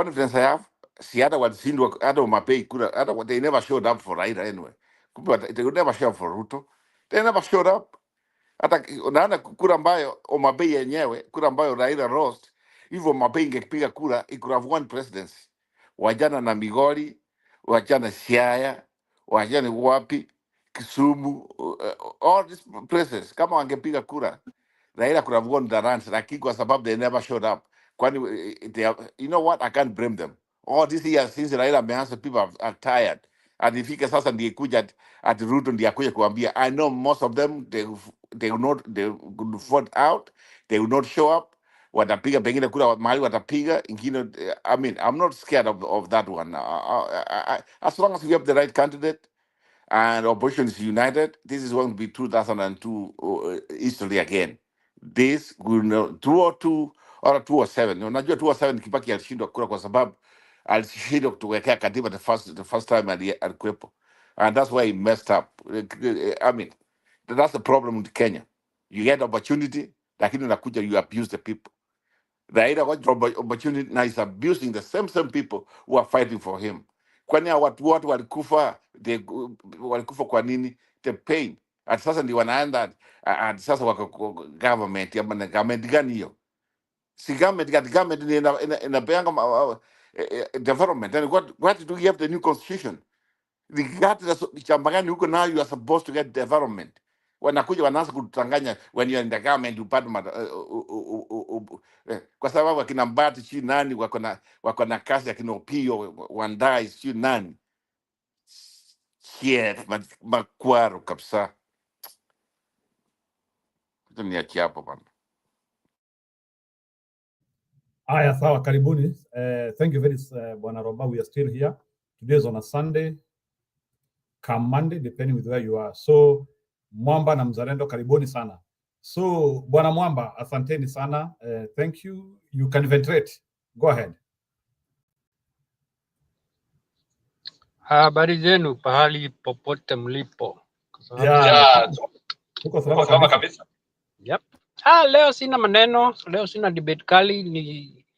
confidence I have, si hata walishindwa hata mapei kura, hata they never showed up for Raila anyway. Kumbe they would never show up for Ruto. They never showed up. Hata unaona kura ambayo Omabei yenyewe, kura ambayo Raila lost, hivyo Omabei ingepiga kura, he could have won presidency. Wajana na Migori, wajana Siaya, wajana wapi, Kisumu, all these places. Kama wangepiga kura, Raila could have won the runs, lakini kwa sababu they never showed up. Kwani they have, you know what, I can't blame them. All these years since Raila ameanza, people are tired. And ifike sasa ndiye kuja at Ruto ndiye akuja kuambia, I know most of them they will vote out, they will not show up. Watapiga pengine kura mahali watapiga ingine. I mean, I'm not scared of that one. As long as we have the right candidate and opposition is united, this is going to be 2002 history again. This will know 202 or 207. Unajua 207 Kibaki alishindwa kura kwa sababu alishindwa kutuwekea katiba the first time alikuwepo, and that's why he messed up. I mean, that's the problem with Kenya. You get opportunity, lakini unakuja you abuse the people. Raila got opportunity, now he's abusing the same people who are fighting for him. Kwani watu walikufa kwa nini? The pain. At sasa ndi wanaenda at sasa wako government ya government gani hiyo? Si government ni inapeanga development. And what do you have the new constitution? Regardless chamba gani huko, now you are supposed to get development. Wanakuja wanaanza kutanganya when you're in the government upate kwa sababu akina Mbati si nani wako na kazi, akina Opio Wandai si nani. Shit, makwaro kabisa. Hizo ni achi hapo bana. Aya, sawa, karibuni. Thank you very much, Bwana Roba. We are still here. Today is on a Sunday, come Monday, depending with where you are. So Mwamba na Mzalendo, karibuni sana. So Bwana Mwamba, asanteni sana. Thank you. You can ventilate. Go ahead. Habari zenu pahali popote mlipo. Tuko salama kabisa. Yep. Leo sina maneno, leo sina debate kali,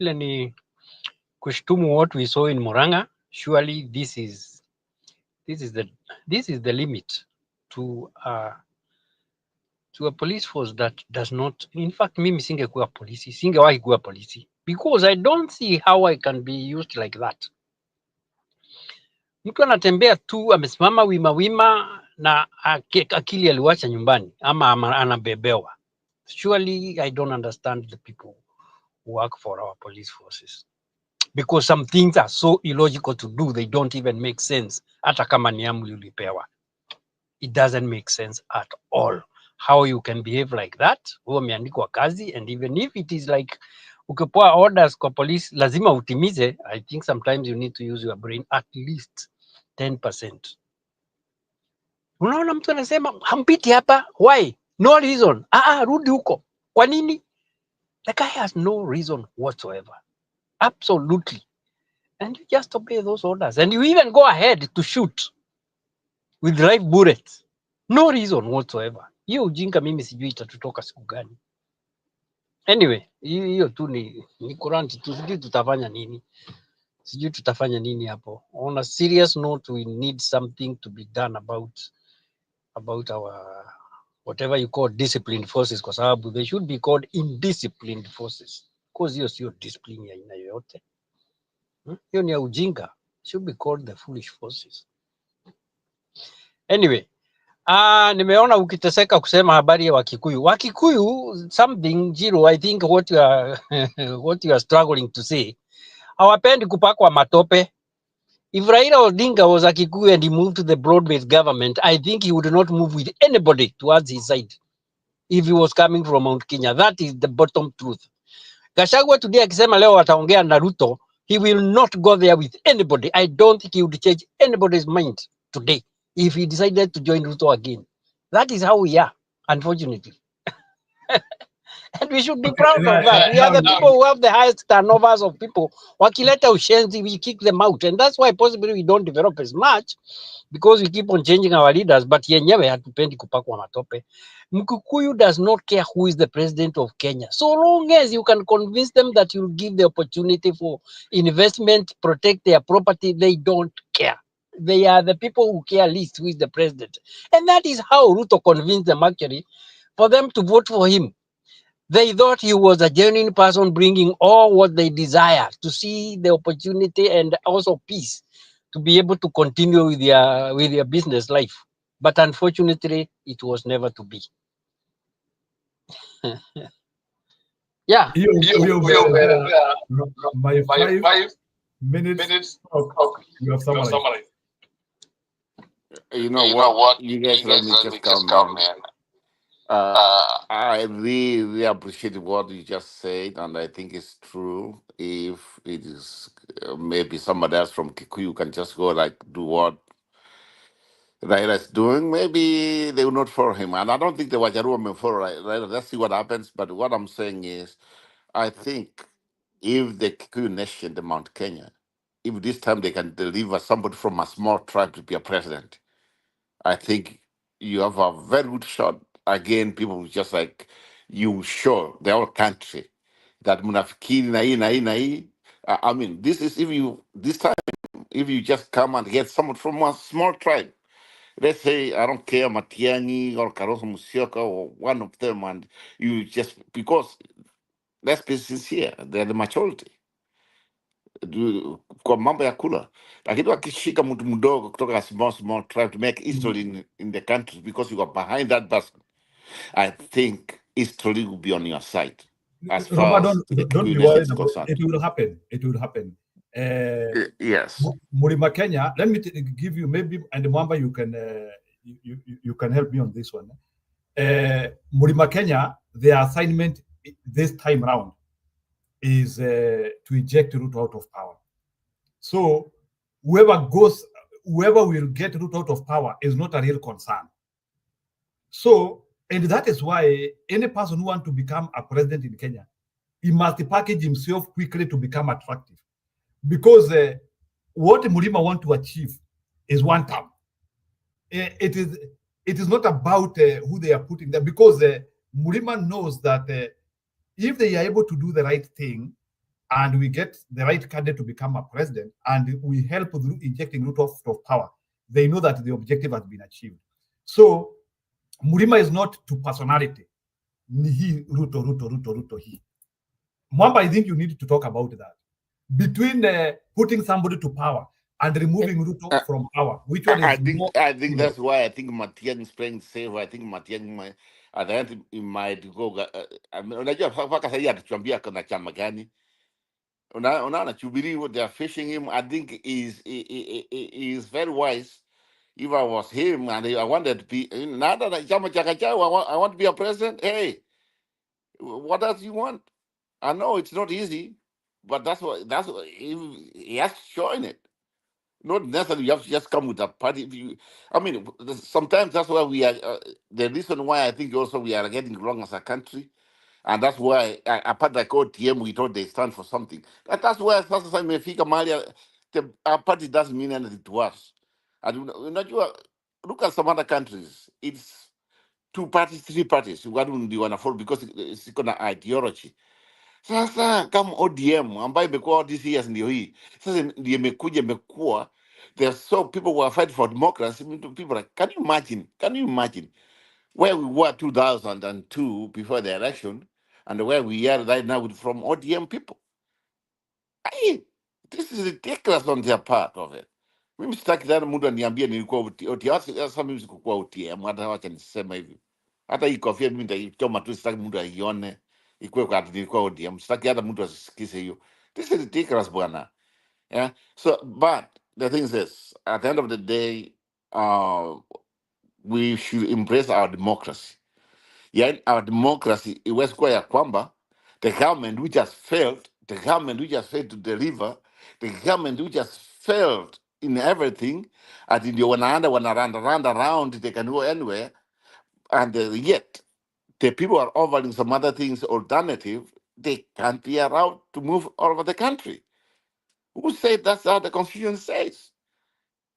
ni kushtumu what we saw in Murang'a. Surely this is the limit to a police force that does not, in fact mimi singekuwa polisi, singewahi kuwa polisi, because I don't see how I can be used like that. Mtu anatembea tu amesimama wima na akili aliwacha nyumbani ama anabebewa. Surely I don't understand the people who work for our police forces, because some things are so illogical to do, they don't even make sense. Hata kama ni amri ulipewa, it doesn't make sense at all how you can behave like that. Wewe umeandikwa kazi, and even if it is like ukipewa orders kwa police lazima utimize, I think sometimes you need to use your brain at least 10%. Unaona mtu anasema hampiti hapa, why? No reason. Rudi huko. Kwa nini? The guy has no reason whatsoever. Absolutely. And you just obey those orders, and you even go ahead to shoot with live bullets. No reason whatsoever. Hiyo ujinga mimi sijui itatutoka siku gani. Anyway, hiyo tu ni kuranti tu, sijui tutafanya nini hapo. On a serious note, we need something to be done about our whatever you call disciplined forces, kwa sababu they should be called indisciplined forces, because hiyo sio discipline ya aina yoyote. Hiyo ni ya ujinga. Should be called the foolish forces. Anyway, nimeona ukiteseka kusema habari ya Wakikuyu something zero. I think what you are struggling to say, hawapendi kupakwa matope. If Raila Odinga was a Kikuyu and he moved to the broad-based government, I think he would not move with anybody towards his side if he was coming from Mount Kenya. That is the bottom truth. Gachagua today akisema leo ataongea na Ruto, he will not go there with anybody. I don't think he would change anybody's mind today if he decided to join Ruto again. That is how we are, unfortunately. And we should be proud of that. We are the people who have the highest turnovers of people. Wakileta ushenzi, we kick them out. And that's why possibly we don't develop as much, because we keep on changing our leaders, but yenyewe hatupendi kupakwa matope. Mkikuyu does not care who is the president of Kenya. So long as you can convince them that you'll give the opportunity for investment, protect their property, they don't care. They are the people who care least who is the president. And that is how Ruto convinced them actually for them to vote for him. They thought he was a genuine person bringing all what they desire, to see the opportunity and also peace to be able to continue with their business life. But unfortunately, it was never to be. Yeah. My 5 minutes talk, you have summarized. You know what? You guys let me just come, man. I really appreciate what you just said, and I think it's true. If it is maybe somebody else from Kikuyu can just go like do what Raila is doing, maybe they will not follow him. And I don't think the Wajaru will follow Raila. Let's see what happens. But what I'm saying is, I think if the Kikuyu nation, the Mount Kenya, if this time they can deliver somebody from a small tribe to be a president, I think you have a very good shot. Again, people just like you show the whole country that munafikiri na hii na hii na hii. I mean, this is this time if you just come and get someone from a small tribe. Let's say I don't care Matiangi or Karoso Musioka or one of them, and you just because let's be sincere, they're the majority. Kwa mambo ya kula, lakini wakishika mtu mdogo kutoka a small tribe to make history in the country because you are behind that person, I think history will be on your side as far Robert, as the don't be Kikuyu nation worried is about it. concerned. It will happen. It will happen. Yes. Murima Kenya, let me give you maybe, and Mwamba, you can help me on this one. Murima Kenya, their assignment this time round is to eject Ruto out of power. So whoever will get Ruto out of power is not a real concern. So, and that is why any person who wants to become a president in Kenya, he must package himself quickly to become attractive. Because what Murima want to achieve is one term. It is not about who they are putting there, because Murima knows that if they are able to do the right thing and we get the right candidate to become a president and we help through injecting Ruto of power, they know that the objective has been achieved. So Murima is not to personality. Ni he, Ruto, he. Mwamba, I think you need to talk about that. Between putting somebody to power and removing Ruto from power, which one is more? I think that's why I think Matiang'i is playing safe. I think Matiang'i might, at the end he might go. Unajua mpaka sasa atatuambia kuna chama gani. Unaona Jubilee, what they are fishing him. I think he is very wise. If I was him and I wanted to be, nada na chama cha Gachagua, I want to be a president. Hey, what else you want? I know it's not easy, but that's what he has to join it. Not necessarily you have to just come with a party. If you, I mean, sometimes that's why we are. The reason why I think also we are getting wrong as a country, and that's why a party like OTM we thought they stand for something. That's why sasa imefika mahali our party doesn't mean anything to us. And unajua, look at some other countries. It's 2 parties, 3 parties. Watu ndio wanafollow because it's na ideology. Sasa kama ODM ambayo imekuwa all these years ndio hii. Sasa ndio imekuwa there's so people who are fighting for democracy. People like, can you imagine? Can you imagine where we were 2002 before the election and where we are right now from ODM people? Hey, this is ridiculous on their part of it. Mimi sitaki tena mtu aniambie nilikuwa ODM. Sasa mimi sikuwa ODM, hata wacha niseme hivi. Hata hii kofia mimi nitaichoma tu, sitaki mtu aione ikuwe kwa ati nilikuwa ODM. Sitaki hata mtu asikize hiyo. This is ridiculous bwana. Yeah. So, but the thing is this: at the end of the day, we should embrace our democracy. Yeah, our democracy iwezi kuwa ya kwamba the government which has failed, the government which has failed to deliver, the government which has failed in everything, ati ndio wanaanda wanaranda around, they can go anywhere, and yet the people are offering some other things alternative, they can't be allowed to move all over the country. Who said that's how the Constitution says?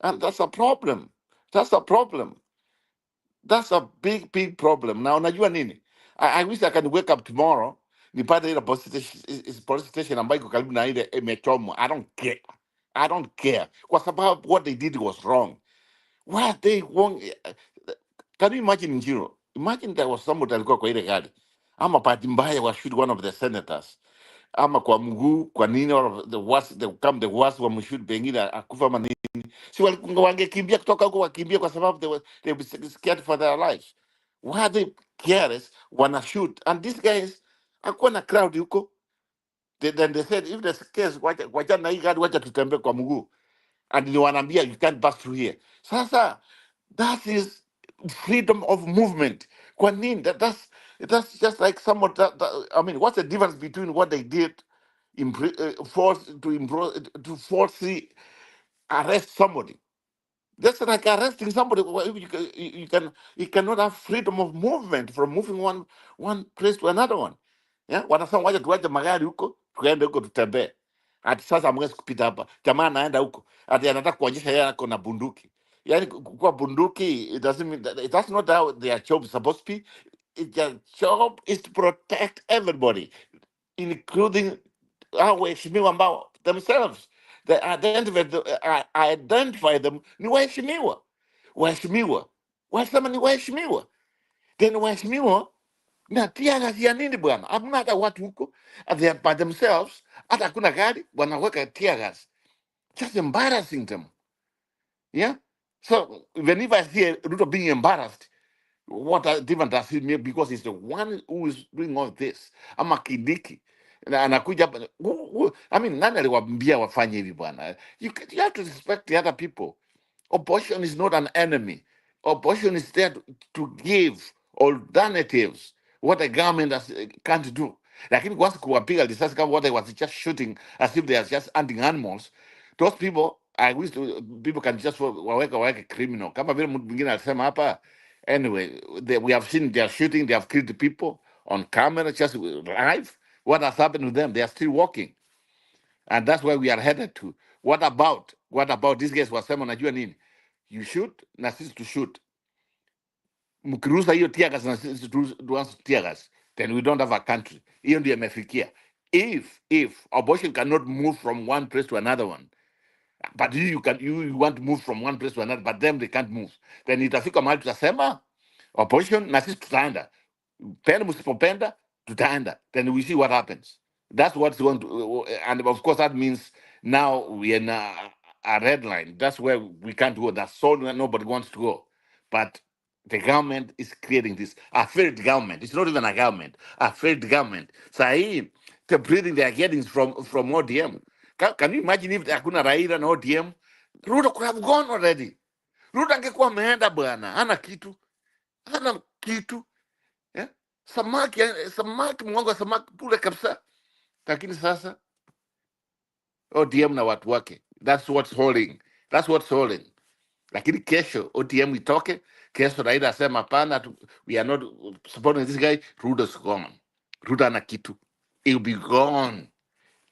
And that's a problem. That's a problem. That's a big, big problem. Now, najua nini? I wish I can wake up tomorrow, nipate ile police station ambayo iko karibu na ile imechomwa. I don't care. I don't care. Kwa sababu what they did was wrong. What they wrong. Can you imagine Njiro? Imagine there was somebody alikuwa kwa ile gari. Ama bahati mbaya wa shoot one of the senators. Ama kwa mguu, kwa nini, or the worst, the worst wa mshoot pengine akufa manini. Si wangekimbia kutoka huko wakimbia kwa sababu they were scared for their lives. Why they careless wanna shoot? And these guys akuwa na crowd huko. Then they said if there's a case wacha na hii gari wacha tutembee kwa mguu. And ni wanaambia you can't pass through here. Sasa that is freedom of movement. Kwa nini? That's just like someone I mean, what's the difference between what they did to forcibly arrest somebody? That's like arresting somebody. You cannot have freedom of movement from moving one place to another one. Yeah, wanasema wacha tuache magari huko, tuende huko tutembee. Ati sasa hamwezi kupita hapa. Jamaa anaenda huko. Ati anataka kuonyesha yeye ako na bunduki. Yani kwa bunduki, it doesn't mean that, that's not how their job is supposed to be. Their job is to protect everybody, including our waheshimiwa ambao themselves. They identify them ni waheshimiwa. Waheshimiwa. Wasema ni waheshimiwa. Then waheshimiwa na tiaga ya nini bwana? Hamna hata watu huko. They are by themselves. Hata kuna gari wanaweka tiagas. Just embarrassing them. Yeah? So whenever I see Ruto being embarrassed, what different does it mean? Because he's the one who is doing all this. Ama Kindiki. Na anakuja I mean, nani aliwaambia wafanye hivi bwana? You have to respect the other people. Opposition is not an enemy. Opposition is there to give alternatives what the government can't do. Lakini once kuwapiga risasi kama what they was just shooting as if they are just hunting animals, those people, I wish people can just waweke criminal. Kama vile mtu mwingine alisema hapa, anyway, we have seen they are shooting, they have killed the people on camera, just live. What has happened to them? They are still walking. And that's where we are headed to. What about these guys wasema najua nini? You shoot, na sisi to shoot. Mkiruhusa hiyo tear gas na sisi tuanze tear gas, then we don't have a country. Hiyo ndio imefikia. If abortion cannot move from one place to another one, but you want to move from one place to another, but them they can't move, then itafika mahali tutasema abortion na sisi tutaenda. Penda msipopenda tutaenda. Then we see what happens. That's what's going to, and of course that means now we are in a red line. That's where we can't go. That's all nobody wants to go. But the government is creating this. A failed government. It's not even a government. A failed government. Sahi, the breathing they are getting from ODM. Can you imagine if hakuna Raila na ODM? Ruto could have gone already. Ruto angekuwa ameenda bwana. Hana kitu. Yeah? Samaki mwango wa samaki pule kabisa. Lakini sasa ODM na watu wake. That's what's holding. Lakini kesho ODM itoke, kesho Raila asema hapana, we are not supporting this guy. Ruto's gone. Ruto ana kitu. It will be gone.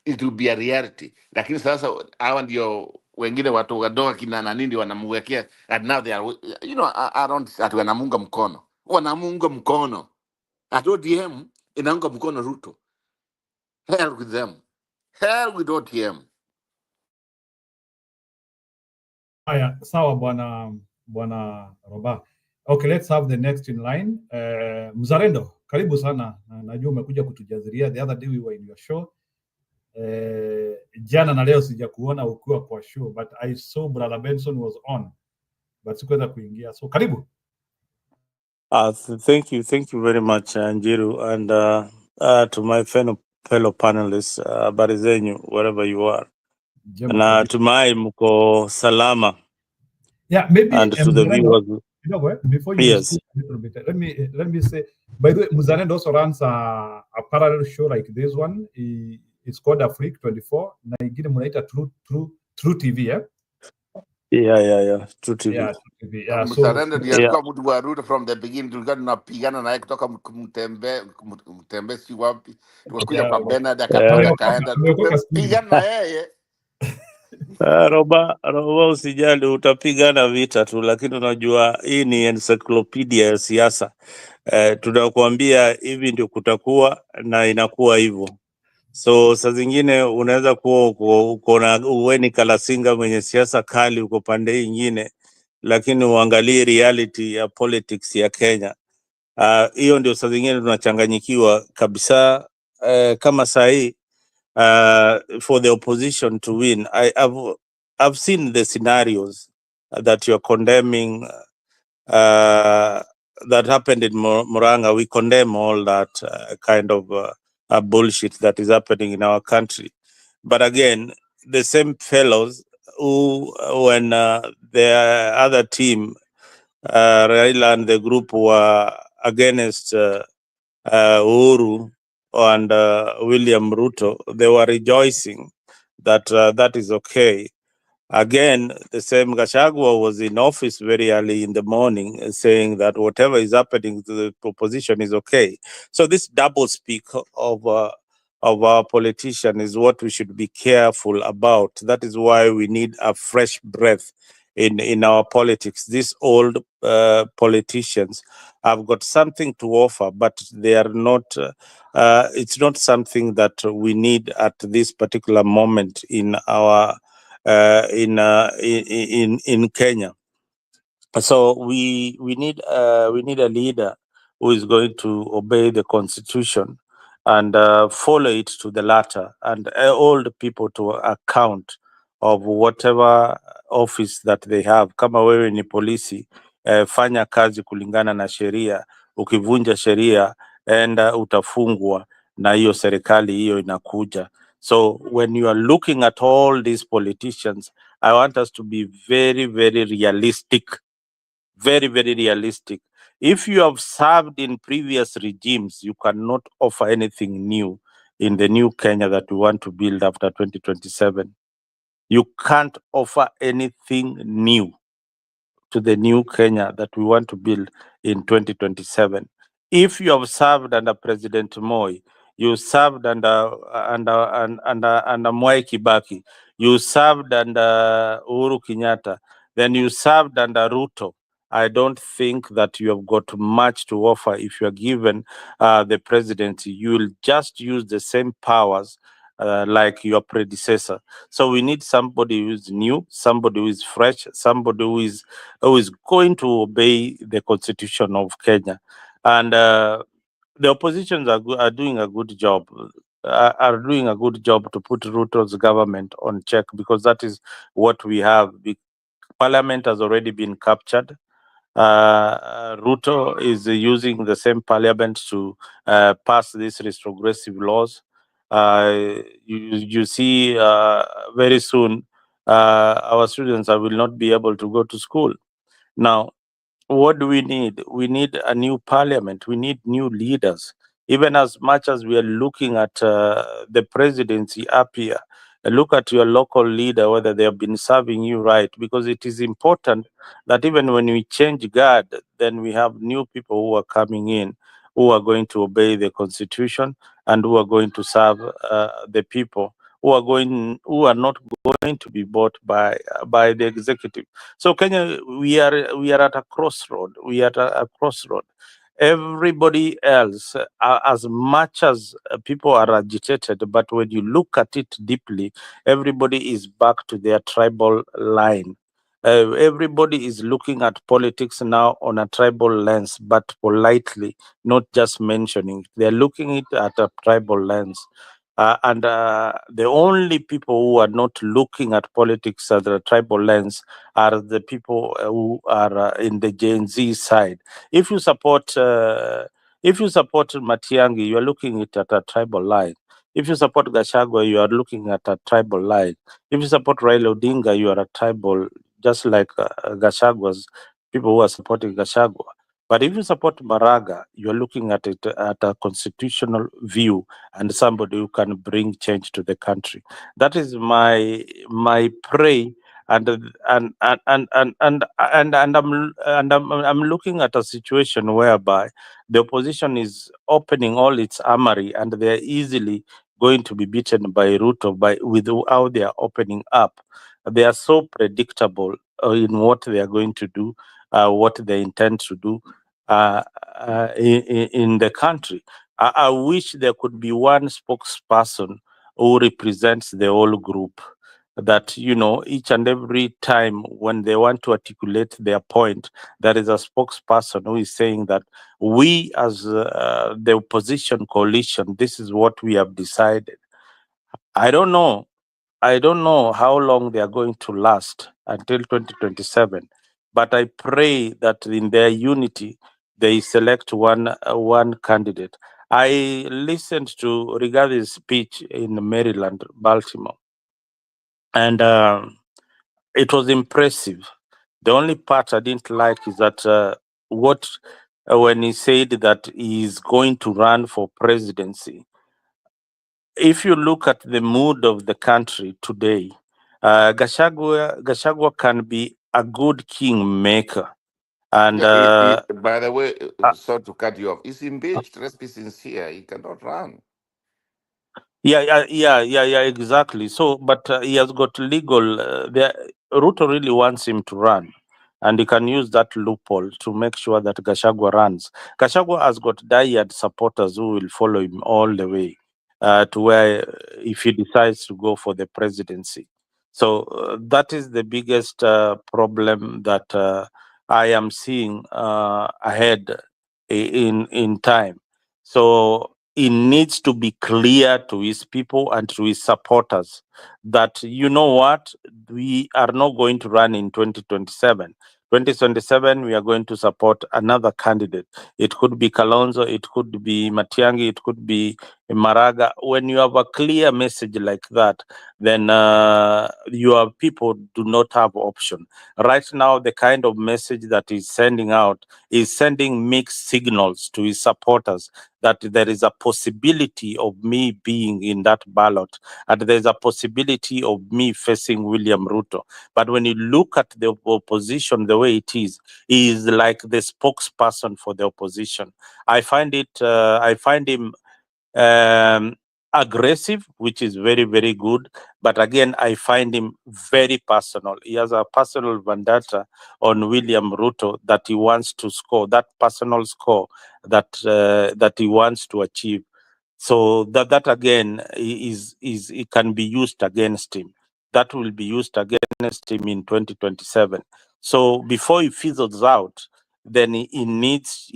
It will be a reality. Lakini sasa hawa ndio wengine watu wadogo kina na nini wanamwekea, and now they are, you know, around ati wanamunga mkono. At ODM inaunga mkono Ruto. Hell with them. Hell with ODM. Haya, sawa bwana Roba. Okay, let's have the next in line. Mzalendo, karibu sana. Najua umekuja kutujaziria. The other day we were in your show. Jana na leo sijakuona ukiwa kwa show, but I saw Brother Benson was on, but sikuweza kuingia. So karibu. Thank you very much, Njiru, and to my fellow panelists, habari zenyu wherever you are. Na tumai mko salama. Yeah, maybe and to the viewers. You know what? Before you Yes. speak a little bit, let me say, by the way, Muzalendo also runs a parallel show like this one. It's called Afrique 24. Na ingine munaita True TV, yeah? Yeah. True TV. Yeah, TV. Yeah, so Mzalendo ndiye alikuwa mtu wa Ruto from the beginning. Tulikuwa tunapigana naye kutoka Mtembe si wapi, tukakuja kwa Bernard akatoka akaenda, tumepigana na yeye. Roba usijali, utapigana vita tu, lakini unajua hii ni encyclopedia ya siasa. Tunakuambia hivi ndio kutakuwa na inakuwa hivyo. So saa zingine unaweza kuwa uko na uweni Kalasinga mwenye siasa kali uko pande ingine, lakini uangalie reality ya politics ya Kenya. Hiyo ndio saa zingine tunachanganyikiwa kabisa. Kama saa hii for the opposition to win, I've seen the scenarios that you're condemning that happened in Muranga. We condemn all that kind of bullshit that is happening in our country. But again, the same fellows who, when the other team, Raila and the group were against Uhuru and William Ruto, they were rejoicing that that is okay. Again, the same Gachagua was in office very early in the morning saying that whatever is happening to the opposition is okay. So this double speak of our politician is what we should be careful about. That is why we need a fresh breath in our politics. These old politicians have got something to offer, but they are not. It's not something that we need at this particular moment in our in Kenya. So we need a leader who is going to obey the constitution and follow it to the latter, and hold people to account of whatever office that they have. Kama wewe ni polisi, fanya kazi kulingana na sheria. Ukivunja sheria, enda utafungwa na hiyo serikali hiyo inakuja. So when you are looking at all these politicians, I want us to be very, very realistic. Very, very realistic. If you have served in previous regimes, you cannot offer anything new in the new Kenya that we want to build after 2027. You can't offer anything new to the new Kenya that we want to build in 2027. If you have served under President Moi, you served under Mwai Kibaki, you served under Uhuru Kenyatta, then you served under Ruto, I don't think that you have got much to offer. If you are given the presidency, you will just use the same powers like your predecessor. So we need somebody who is new, somebody who is fresh, somebody who is going to obey the constitution of Kenya. And the oppositions are doing a good job. Are doing a good job to put Ruto's government on check, because that is what we have. Parliament has already been captured. Ruto is using the same parliament to pass these retrogressive laws. You see, very soon, our students will not be able to go to school. Now, what do we need? We need a new parliament. We need new leaders. Even as much as we are looking at the presidency up here, look at your local leader, whether they have been serving you right, because it is important that even when we change guard, then we have new people who are coming in, who are going to obey the constitution and who are going to serve the people, who are not going to be bought by the executive. So Kenya, we are at a crossroad. We are at a crossroad. Everybody else, as much as people are agitated, but when you look at it deeply, everybody is back to their tribal line. Everybody is looking at politics now on a tribal lens, but politely, not just mentioning. They're looking at a tribal lens. And the only people who are not looking at politics at the tribal lens are the people who are in the Gen Z side. If you support Matiang'i, you are looking at a tribal line. If you support Gachagua, you are looking at a tribal line. If you support Raila Odinga, you are a tribal, just like Gachagua's people who are supporting Gachagua. But if you support Maraga, you're looking at it at a constitutional view and somebody who can bring change to the country. That is my prayer and I'm looking at a situation whereby the opposition is opening all its armory, and they are easily going to be beaten by Ruto with how they are opening up. They are so predictable in what they are going to do, what they intend to do in the country. I wish there could be one spokesperson who represents the whole group, that, you know, each and every time when they want to articulate their point, there is a spokesperson who is saying that we as the opposition coalition, this is what we have decided. I don't know how long they are going to last until 2027, but I pray that in their unity, they select one candidate. I listened to Rigathi's speech in Maryland, Baltimore, and it was impressive. The only part I didn't like is that when he said that he is going to run for presidency. If you look at the mood of the country today, Gachagua can be a good kingmaker. And by the way, sorry to cut you off. He's impeached. Let's be sincere. He cannot run. yeah, exactly. So, but he has got legal. Ruto really wants him to run, and he can use that loophole to make sure that Gachagua runs. Gachagua has got diehard supporters who will follow him all the way to where, if he decides to go for the presidency. So that is the biggest problem that I am seeing ahead in time. So it needs to be clear to his people and to his supporters that, you know what, we are not going to run in 2027. 2027, we are going to support another candidate. It could be Kalonzo, it could be Matiang'i, it could be Maraga. When you have a clear message like that, then your people do not have option. Right now, the kind of message that he's sending out is sending mixed signals to his supporters that there is a possibility of me being in that ballot, and there's a possibility of me facing William Ruto. But when you look at the opposition, the way it is, he is like the spokesperson for the opposition. I find him aggressive, which is very, very good. But again, I find him very personal. He has a personal vendetta on William Ruto that he wants to score, that personal score that he wants to achieve. So that again it can be used against him. That will be used against him in 2027. So before he fizzles out, then he needs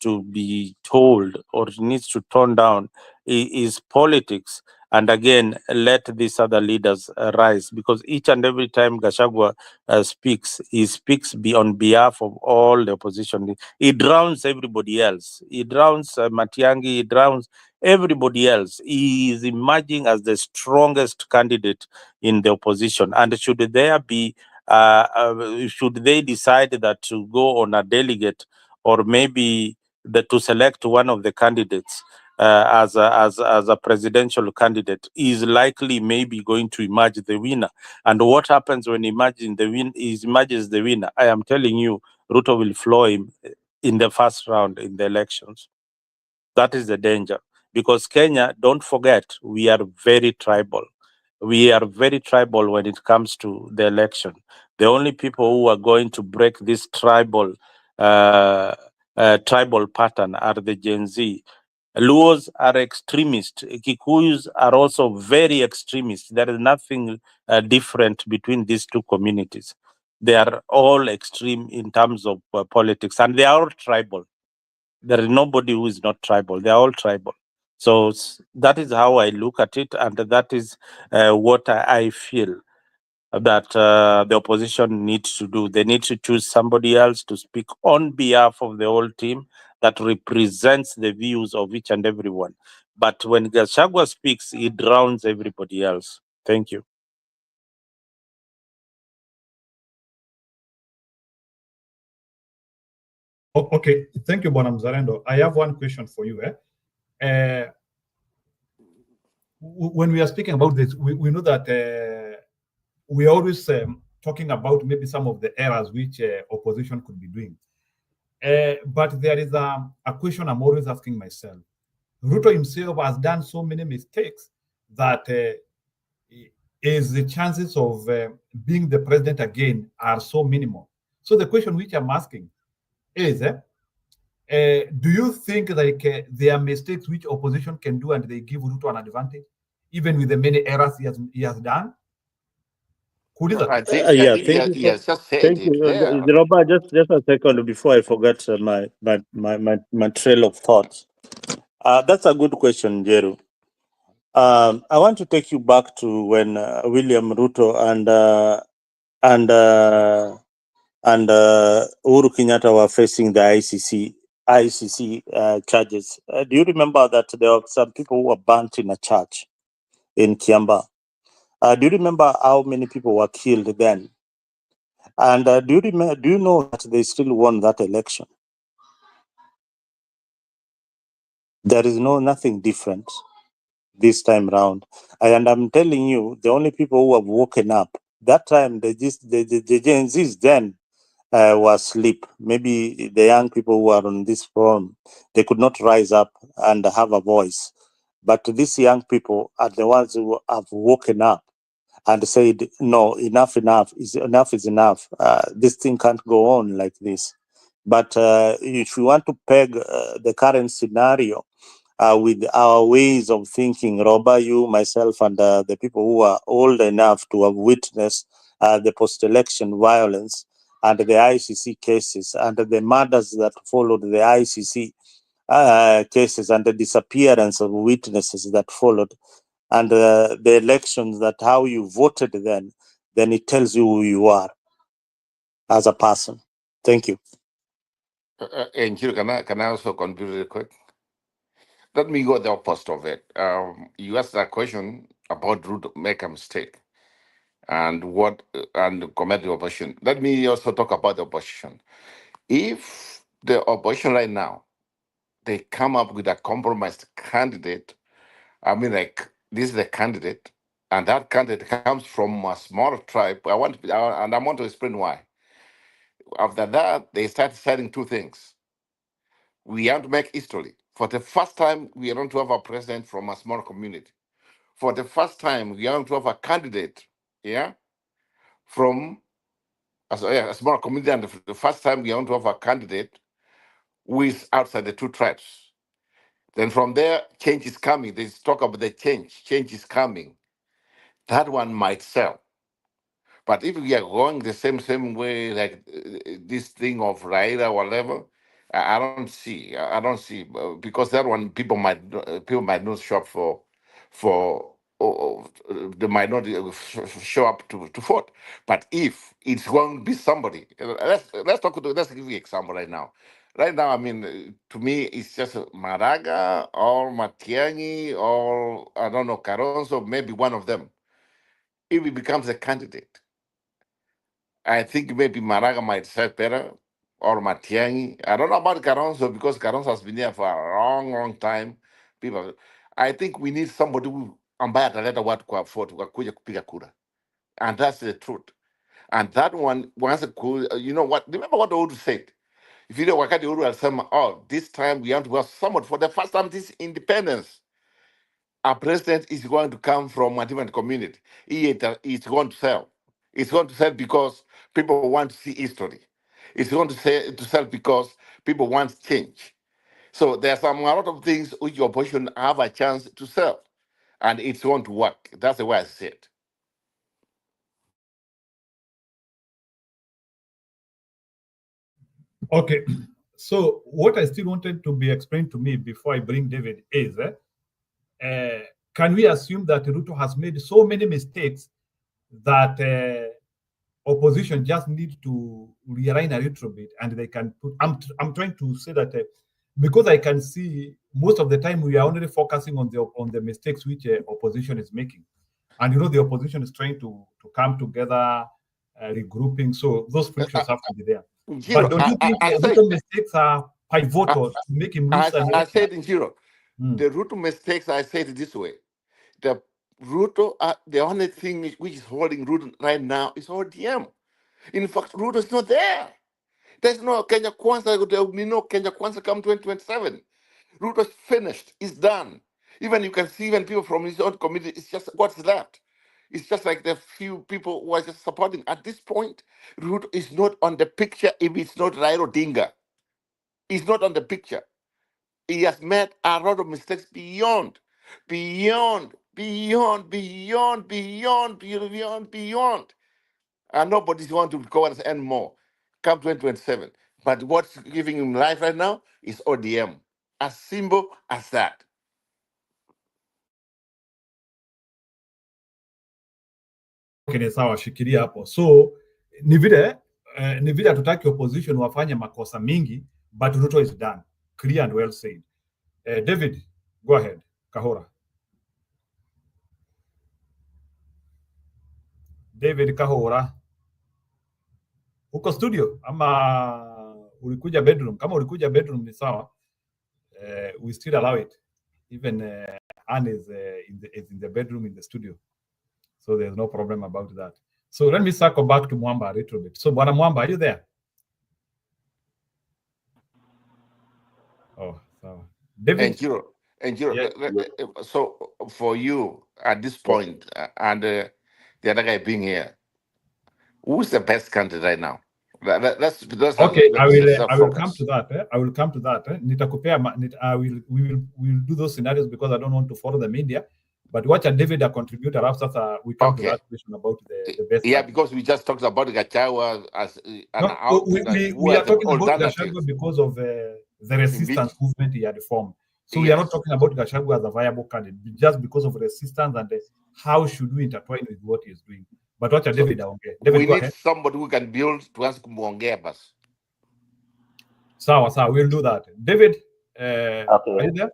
to be told, or he needs to tone down his politics, and again let these other leaders rise, because each and every time Gachagua speaks, he speaks on behalf of all the opposition. He drowns everybody else. He drowns Matiang'i. He drowns everybody else. He is emerging as the strongest candidate in the opposition. And should there be should they decide that to go on a delegate, or maybe to select one of the candidates as a presidential candidate, is likely maybe going to emerge the winner. And what happens when he emerges the winner? I am telling you, Ruto will floor him in the first round in the elections. That is the danger, because Kenya, don't forget, we are very tribal. We are very tribal when it comes to the election. The only people who are going to break this tribal pattern are the Gen Z. Luos are extremists. Kikuyus are also very extremist. There is nothing different between these two communities. They are all extreme in terms of politics, and they are all tribal. There is nobody who is not tribal. They are all tribal. So that is how I look at it, and that is what I feel that the opposition needs to do. They need to choose somebody else to speak on behalf of the whole team that represents the views of each and every one. But when Gachagua speaks, he drowns everybody else. Thank you. Okay, thank you, Bwana Mzalendo. I have one question for you. When we are speaking about this, we know that we always talking about maybe some of the errors which opposition could be doing. But there is a question I'm always asking myself. Ruto himself has done so many mistakes that the chances of being the president again are so minimal. So the question which I'm asking is, do you think like there are mistakes which opposition can do and they give Ruto an advantage, even with the many errors he has done? I think Yeah, he, thank you. he has just said Thank it you, there. Robert. Just a second before I forget my trail of thoughts. That's a good question, Jeru. I want to take you back to when William Ruto and Uhuru Kenyatta were facing the ICC charges. Do you remember that there were some people who were burnt in a church in Kiamba? Do you remember how many people were killed then? And do you know that they still won that election? There is nothing different this time round. And I'm telling you, the only people who have woken up that time, the Gen Zs then were asleep. Maybe the young people who are on this forum, they could not rise up and have a voice. But these young people are the ones who have woken up and said, no, enough is enough. This thing can't go on like this. But if you want to peg the current scenario with our ways of thinking, Roba, you, myself, and the people who are old enough to have witnessed the post-election violence and the ICC cases and the murders that followed the ICC cases and the disappearance of witnesses that followed, and the elections, that how you voted then it tells you who you are as a person. Thank you. And here, can I also contribute really quick? Let me go the opposite of it. You asked that question about Ruto make a mistake and commit the opposition. Let me also talk about the opposition. If the opposition right now they come up with a compromised candidate, I mean, like this is the candidate, and that candidate comes from a small tribe. I want to explain why. After that, they start saying two things. We want to make history. For the first time, we want to have a president from a small community. For the first time, we want to have a candidate, yeah, from a small community, and the first time we want to have a candidate who is outside the two tribes. Then from there, change is coming. They talk about the change. Change is coming. That one might sell. But if we are going the same way, like this thing of Raila or whatever, I don't see. I don't see because that one people might not show up they might not show up to vote. But if it's going to be somebody, let's give you an example right now. Right now, I mean, to me, it's just Maraga or Matiang'i or I don't know Caronzo, maybe one of them. If he becomes a candidate, I think maybe Maraga might sell better or Matiang'i. I don't know about Caronzo because Caronzo has been there for a long time. People, I think we need somebody who ambaye ataleta watu kwa vote wakuja kupiga kura, and that's the truth. And that one once you know what? Remember what Uhuru said. If you know wakati Uhuru alisema, oh, this time we want to have someone for the first time this independence. Our president is going to come from a different community. He's going to sell. It's going to sell because people want to see history. It's going to sell because people want change. So there's a lot of things which your opposition have a chance to sell, and it's going to work. That's the way I see it. Okay, so what I still wanted to be explained to me before I bring David is, can we assume that Ruto has made so many mistakes that opposition just need to realign a little bit and they can put, I'm trying to say that because I can see most of the time we are only focusing on the mistakes which opposition is making. And the opposition is trying to come together, regrouping. So those frictions have to be there. Zero. But don't you think Ruto mistakes are pivotal to make him lose? I said in zero. Mm. The root mistakes, I said it this way. The Ruto, the only thing which is holding Ruto right now is ODM. In fact, Ruto is not there. There's no Kenya Kwanza. There will be no Kenya Kwanza come 2027. Ruto is finished. It's done. Even you can see even people from his own community, it's just what's left. It's just like the few people who are just supporting. At this point, Ruto is not on the picture if it's not Raila Odinga. He's not on the picture. He has made a lot of mistakes beyond. And nobody's want to go and earn more come 2027. But what's giving him life right now is ODM. As simple as that. Okay, ni sawa, shikilia hapo. So ni vile hatutaki opposition wafanye makosa mingi, but Ruto is done. Clear and well said. David, go ahead. Kahora. David Kahora. Uko studio ama ulikuja bedroom? Kama ulikuja bedroom ni sawa. We still allow it. Even Anne is in the bedroom in the studio. So there's no problem about that. So let me circle back to Mwamba a little bit. So Bwana Mwamba, are you there? Oh, so David. And so for you at this point, and the other guy being here, who's the best candidate right now? Let's okay. I will come to that. I will come to that. We will do those scenarios because I don't want to follow the media. But watch and David a contributor after we come to that question about the best. Yeah, because we just talked about Gachagua as we are talking about Gachagua because of the resistance movement he had formed. So we are not talking about Gachagua as a viable candidate, just because of resistance and how should we intertwine with what he is doing. But watch David. David, we need somebody who can build to ask Mwongea. Sawa, we'll do that. David, okay. Are you there?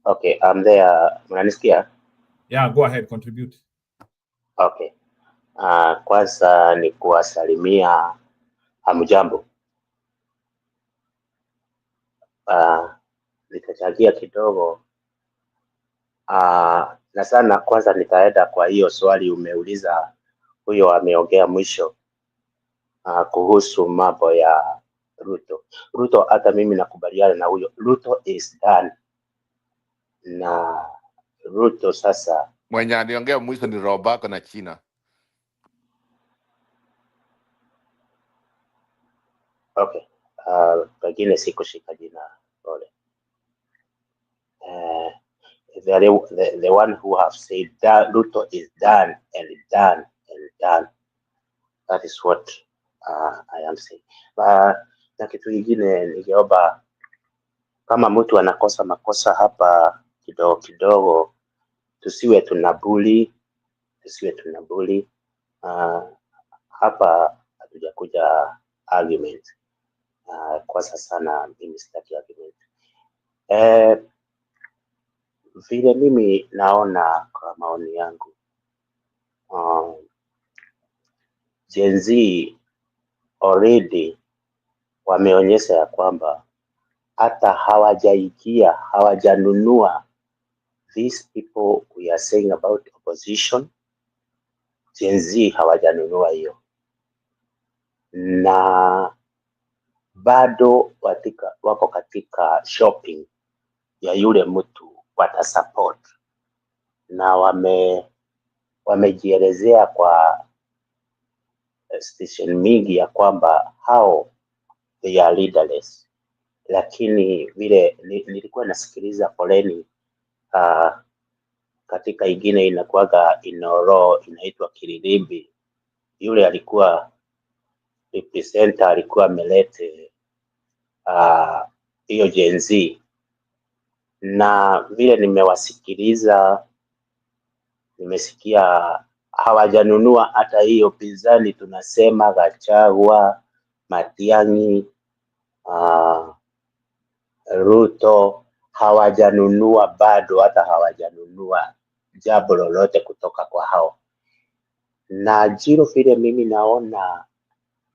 Okay, I'm there. Mnanisikia? Yeah, go ahead, contribute. Okay. Kwanza ni kuwasalimia hamjambo. Nitachangia kidogo. Na sana kwanza nitaenda kwa hiyo swali umeuliza huyo ameongea mwisho kuhusu mambo ya Ruto. Ruto hata mimi nakubaliana na huyo. Ruto is done. Na Ruto sasa mwenye aliongea mwisho ni Robako na China. Okay. Pengine sikushika jina pole. The one who have said that Ruto is done and done and done. That is what I am saying. Na kitu kingine ningeomba kama mtu anakosa makosa hapa kidogo tusiwe tunabuli. Hapa hatujakuja argument. Kwa sasa na mimi sitaki argument. Vile mimi naona kwa maoni yangu Gen Z already wameonyesha ya kwamba hata hawajanunua these people we are saying about opposition. Gen Z hawajanunua hiyo, na bado wako katika shopping ya yule mtu watasupport, na wamejielezea kwa station mingi ya kwamba hao they are leaderless. Lakini vile nilikuwa nasikiliza poleni katika ingine inakuwaga Inoro inaitwa Kiririmbi, yule alikuwa representer alikuwa amelete hiyo Gen Z, na vile nimewasikiliza nimesikia hawajanunua hata hiyo pinzani tunasema Gachagua, Matiang'i, Ruto, hawajanunua bado, hata hawajanunua jambo lolote kutoka kwa hao. Na jiro vile mimi naona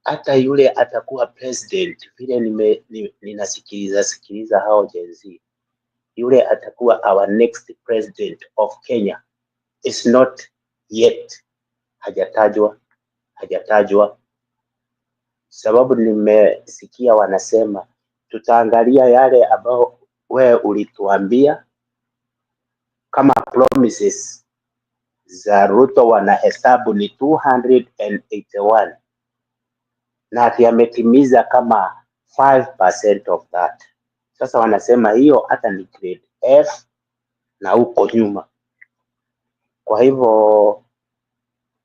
hata yule atakuwa president, vile ninasikiliza hao Gen Z, yule atakuwa our next president of Kenya. is not yet, hajatajwa, sababu nimesikia wanasema tutaangalia yale ambao wewe ulituambia kama promises za Ruto, wanahesabu ni 281 na ati ametimiza kama 5% of that. Sasa wanasema hiyo hata ni grade F na huko nyuma. Kwa hivyo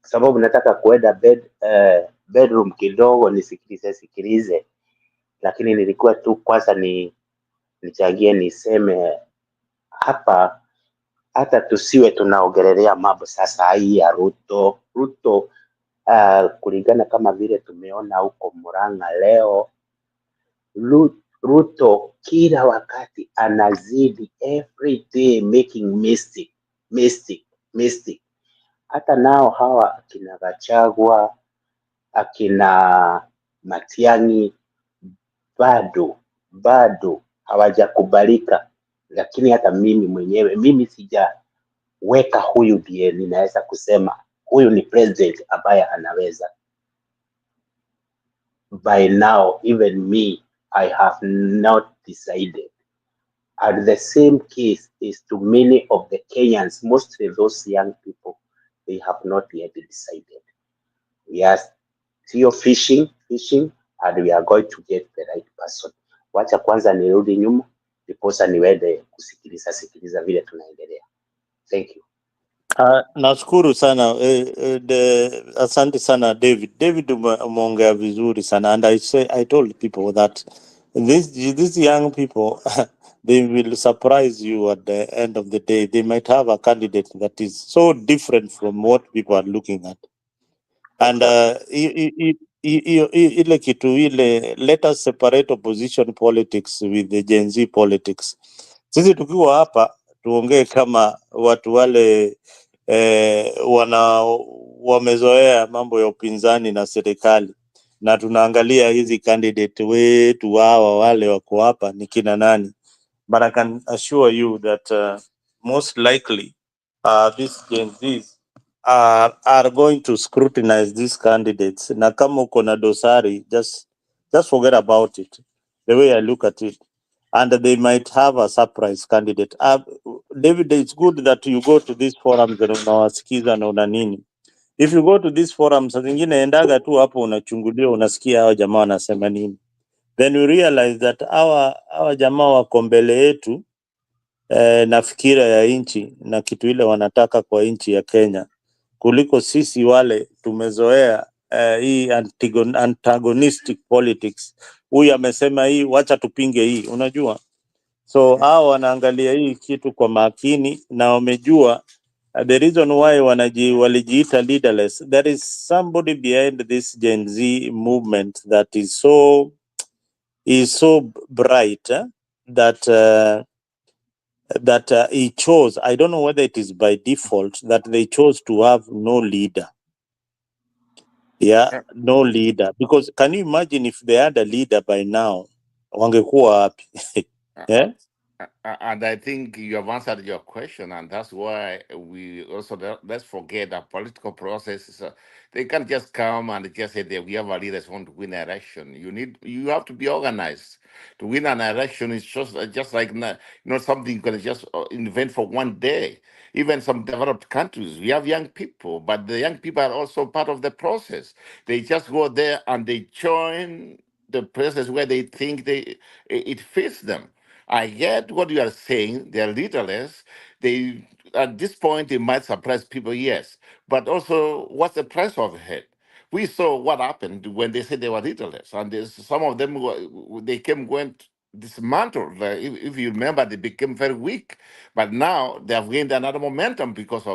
sababu nataka kuenda bedroom kidogo nisikilize, lakini nilikuwa tu kwanza nichangie niseme hapa, hata tusiwe tunaongelelea mambo sasa hii ya Ruto. Kulingana kama vile tumeona huko Murang'a leo, Ruto kila wakati anazidi, every day making mistake. Hata nao hawa akina Gachagua, akina Matiang'i bado hawajakubalika, lakini hata mimi mwenyewe sijaweka huyu ndiye ninaweza kusema huyu ni president ambaye anaweza. By now, even me, I have not decided. And the same case is to many of the Kenyans, mostly those young people, they have not yet decided. We are still fishing, and we are going to get the right person. Wacha kwanza nirudi nyuma, ndiposa niweze kusikiliza vile tunaendelea. Thank you. Nashukuru sana asante sana David umeongea vizuri sana, and I told people that these young people they will surprise you at the end of the day. They might have a candidate that is so different from what people are looking at, and ile kitu ile, let us separate opposition politics with the Gen Z politics. Sisi tukiwa hapa tuongee kama watu wale wamezoea mambo ya upinzani na serikali, na tunaangalia hizi candidate wetu hawa wale wako hapa ni kina nani. But I can assure you that most likely these Gen Zs are going to scrutinize these candidates, na kama uko na dosari, just forget about it, the way I look at it, and they might have a surprise candidate. David, it's good that you go to these forums na unawasikiza na una nini. If you go to these forums, zingine endaga tu hapo unachungulia, unasikia hao jamaa wanasema nini, then you realize that hawa jamaa wako mbele yetu na fikira ya nchi na kitu ile wanataka kwa nchi ya Kenya, kuliko sisi wale tumezoea hii antagonistic politics. Huyu amesema hii, wacha tupinge hii, unajua. So hao wanaangalia hii kitu kwa makini, na wamejua the reason why walijiita leaderless. There is somebody behind this Gen Z movement that is so bright that he chose, I don't know whether it is by default, that they chose to have no leader. Yeah, no leader. Because can you imagine if they had a leader by now, wangekuwa wapi? Yeah. And I think you have answered your question, and that's why we also let's forget that political processes. They can't just come and just say that we have a leaders want to win an election. You have to be organized to win an election. It's just like not something you can just invent for one day. Even some developed countries, we have young people, but the young people are also part of the process. They just go there and they join the process where they think it fits them. I get what you are saying. They are leaderless. They at this point they might surprise people, yes. But also, what's the price of it? We saw what happened when they said they were leaderless, and some of them they came going dismantled. If you remember, they became very weak. But now they have gained another momentum because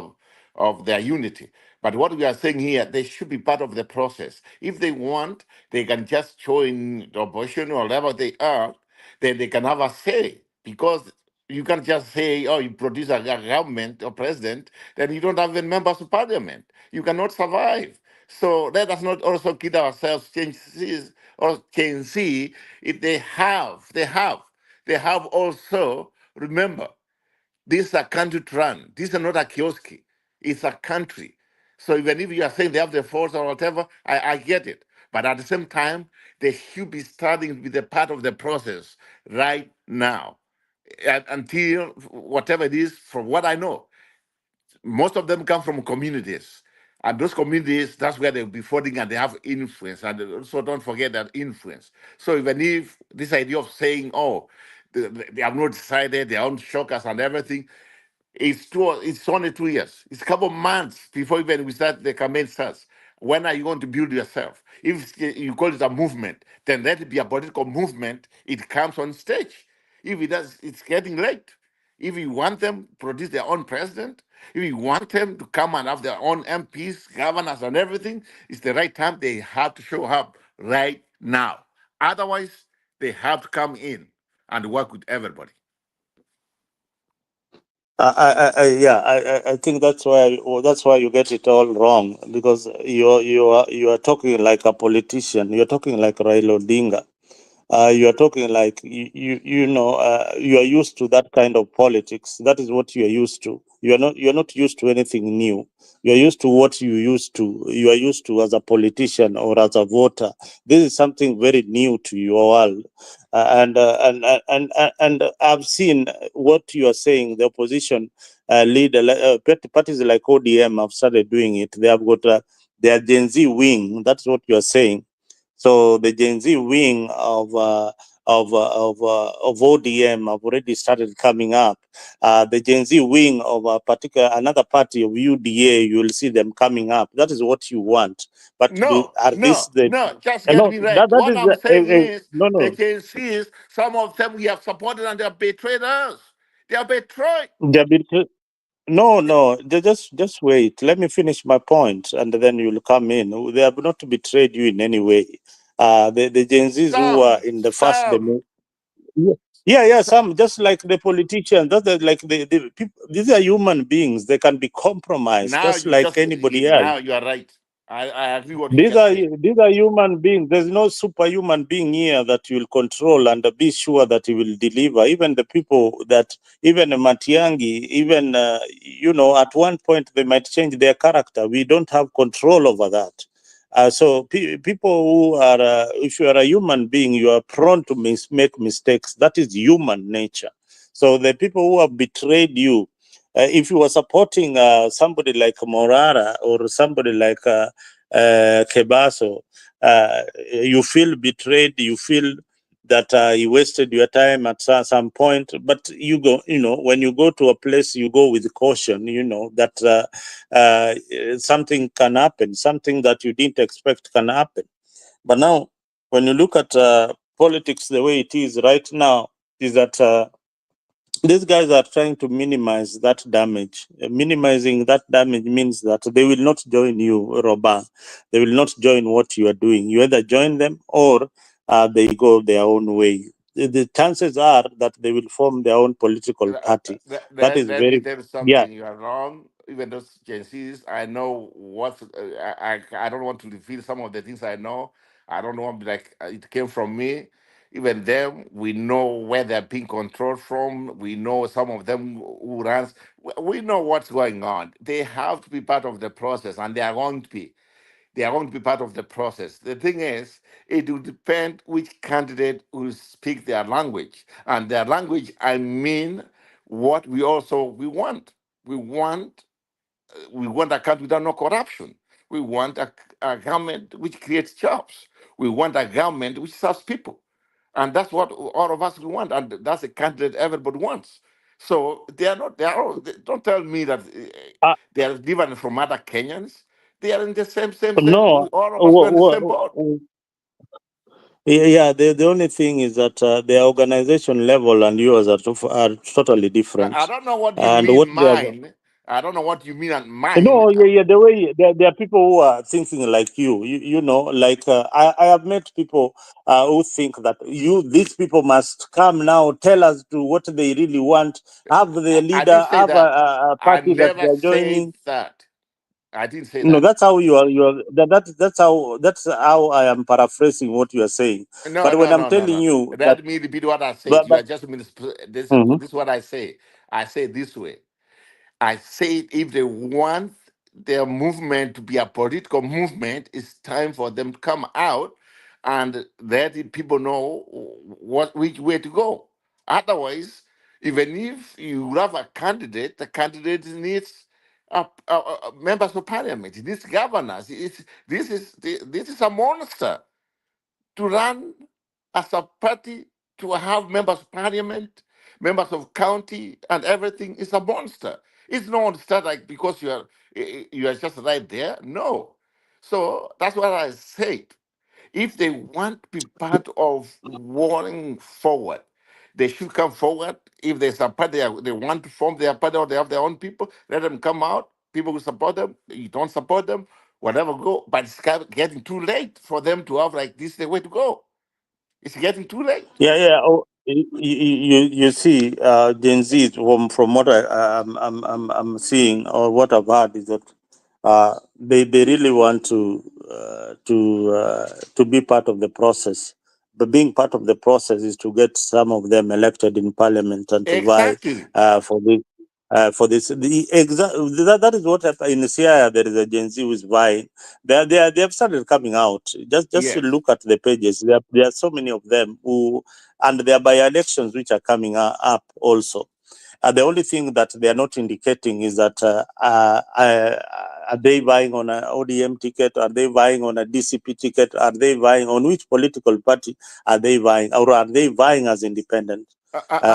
of their unity. But what we are saying here, they should be part of the process. If they want, they can just join the opposition or whatever they are, then they can have a say, because you can't just say, oh, you produce a government or president, then you don't have even members of parliament. You cannot survive. So let us not also kid ourselves, change see if they have also, remember, this is a country to run. This is not a kiosk. It's a country. So even if you are saying they have the force or whatever, I get it. But at the same time, they should be starting with a part of the process right now. Until whatever it is, from what I know, most of them come from communities. And those communities, that's where they'll be voting and they have influence. And also don't forget that influence. So even if this idea of saying, oh, they have not decided, they aren't shock us and everything, it's only 2 years. It's a couple of months before even we start the campaign starts. When are you going to build yourself? If you call it a movement, then let it be a political movement. It comes on stage. If it does, it's getting late. If you want them to produce their own president, if you want them to come and have their own MPs, governors, and everything, it's the right time. They have to show up right now. Otherwise, they have to come in and work with everybody. I think that's why you get it all wrong, because you are talking like a politician. You're talking like Raila Odinga. You are talking like you are used to that kind of politics. That is what you are used to. You're not used to anything new. You are used to what you are used to as a politician or as a voter. This is something very new to your world. And I've seen what you are saying. The opposition leader, parties like ODM have started doing it. They have got their Gen Z wing. That's what you are saying. So the Gen Z wing of ODM have already started coming up. The Gen Z wing of another party of UDA, you will see them coming up. That is what you want. But No, this the just get no, me right. that What is I'm saying is no, the no. KNCs, some of them we have supported and they have betrayed us. They are betrayed. They have been No, just wait. Let me finish my point, and then you'll come in. They have not betrayed you in any way. The Gen Zs who are in the first demo. Yeah, some just like the politicians. Like the people. These are human beings. They can be compromised, Now just you like just anybody else. now you are right. I agree what you These just are said. these are human beings. There's no superhuman being here that you will control and be sure that he will deliver. Even the people that, even Matiangi, even at one point they might change their character. We don't have control over that. So people who are, if you are a human being, you are prone to make mistakes. That is human nature. So the people who have betrayed you, if you are supporting somebody like Morara or somebody like Kebaso, you feel betrayed, you feel that you wasted your time at some point, but when you go to a place, you go with caution, that something can happen, something that you didn't expect can happen. But now, when you look at politics the way it is right now, is that these guys are trying to minimize that damage. Minimizing that damage means that they will not join you, Roba. They will not join what you are doing. You either join them or they go their own way. The chances are that they will form their own political party. That is Let me very, tell you yeah. something. You are wrong. Even those Gen Zs, I know what I don't want to reveal some of the things I know. I don't want to be like it came from me. Even them, we know where they're being controlled from. We know some of them who runs. We know what's going on. They have to be part of the process, and they are going to be. They are going to be part of the process. The thing is, it will depend which candidate will speak their language. And their language, I mean, what we want. We want we want a country without no corruption. We want a government which creates jobs. We want a government which serves people. And that's what all of us want. And that's a candidate everybody wants. So they are not, don't tell me that Uh, they are different from other Kenyans. They are in the same. no, All of us were in the same boat. yeah. The only thing is that their organization level and yours are totally I different, don't know what you and mean, what they are. mine. I don't know what you mean on mine. No, yeah. The way there are people who are thinking like like I have met people who think that these people must come now, tell us to what they really want, have the I leader, didn't say have that. a I party that they never are said joining. that. I didn't say No, that. that's how you are. That's how I am paraphrasing what you are saying. No, But when no, I'm no, no, telling no. you that, Let me repeat what I said. but You are but just this. Mhm. This is what I say. I say it this way. I say if they want their movement to be a political movement, it's time for them to come out and let the people know which way to go. Otherwise, even if you have a candidate, the candidate needs members of parliament. It needs governors. This is a monster to run as a party, to have members of parliament, members of county, and everything is a monster. It's not monster like because you are just right there. No. So that's what I said. If they want to be part of walking forward, they should come forward. If there's a party they want to form their party or they have their own people, let them come out. People who support them, you don't support them, whatever go. But it's getting too late for them to have like this the way to go. It's getting too late. Yeah. Oh, you see, Gen Z from what I'm seeing or what I've heard is that they really want to be part of the process. But being part of the process is to get some of them elected in parliament and to vie Exactly. for this. For this, that is what happened in Syria. There is a Gen Z who is vying. They have started coming out. Just Yes. look at the pages. There are so many of them who, and there are by-elections which are coming up also. The only thing that they are not indicating is that are they vying on an ODM ticket? Are they vying on a DCP ticket? Are they vying on which political party are they vying, or are they vying as independent?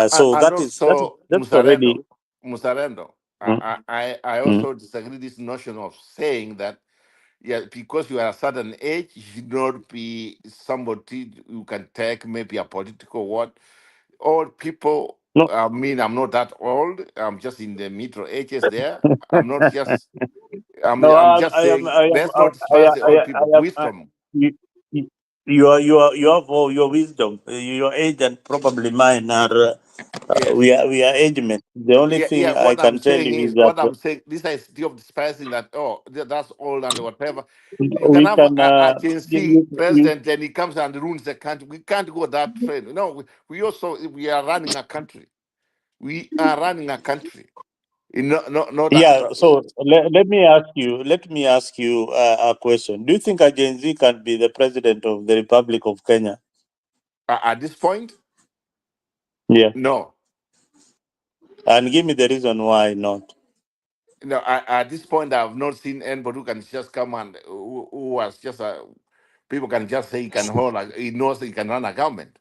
So And that's also, already. Musarendo, Mm, I mm. also disagree this notion of saying that because you are a certain age, you should not be somebody you can take maybe a political what. Old people, No, I mean, I'm not that old. I'm just in the middle ages there. I'm not just. no, I'm just saying, let's not despise the old people. Wisdom. you, you, you have all your wisdom, your age and probably mine are, Yes. we are age mates. The only Yeah. thing I What I'm can tell saying you is is, that what I'm saying. This is still of despising that. Oh, that's old and whatever. You can we have can, a Gen Z you, president, and he comes and ruins the country. We can't go that way. No, we are running a country. We are running a country. Not yeah. So let me ask you a question. Do you think a Gen Z can be the president of the Republic of Kenya? at this point. Yeah, No, and give me the reason why not. no. At this point, I've not seen anybody who can just come and who was just a. People can just say he can hold. He knows he can run a government.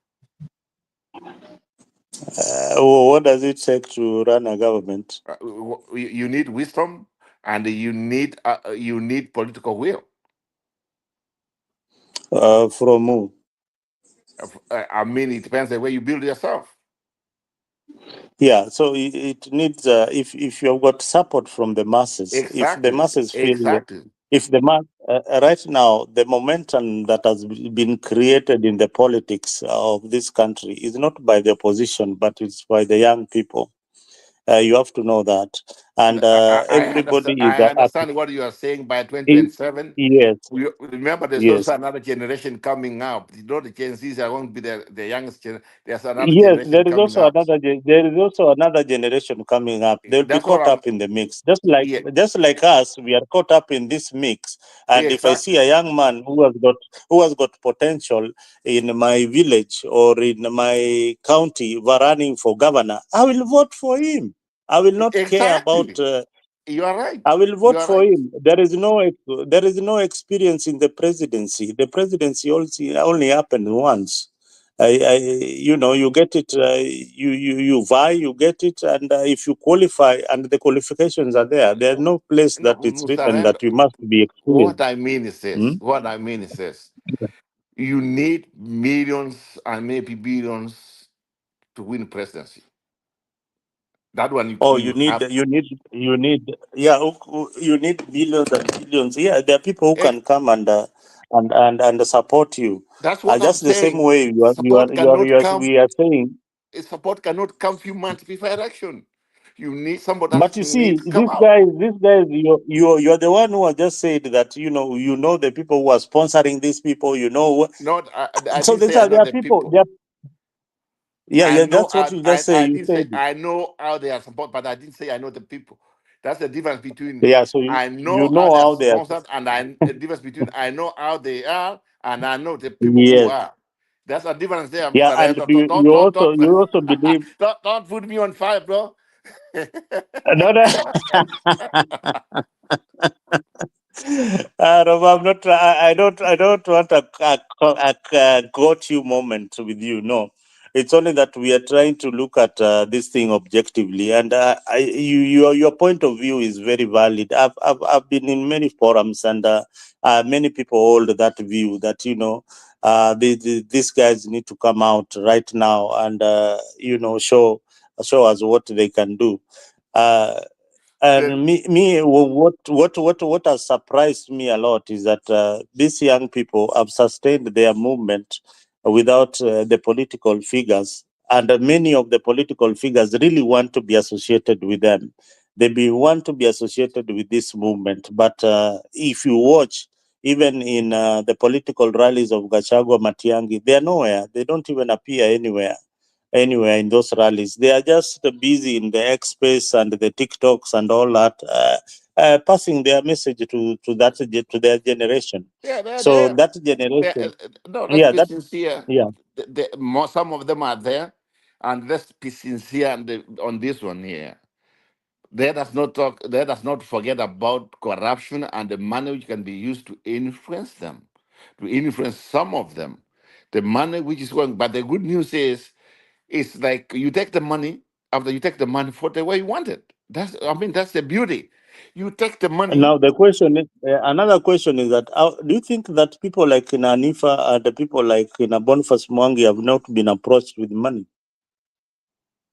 What does it take to run a government? You need wisdom and you need political will. From who? I mean, it depends the way you build yourself. Yeah, so it needs if you have got support from the masses, if the Exactly. masses feel, Exactly. if the mass right now the momentum that has been created in the politics of this country is not by the opposition, but it's by the young people. You have to know that, and I understand. everybody is I understand what you are saying. By it, 2027, yes, remember there's yes. also another generation coming up. You know, the Gen Zs are going to be the youngest. There's another Yes, generation coming up. there is also another generation coming up. They'll be That's what caught I'm. up in the mix, Yeah, just like us. We are caught up in this mix. And if I see exactly. a young man who has got potential in my village or in my county running for governor, I will vote for him. I will not care about. Exactly. You are right. I will You vote are for right. him. There is no experience in the presidency. The presidency only happened once. You get it. You vie, you get it, and if you qualify, and the qualifications are there. There's no place No, that it's written surrender. that you must be experienced. What I mean is Hmm? this. What I mean is this. You need millions and maybe billions to win presidency. That one Oh, you have. yeah, you need billions and billions. Yeah, there are people who Eh, can come and support you. That's what I'm Just the same saying. way we are saying. Support cannot come few months before election. You need somebody that But you see, needs to come out. these guys, you're the one who has just said that you know the people who are sponsoring these people. Not I So didn't say I know there are the people. people. Yeah, I yeah, know that's what you just say. I You didn't say said it. I know how they are support, but I didn't say I know the people. That's the difference between Yeah, so I you know how know they are how they are. sponsored, and the difference between I know how they are, and I know the people who Yes. are. That's a difference there, Yeah, Mr. and Reza. you, you also believe. Don't put me on fire, bro. No, no. No, I'm not. I don't want a got you moment with you. No, it's only that we are trying to look at this thing objectively, and your point of view is very valid. I've been in many forums, and many people hold that view that these guys need to come out right now and show us what they can do. The- And what has surprised me a lot is that these young people have sustained their movement without the political figures, and many of the political figures really want to be associated with them. Want to be associated with this movement, but if you watch, even in the political rallies of Gachagua, Matiangi, they are nowhere. They don't even appear anywhere in those rallies. They are just busy in the X space and the TikToks and all that, passing their message to their generation. yeah, they're So there. that generation, No, let's yeah, be sincere. yeah. Some of them are there, and let's be sincere on this one here. Let us not talk. Let us not forget about corruption and the money which can be used to influence them, to influence some of them. The money which is going. But the good news is, it's like you take the money after you take the money for the way you want it. That's the beauty. You take the money. Now the question is, another question is that do you think that people like in Anifa and the people like in Boniface Mwangi have not been approached with money?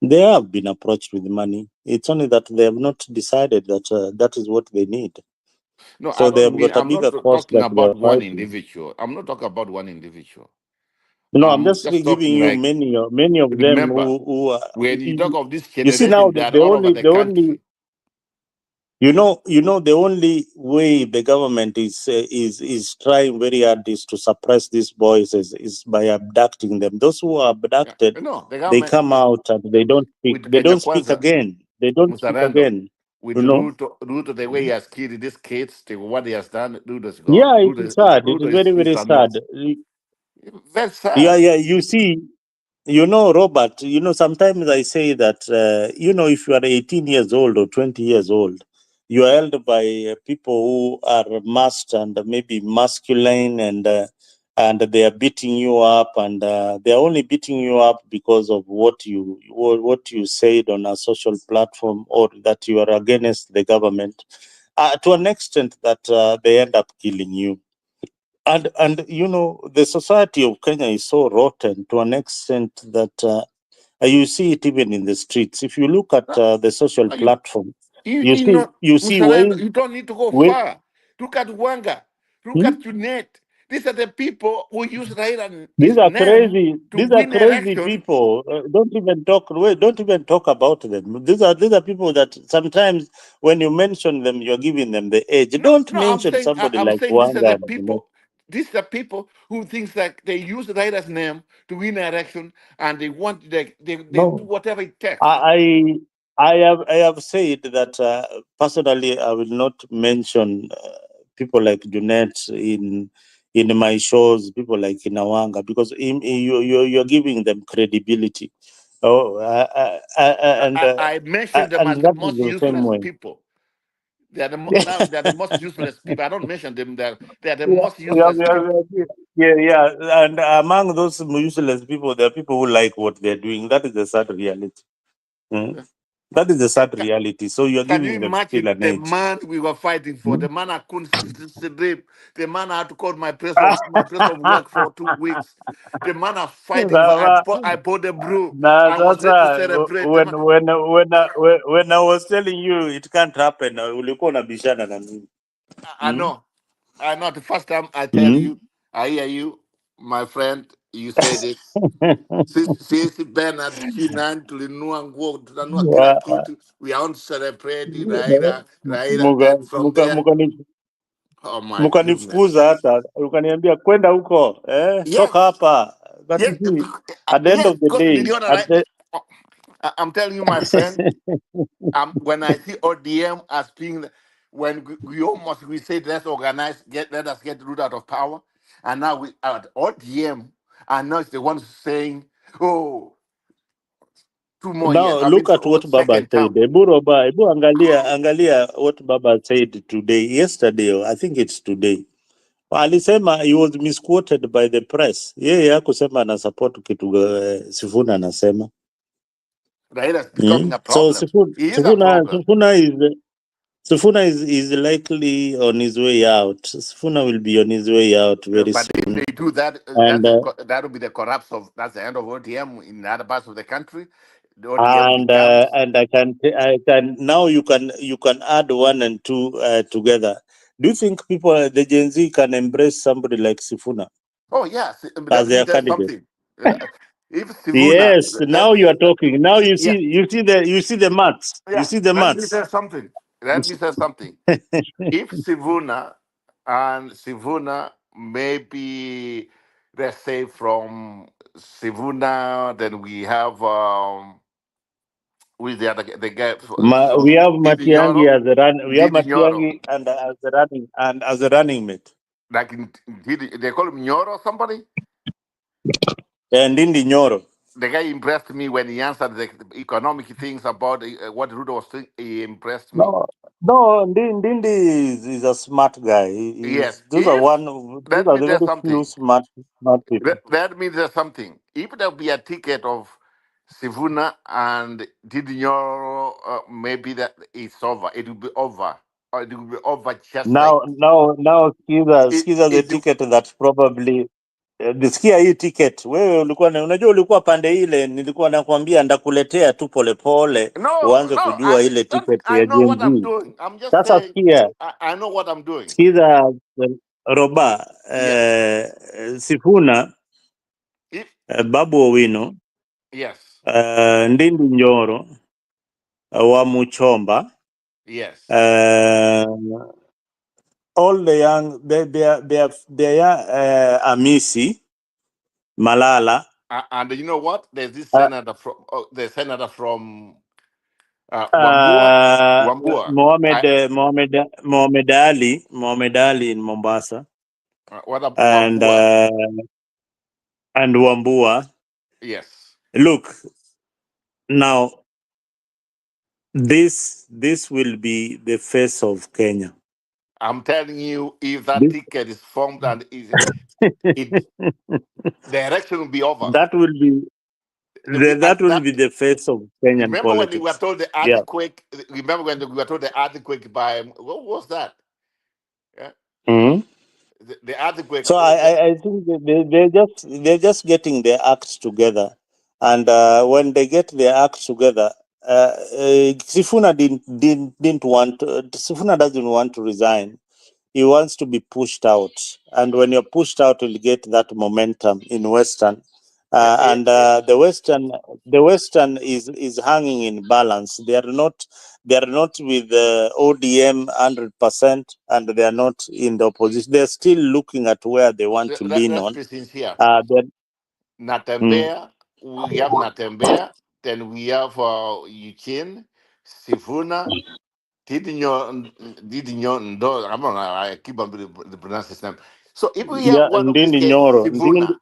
They have been approached with money. It's only that they have not decided that that is what they need. No, I So they don't have mean. got a I'm not bigger cost talking that they are about one fighting. individual. I'm not talking about one individual. No, I'm I'm just just giving talking you like, many of them remember, who are, when you talk of this you see now generation, they the, are the all over only the the only country. the only way the government is trying very hard is to suppress these boys is by abducting them. Those who are Yeah. abducted, No, the they government come out and they don't speak. with They Kenya don't speak Kwanza, again. They don't Mr. speak Randall, again. with You know. Ruto, the way he has killed these kids, what he has done, Ruto's gone. Yeah, it's sad. It is very Is very a no. sad. Very Yeah, sad. yeah. You see. Robert, sometimes I say that, if you are 18 years old or 20 years old, you are held by people who are masked and maybe masculine, and they are beating you up, and they are only beating you up because of what you said on a social platform, or that you are against the government, to an extent that they end up killing you. And the society of Kenya is so rotten to an extent that you see it even in the streets. If you look at No, the social no, you, platform, you, you you see know, you see Mr. Randall, ways. you don't need to go Way, far. Look at Wanga. Look hmm? at Junet. These are the people who use Raila These his are name crazy. to These are win crazy election. people. Don't even talk. Don't even talk about them. These are people that sometimes when you mention them, you're giving them the edge. No, Don't no, I'm mention saying somebody I'm like saying these are the Wanga. people. These are people who thinks that they use Raila's name to win election, and they want they do No. whatever it takes. I have said that personally I will not mention people like Junet in my shows, people like Inawanga, because you're giving them credibility. Oh, I mention them and as the that is most the same useless way. people. Now they're the most useless people. I don't mention them. They're the Yeah, most useless people. yeah. And among those useless people, there are people who like what they're doing. That is the sad reality. Mm. That is the sad reality. So you're Can you giving them still imagine an the edge. man we were fighting for? Hmm? The man I couldn't sleep. The man I had to call my place of work for 2 weeks. The man I'm fighting for. Sawa. I bought the brew. Na I was ready to sasa celebrate. The when man, I was telling you it can't happen, ulikuwa unabishana na mimi. I Mm? know. I know. The first time I tell Mm? you, I hear you, my friend. You say this. Sisi Bernard Chinan tulinunua nguo, tunanunua kila Yeah, kitu. We are on celebrating Raila, muka and from muka there, mukani- oh my goodness. mukanifukuza hata ukaniambia kwenda huko toka Yes, hapa, but you yes, see, at the end yes. of the Because day, niliona right. I'm telling you, my friend. When I see ODM as being, when we say let's organize, let us get root out of power, and now we at ODM, and now it's the ones saying, oh, 2 more years. Now I mean, look at what Baba second said. term. Ebu angalia what Baba said today, yesterday, or I think it's today. Alisema he was misquoted by the press. Yeye hakusema ana support kitu Sifuna anasema. Raila is becoming a So problem. He is a problem. Sifuna is likely on his way out. Sifuna will be on his way out very But if soon. they do that, And that will be the collapse of. That's the end of ODM in other parts of the country. The ODM becomes. and I can now you can add 1 and 2 together. Do you think the Gen Z can embrace somebody like Sifuna Oh yes, as that their means there's candidate? something. If Sivuna, Yes, now you are talking. Now you yeah, see the maths. You yeah, see the let me maths. say something. Let me say something. If Sivuna maybe, let's say from Sivuna, then we have with the other the guy We have Didi Matiangi Nyoro, as a run. We have Didi Nyoro, Matiangi and as a running mate. like in they call him Nyoro or somebody. And Ndindi Nyoro. The guy impressed me when he answered the economic things about what Ruto was saying. He impressed me. Ndindi is a smart guy. Yes, Those if that are means the there's very few something. smart people. That means there's something. If there'll be a ticket of Sivuna and Didinyo, maybe that it's over. It will be over. Or it will be over just like Now it. skiza the It ticket that probably nisikia hii ticket. Wewe unajua ulikuwa pande ile, nilikuwa nakwambia ndakuletea tu polepole no, uanze no. kujua ile ticket I ya know Gen what I'm Z. doing. I'm just Sasa saying. sikia, I know what I'm doing. sikiza Roba Yes. Sifuna If Babu Owino yes, Ndindi Nyoro wa Muchomba yes. all the young they are Amisi Malala And you know what? There's this uh, senator from the senator from Wambua. Wambua. Mohammed Ali in Mombasa What up, and Wambua? Wambua. Yes. Look, now this will be the face of Kenya. I'm telling you, if that This ticket is formed and it the election will be over. that will be that will That be the face of Kenyan remember when we were politics. told the Yeah. earthquake? Remember when we were told the earthquake by what was that? Yeah, Mhm. the earthquake. So I think they're just getting their act together, and when they get their act together, Sifuna didn't want Sifuna doesn't want to resign. He wants to be pushed out, and when you're pushed out, you'll get that momentum in Western. And the Western is hanging in balance. They are not with ODM 100%, and they are not in the opposition. They're still looking at where they want to lean Let's on. be sincere. Then, Natembea, we have Natembea, then we have Eugene, Sifuna, Didinyo Ndo. I keep on the pronounce his name. So if we have yeah, one of these Ndindi cases, Nyoro. Sivuna,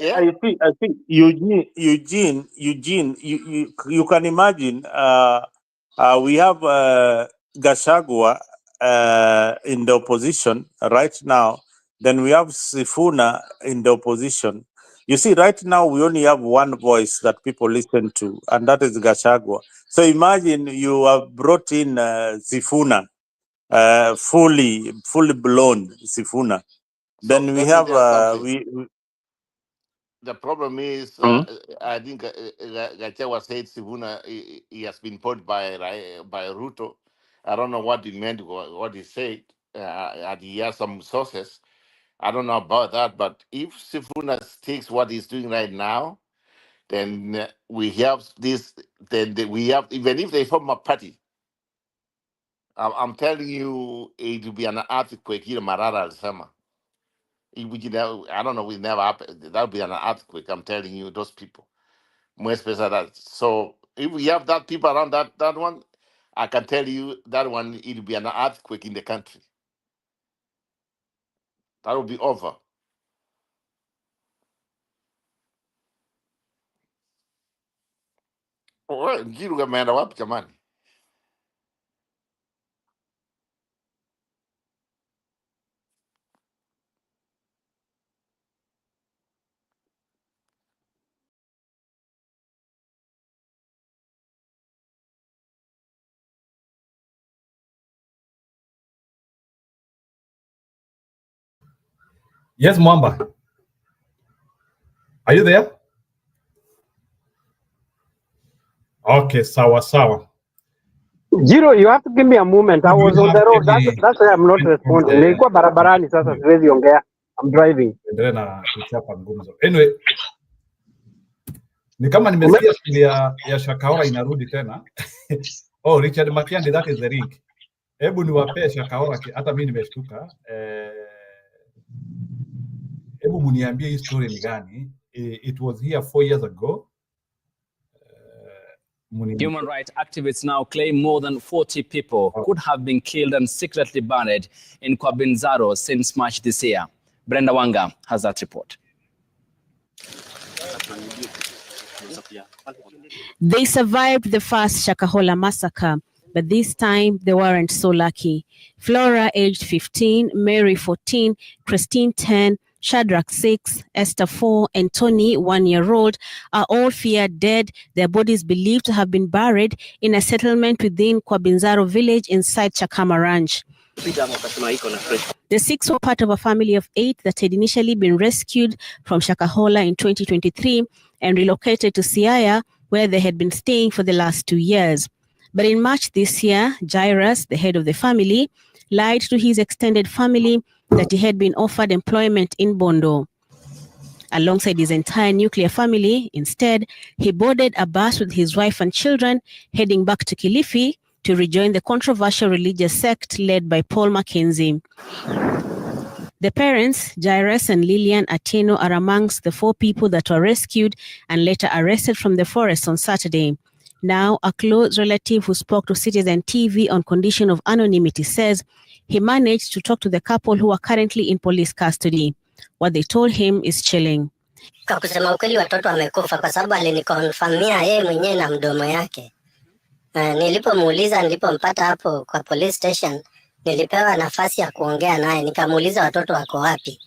yeah. I think Eugene, you can imagine. We have Gachagua in the opposition right now. Then we have Sifuna in the opposition. You see, right now we only have one voice that people listen to, and that is Gachagua. So imagine you have brought in Sifuna, fully blown Sifuna. So Then we let me have tell you something. we The problem is, Mhm. I think Gachewa said Sivuna he has been put by Ruto. I don't know what he meant, what he said, and he has some sources. I don't know about that, but if Sifuna takes what he's doing right now, then we have this. Then we have, even if they form a party, I'm telling you, it will be an earthquake here, Marara al Sama. I don't know, we never happen. That'll be an earthquake. I'm telling you, those people. More special that. So if we have that people around that one, I can tell you that one it'll be an earthquake in the country. That will be over. Oh, Njiru ameenda wapi jamani? Yes, Mwamba. Are you there? Okay, sawa. Jiro, you have to give me a moment. I was on the road. That's why I'm not responding. Nilikuwa barabarani sasa siwezi ongea. I'm driving. Endelea na kuchapa ngumzo. Anyway, ni kama nimesikia stori ya Shakahola inarudi tena. Oh, Richard Makiandi, that is the link. Hebu niwapee Shakahola, hata mimi nimeshtuka. Hebu muniambie hii story ni gani? It was here 4 years ago. Human rights activists now claim more than 40 people could have been killed and secretly buried in Kwabinzaro since March this year. Brenda Wanga has that report. They survived the first Shakahola massacre, but this time they weren't so lucky. Flora, aged 15, Mary, 14, Christine, 10, Shadrach, 6, Esther, 4, and Tony, 1-year-old, are all feared dead, their bodies believed to have been buried in a settlement within Kwabinzaro village inside Chakama Ranch. The 6 were part of a family of 8 that had initially been rescued from Shakahola in 2023 and relocated to Siaya, where they had been staying for the last 2 years. But in March this year, Jairus, the head of the family, lied to his extended family that he had been offered employment in Bondo. Alongside his entire nuclear family, instead, he boarded a bus with his wife and children, heading back to Kilifi to rejoin the controversial religious sect led by Paul Mackenzie. The parents, Jairus and Lillian Atieno, are amongst the 4 people that were rescued and later arrested from the forest on Saturday. Now, a close relative who spoke to Citizen TV on condition of anonymity says he managed to talk to the couple who are currently in police custody. What they told him is chilling. Kwa kusema ukweli watoto wamekufa kwa sababu alinikonfirmia yeye mwenyewe na mdomo yake. Nilipomuuliza, nilipompata hapo kwa police station, nilipewa nafasi ya kuongea naye, nikamuuliza watoto wako wapi.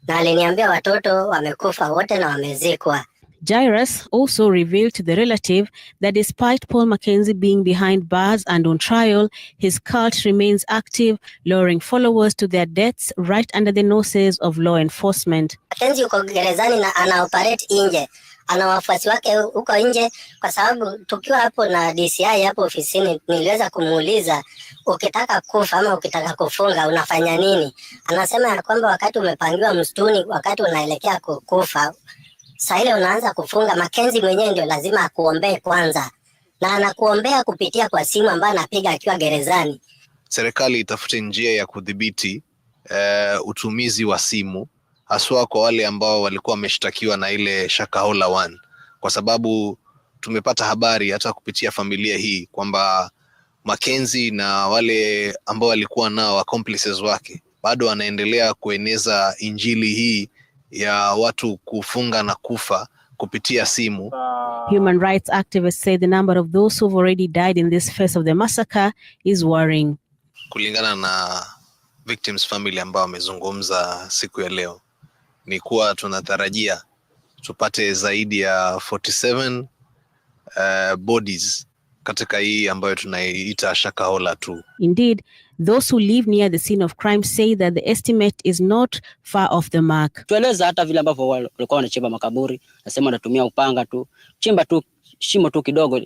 Na aliniambia watoto wamekufa wote na wamezikwa. Jairus also revealed to the relative that despite Paul Mackenzie being behind bars and on trial, his cult remains active, luring followers to their deaths right under the noses of law enforcement. Mackenzie yuko gerezani na anaoperate nje. Ana wafuasi wake huko nje kwa sababu tukiwa hapo na DCI hapo ofisini niliweza kumuuliza ukitaka kufa ama ukitaka kufunga unafanya nini? Anasema ya kwamba wakati umepangiwa msituni, wakati unaelekea kufa, saa ile unaanza kufunga, Mackenzie mwenyewe ndio lazima akuombee kwanza, na anakuombea kupitia kwa simu ambayo anapiga akiwa gerezani. Serikali itafute njia ya kudhibiti utumizi wa simu, haswa kwa wale ambao walikuwa wameshtakiwa na ile Shakahola 1, kwa sababu tumepata habari hata kupitia familia hii kwamba Mackenzie na wale ambao walikuwa nao accomplices wake bado wanaendelea kueneza injili hii ya watu kufunga na kufa kupitia simu. Human rights activists say the number of those who've already died in this phase of the massacre is worrying. Kulingana na victims family ambao wamezungumza siku ya leo, ni kuwa tunatarajia tupate zaidi ya 47 bodies katika hii ambayo tunaiita Shakahola 2. Indeed, those who live near the scene of crime say that the estimate is not far off the mark. Tueleza hata vile ambavyo walikuwa wanachimba makaburi, nasema wanatumia upanga tu, chimba tu shimo tu kidogo,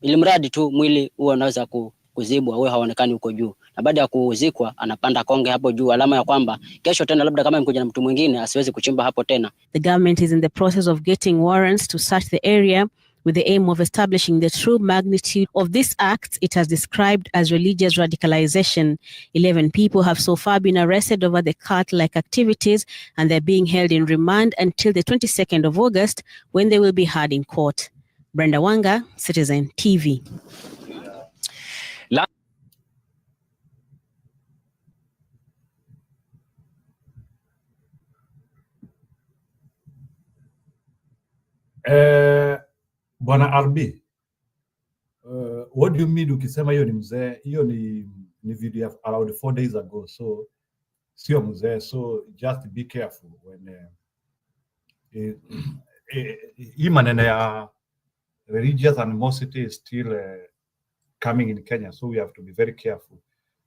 ili mradi tu mwili huo unaweza kuzibwa, wewe haonekani huko juu. Na baada ya kuzikwa anapanda konge hapo juu, alama ya kwamba kesho tena labda kama mkuja na mtu mwingine asiwezi kuchimba hapo tena. The government is in the process of getting warrants to search the area with the aim of establishing the true magnitude of this act it has described as religious radicalization. 11 people have so far been arrested over the cult-like activities, and they're being held in remand until the 22nd of August, when they will be heard in court. Brenda Wanga, Citizen TV. Bwana RB, what do you mean ukisema hiyo ni mzee? Hiyo ni video of around 4 days ago, so sio mzee, so just be careful when hii maneno ya religious animosity is still coming in Kenya, so we have to be very careful.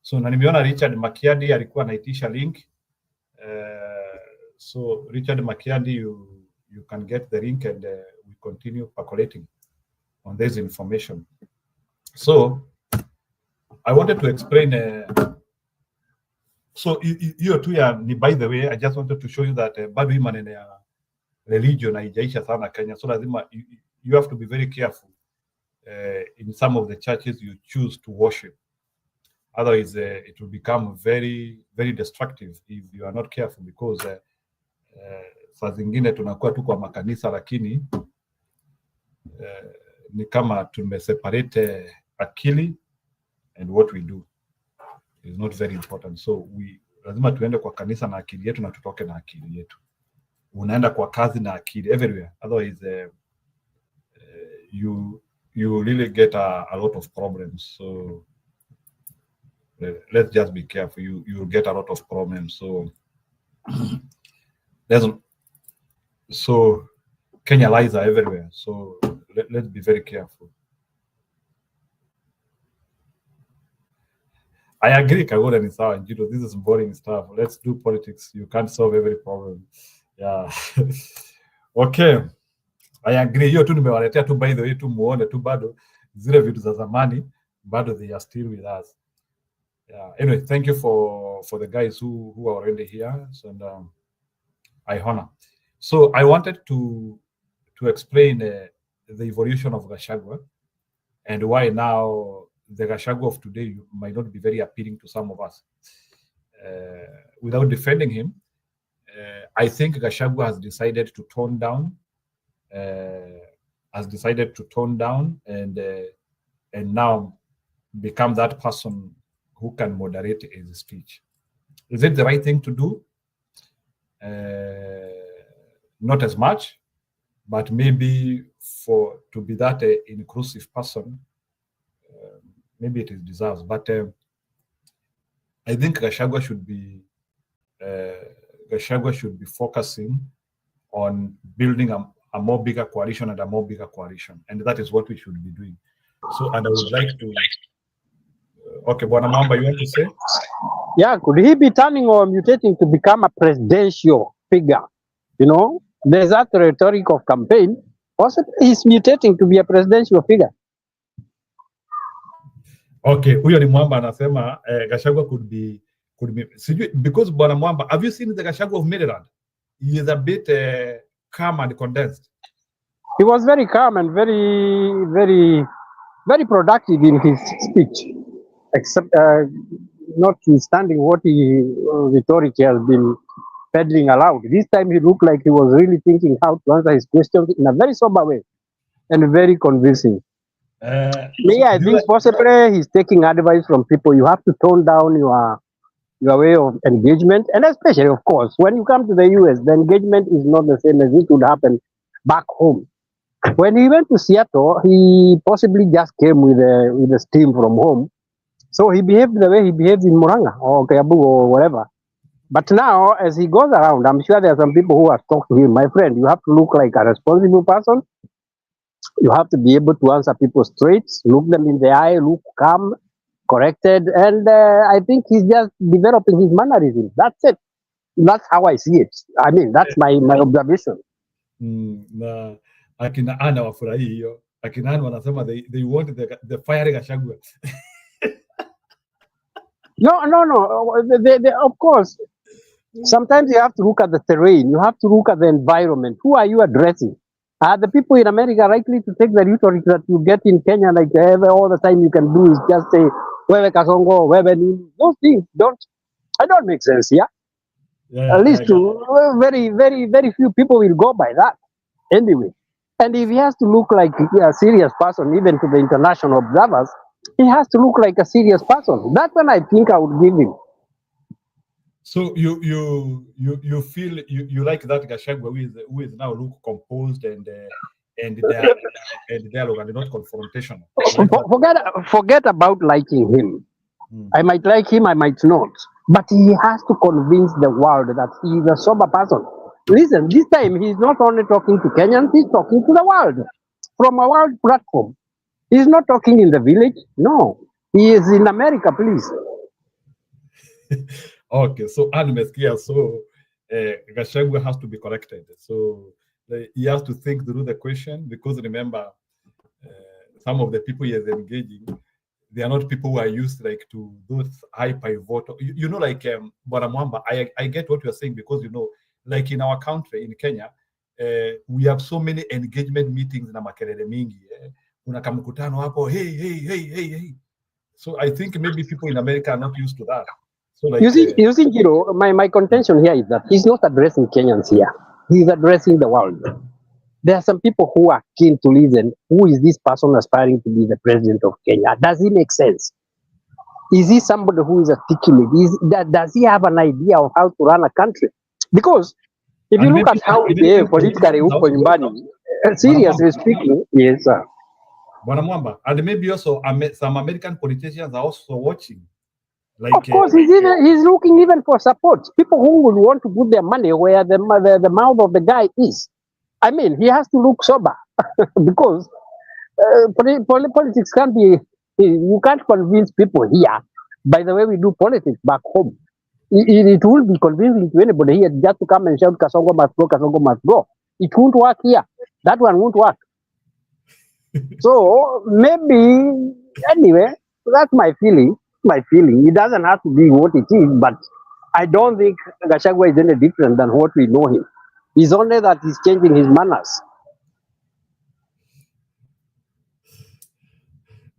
So na nimeona Richard Makiadi alikuwa anaitisha link, so Richard Makiadi, you can get the link and we continue percolating on this information. So I wanted to explain so hiyo tu ya ni, by the way, I just wanted to show you that bado hii maneno ya religion haijaisha sana Kenya, so lazima you have to be very careful in some of the churches you choose to worship, otherwise it will become very very destructive if you are not careful, because saa zingine tunakuwa tu kwa makanisa lakini ni kama tumeseparate akili and what we do is not very important. So lazima tuende kwa kanisa na akili yetu na tutoke na akili yetu. Unaenda kwa kazi na akili everywhere, otherwise you really get a lot of problems. So let's just be careful. You get a lot of problems. So Kenya lies are everywhere. So let's be very careful. I agree, Kagura ni sawa. This is boring stuff. Let's do politics. You can't solve every problem. Yeah. Okay. I agree. Hiyo tu nimewaletea tu, by the way, tu muone tu bado zile vitu za zamani bado they are still with us. Yeah. Anyway, thank you for the guys who are already here. So, and I honor. So I wanted to explain the evolution of Gachagua and why now the Gachagua of today might not be very appealing to some of us. Without defending him, I think Gachagua has decided to tone down, and now become that person who can moderate his speech. Is it the right thing to do? Not as much, but maybe to be that inclusive person, maybe it is deserves. But I think Gachagua should be focusing on building a more bigger coalition and a more bigger coalition, and that is what we should be doing. So, and I would like to. Okay, Bwana Mamba, you want to say? Yeah, could he be turning or mutating to become a presidential figure? You know, there's that rhetoric of campaign. Possibly he's mutating to be a presidential figure. Okay, huyo ni Mwamba anasema Gachagua could be because Bwana Mwamba, have you seen the Gachagua of Maryland? He is a bit calm and condensed. He was very calm and very, very, very productive in his speech, except notwithstanding what rhetoric he has been peddling aloud. This time he looked like he was really thinking how to answer his questions in a very sober way and very convincing. I think possibly he's taking advice from people. You have to tone down your way of engagement, and especially, of course, when you come to the US, the engagement is not the same as it would happen back home. When he went to Seattle, he possibly just came with a steam from home, so he behaved the way he behaves in Muranga or Kiambu or whatever. But now, as he goes around, I'm sure there are some people who have talked to him. My friend, you have to look like a responsible person. You have to be able to answer people straight, look them in the eye, look calm, corrected, and I think he's just developing his mannerisms. That's it. That's how I see it. I mean, that's my observation. Na akina Ana wafurahi hiyo. Akina Ana wanasema they want the fiery Gachagua. No. Of course, sometimes you have to look at the terrain. You have to look at the environment. Who are you addressing? Are the people in America likely to take the rhetoric that you get in Kenya, like all the time you can do is just say, Wewe Kasongo, Wewe Nini? Those things don't make sense, yeah? At least very, very, very few people will go by that. Anyway, And if he has to look like a serious person, even to the international observers, he has to look like a serious person. That's when I think I would give him. So you feel you like that Gachagua who is now look composed and dialogue and not confrontational. Like forget about liking him. I might like him, I might not. But he has to convince the world that he is a sober person. Listen, this time he's not only talking to Kenyans, he's talking to the world from a world platform. He's not talking in the village. No, he is in America, please. Okay, so Anmeskia, so Gachagua has to be corrected. So he has to think through the question, because remember, some of the people he is engaging, they are not people who are used like to those high pivotal. You know, like Bwana Mwamba, I get what you are saying, because you know, like in our country, in Kenya, we have so many engagement meetings na makelele mingi. Kuna kamkutano hapo, hey. So I think maybe people in America are not used to that. So like, you see, Giro, my contention here is that he's not addressing Kenyans here. He's addressing the world. There are some people who are keen to listen. Who is this person aspiring to be the president of Kenya? Does he make sense? Is he somebody who is articulate? Does he have an idea of how to run a country? Because if you look at how he behaved politically, seriously speaking, yes, sir. Bwana Mwamba, and maybe also some American politicians are also watching. Like, of course, he's looking even for support. People who would want to put their money where the mouth of the guy is. I mean, he has to look sober because politics can't be. You can't convince people here by the way we do politics back home. It will be convincing to anybody here just to come and shout Kasongo must go, Kasongo must go. It won't work here. That one won't work. So maybe anyway, that's my feeling. It doesn't have to be what it is, but I don't think Gachagua is any different than what we know him. It's only that he's changing his manners.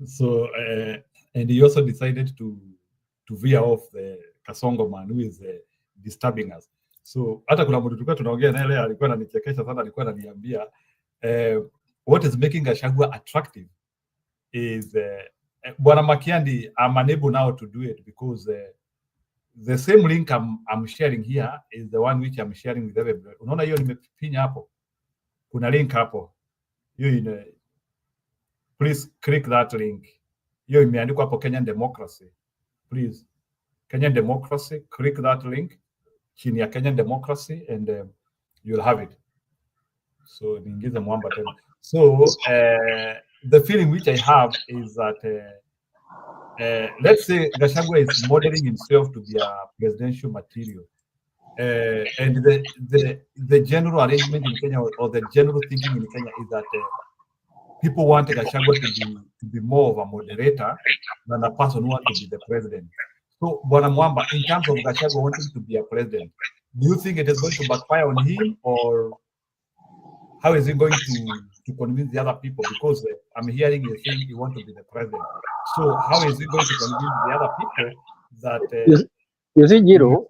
So and he also decided to veer off the Kasongo man who is disturbing us. So hata kuna mtu tulikuwa tunaongea naye leo, alikuwa ananichekesha sana, alikuwa ananiambia what is making Gachagua attractive is Bwana Makiandi, I'm unable now to do it because the same link I'm sharing here is the one which I'm sharing with everybody. Unaona hiyo nimepinya hapo, kuna link hapo hiyo please click that link. Hiyo imeandikwa hapo Kenyan Democracy. Please, Kenyan Democracy, click that link chini ya Kenyan Democracy and you'll have it. So niingize Mwamba tena. So the feeling which I have is that let's say Gachagua is modeling himself to be a presidential material, and the general arrangement in Kenya or the general thinking in Kenya is that people want Gachagua to be more of a moderator than a person who wants to be the president. So, Bwana Mwamba, in terms of Gachagua wanting to be a president, do you think it is going to backfire on him, or how is he going to convince the other people? Because I'm hearing you saying he wants to be the president. So how is he going to convince the other people that... you see, Giro,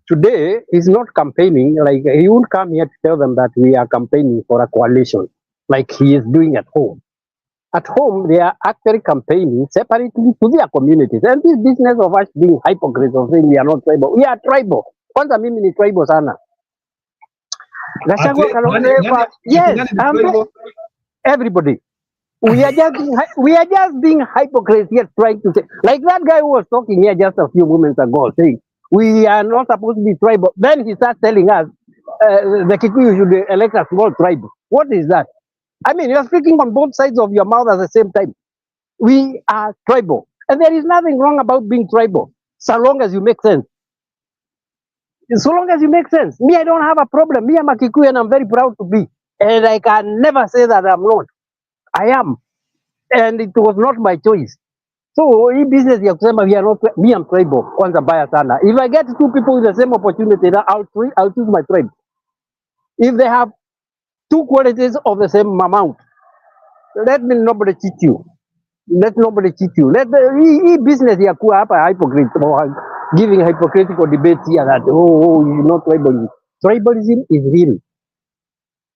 today he's not campaigning. Like, he won't come here to tell them that we are campaigning for a coalition, like he is doing at home. At home, they are actually campaigning separately to their communities. And this business of us being hypocrites of saying we are not tribal. We are tribal. Kwanza mimi ni tribal sana. Yes, everybody. We are just being hypocrites here, trying to say, like that guy who was talking here just a few moments ago, saying we are not supposed to be tribal. Then he starts telling us the Kikuyu should elect a small tribe. What is that? I mean, you're speaking on both sides of your mouth at the same time. We are tribal, and there is nothing wrong about being tribal, so long as you make sense. So long as you make sense. Me, I don't have a problem. Me, I'm a Kikuyu and I'm very proud to be. And I can never say that I'm not. I am. And it was not my choice. So, in business, we are not, me, I'm tribal. Kwanza baya sana. If I get two people with the same opportunity, I'll choose my tribe. If they have two qualities of the same amount, let me nobody cheat you. Let nobody cheat you. Let the business ya kuwa hapa hypocrite or giving hypocritical debates here that you know tribalism. Tribalism is real.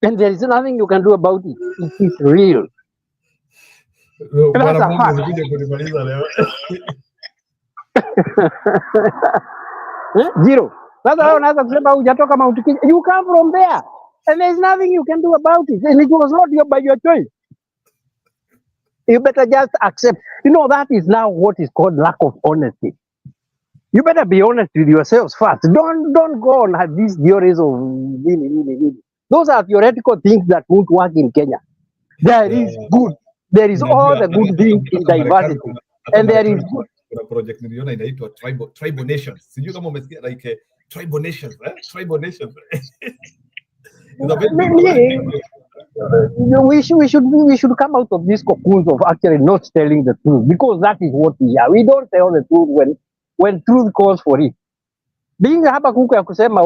And there is nothing you can do about it. It is real. That's a fact. Zero. That's why unaweza kusema hujatoka Mount Kenya. You come from there. And there's nothing you can do about it. And it was not by your choice. You better just accept. You know, that is now what is called lack of honesty. You better be honest with yourselves first. Don't go on these theories of really. Those are theoretical things that won't work in Kenya. There is good. There is all the good things in diversity. And there is good. Kuna project niliona inaitwa tribal nations. Sijui kama umesikia like tribal nations, tribal nations. We should come out of this cocoon of actually not telling the truth, because that is what we are. We don't tell the truth when truth calls for it. Being hapa kuku ya kusema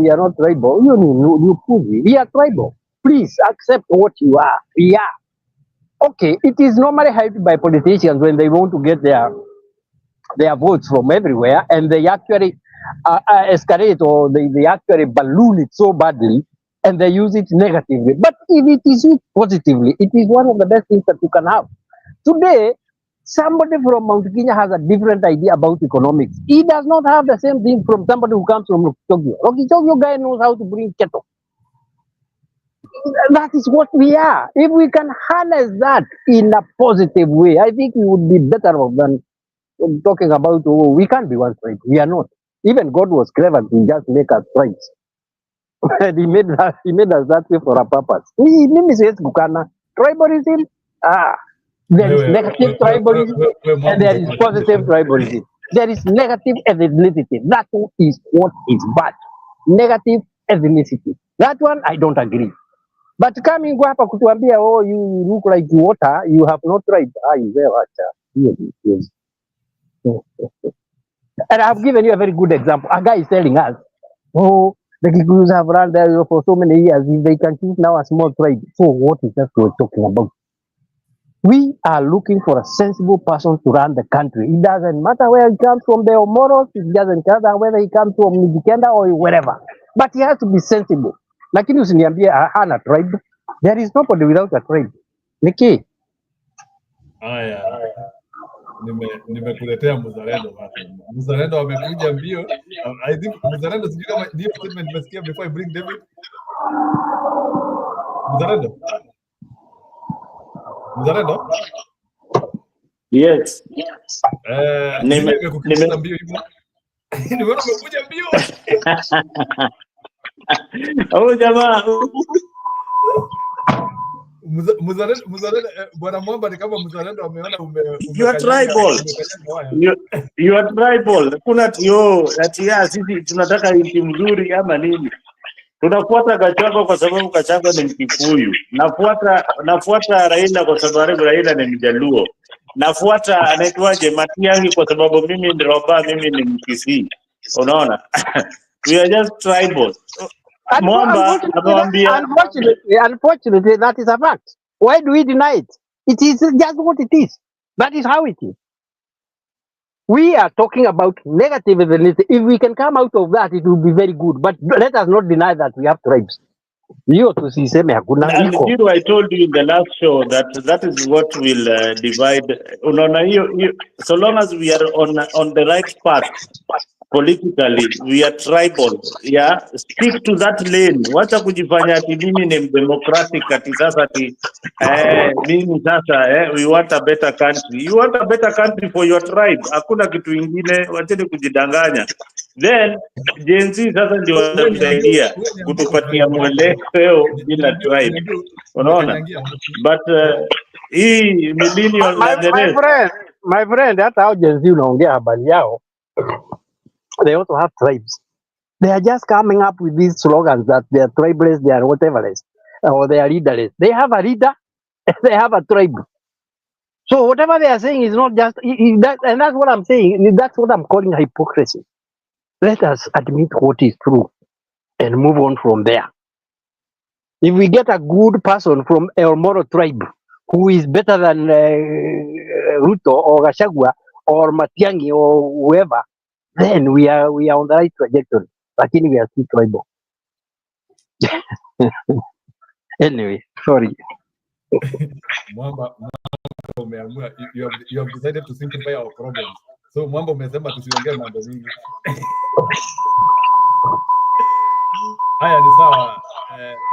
we are not tribal, hiyo ni upuzi. We are tribal. Please accept what you are. We are. Okay, it is normally hyped by politicians when they want to get their votes from everywhere, and they actually escalate, or they actually balloon it so badly, and they use it negatively. But if it is used positively, it is one of the best things that you can have. Today, somebody from Mount Kenya has a different idea about economics. He does not have the same thing from somebody who comes from Rokitogyo. Rokitogyo guy knows how to bring kettle. That is what we are. If we can harness that in a positive way, I think we would be better off than talking about, we can't be one tribe. We are not. Even God was clever to just make us tribes. And he made us that way for a purpose. Mimi siwezi kukana tribalism. There is negative tribalism and there is positive tribalism. There is negative ethnicity. That is what is bad. Negative ethnicity. That one I don't agree. But coming hapa kutuambia, you look like water, you have no tribe. Yes. And I've given you a very good example. A guy is telling us, the Kikuyus have run there for so many years. If they can choose now a small tribe, so what is that we're talking about? We are looking for a sensible person to run the country. It doesn't matter where he comes from, the Omoros. It doesn't matter whether he comes from Mijikenda or wherever. But he has to be sensible. Lakini usiniambie hana tribe. There is nobody without a tribe. Niki. Haya. Nimekuletea mzalendo hapa. Mzalendo amekuja mbio. I think mzalendo sijui kama ndio statement nimesikia before I bring David. Mzalendo? Yes. Nimekuja mbio hivyo. Nimeona umekuja mbio. Jamaa. Mzalendo bwana Mwamba ni kama mzalendo ameona you are tribal. You are tribal. Kuna ati sisi tunataka nchi mzuri ama nini? Tunafuata Gachagua kwa sababu Gachagua ni Mkikuyu. Nafuata Raila kwa sababu Raila ni Mjaluo. Nafuata anaitwaje Matiang'i kwa sababu mimi ni Roba, mimi ni Mkisii. Unaona? We are just tribal. Unfortunately, that is a fact. Why do we deny it? It is just what it is. That is how it is. We are talking about negative ethnicity. If we can come out of that, it will be very good. But let us not deny that we have tribes. And I told you in the last show that is what will divide. So long as we are on the right path politically, we are tribal. Yeah, stick to that lane. Wacha kujifanya ati mimi ni democratic ati sasa ati mimi sasa we want a better country. You want a better country for your tribe. Hakuna kitu ingine, wacheni kujidanganya. Then Gen Z sasa ndio watatusaidia kutupatia mwelekeo bila tribe. Unaona? But hii millennial my friend, hata hao Gen Z unaongea habari yao. They also have tribes. They are just coming up with these slogans that they are tribeless, they are whateverless, or they are leaderless. They have a leader, they have a tribe. So whatever they are saying is not just that, and that's what I'm saying. That's what I'm calling hypocrisy. Let us admit what is true and move on from there. If we get a good person from El Moro tribe who is better than Ruto or Gachagua or Matiang'i or whoever, then we are on the right trajectory. Lakini we are still tribal. Anyway, sorry. Mwamba umeamua, you have decided to simplify our problems. So Mwamba umesema tusiongee mambo mingi. Haya ni sawa.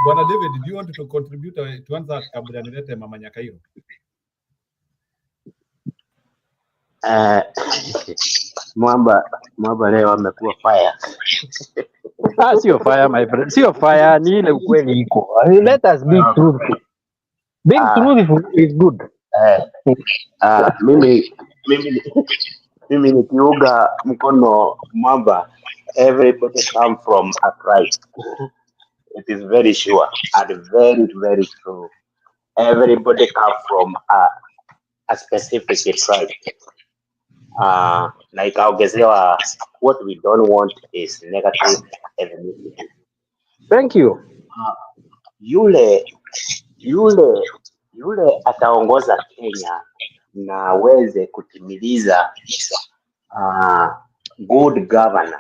Bwana David, do you want to contribute to answer kabla nilete Mama Nyakairo? Mwamba leo amekuwa fire. Sio fire my friend. Sio fire, ni ile ukweli iko. Let us be truthful. Being truthful is good. Mimi nikiuga mkono Mwamba, everybody come from a tribe. It is very sure and very, very true. Everybody come from a specific tribe. Na ikaongezewa, what we don't want is negative ethnicity. Thank you. Yule ataongoza Kenya na aweze kutimiliza good governance,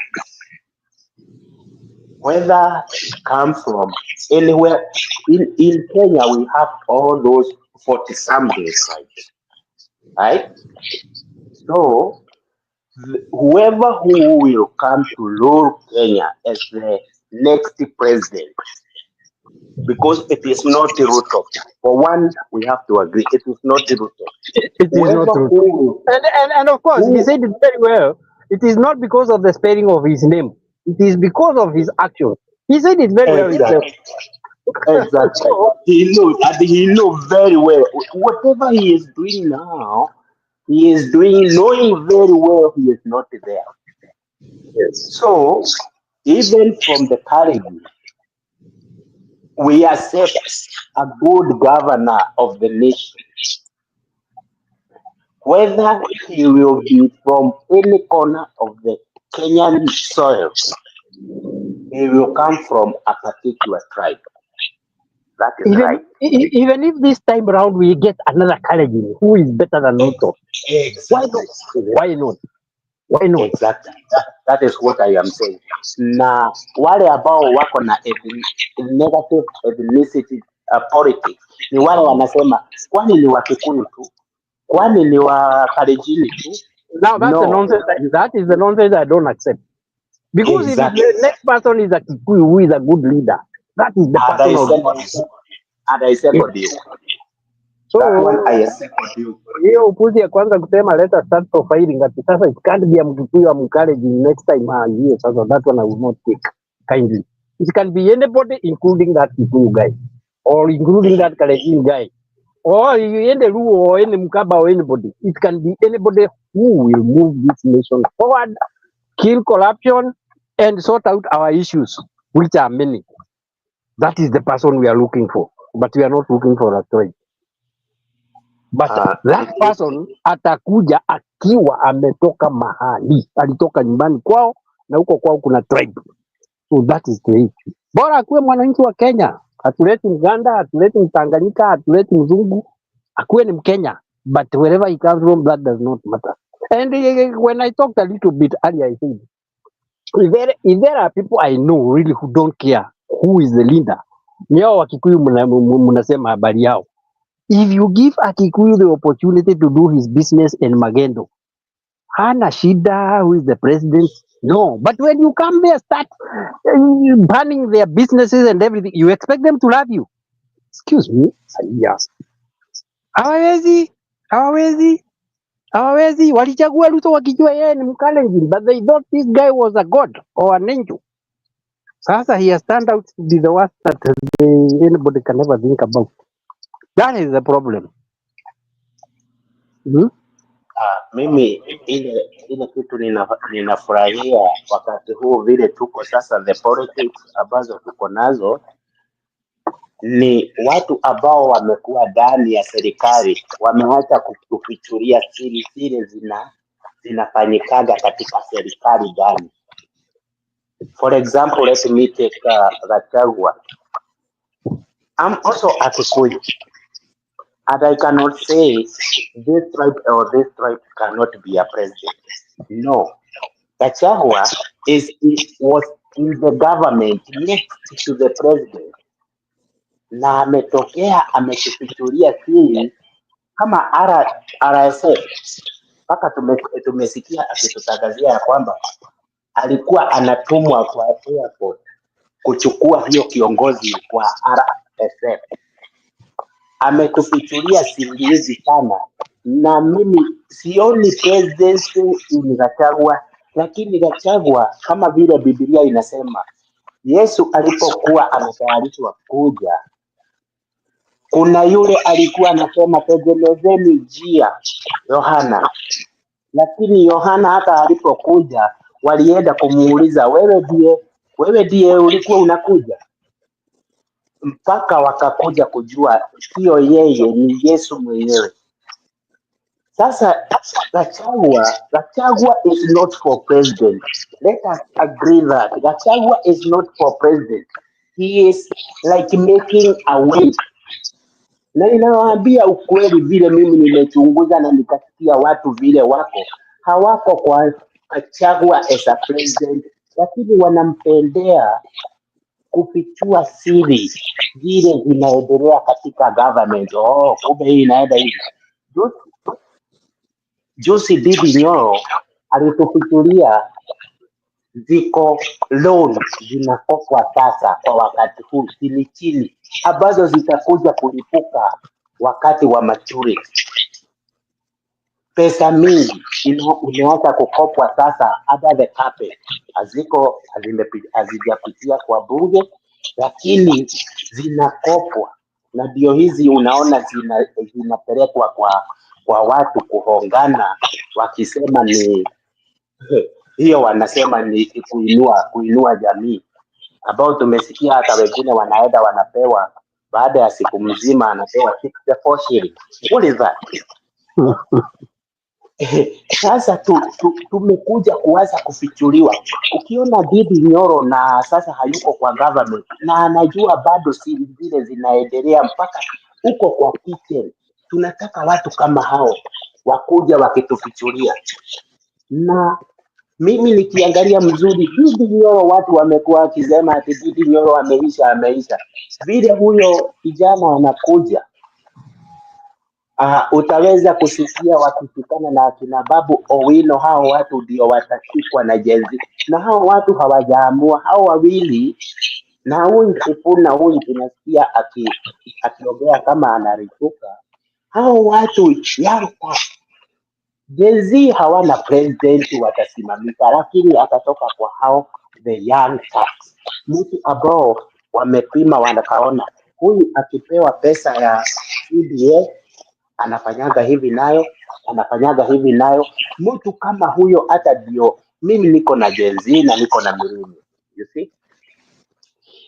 whether come from anywhere. In Kenya we have all those 40 something tribes, right? So whoever who will come to rule Kenya as the next president, because it is not Ruto. For one, we have to agree, it is not Ruto. It is not Ruto. And of course, he said it very well. It is not because of the spelling of his name. It is because of his actions. He said it very well. Exactly. He knows very well. Whatever he is doing now, he is doing knowing very well he is not there. Yes. So, even from the Caribbean, we accept a good governor of the nation. Whether he will be from any corner of the Kenyan soil, he will come from a particular tribe. That is right. Even if this time around we get another Caribbean who is better than Ruto, exactly. Why not? Why not? Exactly. That is what I am saying. Na wale ambao wako na negative ethnicity politics ni wale wanasema kwani ni wa Kikuyu tu, kwani ni wa Kalenjin tu. Now that's the nonsense. That is the nonsense I don't accept. Because exactly. If the next person is a Kikuyu who is a good leader, that is the person. And I second you. So hiyo upuzi ya kwanza kusema let us start profiling ati sasa it can't be a Mkikuyu or Mkalenjin next time hiyo sasa, that one I will not take kindly. It can be anybody including that Kikuyu guy or including that Kalenjin guy or any Luo or any Mkaba or anybody. It can be anybody who will move this nation forward, kill corruption and sort out our issues, which are many. That is the person we are looking for, but we are not looking for a choice. But that person atakuja akiwa ametoka mahali, alitoka nyumbani kwao na huko kwao kuna tribe. So that is the issue. Bora akuwe mwananchi wa Kenya, hatuleti Mganda, hatuleti Mtanganyika, hatuleti Mzungu, akuwe ni Mkenya. But wherever he comes from, that does not matter. And when I talked a little bit earlier, I said, if there are people I know really who don't care who is the leader, ni hao wa Kikuyu mnasema habari yao. If you give a Kikuyu the opportunity to do his business in Magendo, hana shida who is the president. No, but when you come there, start banning their businesses and everything, you expect them to love you. Excuse me. Yes. Hawawezi. Walichagua Ruto wakijua yeye ni Mkalenjin, but they thought this guy was a god or an angel. Sasa he has turned out to be the worst that anybody can ever think about. That is the problem. Mimi ile kitu ninafurahia wakati huu vile tuko sasa, the politics ambazo tuko nazo ni watu ambao wamekuwa ndani ya serikali, wameacha kufichuria siri zinafanyikaga katika serikali gani. For example, let me take Gachagua. I'm also a Kikuyu, and I cannot say this tribe or this tribe cannot be a president. No, Gachagua was in the government next to the president. na ametokea ametufichulia siri kama RSF, mpaka tumesikia akitutangazia ya kwamba alikuwa anatumwa kwa airport kuchukua hiyo kiongozi wa RSF. Ametufichulia siri hizi sana, na mimi sioni president ni Gachagua, lakini Gachagua kama vile Biblia inasema Yesu alipokuwa anatayarishwa kuja, kuna yule alikuwa anasema tengenezeni njia, Yohana. Lakini Yohana hata alipokuja walienda kumuuliza, wewe ndiye ulikuwa unakuja? Mpaka wakakuja kujua sio yeye, ni Yesu mwenyewe. Sasa Gachagua is not for president. Let us agree that Gachagua is not for president. He is like making a way. Na ninawaambia ukweli, vile mimi nimechunguza na nikasikia watu vile hawako kwa Gachagua as a president, lakini wanampendea kufichua siri zile zinaendelea katika government. Kumbe hii inaenda hivi. Juzi Bibi Nyoro alitufichulia ziko loan zinakopwa sasa kwa wakati huu chini ambazo zitakuja kulipuka wakati wa maturity. Pesa mingi imeanza kukopwa sasa under the carpet, hazijapitia kwa bunge, lakini zinakopwa, na ndio hizi unaona zinapelekwa kwa watu kuhongana, wakisema ni hiyo, wanasema ni kuinua jamii, ambao tumesikia hata wengine wanaenda wanapewa baada ya siku mzima anapewa 64 shillings. What is that? Sasa tumekuja kuanza kufichuliwa. Ukiona Bibi Nyoro na sasa hayuko kwa government na anajua bado siri zile zinaendelea mpaka uko kwa kitchen, tunataka watu kama hao wakuja wakitufichulia. Na mimi nikiangalia mzuri Bibi Nyoro, watu wamekuwa wakisema ati Bibi Nyoro ameisha. Vile huyo kijana anakuja, utaweza kusikia wakifikana na akina Babu Owino, hao watu ndio watashikwa na jenzi, na hao watu hawajaamua, hao wawili na huyu Sifuna huyu tunasikia akiongea kama anarituka. Hao watu yaka jenzi hawana president watasimamika, lakini atatoka kwa hao the young cats, mtu ambao wamepima wanakaona huyu akipewa pesa ya CBA anafanyaga hivi nayo, mtu kama huyo. Hata ndio mimi niko na jenzi na niko na miruni, you see.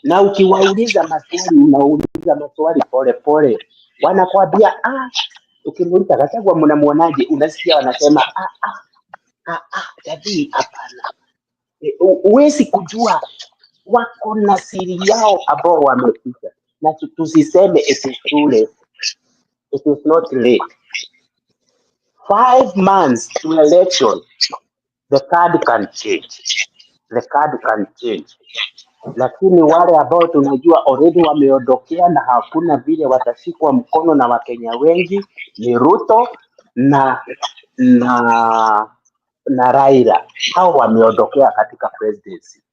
Na ukiwauliza maswali, unauliza maswali pole, wanakwambia ukimuuliza Gachagua mnamuonaje, unasikia wanasema jadi hapana. Huwezi kujua, wako na siri yao ambao wameficha, na tusiseme it is too late. It is not late. 5 months to election, the card can change. Lakini wale ambao tunajua already wameondokea na hakuna vile watashikwa mkono na Wakenya wengi ni Ruto na Raila. Hao wameondokea katika presidency.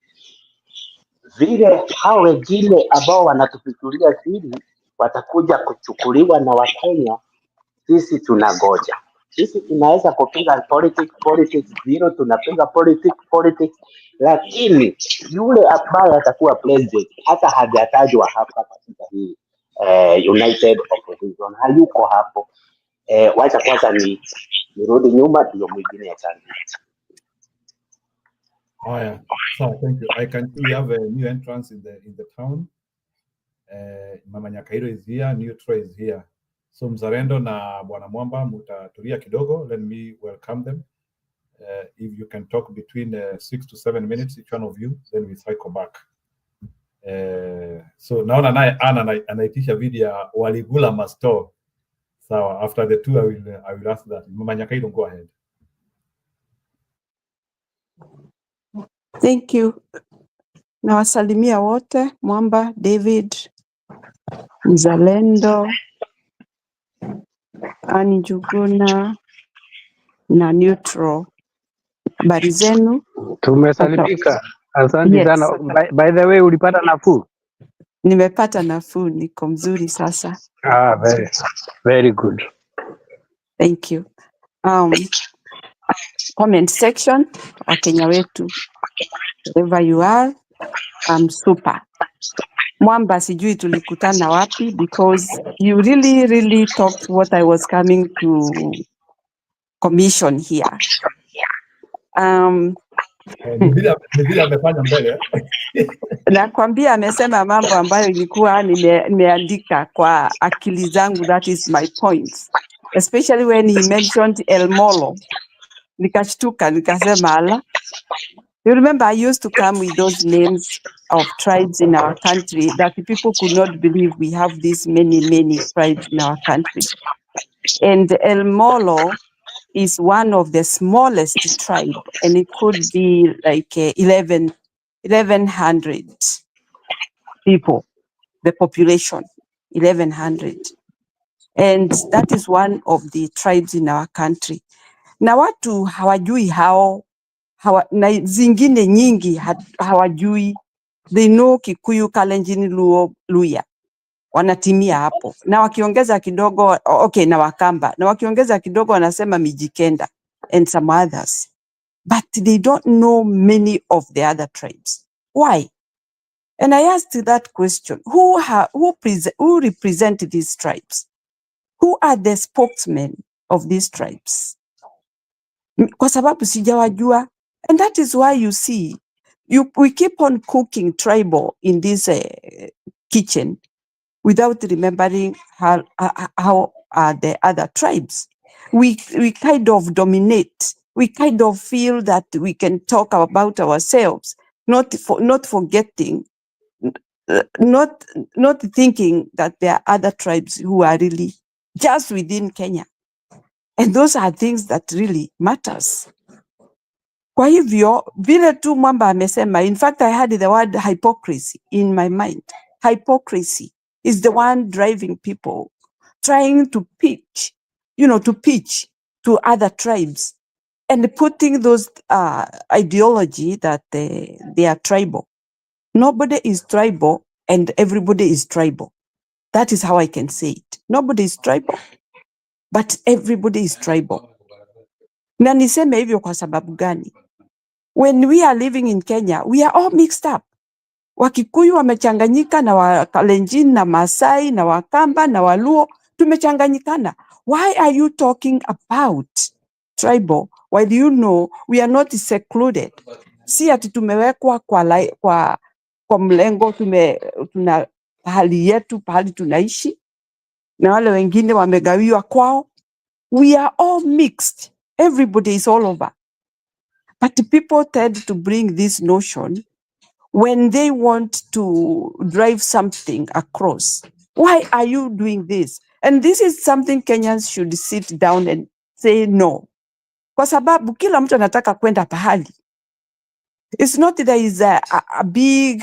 Vile hao wengine ambao wanatufikiria siri watakuja kuchukuliwa na Wakenya, sisi tunagoja. Sisi tunaweza kupiga politics zero, tunapiga politics, lakini yule ambaye atakuwa president hata hajatajwa hapa katika hii United Opposition, hayuko hapo. Wacha kwanza nirudi nyuma ndio mwingine ya changi. Haya, so thank you. I can see we have a new entrance in the town. Mama Nyakairo is here, New Troy is here. So Mzalendo na Bwana Mwamba mutatulia kidogo, let me welcome them. If you can talk between 6 to 7 minutes each one of you, then we cycle back. So naona naye anaitisha video ya Waligula Masto. So after the two I will ask that. Mama Nyakairo, go ahead. Thank you. Nawasalimia wote, Mwamba, David, Mzalendo, Annie Njuguna na Neutral. Habari zenu? Tumesalimika, asante sana. Yes, By the way, ulipata nafuu? nimepata nafuu, niko mzuri sasa. Very good. Thank you. Comment section, Wakenya wetu, wherever you are, I'm super. Mwamba, sijui tulikutana wapi, because you really talked what I was coming to commission here. Ni vile amefanya mbele. Nakwambia amesema mambo ambayo ilikuwa nimeandika kwa akili zangu. That is my point, especially when he mentioned El Molo. Nikashtuka nikasema ala. You remember I used to come with those names of tribes in our country that people could not believe we have this many tribes in our country. And El Molo is one of the smallest tribe, and it could be like 1100 people, the population, 1100. And that is one of the tribes in our country. Na watu hawajui na zingine nyingi hawajui. They know Kikuyu, Kalenjin, Luo, Luya. Wanatimia hapo. Na wakiongeza kidogo, okay, na Wakamba. Na wakiongeza kidogo wanasema Mijikenda and some others. But they don't know many of the other tribes. Why? And I asked that question, who represent these tribes? Who are the spokesmen of these tribes? Kwa sababu sijawajua. And that is why you see, we keep on cooking tribal in this kitchen without remembering how are the other tribes. We kind of dominate. We kind of feel that we can talk about ourselves, not forgetting, not thinking that there are other tribes who are really just within Kenya. And those are things that really matters. Kwa hivyo, vile tu Mwamba amesema, in fact, I had the word hypocrisy in my mind. Hypocrisy is the one driving people, trying to pitch to other tribes and putting those ideology that they are tribal. Nobody is tribal and everybody is tribal. That is how I can say it. Nobody is tribal, but everybody is tribal. Na niseme hivyo kwa sababu gani? When we are living in Kenya, we are all mixed up. Wakikuyu wamechanganyika na Wakalenjin na Masai na Wakamba na Waluo, tumechanganyikana. Why are you talking about tribal while you know we are not secluded? Si ati tumewekwa kwa mlengo, tuna pahali yetu, pahali tunaishi, na wale wengine wamegawiwa kwao. We are all mixed. Everybody is all over. But people tend to bring this notion when they want to drive something across. Why are you doing this? And this is something Kenyans should sit down and say no. Kwa sababu kila mtu anataka kwenda pahali. It's not that there is a big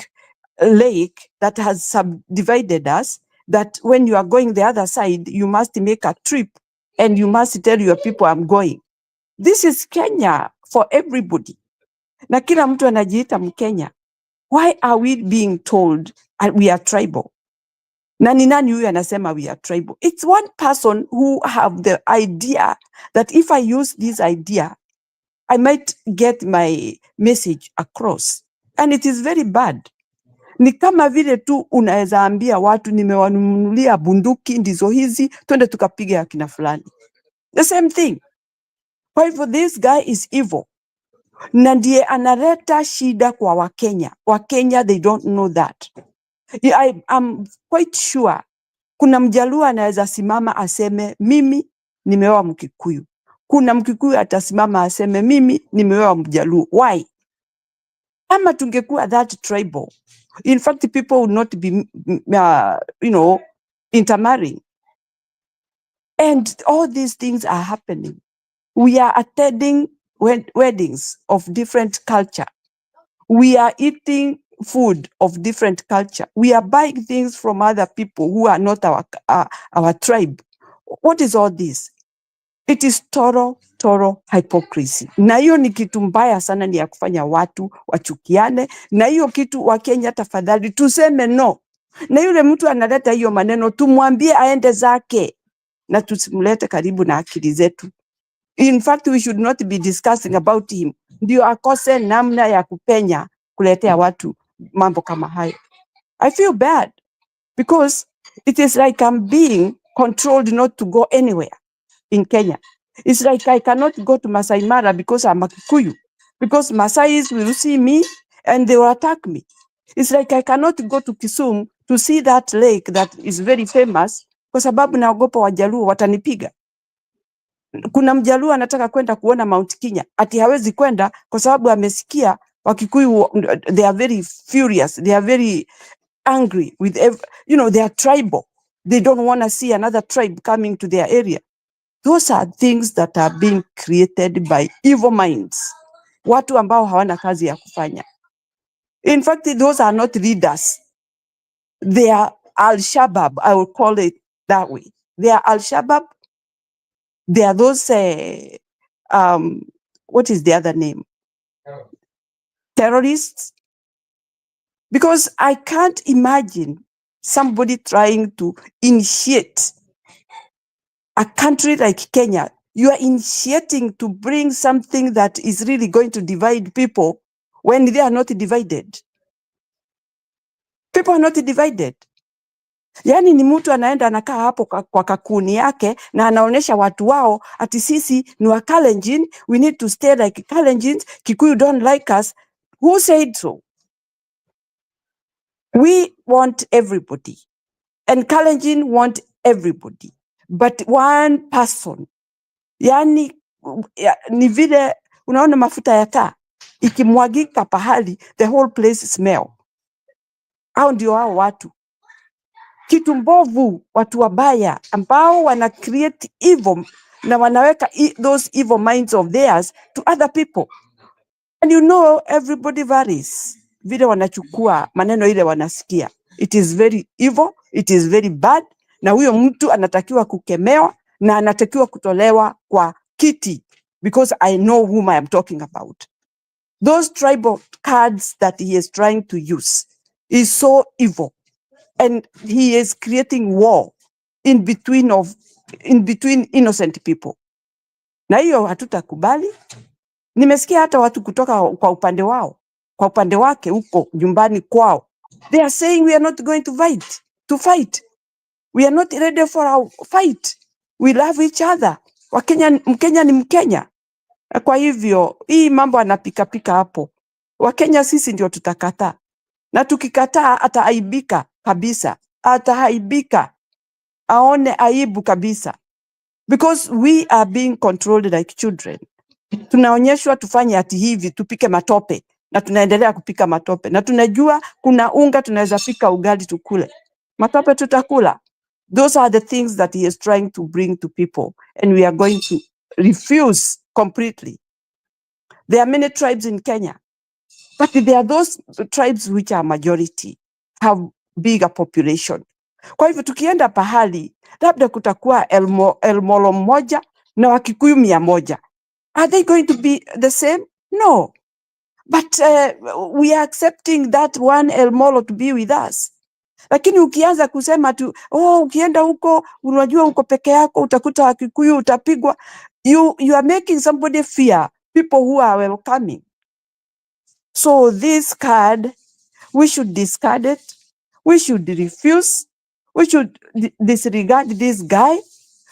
lake that has subdivided us, that when you are going the other side, you must make a trip and you must tell your people, I'm going. This is Kenya for everybody. Na kila mtu anajiita Mkenya. Why are we being told we are tribal? Na ni nani huyu anasema we are tribal? It's one person who have the idea that if I use this idea, I might get my message across. And it is very bad. Ni kama vile tu unaweza ambia watu nimewanunulia bunduki ndizo hizi, twende tukapiga akina fulani. The same thing. Why for this guy is evil. Na ndiye analeta shida kwa Wakenya. Wakenya, they don't know that. I'm quite sure kuna Mjaluo anaweza simama aseme mimi nimeoa Mkikuyu. Kuna Mkikuyu atasimama aseme mimi nimeoa Mjaluo. Why? Kama tungekuwa that tribal, in fact people would not be intermarrying. And all these things are happening. We are attending weddings of different culture. We are eating food of different culture. We are buying things from other people who are not our tribe. What is all this? It is total hypocrisy. Na hiyo ni kitu mbaya sana, ni ya kufanya watu wachukiane. Na hiyo kitu wa Kenya, tafadhali tuseme no. Na yule mtu analeta hiyo maneno, tumwambie aende zake na tusimlete karibu na akili zetu. In fact, we should not be discussing about him. Ndio akose namna ya kupenya kuletea watu mambo kama hayo. I feel bad because it is like I'm being controlled not to go anywhere in Kenya. It's like I cannot go to Masai Mara because I'm a Kikuyu, because Masais will see me and they will attack me. It's like I cannot go to Kisumu to see that lake that is very famous kwa sababu naogopa Wajaluo watanipiga. Kuna Mjaluo anataka kwenda kuona Mount Kenya, ati hawezi kwenda kwa sababu amesikia Wakikuyu, they are very furious, they are very angry with they are tribal. They don't want to see another tribe coming to their area. Those are things that are being created by evil minds. Watu ambao hawana kazi ya kufanya. In fact, those are not leaders. They are Al-Shabaab, I will call it that way. They are Al-Shabaab. They are those, what is the other name? Terrorists. Because I can't imagine somebody trying to initiate a country like Kenya. You are initiating to bring something that is really going to divide people when they are not divided. People are not divided. Yani ni mtu anaenda anakaa hapo kwa kakuni yake na anaonesha watu wao ati sisi ni wa Kalenjin, we need to stay like Kalenjins, Kikuyu don't like us. Who said so? We want everybody and Kalenjin want everybody, but one person. Yani ni vile unaona mafuta ya taa ikimwagika pahali, the whole place smell. Hao ndio hao watu. Kitu mbovu, watu wabaya ambao wana create evil na wanaweka those evil minds of theirs to other people. And everybody varies. Vile wanachukua maneno ile wanasikia. It is very evil, it is very bad, na huyo mtu anatakiwa kukemewa na anatakiwa kutolewa kwa kiti, because I know whom I am talking about. Those tribal cards that he is trying to use is so evil. And he is creating war in between innocent people. Na hiyo hatutakubali. Nimesikia hata watu kutoka kwa upande wao, kwa upande wake huko nyumbani kwao. They are saying we are not going to fight. We are not ready for our fight. We love each other. Mkenya ni Mkenya. Kwa hivyo, hii mambo anapika hapo. Wakenya sisi ndio tutakataa. Na tukikataa ataaibika kabisa. Ataaibika. Aone aibu kabisa. Because we are being controlled like children. Tunaonyeshwa tufanye ati hivi, tupike matope. Na tunaendelea kupika matope. Na tunajua kuna unga tunaweza pika ugali tukule. Matope tutakula. Those are the things that he is trying to bring to people. And we are going to refuse completely. There are many tribes in Kenya. But there are those tribes which are majority, have bigger population. Kwa hivyo tukienda pahali, labda kutakuwa Elmolo mmoja na Wakikuyu 100. Are they going to be the same? No. But we are accepting that one Elmolo to be with us. Lakini ukianza kusema tu, ukienda huko, unajua huko peke yako, utakuta Wakikuyu, utapigwa. You are making somebody fear people who are welcoming. So this card, we should discard it. We should refuse. We should disregard this guy.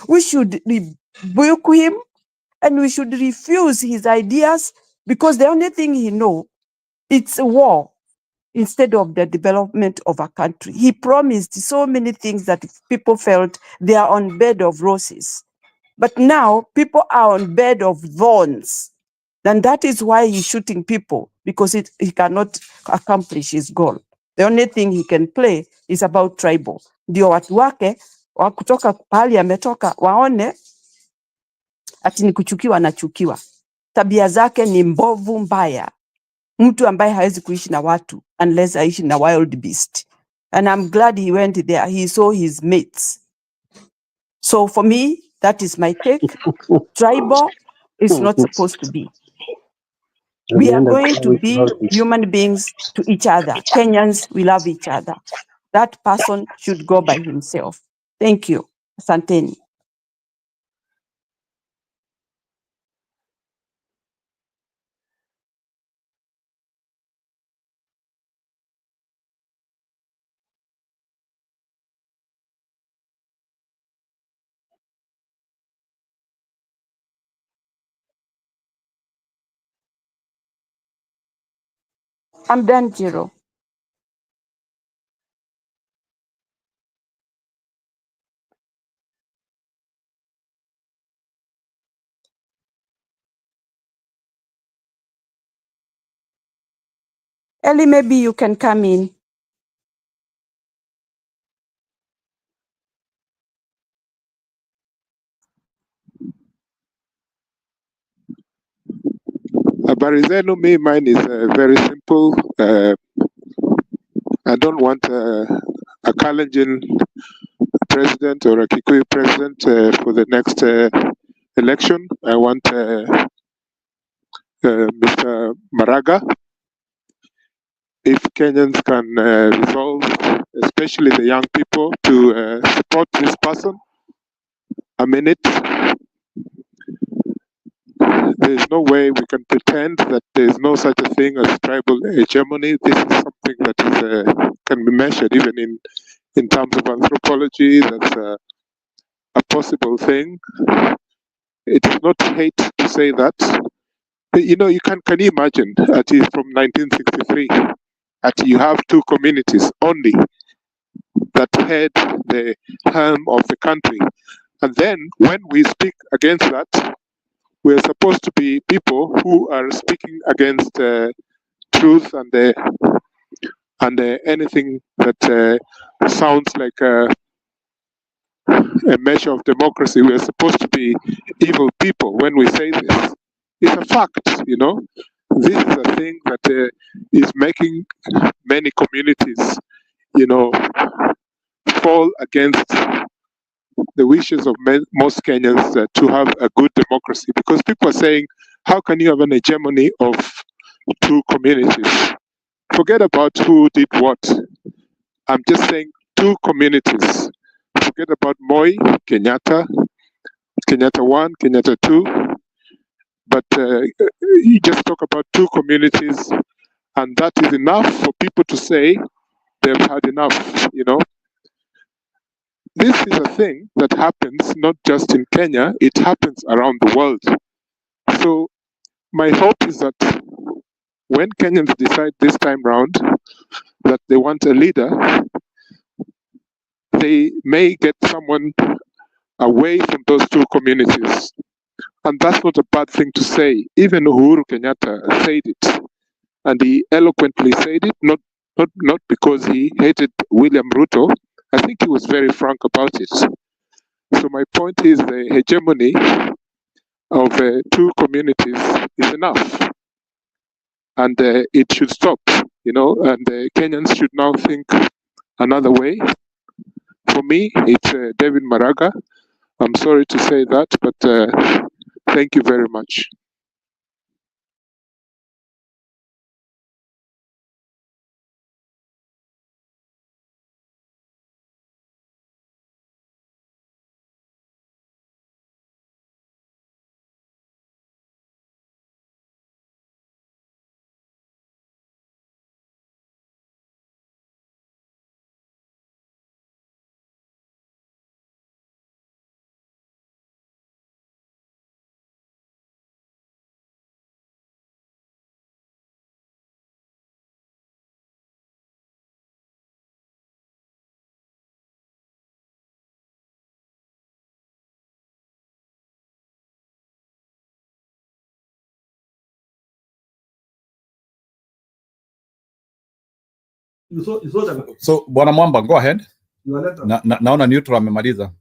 We should rebuke him. And we should refuse his ideas, because the only thing he knows, it's war instead of the development of a country. He promised so many things that people felt they are on bed of roses. But now people are on bed of thorns. And that is why he's shooting people, because he cannot accomplish his goal. The only thing he can play is about tribal. Ndio watu wake wakutoka pahali ametoka waone ati ni kuchukiwa na chukiwa. Tabia zake ni mbovu mbaya. mtu ambaye hawezi kuishi na watu unless aishi na wild beast. And I'm glad he went there. He saw his mates. So for me, that is my take. Tribal is not supposed to be. We are going to be human beings to each other. Kenyans, we love each other. That person should go by himself. Thank you. Asanteni. I'm done, Jiro. Ellie, maybe you can come in. Habari zenu, mine is very simple. I don't want a Kalenjin president or a Kikuyu president for the next election. I want Mr. Maraga. If Kenyans can resolve, especially the young people, to support this person, I mean it. There's no way we can pretend that there's no such a thing as tribal hegemony. This is something that is, can be measured even in terms of anthropology. That's a possible thing. It is not hate to say that. You know, can you imagine that is from 1963 that you have two communities only that had the helm of the country, and then when we speak against that, we're supposed to be people who are speaking against truth and anything that sounds like a measure of democracy. We're supposed to be evil people when we say this. It's a fact, you know. This is a thing that is making many communities, you know, fall against the wishes of most Kenyans to have a good democracy, because people are saying, how can you have an hegemony of two communities? Forget about who did what. I'm just saying two communities. Forget about Moi, Kenyatta, Kenyatta 1, Kenyatta 2. But you just talk about two communities, and that is enough for people to say they've had enough, you know. This is a thing that happens not just in Kenya, it happens around the world. So my hope is that when Kenyans decide this time round that they want a leader, they may get someone away from those two communities. And that's not a bad thing to say. Even Uhuru Kenyatta said it, and he eloquently said it, not because he hated William Ruto. I think he was very frank about it. So my point is the hegemony of two communities is enough, and it should stop, you know, and Kenyans should now think another way. For me, it's David Maraga. I'm sorry to say that, but thank you very much. So Bwana Mwamba, go ahead. Naona neutral amemaliza.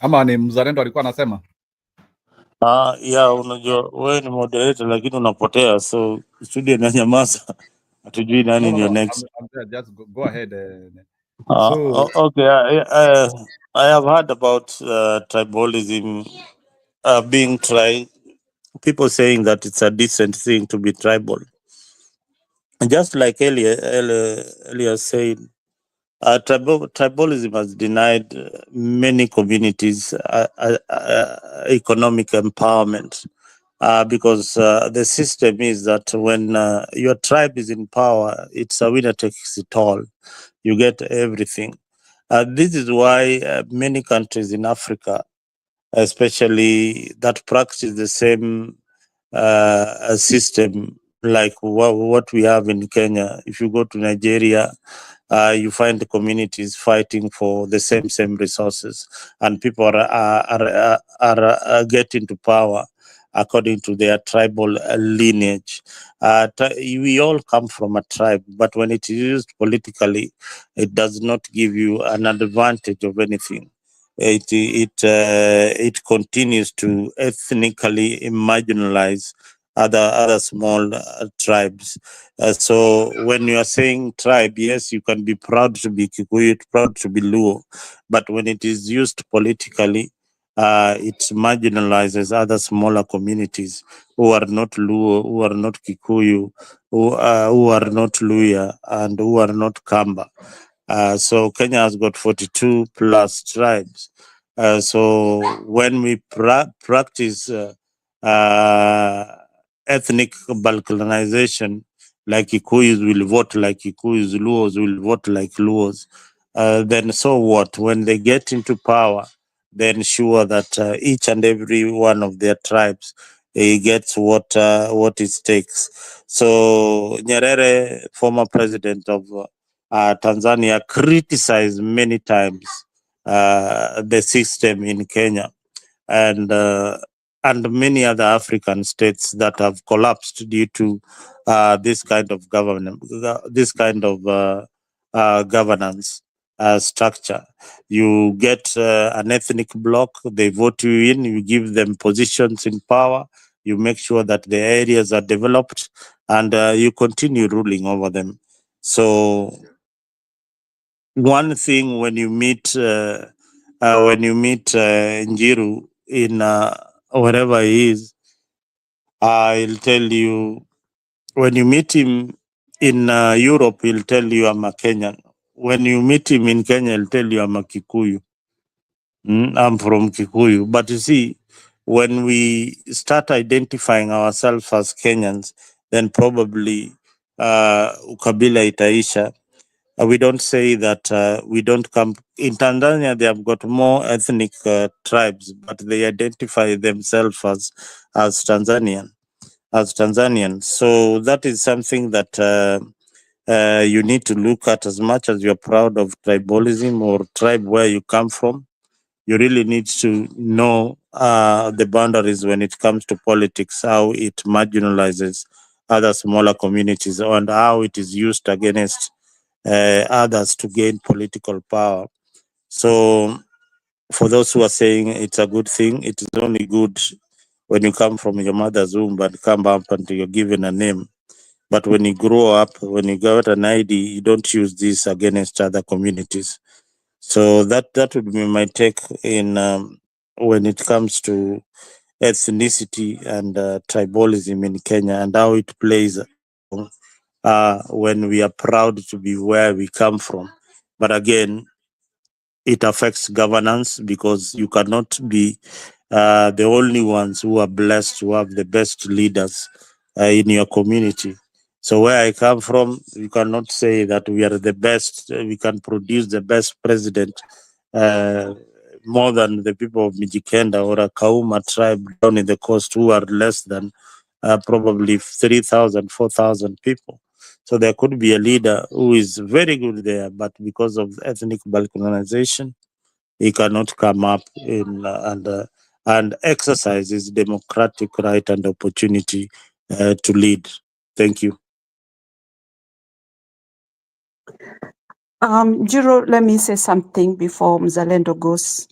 Ama ni mzalendo alikuwa anasema? Ya unajua wewe ni moderator lakini unapotea, so studio inanyamaza, hatujui nani ndio next. I'm there. Just go ahead. So Okay, I have heard about tribalism being tried. People saying that it's a decent thing to be tribal. Just like earlier said, tribalism has denied many communities economic empowerment. Because the system is that when your tribe is in power, it's a winner takes it all. You get everything. This is why many countries in Africa, especially that practice the same system like what we have in Kenya. If you go to Nigeria, you find the communities fighting for the same resources, and people are getting to power according to their tribal lineage. We all come from a tribe, but when it is used politically, it does not give you an advantage of anything. It continues to ethnically marginalize other small tribes. So when you are saying tribe, yes, you can be proud to be Kikuyu, proud to be Luo, but when it is used politically, it marginalizes other smaller communities who are not Luo, who are not Kikuyu, who are not Luya, and who are not Kamba. So Kenya has got 42 plus tribes. So when we practice ethnic balkanization, like Kikuyus will vote like Kikuyus, Luos will vote like Luos, then so what? When they get into power, they ensure that each and every one of their tribes gets what it takes. So Nyerere, former president of Tanzania, criticized many times the system in Kenya and many other African states that have collapsed due to this kind of government, this kind of governance structure. You get an ethnic bloc, they vote you in, you give them positions in power, you make sure that the areas are developed, and you continue ruling over them. So one thing when you meet Njiru in wherever he is, I'll tell you, when you meet him in Europe, he'll tell you I'm a Kenyan. When you meet him in Kenya, he'll tell you I'm a Kikuyu. I'm from Kikuyu. But you see, when we start identifying ourselves as Kenyans, then probably ukabila itaisha. We don't say that we don't come. In Tanzania, they have got more ethnic tribes, but they identify themselves as Tanzanian, as Tanzanians. So that is something that you need to look at. As much as you're proud of tribalism or tribe where you come from, you really need to know the boundaries when it comes to politics, how it marginalizes other smaller communities, and how it is used against others to gain political power. So for those who are saying it's a good thing, it is only good when you come from your mother's womb and come up and you're given a name. But when you grow up, when you get an ID, you don't use this against other communities. So that would be my take in when it comes to ethnicity and tribalism in Kenya and how it plays when we are proud to be where we come from. But again, it affects governance because you cannot be the only ones who are blessed to have the best leaders in your community. So where I come from, you cannot say that we are the best, we can produce the best president more than the people of Mijikenda or a Kauma tribe down in the coast who are less than probably 3,000, 4,000 people. So there could be a leader who is very good there, but because of ethnic balkanization, he cannot come up in and exercise his democratic right and opportunity to lead. Thank you. Jiro, let me say something before Mzalendo goes.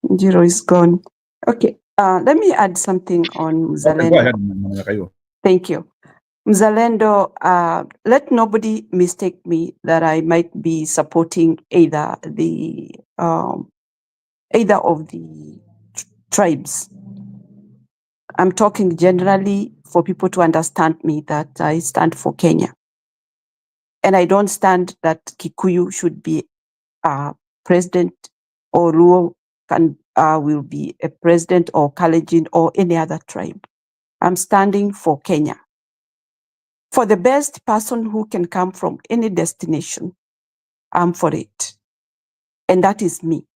Njiro is gone. Okay, let me add something on Okay, go ahead, Mzalendo. Mama Kayo. Thank you. Mzalendo, let nobody mistake me that I might be supporting either of the tribes. I'm talking generally for people to understand me that I stand for Kenya. And I don't stand that Kikuyu should be president or Luo will be a president or Kalenjin or any other tribe. I'm standing for Kenya. For the best person who can come from any destination, I'm for it. And that is me.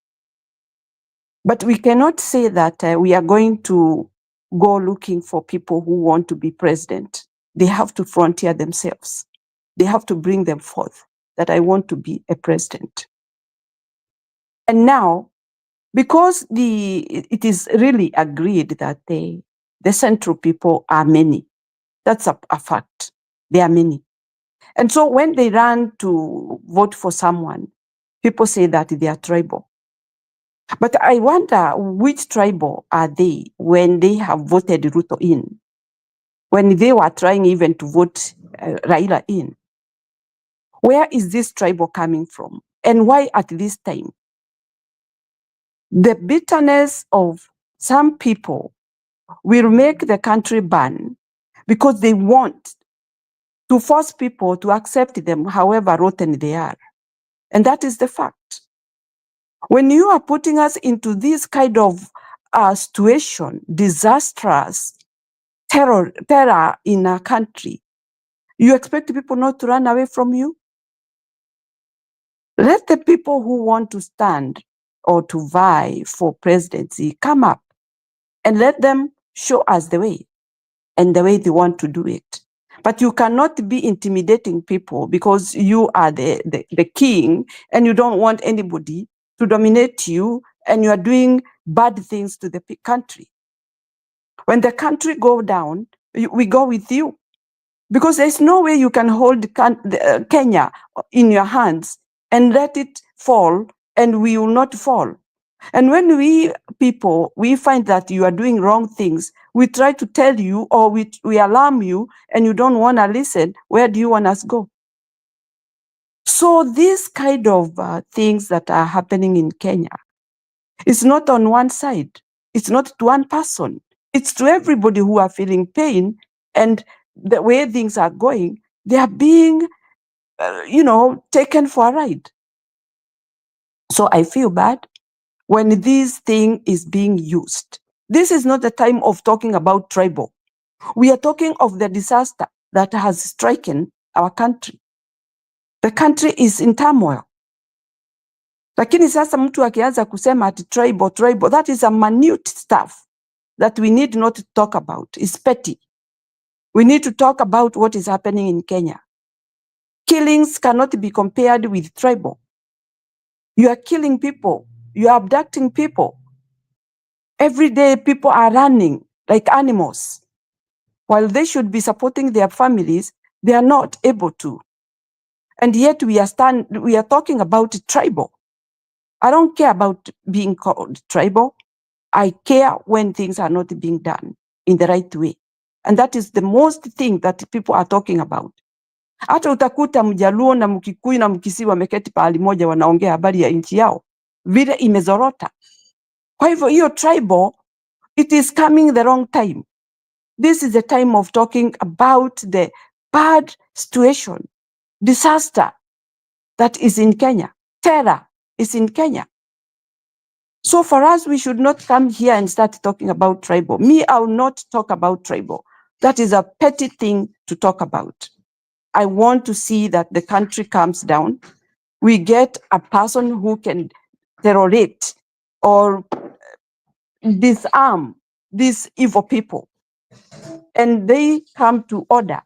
But we cannot say that we are going to go looking for people who want to be president. They have to frontier themselves. They have to bring them forth that I want to be a president. And now, because it is really agreed that the Central people are many, that's a fact. They are many. And so when they run to vote for someone, people say that they are tribal. But I wonder which tribal are they when they have voted Ruto in, when they were trying even to vote Raila in. Where is this tribal coming from? And why at this time? The bitterness of some people will make the country burn because they want to force people to accept them however rotten they are. And that is the fact. When you are putting us into this kind of situation, disastrous terror in a country, you expect people not to run away from you? Let the people who want to stand or to vie for presidency come up and let them show us the way and the way they want to do it. But you cannot be intimidating people because you are the king and you don't want anybody to dominate you and you are doing bad things to the country. When the country go down, we go with you. Because there's no way you can hold Kenya in your hands and let it fall and we will not fall. And when we find that you are doing wrong things, we try to tell you or we alarm you and you don't want to listen, where do you want us to go? So these kind of things that are happening in Kenya, it's not on one side. It's not to one person. It's to everybody who are feeling pain and the way things are going, they are being, taken for a ride. So I feel bad when this thing is being used. This is not the time of talking about tribal. We are talking of the disaster that has stricken our country. The country is in turmoil. Lakini sasa mtu akianza kusema ati tribal, that is a minute stuff that we need not to talk about. It's petty. We need to talk about what is happening in Kenya. Killings cannot be compared with tribal. You are killing people. You are abducting people. Every day people are running like animals. While they should be supporting their families, they are not able to. And yet we are talking about tribal. I don't care about being called tribal. I care when things are not being done in the right way. And that is the most thing that people are talking about. Hata utakuta Mjaluo na Mkikuyu na Mkisii wameketi pahali moja wanaongea habari ya nchi yao vile imezorota. Kwa hivyo hiyo tribal, it is coming the wrong time. This is the time of talking about the bad situation, disaster that is in Kenya. Terror is in Kenya. So for us, we should not come here and start talking about tribal. Me, I will not talk about tribal. That is a petty thing to talk about. I want to see that the country calms down. We get a person who can terrorate or disarm these evil people. And they come to order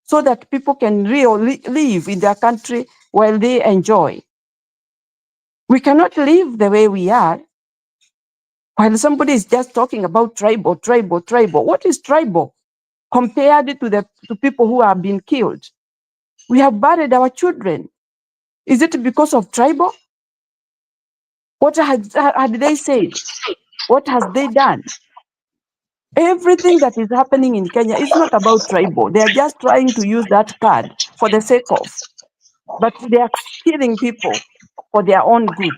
so that people can really live in their country while they enjoy. We cannot live the way we are while somebody is just talking about tribal. What is tribal compared to people who have been killed? We have buried our children. Is it because of tribal? What had they said? What has they done? Everything that is happening in Kenya is not about tribal. They are just trying to use that card for the sake of, but they are killing people for their own good.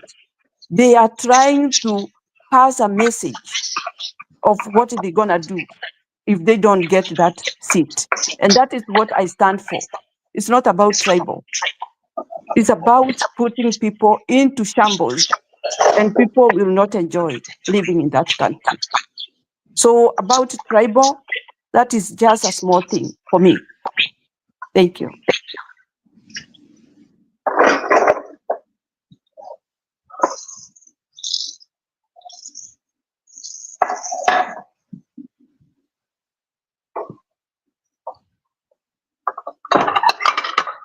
They are trying to pass a message of what they're gonna do if they don't get that seat. And that is what I stand for. It's not about tribal. It's about putting people into shambles, and people will not enjoy living in that country. So about tribal, that is just a small thing for me. Thank you.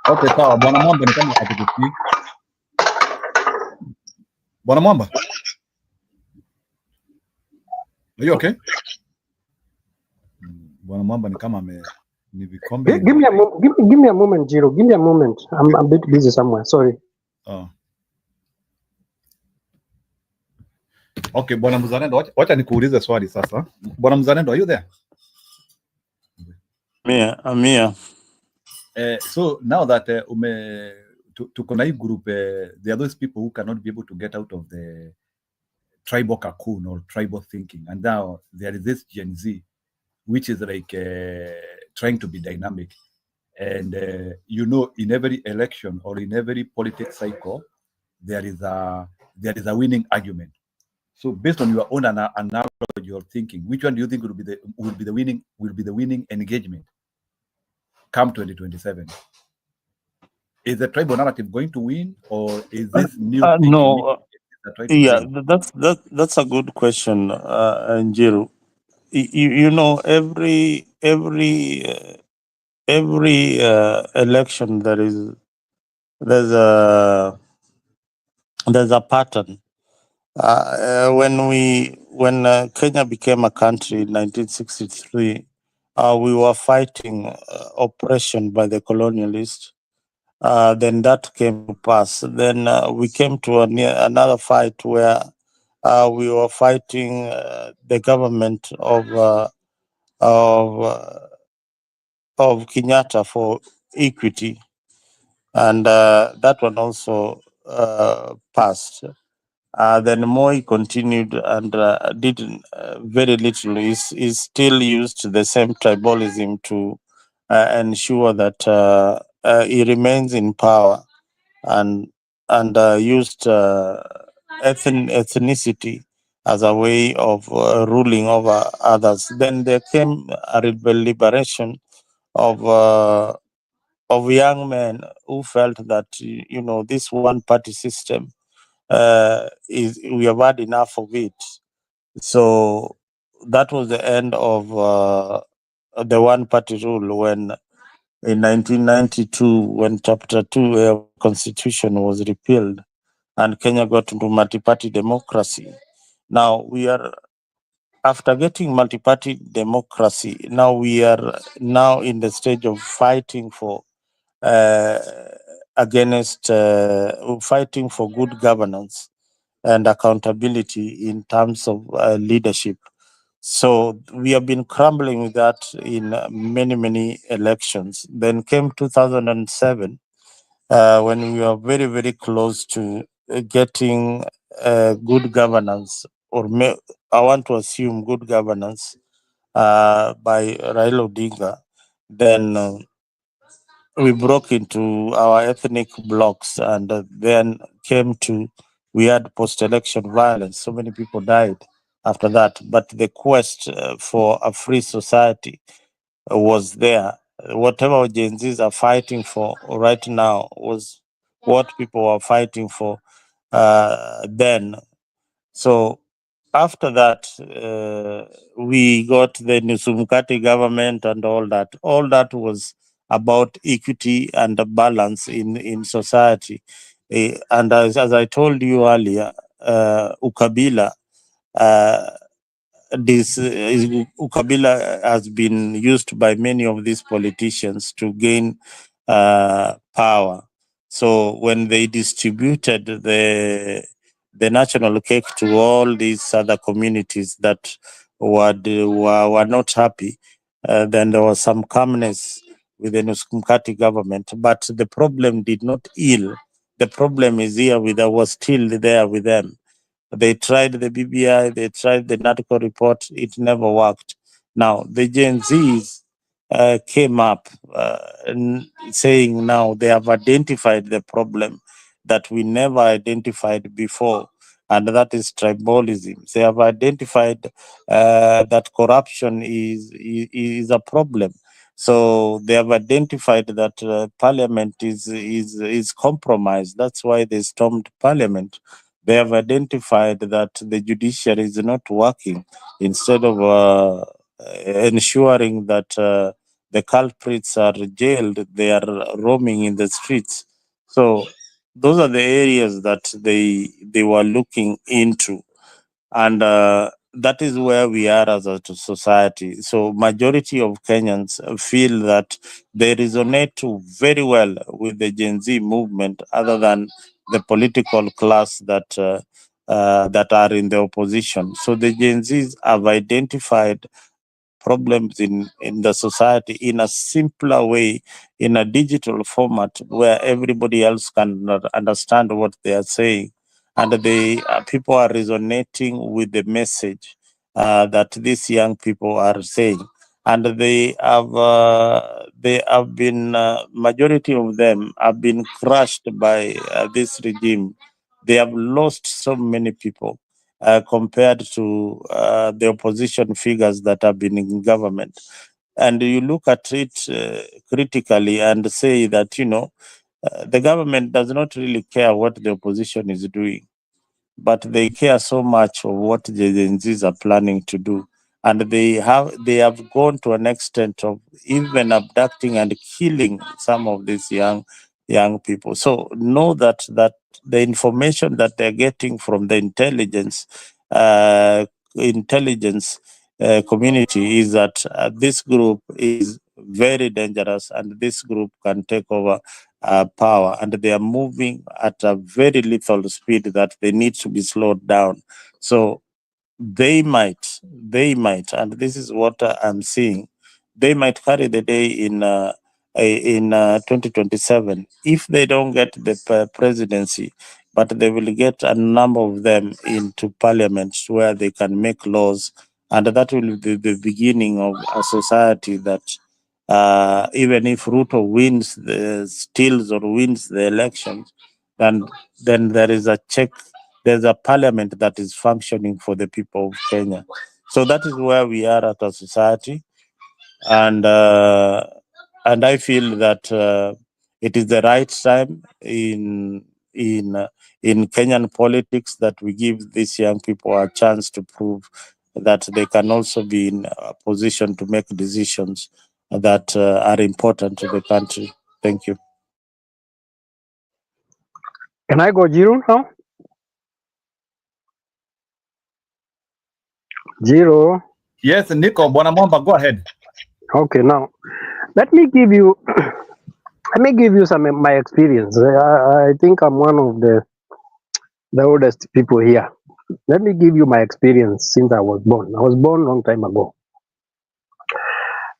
Okay, sawa. Bwana Mwamba ni kama hatukusikii. Bwana Mwamba, are you okay? Bwana Mwamba ni kama ni vikombe. Give me a moment, Jiro. Give me a moment. I'm a bit busy somewhere. Sorry. Oh. Okay, Bwana Mzalendo, wacha nikuulize swali sasa. Bwana Mzalendo, are you there? I'm here. So now that tuko na hii group, there are those people who cannot be able to get out of the tribal cocoon or tribal thinking, and now there is this Gen Z, which is like trying to be dynamic. And in every election or in every politics cycle, there is a winning argument. So based on your own analogy or thinking, which one do you think will be the winning engagement come 2027? Is the tribal narrative going to win, or is this new thinking? No. Yeah, that's a good question, Njiru. Every election there's a pattern. When Kenya became a country in 1963, we were fighting oppression by the colonialists. Then that came to pass. Then we came to another fight where we were fighting the government of Kenyatta for equity, and that one also passed. Then Moi continued and did very little. He still used the same tribalism to ensure that he remains in power, and used ethnicity as a way of ruling over others. Then there came a liberation of young men who felt that this one-party system we have had enough of it. So that was the end of the one-party rule when. In 1992, when Chapter 2 of Constitution was repealed and Kenya got into multi-party democracy. Now after getting multi-party democracy, now we are in the stage of fighting for fighting for good governance and accountability in terms of leadership. So we have been crumbling with that in many elections. Then came 2007, when we were very, very close to getting good governance, I want to assume good governance by Raila Odinga. Then we broke into our ethnic blocks, and then we had post-election violence. So many people died after that. But the quest for a free society was there. Whatever Gen Zs are fighting for right now was what people were fighting for then. So after that, we got the Nusumkati government and all that. All that was about equity and the in society. And as I told you earlier, Ukabila, Ukabila has been used by many of these politicians to gain power. So when they distributed the the national cake to all these other communities that were not happy. Then there was some calmness with the Nuskumkati government, but the problem did not heal. The problem is here was still there with them. They tried the BBI, they tried the NATCO report, it never worked. Now, the Gen Zs came up saying now they have identified the problem that we never identified before, and that is tribalism. They have identified that corruption is a problem. So they have identified that parliament is compromised. That's why they stormed parliament. They have identified that the judiciary is not working. Instead of ensuring that the culprits are jailed, they are roaming in the streets. So those are the areas that they were looking into, and that is where we are as a society. So majority of Kenyans feel that they resonate very well with the Gen Z movement, other than the political class that that are in the opposition. So the Gen Zs have identified problems in the society in a simpler way, in a digital format where everybody else can understand what they are saying. And people are resonating with the message that these young people are saying. And they have been, majority of them have been crushed by this regime. They have lost so many people compared to the opposition figures that have been in government. And you look at it critically and say that, the government does not really care what the opposition is doing, but they care so much of what the Gen Zs are planning to do. And they have gone to an extent of even abducting and killing some of these young people. So know that the information that they're getting from the intelligence community is that this group is very dangerous, and this group can take over power, and they are moving at a very lethal speed that they need to be slowed down. So they might, and this is what I'm seeing, they might carry the day in 2027 if they don't get the presidency, but they will get a number of them into parliament where they can make laws, and that will be the beginning of a society that even if Ruto steals or wins the elections, then there is a check. There's a parliament that is functioning for the people of Kenya. So that is where we are at a society, and I feel that it is the right time in Kenyan politics that we give these young people a chance to prove that they can also be in a position to make decisions that are important to the country. Thank you. Can I go Jiro now? Jiro. Yes, Nico, Bwana Mwamba, go ahead. Okay, now let me give you some of my experience. I think I'm one of the oldest people here. Let me give you my experience since I was born. I was born a long time ago.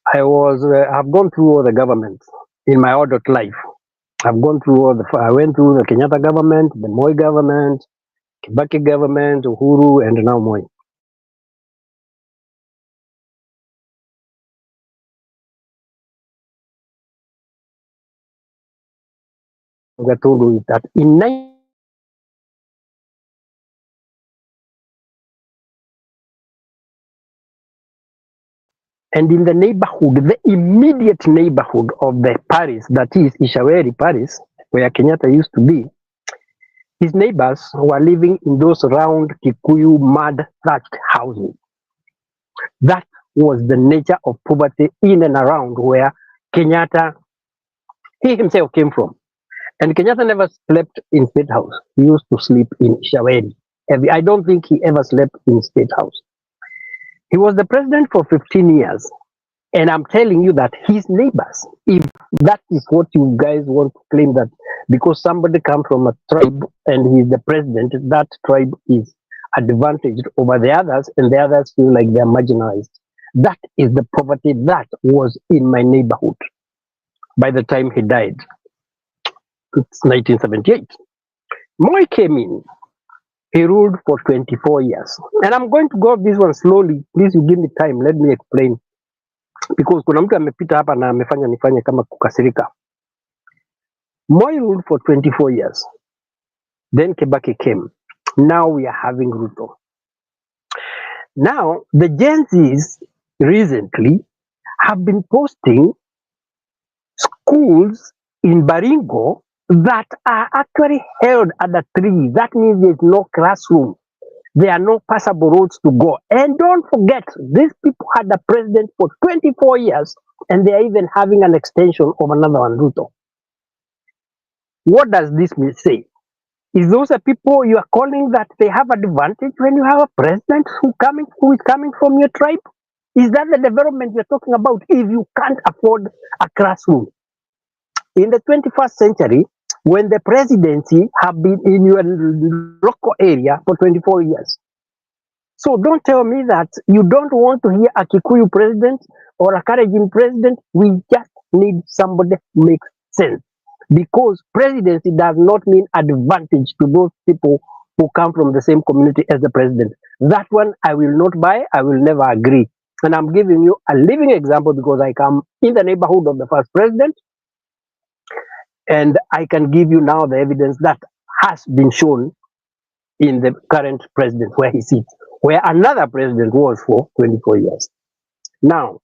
I've gone through all the governments in my adult life. I've gone through I went through the Kenyatta government, the Moi government, Kibaki government, Uhuru, and now Moi. I told you that in and in the neighborhood, the immediate neighborhood of the Paris, that is Ishaweri Paris, where Kenyatta used to be, his neighbors were living in those round Kikuyu mud thatched houses. That was the nature of poverty in and around where Kenyatta, he himself came from. And Kenyatta never slept in State House. He used to sleep in Ishaweri. I don't think he ever slept in State House. He was the president for 15 years. And I'm telling you that his neighbors, if that is what you guys want to claim, that because somebody comes from a tribe and he's the president, that tribe is advantaged over the others, and the others feel like they're marginalized. That is the poverty that was in my neighborhood by the time he died. It's 1978. Moi came in. He ruled for 24 years. And I'm going to go this one slowly. Please, you give me time. Let me explain. Because kuna mtu amepita hapa na amefanya nifanye kama kukasirika. Moi ruled for 24 years. Then Kibaki came. Now we are having Ruto. Now, the Gen Zs recently have been posting schools in Baringo that are actually held under trees. That means there's no classroom. There are no passable roads to go. And don't forget, these people had a president for 24 years, and they are even having an extension of another one, Ruto. What does this mean say? Is those are people you are calling that they have advantage when you have a president who is coming from your tribe? Is that the development you're talking about if you can't afford a classroom? In the 21st century, when the presidency have been in your local area for 24 years. So don't tell me that you don't want to hear a Kikuyu president or a Kalenjin president. We just need somebody who makes sense. Because presidency does not mean advantage to those people who come from the same community as the president. That one I will not buy, I will never agree. And I'm giving you a living example because I come in the neighborhood of the first president, and I can give you now the evidence that has been shown in the current president where he sits, where another president was for 24 years. Now,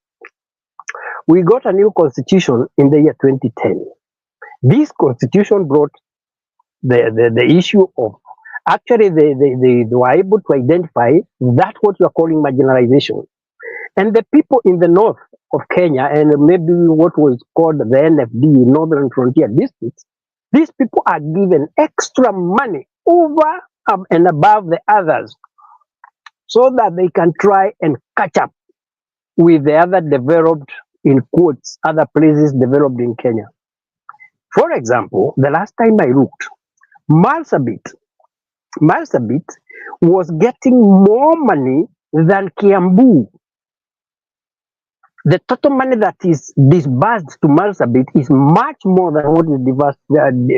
we got a new constitution in the year 2010. This constitution brought the issue of, actually they were able to identify that what you are calling marginalization. And the people in the north of Kenya, and maybe what was called the NFD, Northern Frontier Districts, these people are given extra money over and above the others so that they can try and catch up with the other developed, in quotes, other places developed in Kenya. For example, the last time I looked, Marsabit was getting more money than Kiambu. The total money that is disbursed to Marsabit is much more than what is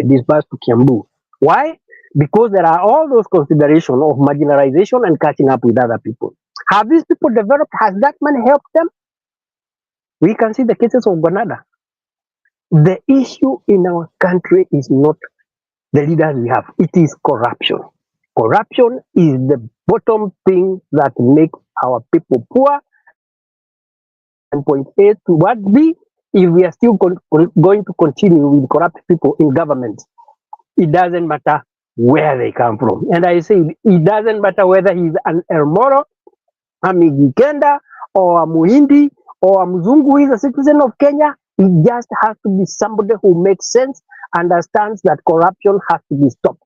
disbursed to Kiambu. Why? Because there are all those considerations of marginalization and catching up with other people. Have these people developed? Has that money helped them? We can see the cases of Granada. The issue in our country is not the leaders we have, it is corruption. Corruption is the bottom thing that makes our people poor. And point A to what B, if we are still going to continue with corrupt people in government, it doesn't matter where they come from. And I say it doesn't matter whether he's an Elmoro, a Migikenda, or a Muhindi, or a Mzungu who is a citizen of Kenya. It just has to be somebody who makes sense, understands that corruption has to be stopped.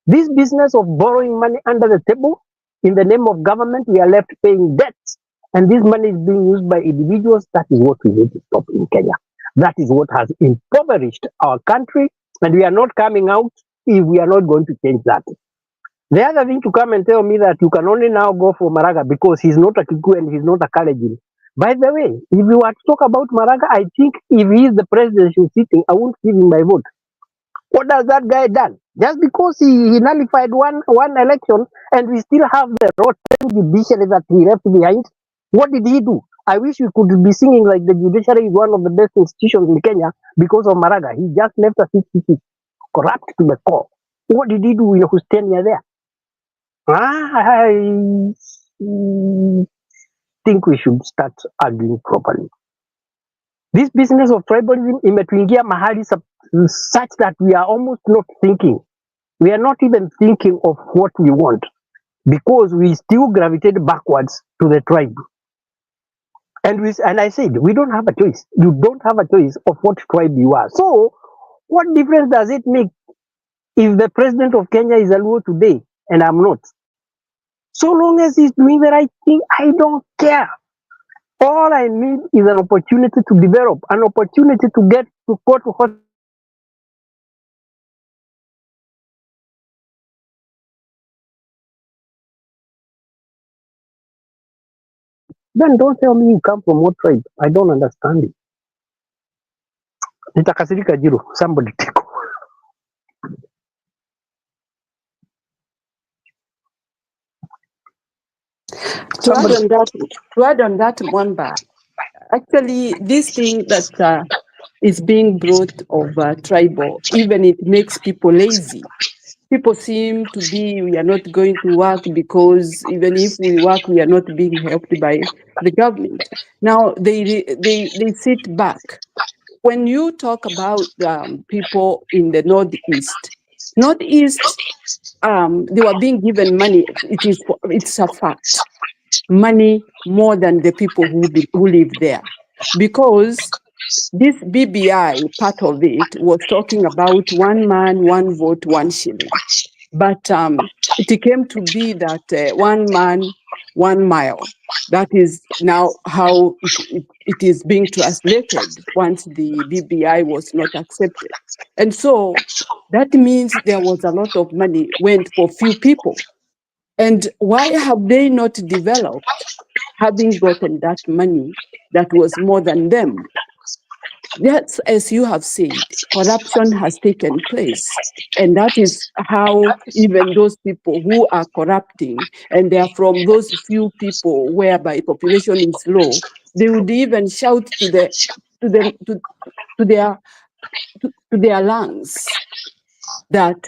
This business of borrowing money under the table in the name of government, we are left paying debts, and this money is being used by individuals. That is what we need to stop in Kenya. That is what has impoverished our country, and we are not coming out if we are not going to change that. The other thing to come and tell me that you can only now go for Maraga because he's not a Kikuyu and he's not a Kalenjin. By the way, if you were to talk about Maraga, I think if he is the president who's sitting, I won't give him my vote. What has that guy done? Just because he nullified one election and we still have the rotten judiciary that he left behind, what did he do? I wish we could be singing like the judiciary is one of the best institutions in Kenya because of Maraga. He just left us corrupt to the core. What did he do in his tenure there? I think we should start arguing properly. This business of tribalism imetuingia mahali such that we are almost not thinking. We are not even thinking of what we want because we still gravitate backwards to the tribe. And I said, we don't have a choice. You don't have a choice of what tribe you are. So what difference does it make if the president of Kenya is a Luo today and I'm not? So long as he's doing the right thing, I don't care. All I need is an opportunity to develop, an opportunity to get to go to hospital. Then don't tell me you come from what tribe. I don't understand it. Nitakasirika Jiro. Somebody take over. To add on that, Mwamba, actually, this thing that is being brought over tribal, even it makes people lazy. People seem to be, we are not going to work because even if we work, we are not being helped by the government. Now they sit back. When you talk about people in the Northeast, they were being given money. It's a fact. Money more than the people who live there, because this BBI part of it was talking about 1 man, 1 vote, 1 shilling. But it came to be that 1 man, 1 mile. That is now how it is being translated once the BBI was not accepted. And so that means there was a lot of money went for few people. And why have they not developed, having gotten that money that was more than them? That's, as you have said, corruption has taken place. And that is how even those people who are corrupting, and they are from those few people whereby population is low, they would even shout to their lungs that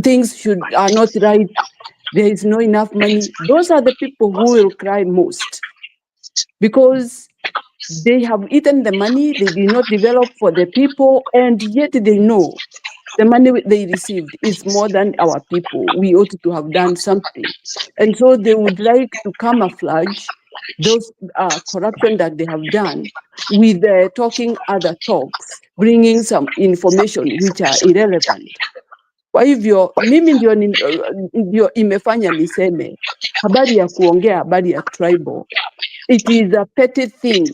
things are not right. There is not enough money. Those are the people who will cry most, because they have eaten the money, they did not develop for the people, and yet they know the money they received is more than our people. We ought to have done something. And so they would like to camouflage those corruption that they have done with talking other talks, bringing some information which are irrelevant. Kwa hivyo mimi ndio imefanya niseme habari ya kuongea habari ya tribal, it is a petty thing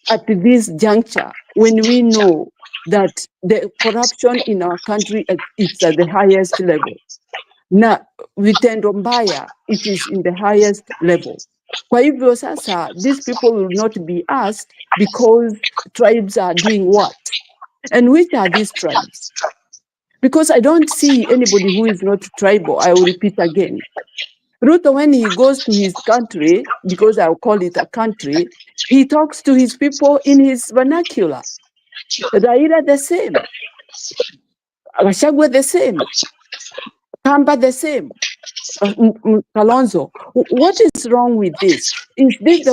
at this juncture when we know that the corruption in our country is at the highest level. Na vitendo mbaya, it is in the highest level. Kwa hivyo sasa, these people will not be asked because tribes are doing what? And which are these tribes? Because I don't see anybody who is not tribal. I will repeat again. Ruto, when he goes to his country, because I'll call it a country, he talks to his people in his vernacular. Raila the same. Gachagua the same. Kamba the same. Kalonzo. What is wrong with this? Is this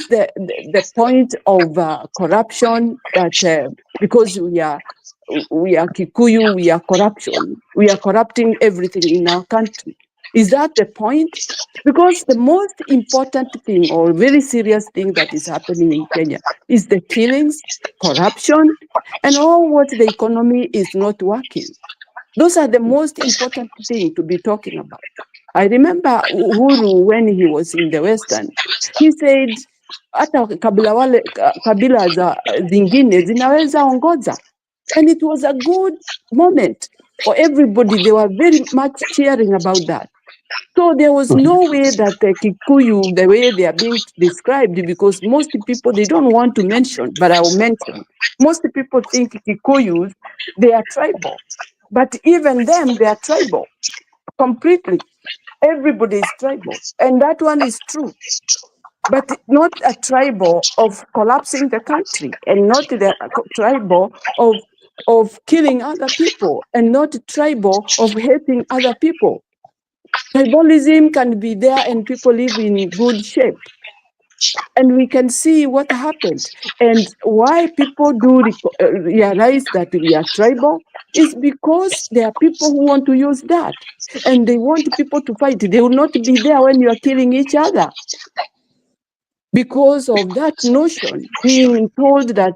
the point of corruption that because we are Kikuyu, we are corrupting everything in our country? Is that the point? Because the most important thing or very serious thing that is happening in Kenya is the killings, corruption, and all what the economy is not working. Those are the most important thing to be talking about. I remember Uhuru when he was in the Western, he said, hata kabila zingine zinaweza ongoza. And it was a good moment for everybody. They were very much cheering about that. So there was no way that Kikuyu, the way they are being described, because most people, they don't want to mention, but I will mention. Most people think Kikuyus, they are tribal. But even them, they are tribal completely. Everybody is tribal. And that one is true. But not a tribal of collapsing the country, and not the tribal of killing other people, and not tribal of hating other people. Tribalism can be there and people live in good shape. And we can see what happened. And why people do realize that we are tribal is because there are people who want to use that. And they want people to fight. They will not be there when you are killing each other. Because of that notion, being told that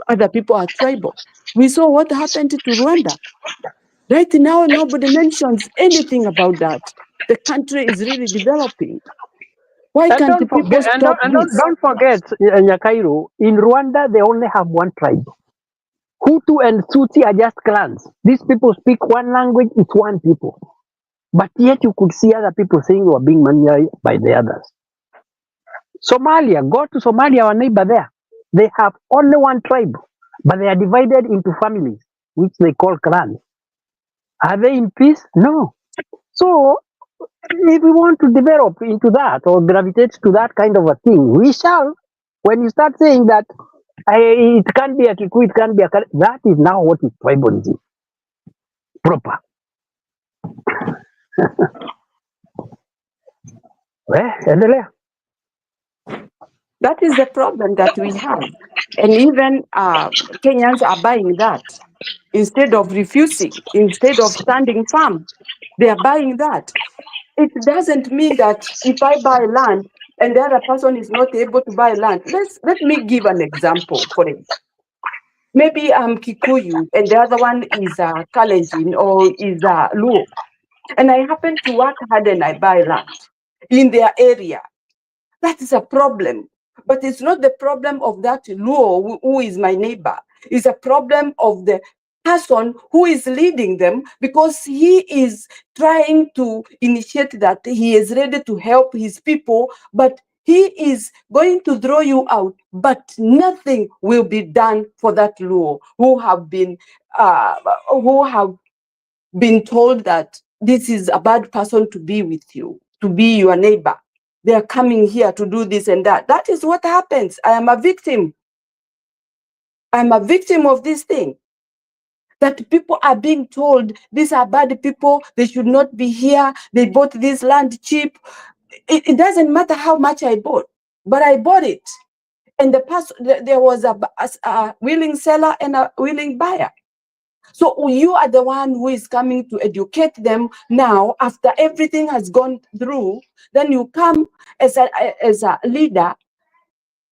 other people are tribal. We saw what happened to Rwanda. Right now, nobody mentions anything about that. The country is really developing. Why can't people stop this? Don't forget, Nyakairo, in Rwanda, they only have one tribe. Hutu and Tutsi are just clans. These people speak one language, it's one people. But yet you could see other people saying we were being managed by the others. Somalia, go to Somalia, our neighbor there. They have only one tribe, but they are divided into families, which they call clans. Are they in peace? No. So if we want to develop into that or gravitate to that kind of a thing, we shall. When you start saying that it can be a Kiku, it can be a that is now what is tribalism proper. Endelea. That is the problem that we have. And even Kenyans are buying that. Instead of refusing, instead of standing firm, they are buying that. It doesn't mean that if I buy land and the other person is not able to buy land. Let me give an example for it. Maybe I'm Kikuyu and the other one is Kalenjin or is Luo. And I happen to work hard and I buy land in their area. That is a problem. But it's not the problem of that Luo who is my neighbor. It's a problem of the person who is leading them, because he is trying to initiate that he is ready to help his people, but he is going to throw you out, but nothing will be done for that Luo who have been told that this is a bad person to be with you, to be your neighbor. They are coming here to do this and that. That is what happens. I am a victim. I'm a victim of this thing. That people are being told these are bad people, they should not be here, they bought this land cheap. It doesn't matter how much I bought, but I bought it. And there was a willing seller and a willing buyer. So you are the one who is coming to educate them now after everything has gone through. Then you come as a leader,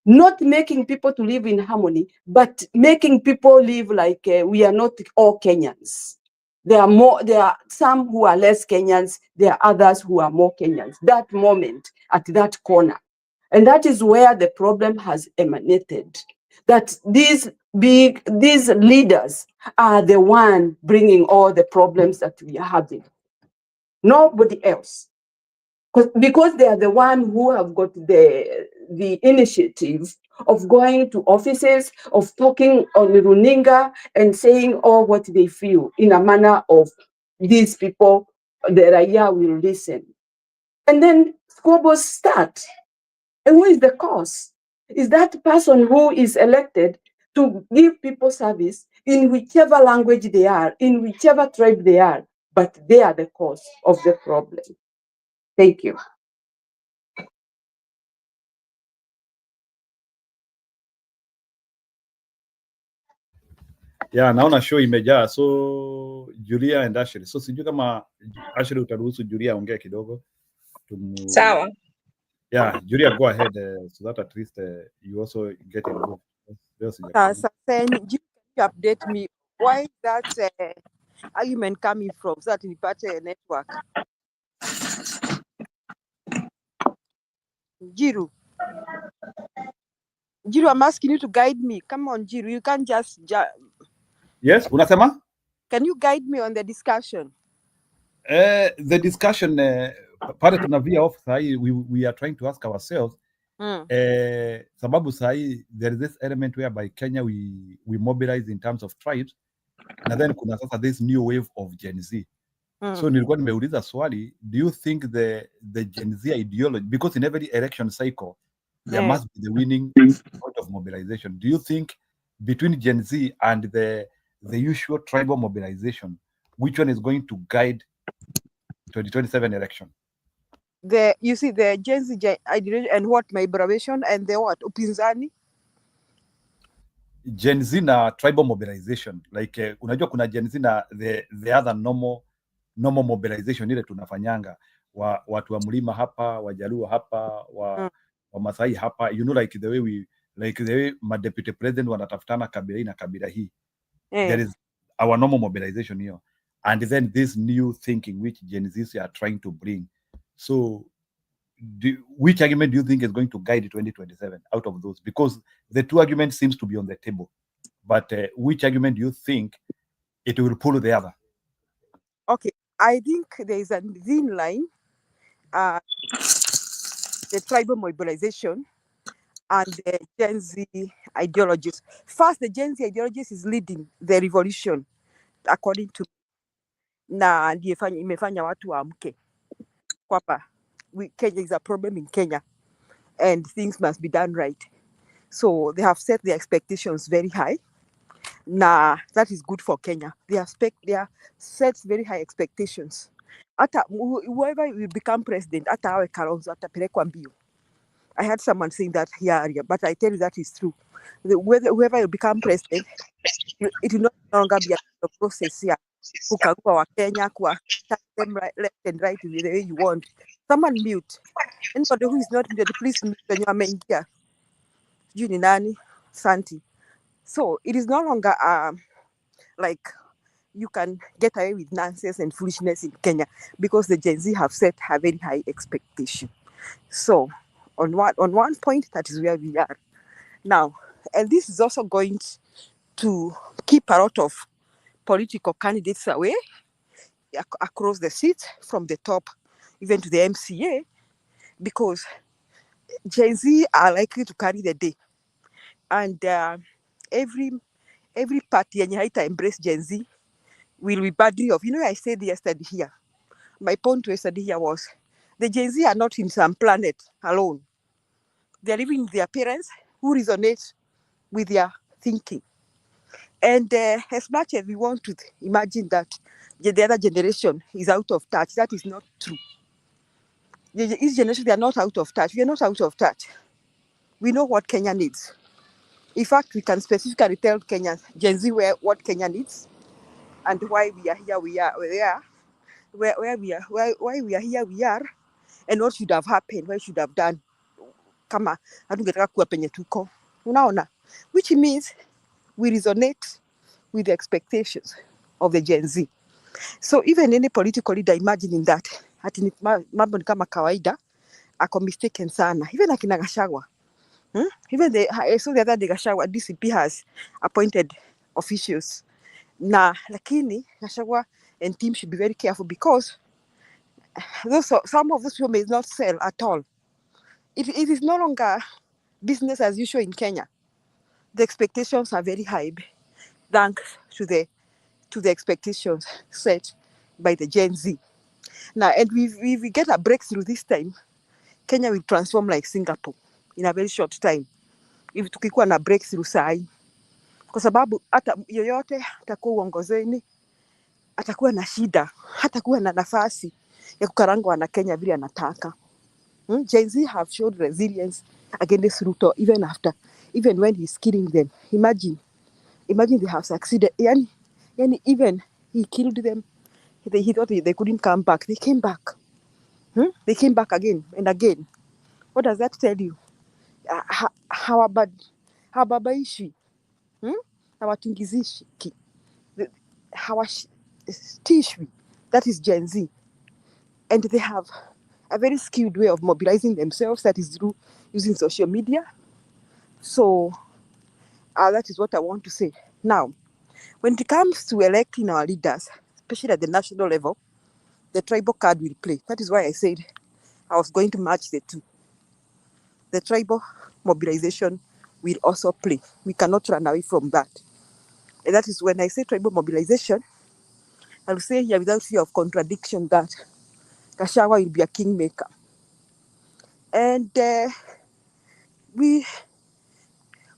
not making people to live in harmony, but making people live like we are not all Kenyans. There are some who are less Kenyans, there are others who are more Kenyans. That moment at that corner. And that is where the problem has emanated. That these leaders are the one bringing all the problems that we are having. Nobody else. Because they are the one who have got the initiative of going to offices, of talking on Runinga and saying all what they feel in a manner of these people, the Raya will listen. And then squabbles start. And who is the cause? Is that person who is elected to give people service in whichever language they are, in whichever tribe they are, but they are the cause of the problem. Thank you. Yeah, naona show imejaa. So Julia and Ashley. So sijui kama Ashley utaruhusu Julia aongee kidogo. Sawa. Yeah, Julia, go ahead so that at least you also get involved. Sasa, you update me. Why is that argument coming from? So that in part network. Jiru, I'm asking you to guide me. Come on, Jiru. You can't just. Yes, unasema? Can you guide me on the discussion? The discussion, pale tunavia off sahi, we are trying to ask ourselves, sababu sahi, there is this element whereby Kenya we mobilize in terms of tribes, na then kuna sasa this new wave of Gen Z. So nilikuwa nimeuliza swali, do you think the Gen Z ideology, because in every election cycle, there must be the winning point of mobilization. Do you think between Gen Z and the usual tribal mobilization, which one is going to guide 2027 election? You see the Gen Z ideology and what mobilization and the what upinzani? Gen Z na tribal mobilization, like unajua kuna Gen Z na the other normal mobilization ile tunafanyanga watu wa mlima hapa, Wajaluo hapa, wa Masai hapa, you know, like the way my deputy president wanatafutana kabila hii na kabila hii. There is our normal mobilization here, and then this new thinking which Gen Z are trying to bring. So which argument do you think is going to guide 2027 out of those? Because the two arguments seems to be on the table, but which argument do you think it will pull the other? Okay, I think there is a thin line, the tribal mobilization and the Gen Z ideologies. First, the Gen Z ideologies is leading the revolution, according to na ndiyo imefanya watu waamke kwamba Kenya is a problem in Kenya and things must be done right. So they have set their expectations very high. Nah, that is good for Kenya. They have set very high expectations. Hata whoever will become president, hata awe Kalonzo atapelekwa mbio. I had someone saying that here, but I tell you that is true. Whoever will become president, it will no longer be a process here. Kukagua wa Kenya, tell them right, left and right the way you want. Someone mute. Anybody who is not muted, please mute when you are here. Juni nani, Santi. So it is no longer like you can get away with nonsense and foolishness in Kenya because the Gen Z have set a very high expectation. So on one point, that is where we are now. And this is also going to keep a lot of political candidates away across the seats from the top even to the MCA, because Gen Z are likely to carry the day. And every party and you embrace Gen Z will be badly off. You know, I said yesterday here, my point yesterday here was the Gen Z are not in some planet alone. They're living with their parents who resonate with their thinking. And as much as we want to imagine that the other generation is out of touch, that is not true. This generation, they are not out of touch. We are not out of touch. We know what Kenya needs. In fact, we can specifically tell Kenyans, Gen Z, what Kenya needs and why we are here, where we are, why we are here, we are, and what should have happened, what should have done. Kama hatungetaka kuwa penye tuko. Unaona? Which means we resonate with the expectations of the Gen Z. So even any political leader imagining that ati mambo ni kama kawaida, ako mistaken sana. Even akina Gachagua. Even I saw the other day Gachagua, DCP has appointed officials. Lakini Gachagua and team should be very careful because some of those people may not sell at all. It is no longer business as usual in Kenya. The expectations are very high, thanks to the expectations set by the Gen Z. Now, and if we get a breakthrough this time, Kenya will transform like Singapore in a very short time. If tukikuwa na breakthrough sahi, kwa sababu hata yoyote atakuwa uongozeni, atakuwa na shida, hatakuwa na nafasi ya kukarangwa na Kenya vile anataka. Gen Z have showed resilience against Ruto even when he's killing them. Imagine they have succeeded. Yani even he killed them. He thought they couldn't come back. They came back. They came back again and again. What does that tell you? Hawababaishi, hawatingizishi, hawatishwi. That is Gen Z. And they have a very skilled way of mobilizing themselves, that is through using social media. So that is what I want to say. Now, when it comes to electing our leaders, especially at the national level, the tribal card will play. That is why I said I was going to match the two. The tribal mobilization will also play. We cannot run away from that. And that is when I say tribal mobilization, I'll say here without fear of contradiction that Gachagua will be a kingmaker. And we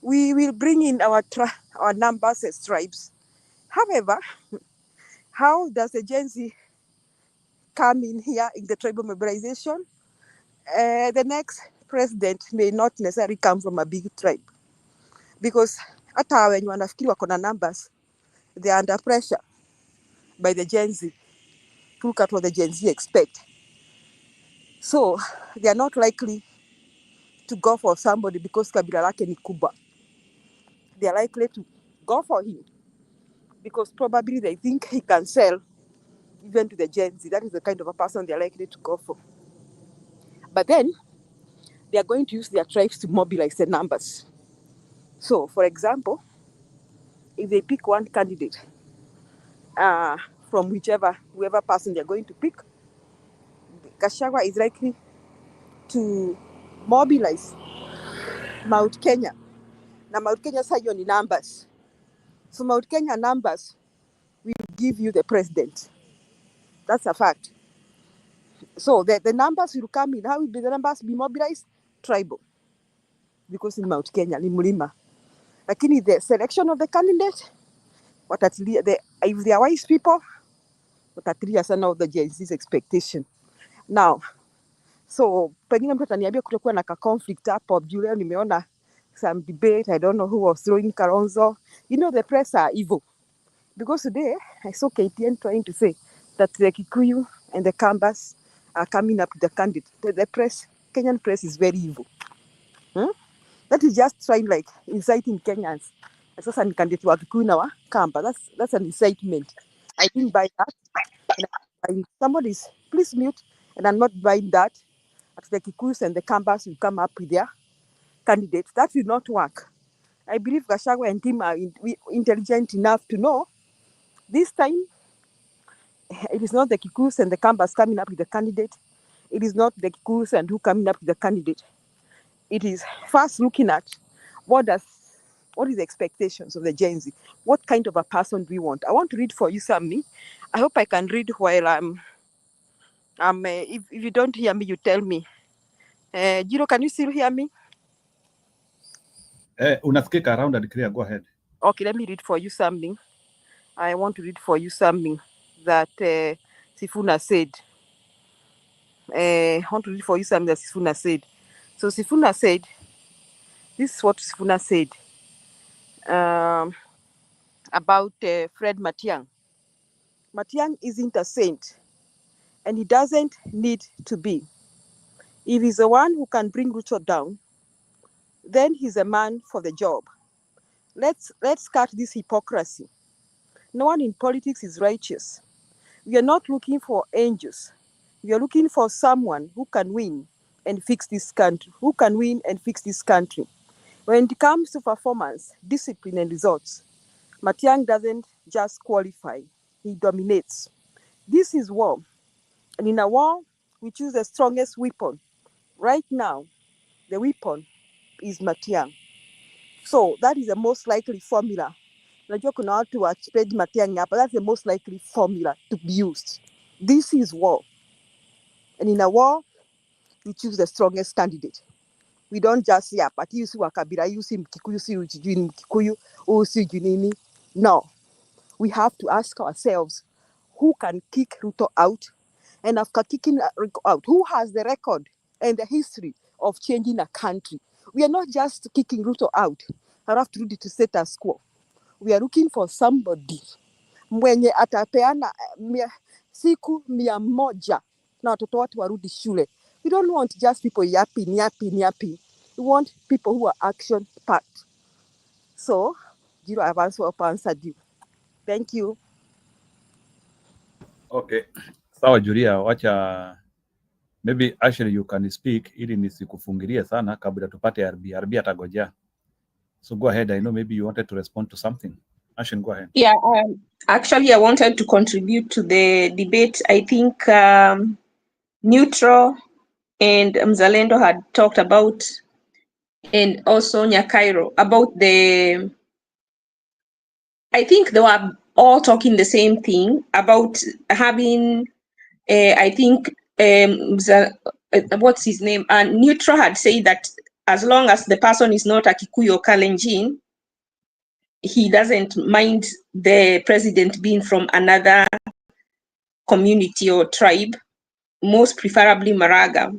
will bring in our numbers as tribes. However, how does the Gen Z come in here in the tribal mobilization? The next president may not necessarily come from a big tribe, because hata when you wanafikiri wako na numbers, they are under pressure by the Gen Z. Look at what the Gen Z expect. So they are not likely to go for somebody because kabila lake ni kubwa. They are likely to go for him because probably they think he can sell even to the Gen Z. That is the kind of a person they are likely to go for. But then they are going to use their tribes to mobilize the numbers. So, for example, if they pick one candidate from whoever person they're going to pick. Gachagua is likely to mobilize Mount Kenya. Now Mount Kenya side on the numbers. So Mount Kenya numbers will give you the president. That's a fact. So the numbers will come in. How will the numbers be mobilized? Tribal. Because in Mount Kenya, ni mlima. Lakini the selection of the candidate, if they are wise people, watatilia sana of the Gen Z's expectation. Now, so pengine mtu ataniambia kutakuwa na conflict hapo. Julia nimeona some debate. I don't know who was throwing Kalonzo. You know the press are evil. Because today I saw KTN trying to say that the Kikuyu and the Kambas are coming up with the candidate. The press, Kenyan press is very evil. That is just trying like inciting Kenyans. Sasa ni candidate wa Kikuyu na wa Kamba. That's an incitement. I didn't buy that. And somebody's please mute. And I'm not buying that. At the Kikuyus and the Kambas will come up with their candidates. That will not work. I believe Gachagua and team are intelligent enough to know this time it is not the Kikuyus and the Kambas coming up with the candidate. It is not the Kikuyus and who coming up with the candidate. It is first looking at what is the expectations of the Gen Z. What kind of a person do we want? I want to read for you something. I hope I can read while if you don't hear me, you tell me. Jiro, can you still hear me? Unasikika around and clear. Go ahead. Okay, let me read for you something. I want to read for you something that Sifuna said. I want to read for you something that Sifuna said. So Sifuna said, this is what Sifuna said about Fred Matiang'i. Matiang'i isn't a saint, and he doesn't need to be. If he's the one who can bring Ruto down, then he's a man for the job. Let's cut this hypocrisy. No one in politics is righteous. We are not looking for angels. We are looking for someone who can win and fix this country. Who can win and fix this country? When it comes to performance, discipline, and results, Matiang'i doesn't just qualify, he dominates. This is war. And in a war, we choose the strongest weapon. Right now, the weapon is Matiang'i. So that is the most likely formula. Najua kuna watu wa spread Matiang'i hapa. That's the most likely formula to be used. This is war. And in a war, we choose the strongest candidate. We don't just say, but you see Wakabira, you see Mkikuyu, see Ujijini Mkikuyu, or see Junini. No. We have to ask ourselves, who can kick Ruto out? And after kicking Ruto out, who has the record and the history of changing a country? We are not just kicking Ruto out. I have to do it to status quo. We are looking for somebody mwenye atapeana siku 100 na watoto watu warudi shule. We don't want just people yapping. We want people who are action-packed. So, Jiro, I've answered you. Thank you. Okay. Sawa Julia, wacha maybe actually you can speak ili nisikufungilie sana kabla tupate RB atagojea. So go ahead. I know maybe you wanted to respond to something. Ashen, go ahead. Yeah, actually I wanted to contribute to the debate. I think Neutral and Mzalendo had talked about, and also Nyakairo, about I think they were all talking the same thing about having, I think, what's his name? And Neutral had said that as long as the person is not a Kikuyu or Kalenjin, he doesn't mind the president being from another community or tribe, most preferably Maraga.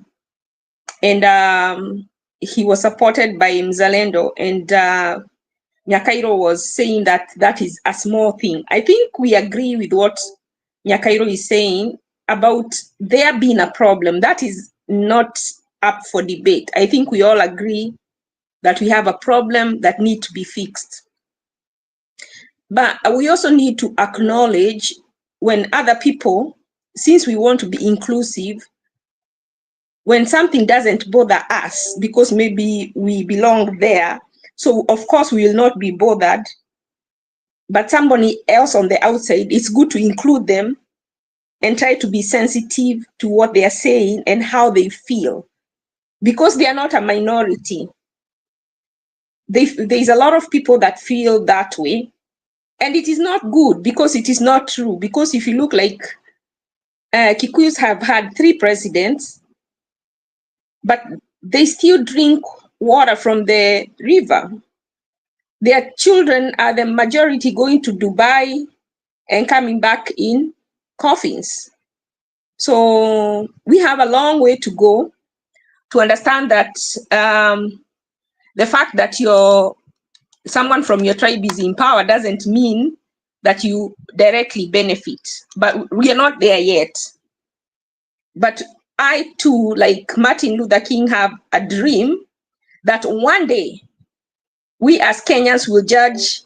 And he was supported by Mzalendo, and Nyakairo was saying that that is a small thing. I think we agree with what Nyakairo is saying about there being a problem. That is not up for debate. I think we all agree that we have a problem that needs to be fixed. But we also need to acknowledge when other people, since we want to be inclusive, when something doesn't bother us because maybe we belong there, so of course we will not be bothered but somebody else on the outside, it's good to include them and try to be sensitive to what they are saying and how they feel, because they are not a minority. There's a lot of people that feel that way, and it is not good because it is not true. Because if you look like Kikuyus have had 3 presidents, but they still drink water from the river. Their children are the majority going to Dubai and coming back in coffins. So we have a long way to go to understand that the fact that someone from your tribe is in power doesn't mean that you directly benefit, but we are not there yet. But I too, like Martin Luther King, have a dream that one day we as Kenyans will judge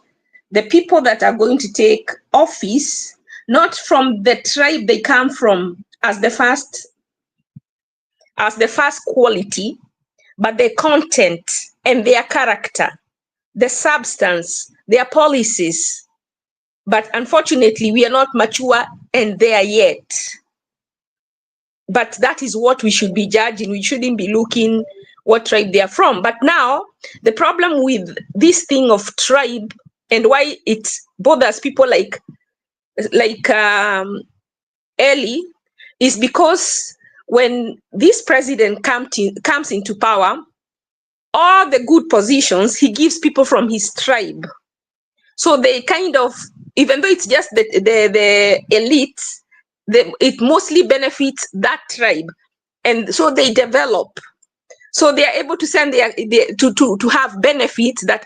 the people that are going to take office, not from the tribe they come from as the first quality, but their content and their character, the substance, their policies. But unfortunately, we are not mature and there yet. But that is what we should be judging. We shouldn't be looking what tribe they are from. But now, the problem with this thing of tribe and why it bothers people like Eli is because when this president comes into power, all the good positions he gives people from his tribe. So they kind of, even though it's just the elite, it mostly benefits that tribe, and so they develop. So they are able to send to have benefits that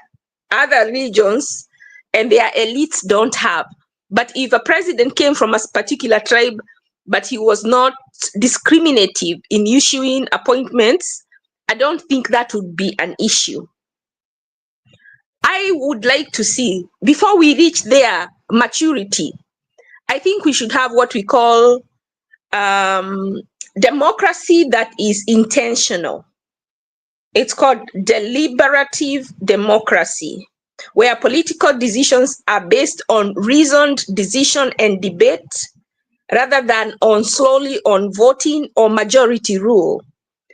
other regions and their elites don't have. But if a president came from a particular tribe, but he was not discriminative in issuing appointments, I don't think that would be an issue. I would like to see, before we reach their maturity, I think we should have what we call democracy that is intentional. It's called deliberative democracy, where political decisions are based on reasoned decision and debate, rather than solely on voting or majority rule,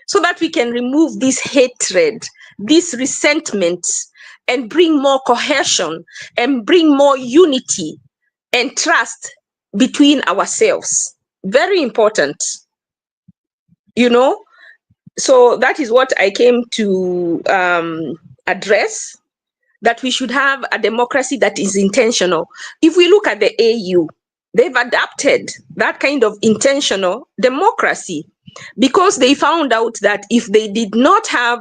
so that we can remove this hatred, this resentment, and bring more cohesion and bring more unity and trust between ourselves. Very important, So that is what I came to address, that we should have a democracy that is intentional. If we look at the AU, they've adapted that kind of intentional democracy because they found out that if they did not have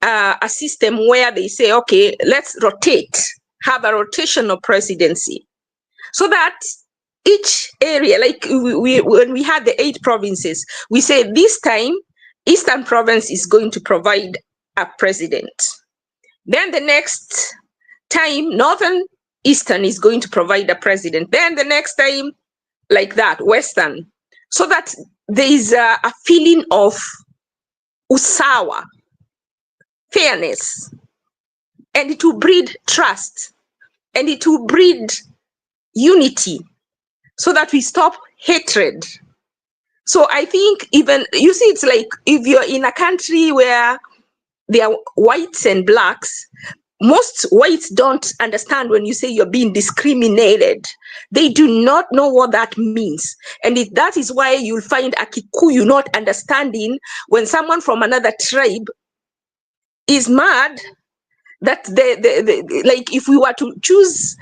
a system where they say, okay, let's have a rotational presidency, so that each area, like when we had the 8 provinces, we say this time, Eastern province is going to provide a president. Then the next time, Northern Eastern is going to provide a president. Then the next time, like that, Western. So that there is a feeling of usawa, fairness, and it will breed trust, and it will breed unity, so that we stop hatred. So I think even, you see, it's like if you're in a country where there are whites and blacks, most whites don't understand when you say you're being discriminated. They do not know what that means. And that is why you'll find a Kikuyu not understanding when someone from another tribe is mad that like if we were to choose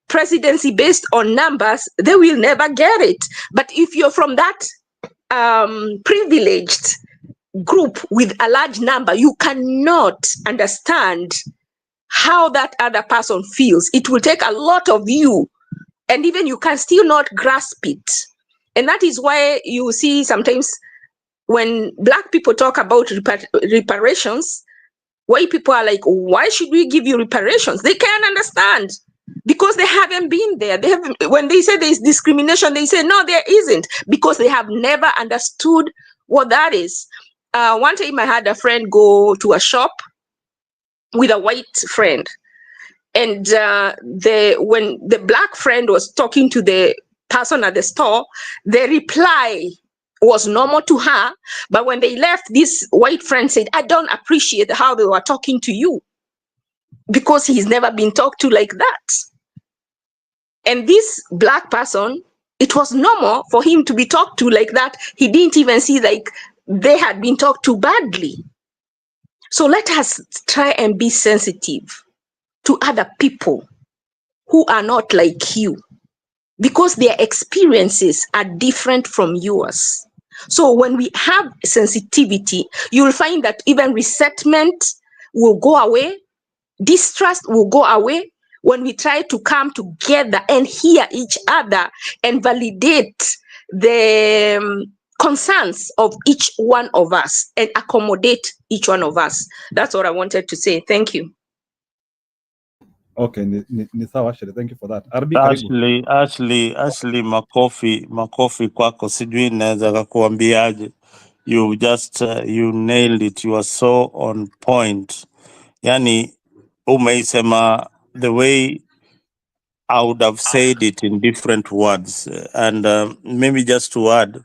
presidency based on numbers, they will never get it. But if you're from that privileged group with a large number, you cannot understand how that other person feels. It will take a lot of you, and even you can still not grasp it. And that is why you see sometimes when Black people talk about reparations, white people are like, why should we give you reparations? They can't understand because they haven't been there. They haven't. When they say there is discrimination, they say no, there isn't, because they have never understood what that is. One time I had a friend go to a shop with a white friend, And when the black friend was talking to the person at the store, the reply was normal to her. But when they left, this white friend said, I don't appreciate how they were talking to you, because he's never been talked to like that. And this black person, it was normal for him to be talked to like that. He didn't even see like they had been talked to badly. So let us try and be sensitive to other people who are not like you, because their experiences are different from yours. So when we have sensitivity, you will find that even resentment will go away, distrust will go away, when we try to come together and hear each other and validate the concerns of each one of us and accommodate each one of us. That's what I wanted to say. Thank you. Okay, ni sawa Ashley, thank you for that. RB, karibu. Ashley, makofi kwako, sijui naweza kakuambiaje. You just you nailed it. You are so on point. Yani umeisema the way I would have said it in different words. And maybe just to add,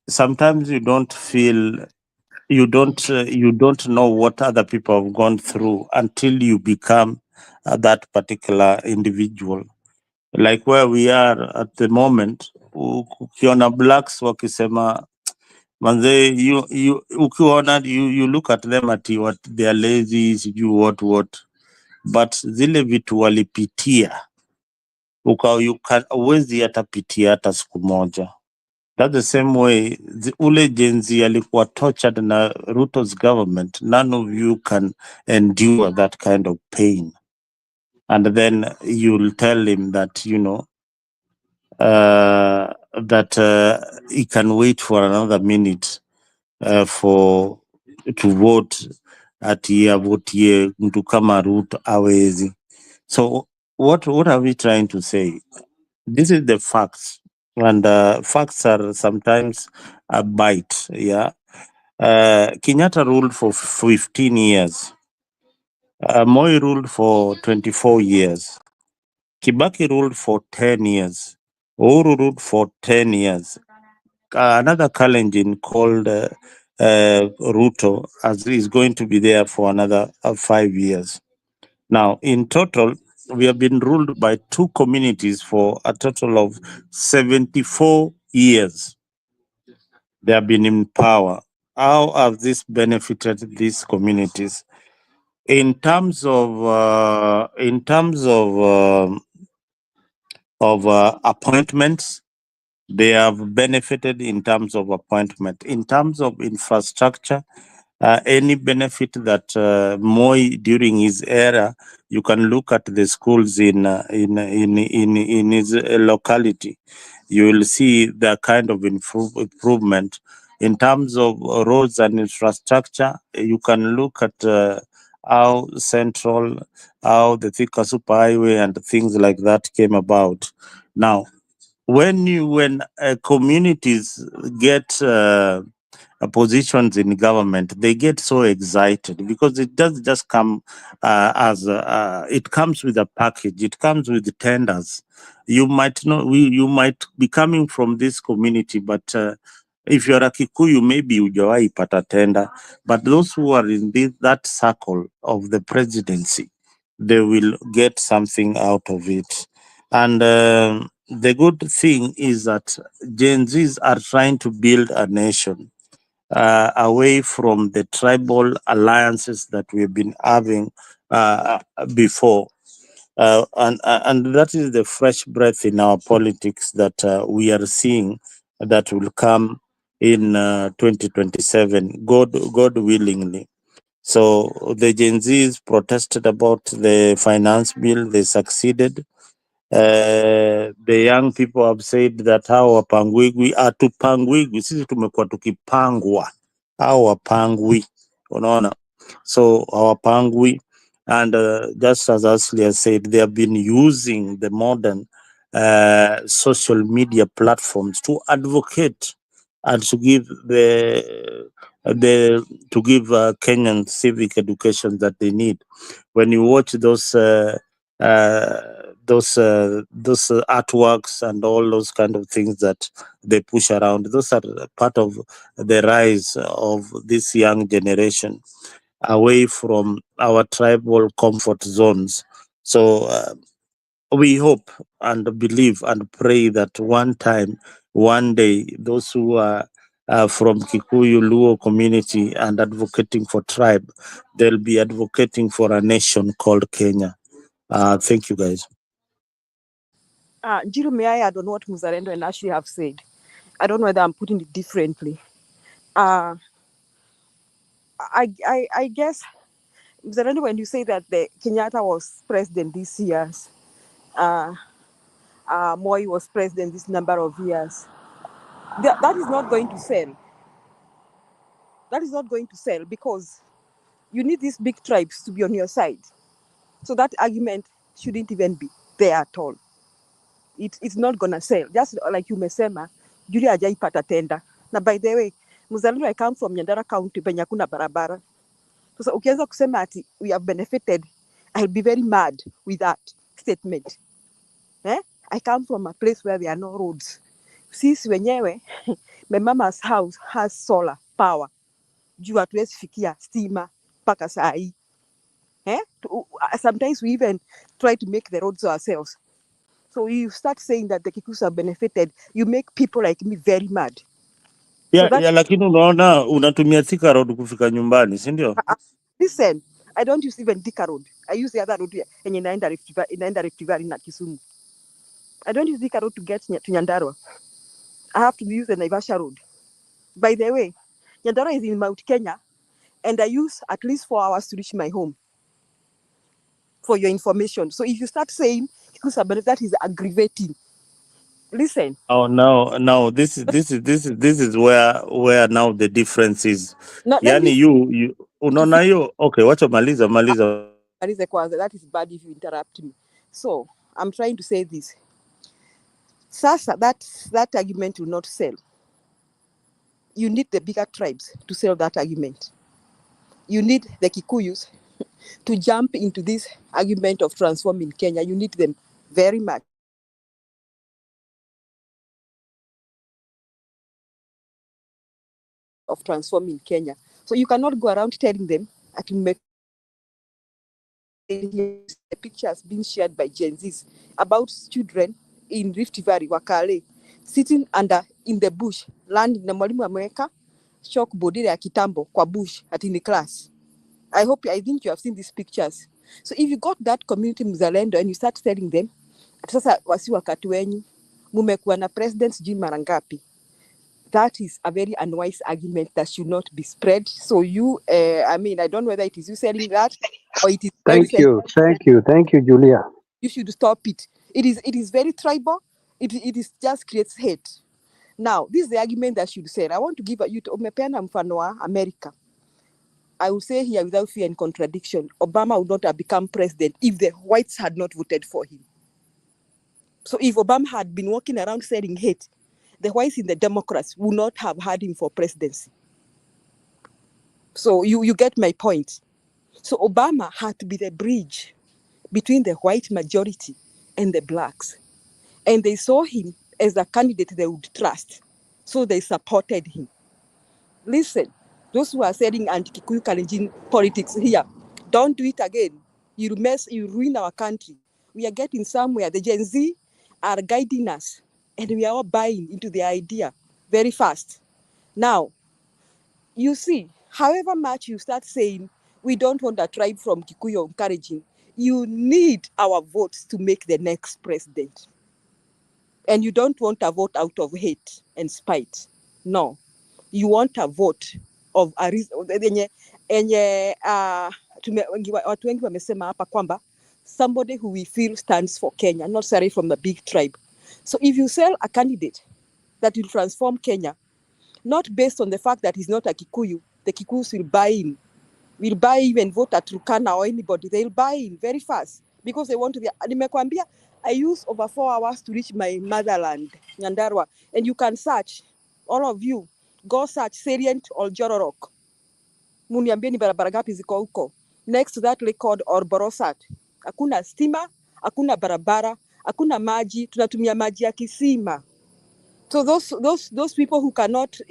sometimes you don't feel, you don't know what other people have gone through until you become that particular individual. Like where we are at the moment, ukiona blacks wakisema manze, ukiona you look at them at what they are lazy, sijui what, but zile vitu walipitia uwezi hata pitia hata siku moja. That's the same way ule jenzi alikuwa tortured na Ruto's government. None of you can endure that kind of pain. And then you'll tell him that, you know, that he can wait for another minute for to vote ati avotie mtu kama Ruto awezi. So what are we trying to say? This is the facts, and facts are sometimes a bite. Yeah, Kenyatta ruled for 15 years. Moi ruled for 24 years. Kibaki ruled for 10 years. Uhuru ruled for 10 years. Another Kalenjin called Ruto is going to be there for another 5 years. Now, in total, we have been ruled by two communities for a total of 74 years. They have been in power. How have this benefited these communities? In terms of appointments, they have benefited in terms of appointment. In terms of infrastructure, any benefit that Moi during his era, you can look at the schools in his locality. You will see the kind of improvement. In terms of roads and infrastructure, you can look at how Central, how the Thika Superhighway and things like that came about. Now, when communities get positions in government, they get so excited because it does just come it comes with a package. It comes with tenders. You might not, you might be coming from this community, but if you're a Kikuyu, maybe hujawahi pata tender. But those who are in that circle of the presidency, they will get something out of it. And the good thing is that Gen Zs are trying to build a nation away from the tribal alliances that we've been having before. And that is the fresh breath in our politics that we are seeing that will come in 2027, God willingly. So the Gen Zs protested about the finance bill, they succeeded. The young people have said that hao wapangwigwi hatupangwigwi, sisi tumekuwa tukipangwa, hao wapangwi, unaona, so hawapangwi. And just as Ashley has said, they have been using the modern social media platforms to advocate and to give the to give Kenyan civic education that they need. When you watch those artworks and all those kind of things that they push around, those are part of the rise of this young generation away from our tribal comfort zones. So we hope and believe and pray that one day, those who are from Kikuyu Luo community and advocating for tribe, they'll be advocating for a nation called Kenya. Thank you, guys. Jiru, may I add on what Muzalendo and Ashley have said? I don't know whether I'm putting it differently. I guess, Muzalendo, when you say that the Kenyatta was president this years, Moi was president this number of years, that is not going to sell. That is not going to sell because you need these big tribes to be on your side. So that argument shouldn't even be there at all. It's not gonna sell. Just like you mesema, Julia hajaipata tenda. Na by the way, Muzalendo, I come from Nyandara County, penye hakuna barabara. So ukianza kusema ati we have benefited, I'll be very mad with that statement. I come from a place where there are no roads. Sisi wenyewe, my mama's house has solar power. Juu hatuwezi fikia stima mpaka saa hii. Sometimes we even try to make the roads ourselves. So you start saying that the Kikus have benefited, you make people like me very mad. Yeah, lakini unaona unatumia Thika Road kufika nyumbani, si ndio? Listen, I don't use even Thika Road. I use the other road yenye inaenda Rift Valley na Kisumu. I don't use Thika Road to get to Nyandarua. I have to use the Naivasha Road. By the way, Nyandarua is in Mount Kenya, and I use at least 4 hours to reach my home. For your information. So if you start saying that is aggravating, listen. Oh no, this is where now the difference is. No, Yani you unaona hiyo, okay, wacha maliza. That is bad if you interrupt me. So I'm trying to say this. Sasa, that argument will not sell. You need the bigger tribes to sell that argument. You need the Kikuyus to jump into this argument of transforming Kenya. You need them very much. Of transforming Kenya. So you cannot go around telling them that you make the pictures being shared by Gen Zs about children in Rift Valley, Wakale, sitting in the bush, land na mwalimu ameweka chalkboard ya kitambo kwa bush in the class. I think you have seen these pictures. So if you got that community Mzalendo and you start telling them, sasa wasi wakati wenyu, mumekuwa na president sijui mara ngapi. That is a very unwise argument that should not be spread. So you, I don't know whether it is you selling that or it is. Thank you, Julia. You should stop it. It is very tribal. It is just creates hate. Now, this is the argument that should say. I want to give you to umepeana mfano wa America. I will say here without fear and contradiction, Obama would not have become president if the whites had not voted for him. So if Obama had been walking around selling hate, the whites in the Democrats would not have had him for presidency. So you get my point. So Obama had to be the bridge between the white majority and the blacks. And they saw him as a candidate they would trust. So they supported him. Listen, those who are selling anti-Kikuyu Kalenjin politics here, don't do it again. You ruin our country. We are getting somewhere. The Gen Z are guiding us, and we are all buying into the idea very fast. Now, you see, however much you start saying, we don't want a tribe from Kikuyu encouraging, you need our votes to make the next president. And you don't want a vote out of hate and spite. No. You want a vote of a reason. Watu wengi wamesema hapa kwamba somebody who we feel stands for Kenya, not sorry from the big tribe. So if you sell a candidate that will transform Kenya, not based on the fact that he's not a Kikuyu, the Kikuyus will buy in. Will buy even vote at Turkana or anybody. They'll buy in very fast because they want to be. Nimekwambia, I use over 4 hours to reach my motherland, Nyandarua, and you can search, all of you, go search Salient or Jororok. Muniambie ni barabara gapi ziko huko. Next to that lake called Orborosat. Hakuna stima, hakuna barabara, hakuna maji, tunatumia maji ya kisima. So those people who cannot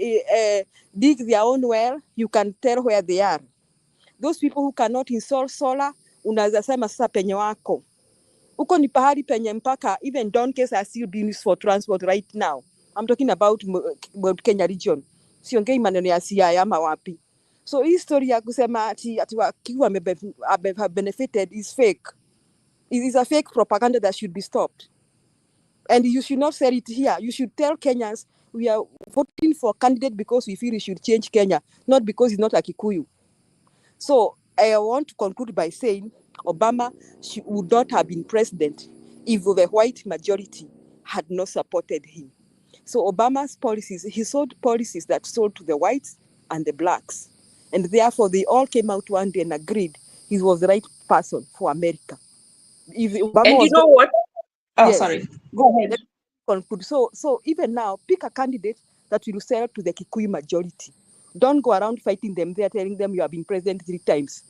dig their own well, you can tell where they are. Those people who cannot install solar, unaweza sema sasa penye wako. Huko ni pahali penye mpaka even donkeys are still being used for transport right now. I'm talking about Kenya region. Siongei maneno ya Siaya ama wapi. So hii story ya kusema ati wakiwa have benefited is fake. It is a fake propaganda that should be stopped. And you should not say it here. You should tell Kenyans we are voting for a candidate because we feel we should change Kenya, not because he's not a Kikuyu. So I want to conclude by saying Obama would not have been president if the white majority had not supported him. So Obama's policies, he sold policies that sold to the whites and the blacks. And therefore they all came out one day and agreed he was the right person for America. If Obama And was you know what? Oh, yes. sorry. Go ahead. Let me conclude. So even now, pick a candidate that will sell to the Kikuyu majority. Don't go around fighting them. They are telling them you have been president 3 times.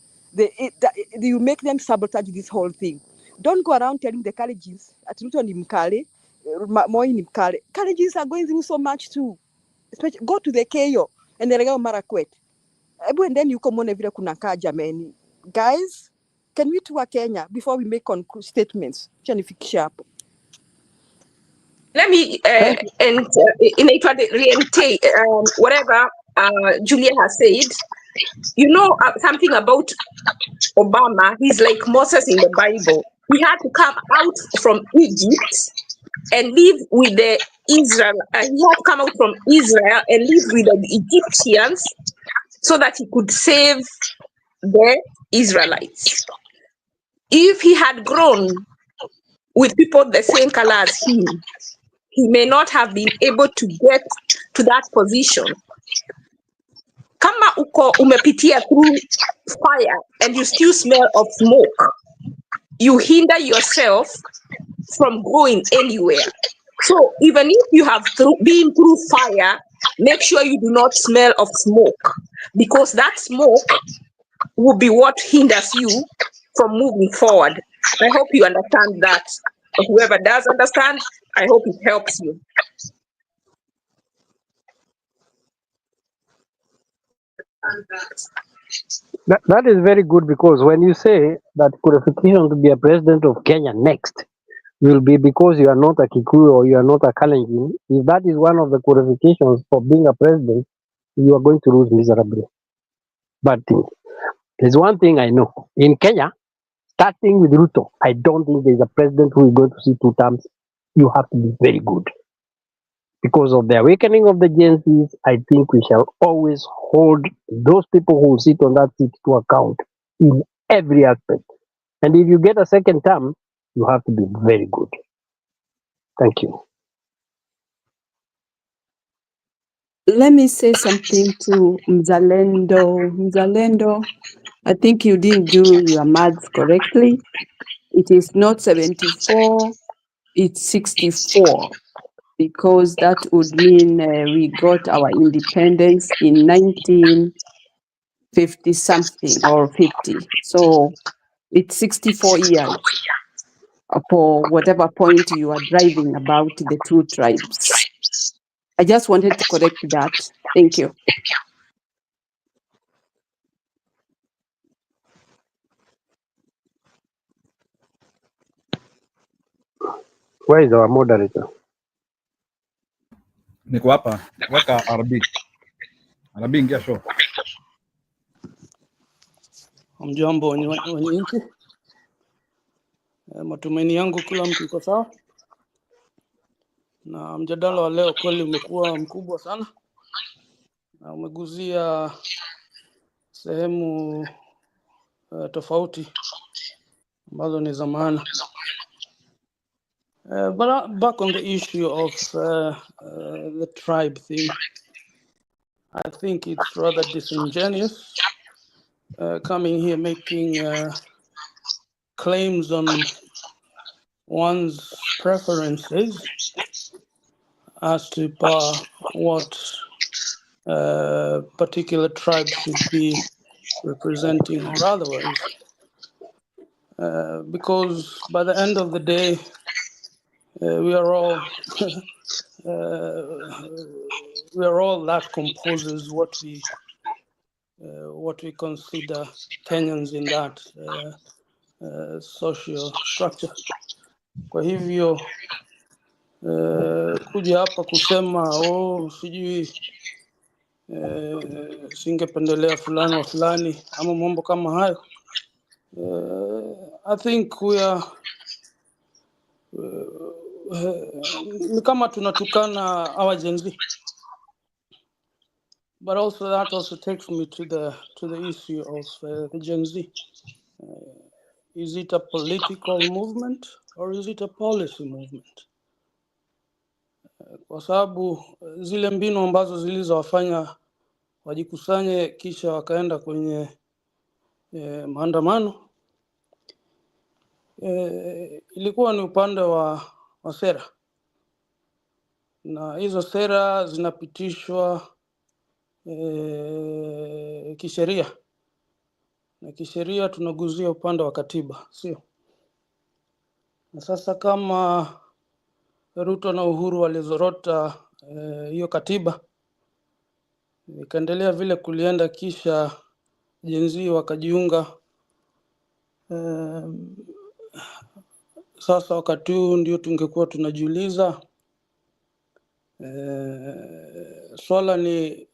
You make them sabotage this whole thing. Don't go around telling the Kalejins, at Ruto ni Mkale, Moi ni Mkale. Kalejins are going through so much too. Especially, go to the Keyo and the Regao Marakwet. And then you come on every kunaka jameni. Guys, can we tour Kenya before we make statements? Let me reinstate whatever Julia has said. You know something about Obama? He's like Moses in the Bible. He had to come out from Egypt and live with the Israel. He had to come out from Israel and live with the Egyptians so that he could save the Israelites. If he had grown with people the same color as him, he may not have been able to get to that position. Kama uko umepitia through fire and you still smell of smoke, you hinder yourself from going anywhere. So even if you have been through fire, make sure you do not smell of smoke, because that smoke will be what hinders you from moving forward. I hope you understand that. Whoever does understand, I hope it helps you. That is very good, because when you say that qualification to be a president of Kenya next will be because you are not a Kikuyu or you are not a Kalenjin, if that is one of the qualifications for being a president, you are going to lose miserably. But there's one thing I know. In Kenya, starting with Ruto, I don't think there's a president who is going to see 2 terms. You have to be very good. Because of the awakening of the Gen Zs, I think we shall always hold those people who sit on that seat to account in every aspect. And if you get a second term, you have to be very good. Thank you. Let me say something to Mzalendo. Mzalendo, I think you didn't do your maths correctly. It is not 74, it's 64, because that would mean we got our independence in 1950 something or 50. So it's 64 years for whatever point you are driving about the 2 tribes. I just wanted to correct that. Thank you. Where is our moderator? Niko hapa, weka RB. RB ingia show. Mjambo wenye nchi. Matumaini yangu kila mtu yuko sawa. Na mjadala wa leo kweli umekuwa mkubwa sana. Na umeguzia sehemu tofauti ambazo ni za maana. But back on the issue of the tribe thing, I think it's rather disingenuous coming here making claims on one's preferences as to what particular tribe should be representing or otherwise. Because by the end of the day, we are all that composes what we consider Kenyans in that social structure. Kwa hivyo kuja hapa kusema sijui singependelea fulani wa fulani ama mambo kama hayo, I think we are ni kama tunatukana our Gen Z. But also that also takes me to the issue of the Gen Z. Is it a political movement or is it a policy movement? Kwa sababu zile mbinu ambazo zilizowafanya wajikusanye kisha wakaenda kwenye maandamano ilikuwa ni upande wa sera, na hizo sera zinapitishwa kisheria, na kisheria tunaguzia upande wa katiba, sio? Na sasa kama Ruto na Uhuru walizorota hiyo katiba, ikaendelea vile kulienda, kisha Gen Z wakajiunga. Sasa wakati huu ndio tungekuwa tunajiuliza, swala ni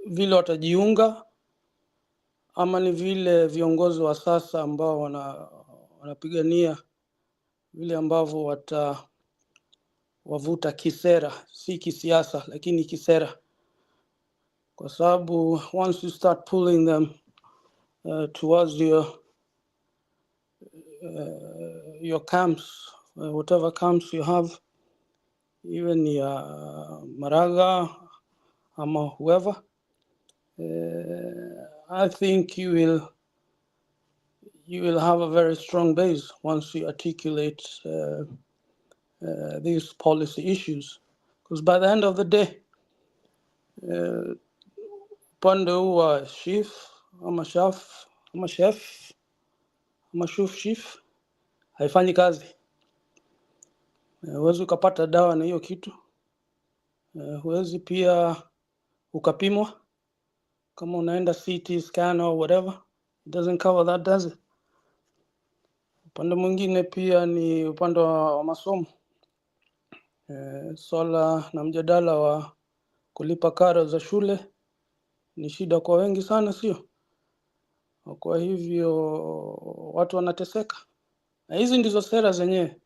vile watajiunga ama ni vile viongozi wa sasa ambao wanapigania vile ambavyo wavuta kisera, si kisiasa lakini kisera. Kwa sababu once you start pulling them towards your camps, whatever camps you have, even Maraga ama whoever, I think you will have a very strong base once you articulate these policy issues. Because by the end of the day, upande huu wa chief ama chef ama chief haifanyi kazi. Huwezi ukapata dawa na hiyo kitu. Huwezi pia ukapimwa kama unaenda CT scan or whatever. It doesn't cover that, does it? Upande mwingine pia ni upande wa masomo. Swala na mjadala wa kulipa karo za shule ni shida kwa wengi sana, sio? Kwa hivyo watu wanateseka. Na hizi ndizo sera zenyewe.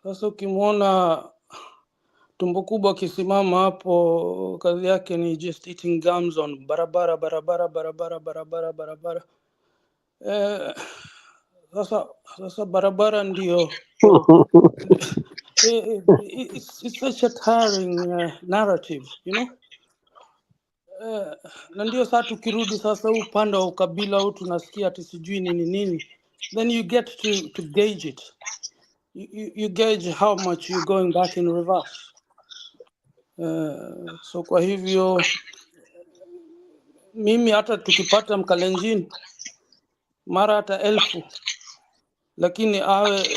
Sasa ukimwona tumbo kubwa kisimama hapo, kazi yake ni just eating gums on barabara. Sasa barabara ndio it's such a tiring narrative, you know. Na ndio sasa tukirudi sasa upande wa ukabila huu tunasikia ati sijui nini, then you get to gauge it. You gauge how much you're going back in reverse. So kwa hivyo mimi hata tukipata Mkalenjin mara hata 1000, lakini awe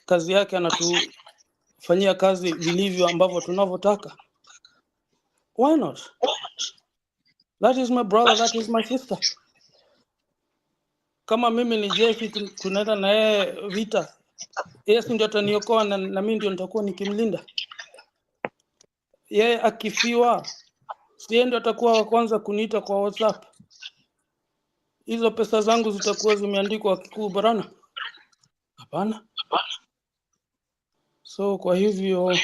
kazi yake anatufanyia kazi vilivyo ambavyo tunavyotaka, why not? That is my brother, that is my sister. Kama mimi ni jeshi tunaenda na yeye vita, yeye ndio ataniokoa na mimi ndio nitakuwa nikimlinda. Yeye akifiwa, si ndio atakuwa wa kwanza kuniita kwa WhatsApp. Hizo pesa zangu zitakuwa zimeandikwa Kikuu Barana? Hapana. So kwa hivyo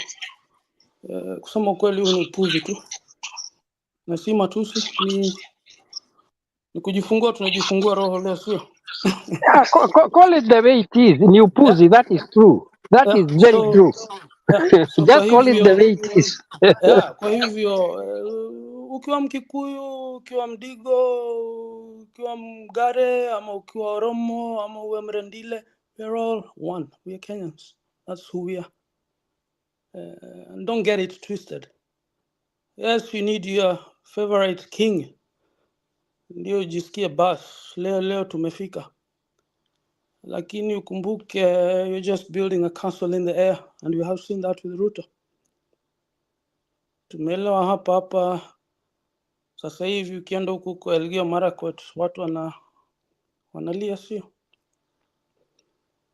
kusema kweli huu ni upuzi tu. Na si matusi, ni kujifungua, tunajifungua roho leo, sio? Yeah, call it the way it is. Ni upuzi, Yeah. that is true. That is very true. So Just call it the way it is. Kwa hivyo ukiwa Mkikuyu, ukiwa Mdigo, ukiwa Mgare, ama ukiwa Oromo, ama uwe Mrendile, we're all one. We are Kenyans. That's who we are. And don't get it twisted. Yes, you need your favorite king ndio jisikie bas leo tumefika, lakini ukumbuke you're just building a castle in the air, and we have seen that with Ruto. Tumeelewa hapa sasa hivi ukienda huko Elgeyo Marakwet watu wanalia, sio?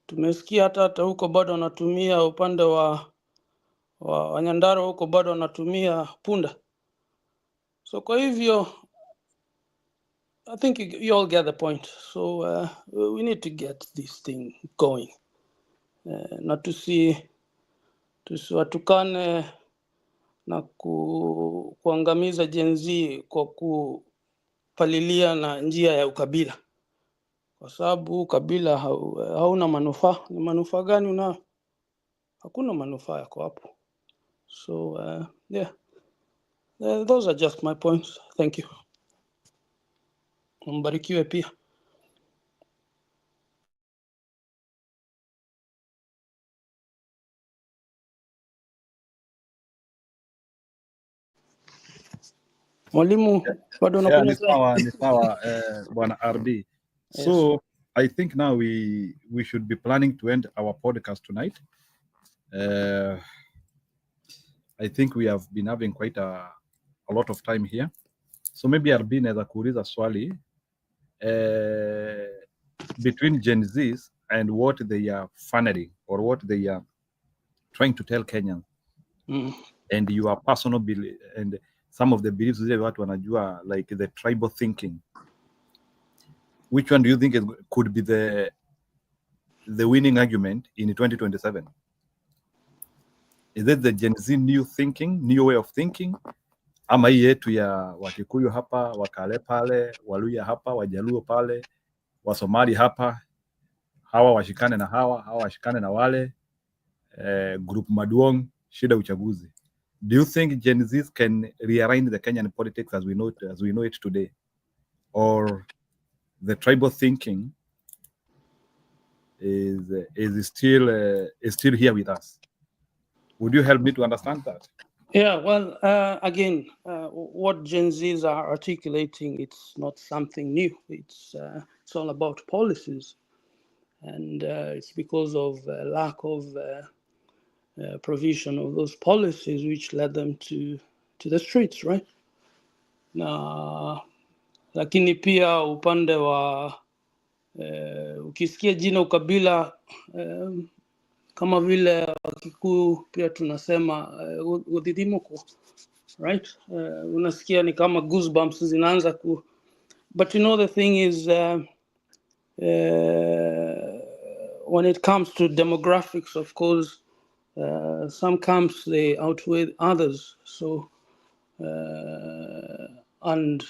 Tumesikia hata huko bado wanatumia upande wa Nyandarua huko bado wanatumia punda. So kwa hivyo I think you all get the point. So we need to get this thing going. Na tusiwatukane na kuangamiza Gen Z kwa kupalilia na njia ya ukabila, kwa sababu ukabila hauna manufaa. Ni manufaa gani unao? Hakuna manufaa yako hapo. So yeah, those are just my points. Thank you. Mbarikiwe pia. Mwalimu bado Yeah, unakunywa chai? ni sawa Bwana RD. So Yes. I think now we should be planning to end our podcast tonight. I think we have been having quite a lot of time here. So maybe RD naweza kuuliza swali between Gen Zs and what they are funneling or what they are trying to tell Kenyans. And your personal belief and some of the beliefs zile watu wanajua, like the tribal thinking. Which one do you think could be the winning argument in 2027? Is it the Gen Z new way of thinking? Ama hii yetu ya Wakikuyu hapa, Wakale pale, Waluya hapa, Wajaluo pale, Wasomali hapa, hawa washikane na hawa washikane na wale, group Maduong, shida uchaguzi. Do you think Gen Z can rearrange the Kenyan politics as we know it today? Or the tribal thinking is still here with us? Would you help me to understand that? Yeah, well, again, what Gen Zs are articulating, it's not something new. It's all about policies, and it's because of lack of provision of those policies which led them to the streets, right? Na lakini pia upande wa ukisikia jina ukabila, kama vile Wakikuyu pia tunasema udhidhimuko, right? Unasikia ni kama goosebumps zinaanza ku, but you know the thing is when it comes to demographics, of course, some camps they outweigh others. So and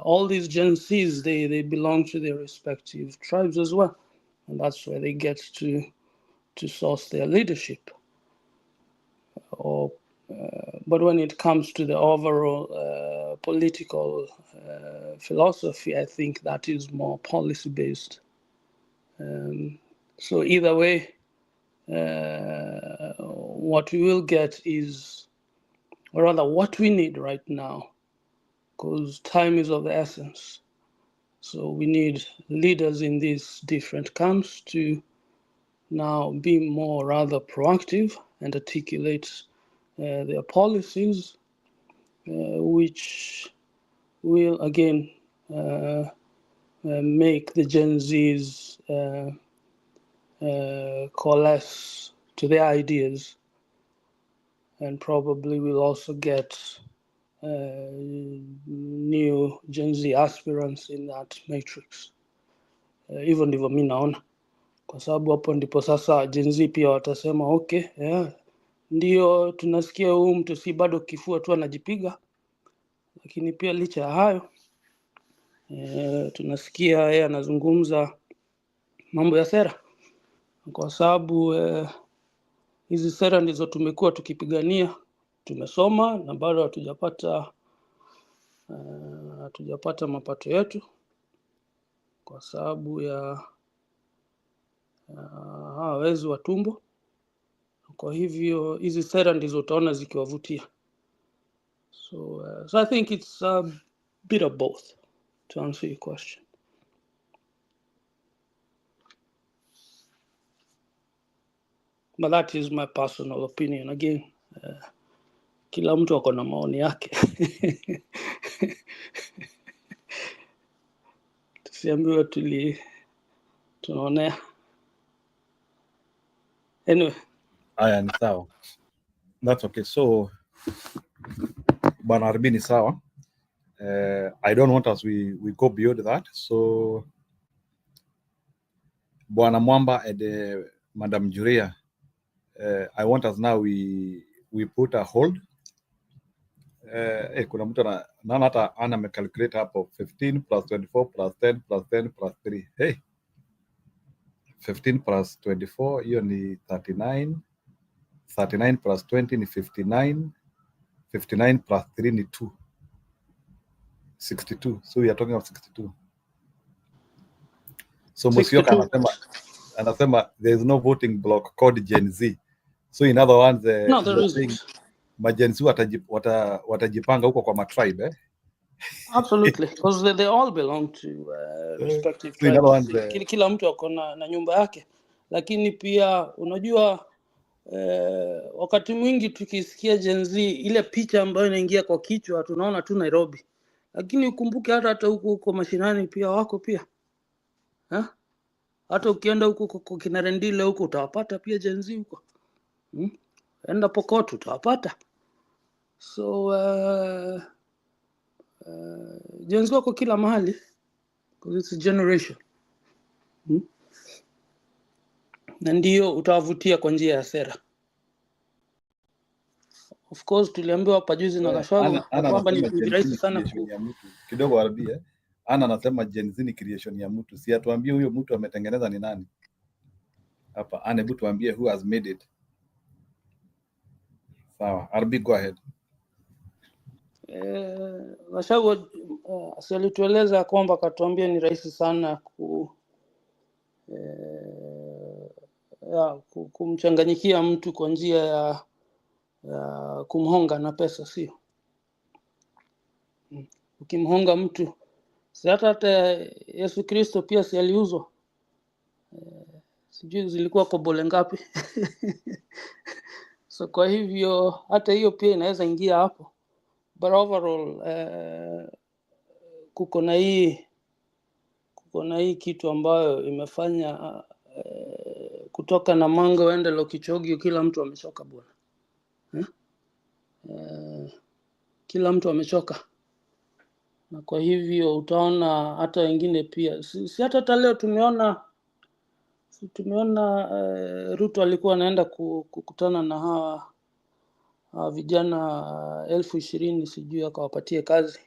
all these Gen Zs, they belong to their respective tribes as well, and that's where they get to source their leadership. But when it comes to the overall political philosophy, I think that is more policy based. So either way, what we will get is, or rather what we need right now, because time is of the essence. So we need leaders in these different camps to now be more rather proactive and articulate their policies, which will again make the Gen Zs coalesce to their ideas, and probably we'll also get new Gen Z aspirants in that matrix. Hivyo ndivyo mi naona, kwa sababu hapo ndipo sasa Gen Z pia watasema okay, yeah, ndio tunasikia huyu mtu si bado kifua tu anajipiga, lakini pia licha ya hayo tunasikia yeye anazungumza mambo ya sera, kwa sababu hizi sera ndizo tumekuwa tukipigania, tumesoma na bado hatujapata mapato yetu kwa sababu ya hawa wezi wa tumbo. Kwa hivyo hizi sera ndizo utaona zikiwavutia. So I think it's a bit of both. to answer your question. But that is my personal opinion. Again, kila mtu ako na maoni yake. Tusiambiwe tunaonea. Anyway. Aya, ni sawa. That's okay. So, Bwana Arbi ni sawa. I don't want us we go beyond that. So, Bwana Mwamba and Madam Juria, I want us now we put a hold. Kuna mtu na hata ana amecalculate hapo 15 plus 24 plus 10 plus 10 plus 3. Hey. 15 plus 24 hiyo ni 39. 39 plus 20 ni 59. 59 plus 3 ni 2. 62. So we are talking of 62. So Musyoka anasema there is no voting block called Gen Z. So in other words, no, there isn't. Gen Z watajipanga huko kwa matribe, eh? Absolutely, because they all belong to respective So in other words, tribes. Kila mtu ako na nyumba yake, lakini pia unajua wakati mwingi tukisikia Gen Z, ile picha ambayo inaingia kwa kichwa tunaona tu Nairobi, lakini ukumbuke hata huko mashinani pia wako pia, ha? Hata ukienda huko kwa kina Rendile huko utawapata pia Gen Z huko, enda Pokot utawapata. So Gen Z wako kila mahali because it's a generation. Na ndio utawavutia kwa njia ya sera. Of course tuliambiwa hapa juzi na Gachagua kwamba ni rahisi sana kidogo arabia. Ana anasema Gen Z ni creation ya mtu. Si atuambie huyo mtu ametengeneza ni nani? Hapa ana hebu tuambie who has made it. Sawa, Arbi, go ahead. Gachagua alitueleza kwamba katuambia ni rahisi sana kumchanganyikia mtu kwa njia ya kumhonga na pesa, sio? Ukimhonga mtu, si hata Yesu Kristo pia si aliuzwa? Sijui zilikuwa kobole ngapi. So kwa hivyo hata hiyo pia inaweza ingia hapo. But overall kuko na hii kitu ambayo imefanya kutoka na Mango uende Lokichogio, kila mtu amechoka bwana. Kila mtu amechoka, na kwa hivyo utaona hata wengine pia si hata leo tumeona Ruto alikuwa anaenda kukutana na hawa vijana 20,000 sijui akawapatie kazi,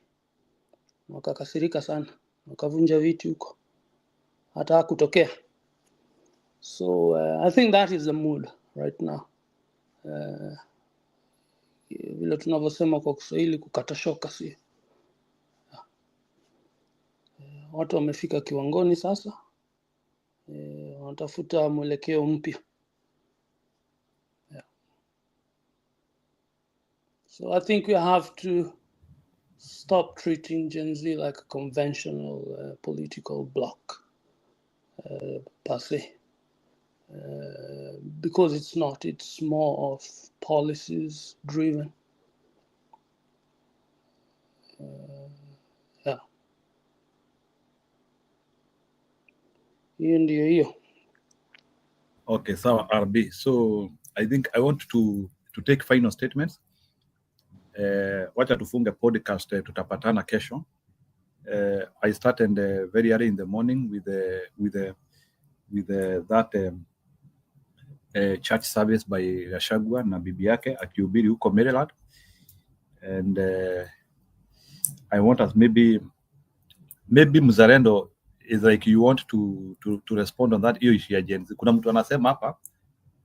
wakakasirika sana, wakavunja viti huko, hata hakutokea. So I think that is the mood right now. Vile tunavyosema kwa Kiswahili kukata shoka, si watu wamefika kiwangoni sasa, wanatafuta mwelekeo mpya. So I think we have to stop treating Gen Z like a conventional political bloc per se, because it's not. It's more of policies driven. Hiyo ndio hiyo. Okay, sawa RB. So I think I want to take final statements. Wacha tufunge podcast, tutapatana kesho. I started very early in the morning with that church service by Gachagua na bibi yake akihubiri huko Maryland, and I want us maybe Mzalendo is like you want to respond on that hiyo issue ya Gen Z. Kuna mtu anasema hapa,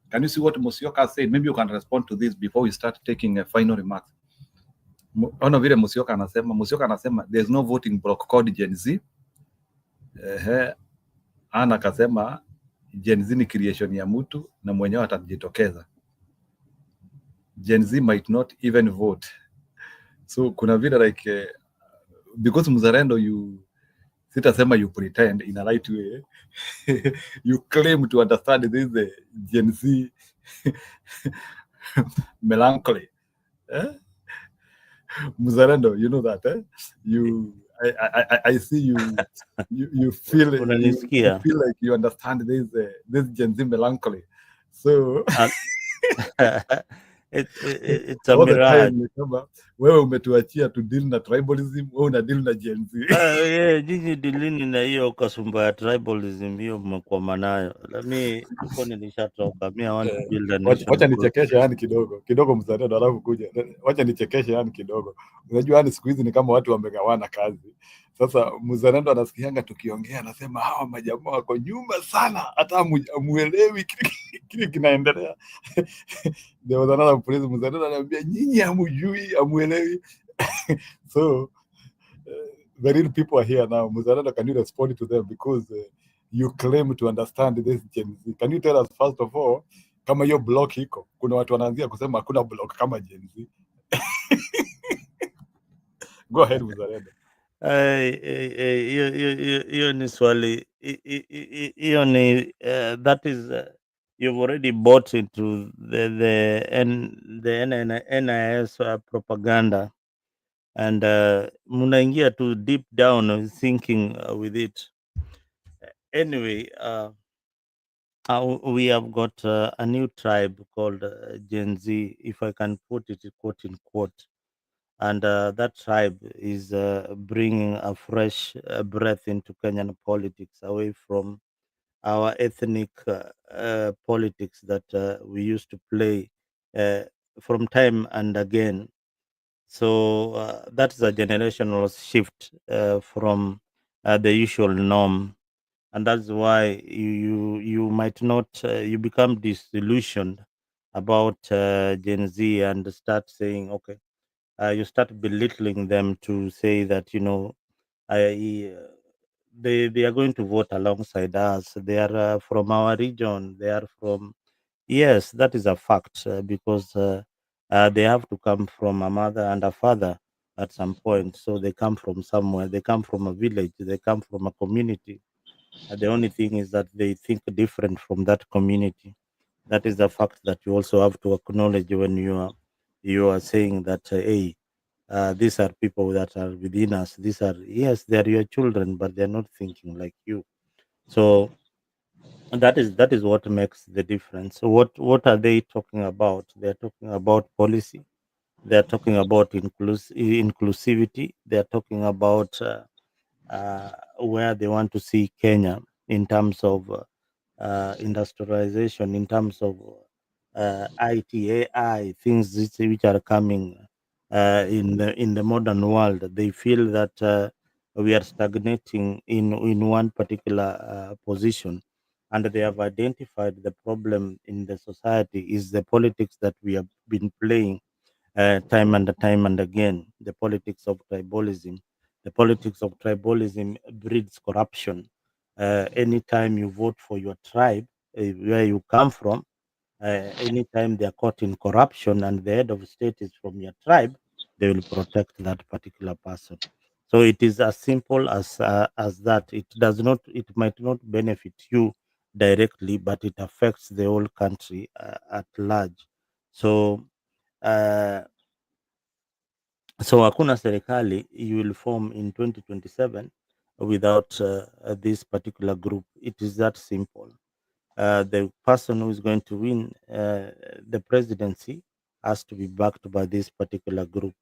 can you see what Musyoka said? Maybe you can respond to this before we start taking a final remarks. Ona vile Musyoka anasema there's no voting block called Gen Z. Ana akasema Gen Z ni creation ya mtu na mwenyewe atajitokeza. Gen Z might not even vote. So kuna vile like because Mzalendo sitasema you pretend in a light way. You claim to understand this Gen Z melancholy. Muzarendo, you know that, I see you feel Unanisikia? feel like you understand this Gen Z melancholy. So It's a all the mirage. time ni kama wewe umetuachia to deal na tribalism, wewe una deal na Gen Z. Nyinyi dilini na hiyo kasumba ya tribalism hiyo mmekwama nayo. Mi huko nilishatoka. I want to build a nation. Wacha nichekeshe yani kidogo Mzalendo, alafu kuja. Wacha nichekeshe yani kidogo. Unajua yani siku hizi ni kama watu wamegawana kazi. Sasa Mzalendo anasikianga tukiongea, anasema hawa majamaa wako nyuma sana, hata amuelewi kile kinaendelea. There was another place Mzalendo anambia nyinyi hamujui, amuelewi. So the real people are here now. Mzalendo, can you respond to them because you claim to understand this Gen Z? Can you tell us first of all, kama hiyo block iko, kuna watu wanaanzia kusema hakuna block kama Gen Z. Go ahead Mzalendo. Hiyo ni swali, hiyo ni that is you've already bought into the NIS propaganda, and munaingia to deep down thinking with it. Anyway, we have got a new tribe called Gen Z, if I can put it quote in quote. And that tribe is bringing a fresh breath into Kenyan politics, away from our ethnic politics that we used to play from time and again. So that's a generational shift from the usual norm, and that's why you might not you become disillusioned about Gen Z and start saying, okay, you start belittling them to say that they are going to vote alongside us. They are from our region. They are from, yes, that is a fact, because they have to come from a mother and a father at some point. So they come from somewhere. They come from a village. They come from a community. The only thing is that they think different from that community. That is the fact that you also have to acknowledge when you are saying that, hey, these are people that are within us. These are, yes, they are your children, but they're not thinking like you. So that is what makes the difference. So what are they talking about? They're talking about policy. They're talking about inclusivity. They're talking about where they want to see Kenya in terms of industrialization, in terms of IT, AI, things which are coming in the modern world. They feel that we are stagnating in one particular position, and they have identified the problem in the society is the politics that we have been playing time and again, the politics of tribalism. The politics of tribalism breeds corruption. Anytime you vote for your tribe, where you come from, anytime they are caught in corruption and the head of state is from your tribe, they will protect that particular person. So it is as simple as that. It does not. It might not benefit you directly, but it affects the whole country at large. So uh, so hakuna serikali you will form in 2027 without this particular group. It is that simple. The person who is going to win the presidency has to be backed by this particular group.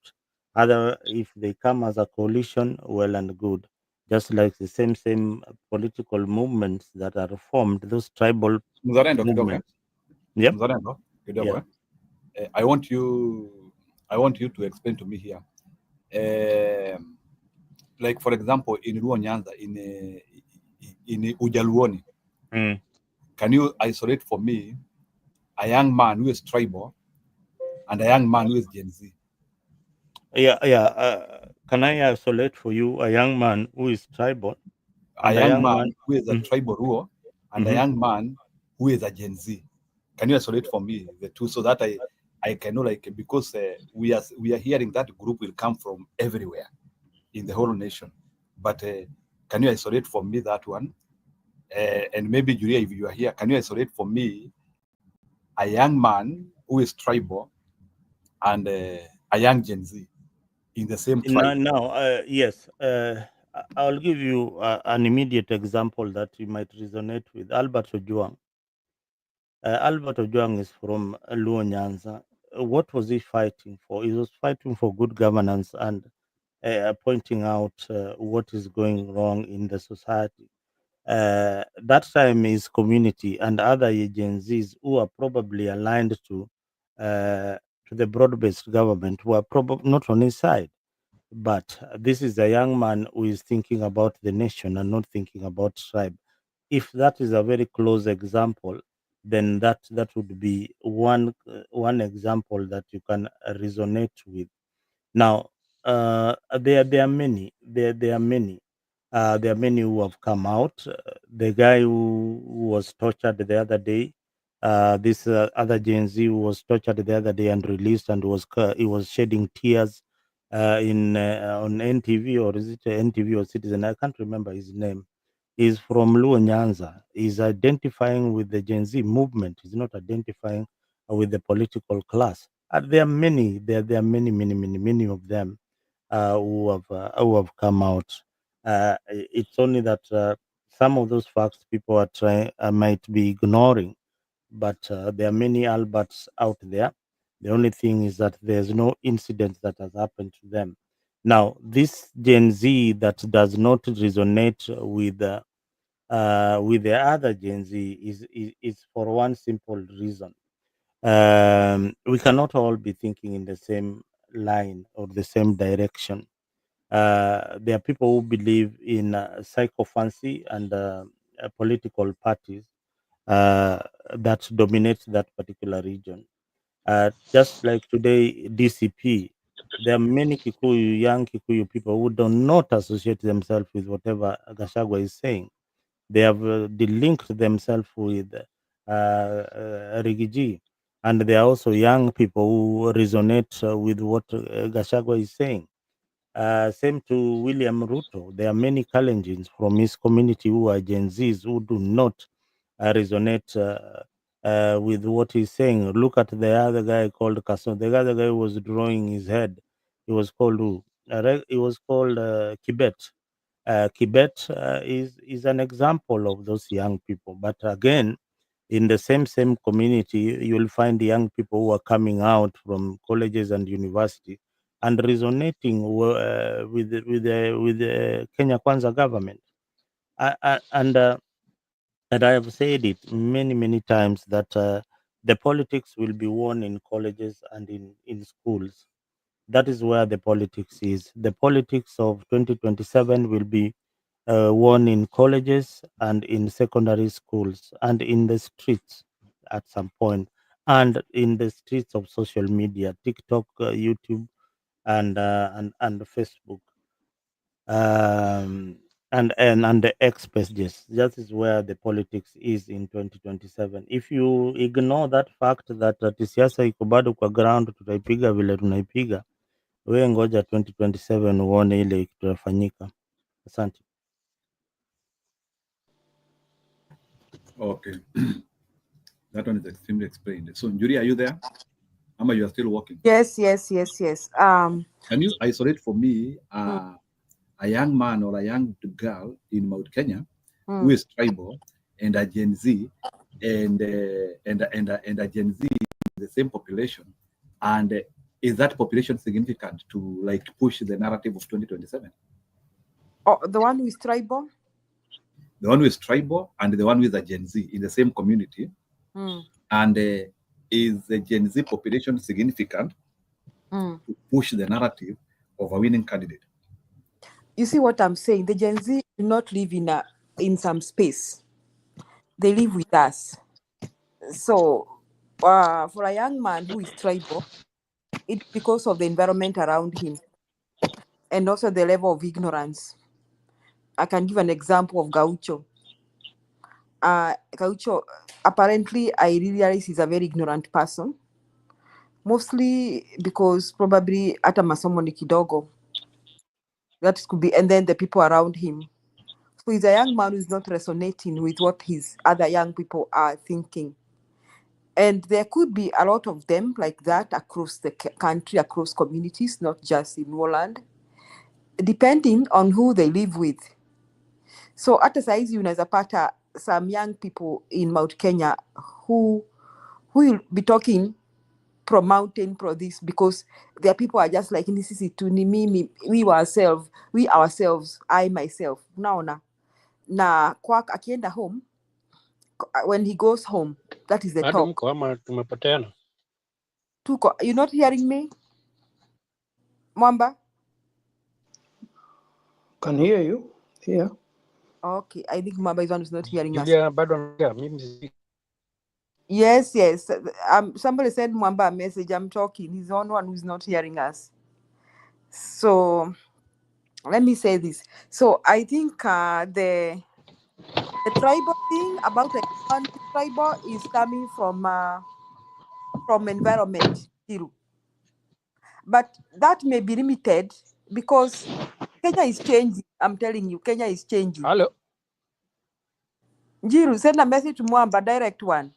Other, if they come as a coalition, well and good. Just like the same political movements that are formed, those tribal Mzalendo kidogo. movements. Yep. Mzalendo kidogo. Yeah. I want you to explain to me here. Like for example, in Luo Nyanza, in Ujaluoni, can you isolate for me a young man who is tribal and a young man who is Gen Z? Yeah. Can I isolate for you a young man who is tribal, and a young man who is a tribal Luo, and a young man who is a Gen Z? Can you isolate for me the two so that I can know, like, because we are hearing that group will come from everywhere in the whole nation, but Can you isolate for me that one? And maybe Julia, if you are here, can you isolate for me a young man who is tribal and a young Gen Z in the same tribe? Yes. I'll give you an immediate example that you might resonate with. Albert Ojwang. Albert Ojwang is from Luo Nyanza. What was he fighting for? He was fighting for good governance and pointing out what is going wrong in the society. That time his community and other Gen Zs who are probably aligned to the broad-based government were probably not on his side. But this is a young man who is thinking about the nation and not thinking about tribe. If that is a very close example, then that would be one example that you can resonate with. Now, there are many. There are many. There are many who have come out. The guy who was tortured the other day, this other Gen Z who was tortured the other day and released and he was shedding tears in on NTV, or is it NTV or Citizen? I can't remember his name. He's from Luo Nyanza. He's identifying with the Gen Z movement. He's not identifying with the political class. There are many. There are many of them who have come out. It's only that some of those facts people are trying might be ignoring, but there are many Alberts out there. The only thing is that there's no incident that has happened to them. Now, this Gen Z that does not resonate with the other Gen Z is for one simple reason. We cannot all be thinking in the same line or the same direction. There are people who believe in psychophancy and political parties that dominate that particular region. Just like today, DCP, there are many Kikuyu, young Kikuyu people who do not associate themselves with whatever Gachagua is saying. They have delinked themselves with Rigiji, and there are also young people who resonate with what Gachagua is saying. Same to William Ruto. There are many Kalenjins from his community who are Gen Zs who do not resonate with what he's saying. Look at the other guy called Kaso. The other guy was drawing his head. He was called who? He was called Kibet. Kibet is an example of those young people. But again, in the same community, you'll find young people who are coming out from colleges and university and resonating with the Kenya Kwanza government. And I have said it many times that the politics will be won in colleges and in schools. That is where the politics is. The politics of 2027 will be won in colleges and in secondary schools and in the streets at some point, and in the streets of social media, TikTok, YouTube, and Facebook, and the X pages. That is where the politics is in 2027. If you ignore that fact that siasa iko bado kwa ground, tutaipiga vile tunaipiga, we ngoja 2027 uone ile kitafanyika. Asante. Okay. That one is extremely explained. So, Njuri, are you there? Ama, you are still working? Yes. Can you isolate for me a young man or a young girl in Mount Kenya who is tribal and a Gen Z and a Gen Z in the same population? And is that population significant to like push the narrative of 2027? Oh, the one who is tribal? The one who is tribal and the one with a Gen Z in the same community. And is the Gen Z population significant to push the narrative of a winning candidate? You see what I'm saying? The Gen Z do not live in some space. They live with us. So for a young man who is tribal, it's because of the environment around him and also the level of ignorance. I can give an example of Gaucho. Gaucho, apparently, I realize he's a very ignorant person. Mostly because probably hata masomo ni kidogo. That could be, and then the people around him. So he's a young man who's not resonating with what his other young people are thinking. And there could be a lot of them like that across the country, across communities, not just in Woland, depending on who they live with. So hata saizi unaweza pata some young people in Mount Kenya who will be talking pro mountain, pro this, because their people are just like, sisi tu ni mimi, we ourselves, I myself. Unaona? Na Kwak akienda home, when he goes home, that is the Bado talk. mko ama tumepoteana? Tuko, you're not hearing me, Mwamba? Can hear you. Here. Okay, I think Mwamba is one who's not hearing us. Julia bado anaongea, mimi si- Yes. Somebody sent Mwamba a message. I'm talking. He's the only one who's not hearing us. So let me say this. So I think the tribal thing about the tribal is coming from environment, but that may be limited because Kenya is changing. I'm telling you, Kenya is changing. Hello. Njiru, send a message to Mwamba, direct one.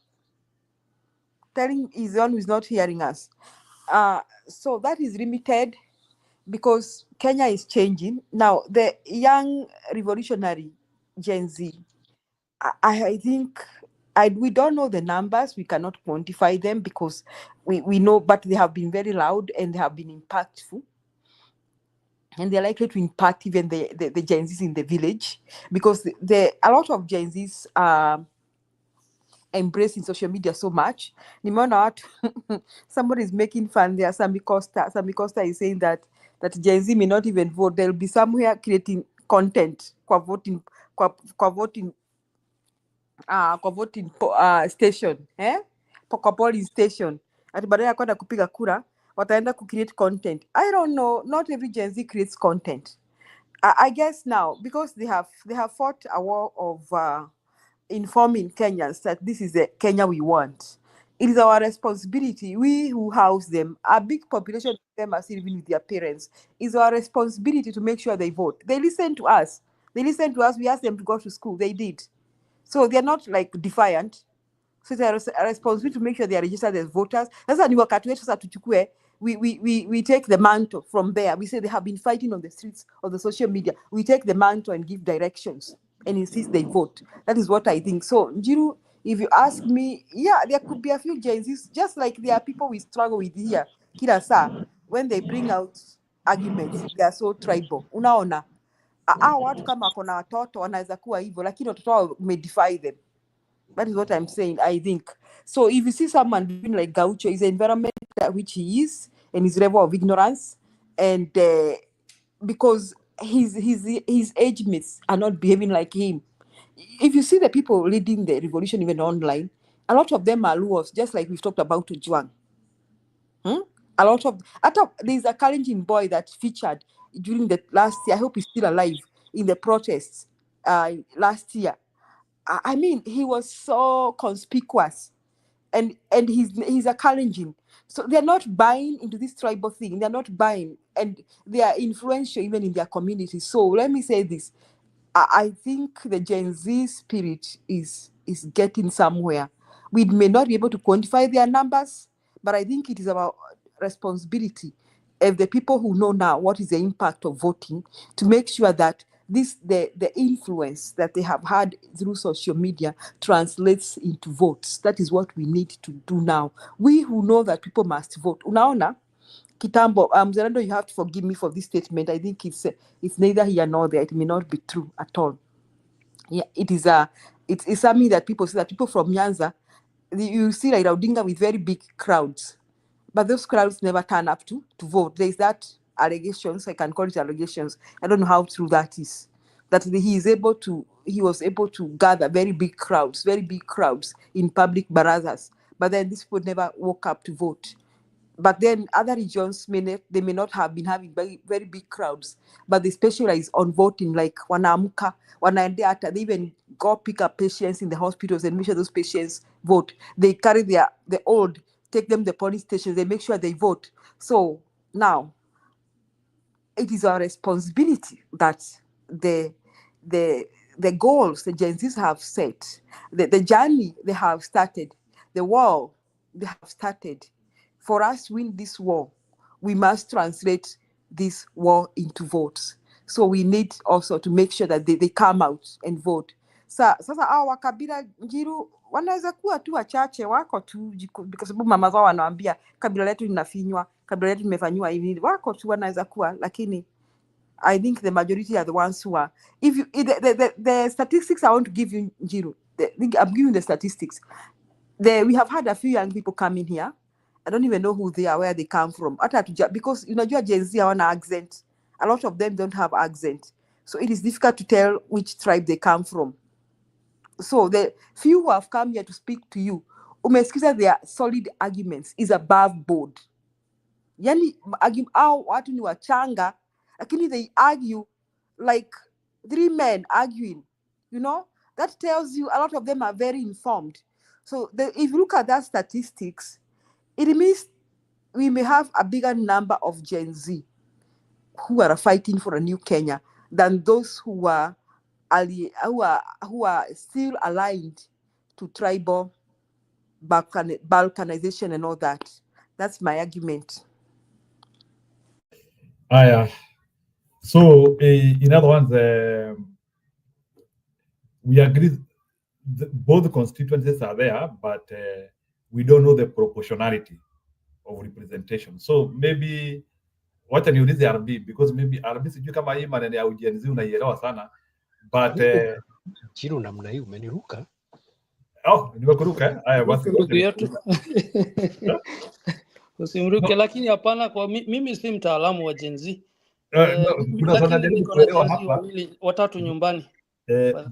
Telling is the one who is not hearing us. So that is limited because Kenya is changing. Now, the young revolutionary Gen Z, I think we don't know the numbers. We cannot quantify them because we know, but they have been very loud and they have been impactful. And they're likely to impact even the Gen Zs in the village because a lot of Gen Zs are embracing social media so much. Nimeona watu somebody is making fun there. Sami Costa is saying that Gen Z may not even vote. They'll be somewhere creating content kwa voting station, kwa polling station. Ati badala ya kwenda kupiga kura wataenda create content. I don't know, not every Gen Z creates content. I guess now because they have fought a war of informing Kenyans that this is the Kenya we want. It is our responsibility, we who house them, a big population of them are still living with their parents. It's our responsibility to make sure they vote. They listen to us. We asked them to go to school. They did. So they're not like defiant. So it's a responsibility to make sure they are registered as voters. That's why we take the mantle from there. We say they have been fighting on the streets of the social media. We take the mantle and give directions and insist they vote. That is what I think. So, Njiru, if you ask me, yeah, there could be a few Gen Zs, just like there are people we struggle with here. Kirasa, when they bring out arguments, they are so tribal. Unaona, watu kama wako na watoto wanaweza kuwa hivyo, lakini watoto wao may defy them. That is what I'm saying, I think. So if you see someone doing like Gaucho, is the environment at which he is and his level of ignorance, and because his age mates are not behaving like him. If you see the people leading the revolution even online, a lot of them are Luos, just like we've talked about Juang. A lot of there's a Kalenjin boy that featured during the last year. I hope he's still alive in the protests last year. I mean, he was so conspicuous, and he's a Kalenjin. So they're not buying into this tribal thing. They're not buying, and they are influential even in their community. So let me say this: I think the Gen Z spirit is getting somewhere. We may not be able to quantify their numbers, but I think it is our responsibility of the people who know now what is the impact of voting to make sure that the influence that they have had through social media translates into votes. That is what we need to do now. We who know that people must vote. Unaona, Kitambo, Zerando, you have to forgive me for this statement. I think it's neither here nor there. It may not be true at all. Yeah, it's something that people say that people from Nyanza, you see like Odinga with very big crowds, but those crowds never turn up to vote. There is that allegations. I can call it allegations. I don't know how true that is. That he was able to gather very big crowds in public barazas, but then these people never woke up to vote. But then other regions may not have been having very, very big crowds, but they specialize on voting, like wanaamka, wanaendea, they even go pick up patients in the hospitals and make sure those patients vote. They carry the old, take them to the police stations, they make sure they vote. So now it is our responsibility that the the goals the Gen Zs have set, the journey they have started, the war they have started. For us to win this war, we must translate this war into votes. So we need also to make sure that they come out and vote. Sasa hao wa kabila Njiru wanaweza kuwa tu wachache, wako tu kwa sababu mama zao wanawaambia kabila letu linafinywa, kabila letu limefanywa hivi, wako tu wanaweza kuwa, lakini I think the majority are the ones who are. If you the statistics I want to give you, Njiru, I'm giving the statistics. We have had a few young people coming here. I don't even know who they are, where they come from. Because unajua Gen Z hawana accent. A lot of them don't have accent. So it is difficult to tell which tribe they come from. So the few who have come here to speak to you, umesikiza their solid arguments is above board. Yani au watu ni wachanga, lakini they argue like 3 men arguing, you know? That tells you a lot of them are very informed. So if you look at that statistics, it means we may have a bigger number of Gen Z who are fighting for a new Kenya than those who are still aligned to tribal balkanization and all that. That's my argument. So in other words, we agree both constituencies are there, but we don't know the proportionality of representation. So maybe wacha niulize RB, because maybe RB sijui kama hii maneno ya ujenzi unaielewa sana, but Chiro namna hii umeniruka. Nimekuruka. Haya basi. Usimruke, lakini hapana, kwa mimi si mtaalamu wa Gen Z. Lakini niko na Gen Z wawili watatu nyumbani.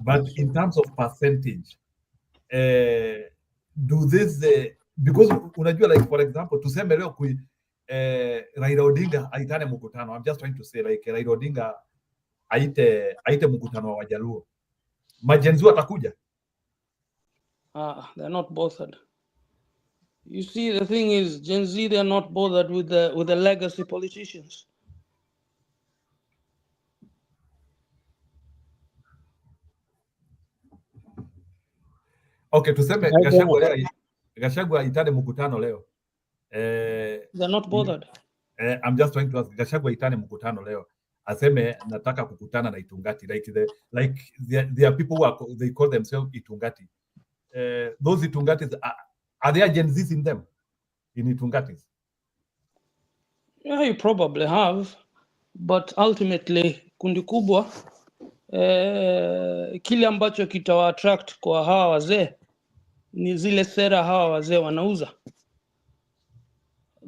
But in terms of percentage, do this because unajua, like for example, tuseme leo Raila Odinga aitane mkutano. I'm just trying to say, like Raila Odinga aite mkutano wa Wajaluo, majenzi watakuja? They're not bothered. You see, the thing is, Gen Z, they're not bothered with the legacy politicians. Okay, tuseme Gachagua aitane mkutano leo. They're not bothered. I'm just trying to ask, Gachagua aitane mkutano leo, aseme nataka kukutana na Itungati, like there are people who they call themselves Itungati. Those Itungatis, are there Gen Zs in them, in Itungatis? Yeah, you probably have, but ultimately kundi kubwa kile ambacho kitawa attract kwa hawa wazee ni zile sera hawa wazee wanauza.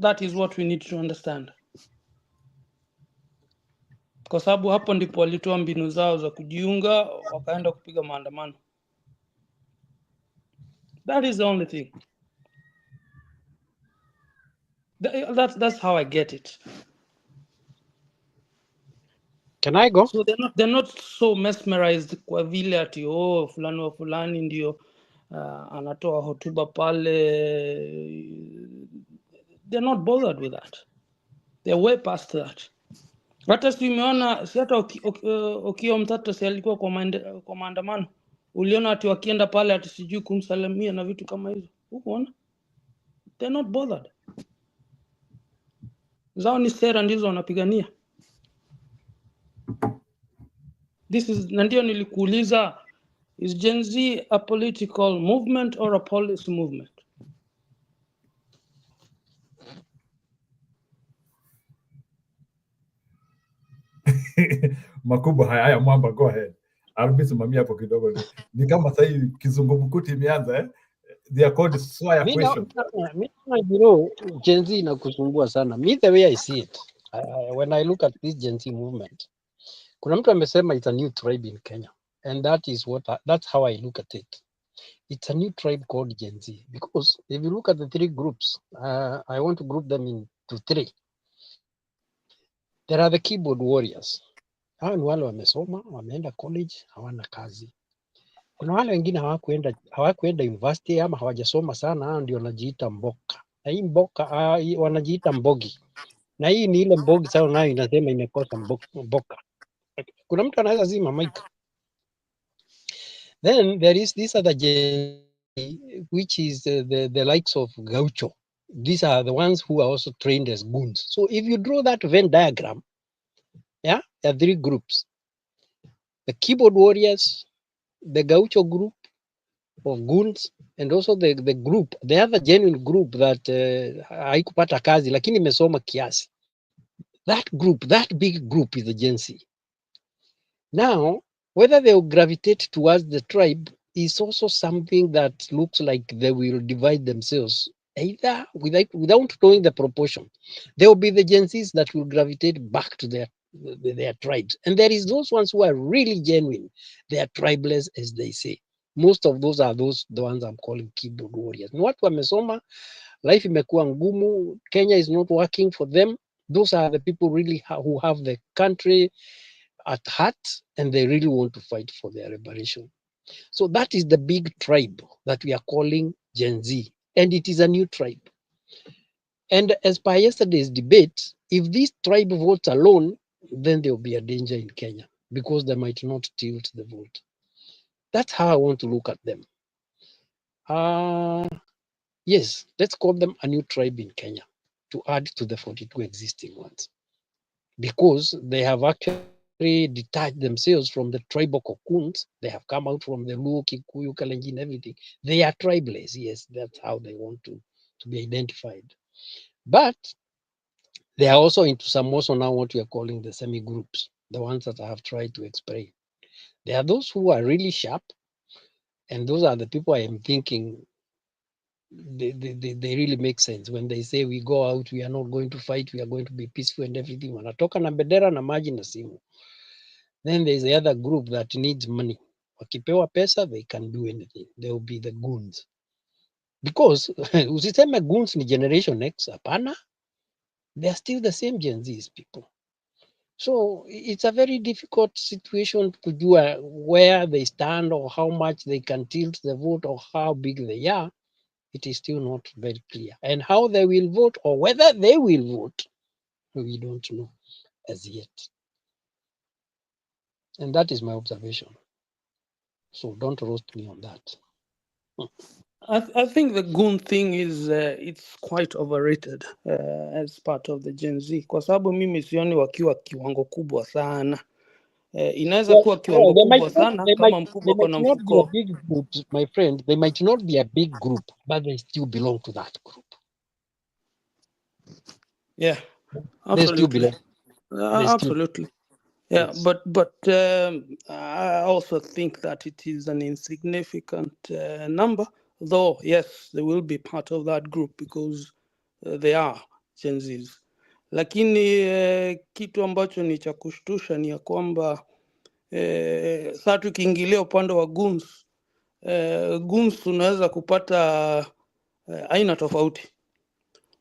That is what we need to understand. Kwa sababu hapo ndipo walitoa mbinu zao za kujiunga, wakaenda kupiga maandamano. That is the only thing. That's how I get it. Can I go? So they're not so mesmerized kwa vile ati fulani wa fulani ndio anatoa hotuba pale. They're not bothered with that. They're way past that. Hata simeona si hata Okiya Omtatah si alikuwa kwa maandamano. Uliona ati wakienda pale ati sijui kumsalimia na vitu kama hizo. Unaona? They're not bothered. Zao ni sera ndizo wanapigania. Na ndio nilikuuliza, is Gen Z a political movement or a policy movement? Makubwa haya Mwamba, go ahead. Arbi, simamia hapo kidogo. Ni kama sasa hivi kizungumkuti imeanza They are called swear questions. Gen Z inakusumbua sana. Me, the way I see it, when I look at this Gen Z movement, kuna mtu amesema it's a new tribe in Kenya, and that's how I look at it. It's a new tribe called Gen Z, because if you look at the 3 groups, I want to group them into 3. There are the keyboard warriors. Hawa ni wale wamesoma, wameenda college, hawana kazi. Kuna wale wengine hawakuenda university ama hawajasoma sana, hao ndio wanajiita mboka. Na hii mboka wanajiita mbogi. Na hii ni ile mbogi sasa nayo inasema imekosa mboka. Kuna mtu anaweza zima mic? Then there is this other Gen Z, which is the likes of Gaucho. These are the ones who are also trained as goons. So if you draw that Venn diagram, yeah, there are three groups: the keyboard warriors, the Gaucho group of goons, and also the group, the other genuine group that haikupata kazi lakini imesoma kiasi. That group, that big group is the Gen Z. Now, whether they will gravitate towards the tribe is also something that looks like they will divide themselves, either without knowing the proportion. There will be the Gen Zs that will gravitate back to their tribes. And there is those ones who are really genuine. They are tribeless, as they say. Most of those are the ones I'm calling keyboard warriors. Ni watu wamesoma, life imekuwa ngumu, Kenya is not working for them. Those are the people really who have the country at heart and they really want to fight for their liberation. So that is the big tribe that we are calling Gen Z, and it is a new tribe. And as per yesterday's debate, if this tribe votes alone, then there will be a danger in Kenya because they might not tilt the vote. That's how I want to look at them. Yes, let's call them a new tribe in Kenya to add to the 42 existing ones, because they have actually detached themselves from the tribal cocoons. They have come out from the Luo, Kikuyu, Kalenjin, everything. They are tribeless. Yes, that's how they want to be identified. But they are also into some also now what we are calling the semi-groups, the ones that I have tried to explain. There are those who are really sharp, and those are the people I am thinking they really make sense when they say we go out, we are not going to fight, we are going to be peaceful and everything. Wanatoka na bendera na maji na simu. Then there's the other group that needs money. Wakipewa pesa, they can do anything. They will be the goons. Because usiseme goons ni generation X, hapana. They are still the same Gen Z's people. So it's a very difficult situation to do where they stand or how much they can tilt the vote or how big they are. It is still not very clear. And how they will vote or whether they will vote, we don't know as yet. And that is my observation. So don't roast me on that. I think the goon thing is it's quite overrated as part of the Gen Z, kwa sababu mimi sioni wakiwa kiwango kubwa sana. Inaweza Well, kuwa kiwango they kubwa sana kama mkubwa might kona not be a mfuko. big group, my friend. They might not be a big group, but they still belong to that group. Yeah, They still absolutely. belong. They still, Absolutely. Yeah, yes. but I also think that it is an insignificant number, though yes, they will be part of that group because they are Gen Zs. Lakini kitu ambacho ni cha kushtusha ni ya kwamba saa tukiingilia upande wa goons, goons tunaweza kupata aina tofauti.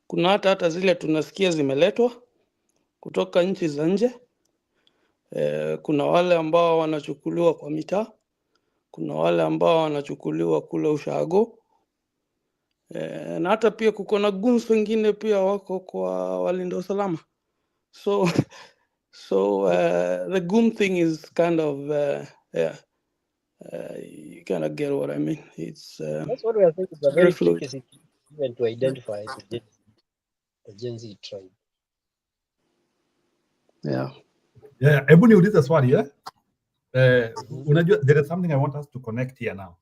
Kuna hata zile tunasikia zimeletwa kutoka nchi za nje. Kuna wale ambao wanachukuliwa kwa mitaa, kuna wale ambao wanachukuliwa kule ushago, na hata pia kuko na goons wengine pia wako kwa walinda usalama. So the goon thing is kind of you kind of get what I mean. It's That's what we are saying. It's a very very fluid. tricky situation even to identify the Gen Z tribe. Yeah. Yeah, hebu niulize swali unajua there is something I want us to connect here now.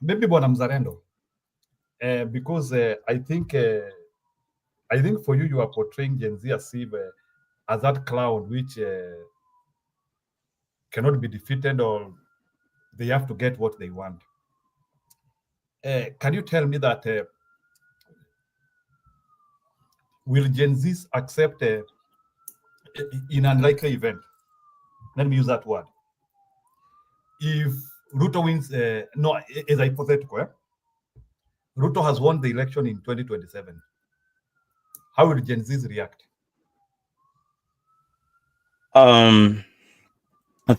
Maybe bwana Mzalendo, because I think for you are portraying Gen Z as if as that cloud which cannot be defeated or they have to get what they want. Can you tell me that will Gen Zs accept in an unlikely event? Let me use that word. If Ruto wins, no, as a hypothetical, Ruto has won the election in 2027. How will Gen Zs react?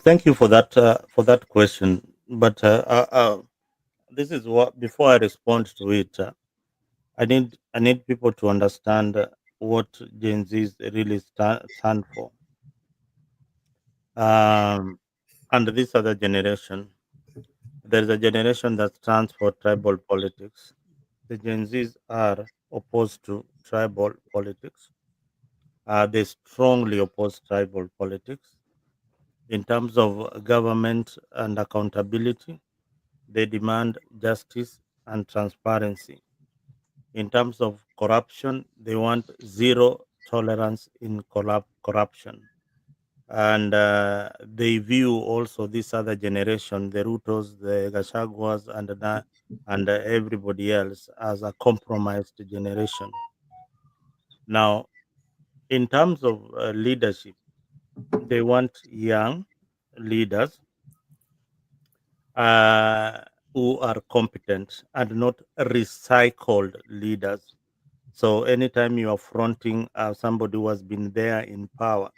Thank you for that question. But this is what, before I respond to it, I need people to understand what Gen Zs really stand for. and this other generation. There is a generation that stands for tribal politics. The Gen Zs are opposed to tribal politics. They strongly oppose tribal politics. In terms of government and accountability, they demand justice and transparency. In terms of corruption, they want zero tolerance in corruption. And they view also this other generation, the Rutos, the Gashaguas, and everybody else as a compromised generation. Now, in terms of leadership, they want young leaders who are competent and not recycled leaders. So anytime you are fronting somebody who has been there in power,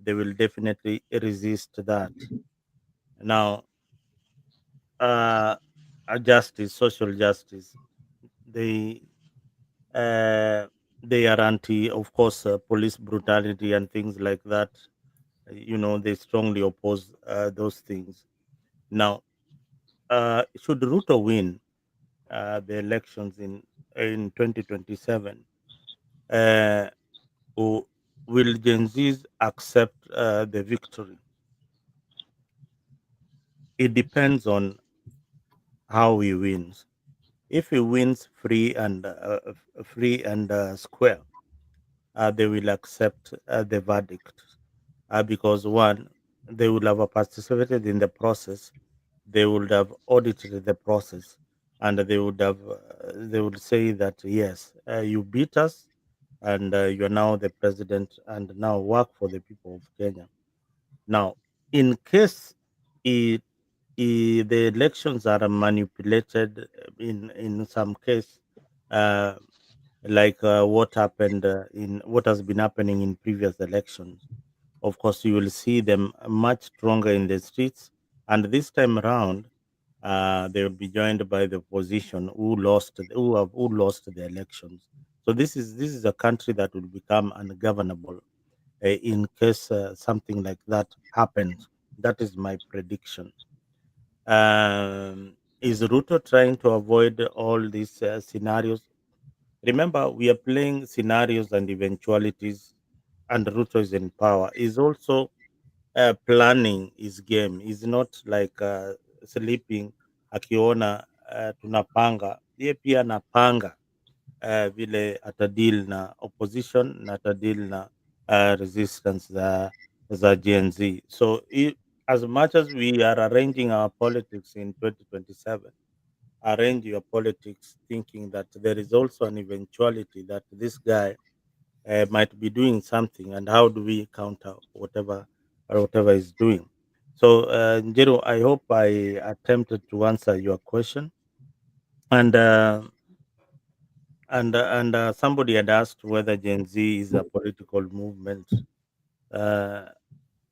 they will definitely resist that. Now, justice, social justice, they they are anti, of course, police brutality and things like that. They strongly oppose those things. Now, should Ruto win the elections in 2027, will Gen Zs accept the victory? It depends on how he wins. If he wins free and square, they will accept the verdict because one, they will have participated in the process, they would have audited the process, and they would say that yes, you beat us, and you are now the president, and now work for the people of Kenya. Now, in case it, the elections are manipulated in some case, uh, like what happened in what has been happening in previous elections. Of course, you will see them much stronger in the streets, and this time around, they will be joined by the opposition who lost the elections. So this is a country that will become ungovernable in case something like that happens. That is my prediction. Is Ruto trying to avoid all these scenarios? Remember, we are playing scenarios and eventualities, and Ruto is in power. Is also planning his game. Is not like sleeping akiona tunapanga. Ye pia anapanga vile atadeal na opposition na atadeal na resistance za Gen Z. So as much as we are arranging our politics in 2027, arrange your politics thinking that there is also an eventuality that this guy might be doing something, and how do we counter whatever he's doing. So, Njero, I hope I attempted to answer your question. And somebody had asked whether Gen Z is a political movement uh,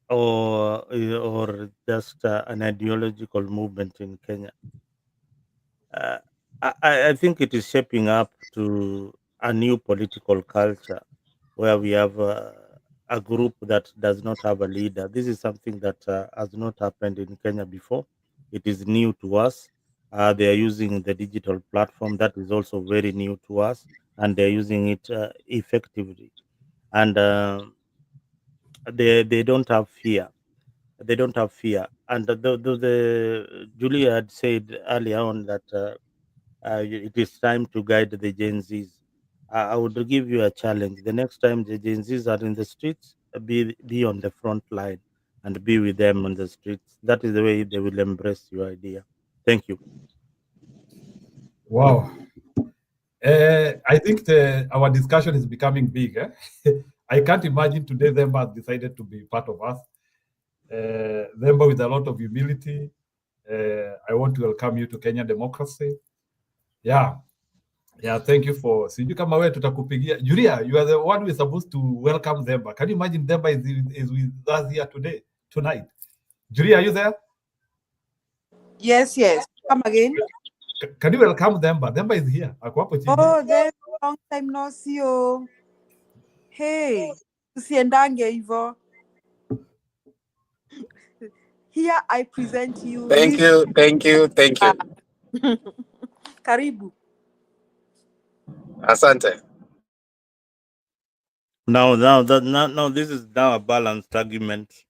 or just an ideological movement in Kenya. Uh, I think it is shaping up to a new political culture where we have a group that does not have a leader. This is something that has not happened in Kenya before. It is new to us. They are using the digital platform that is also very new to us, and they're using it effectively. And they don't have fear. They don't have fear. And the Julia had said earlier on that. It is time to guide the Gen Zs. I would give you a challenge. The next time the Gen Zs are in the streets, be on the front line and be with them on the streets. That is the way they will embrace your idea. Thank you. Wow. I think our discussion is becoming big. I can't imagine today Themba has decided to be part of us. Themba with a lot of humility. I want to welcome you to Kenya democracy. Yeah, thank you for sijui kama wewe tutakupigia. Julia, you are the one who is supposed to welcome Themba. Can you imagine Themba is with us here tonight? Julia, are you there? Yes, yes. Come again. Can you welcome Themba? Themba is here. Ako hapo chini. Oh, there's a long time no see you. Hey, usiendange hivyo. Here I present you. Thank you. Karibu. Asante. Now, this is now a balanced argument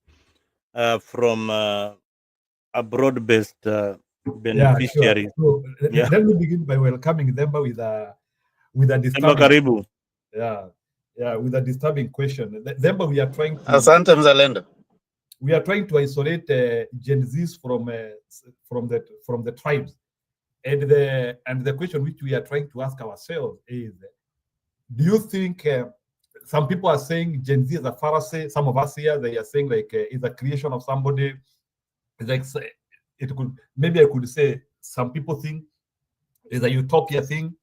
from a broad-based beneficiaries. So Yeah. let me begin by welcoming Themba with a Themba, disturbing, karibu. with a disturbing question. Themba, we are trying to Asante mzalendo. we are trying to isolate Gen Zs from the tribes, and the question which we are trying to ask ourselves is, do you think some people are saying Gen Z is a Pharisee? Some of us here, they are saying like it's a creation of somebody. It's like it could, maybe I could say some people think it's a utopia thing.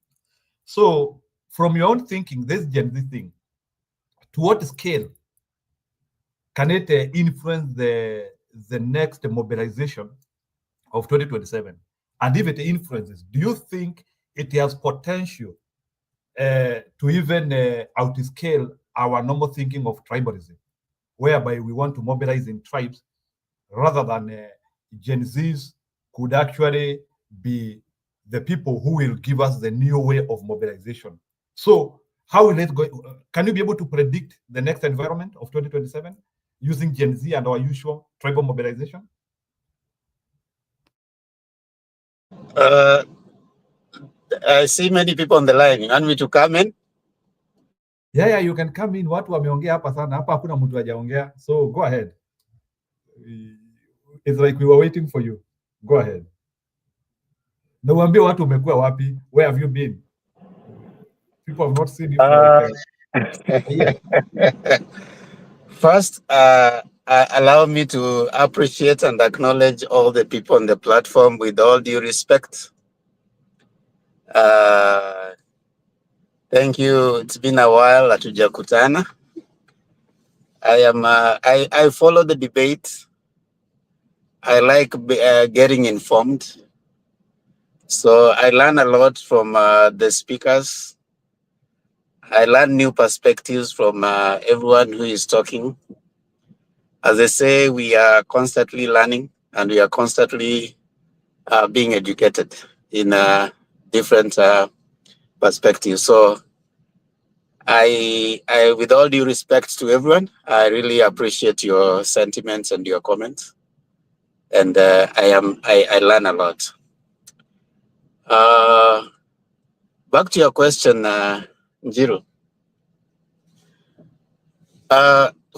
So from your own thinking, this Gen Z thing, to what scale can it influence the next mobilization of 2027? And if it influences, do you think it has potential to even outscale our normal thinking of tribalism, whereby we want to mobilize in tribes rather than Gen Zs could actually be the people who will give us the new way of mobilization? So how will it go? Can you be able to predict the next environment of 2027 using Gen Z and our usual tribal mobilization? I see many people on the line. You want me to come in? Yeah, you can come in. Watu wameongea hapa sana. Hapa hakuna mtu hajaongea. So go ahead. It's like we were waiting for you. Go ahead. Na uambie watu umekuwa wapi? Where have you been? People have not seen you for like a year. First, allow me to appreciate and acknowledge all the people on the platform with all due respect. Thank you. It's been a while, hatujakutana. I follow the debate. I like getting informed. So I learn a lot from the speakers. I learn new perspectives from everyone who is talking. As I say, we are constantly learning and we are constantly being educated in different perspectives. So I, with all due respect to everyone, I really appreciate your sentiments and your comments. And I learn a lot. Back to your question, Njiru.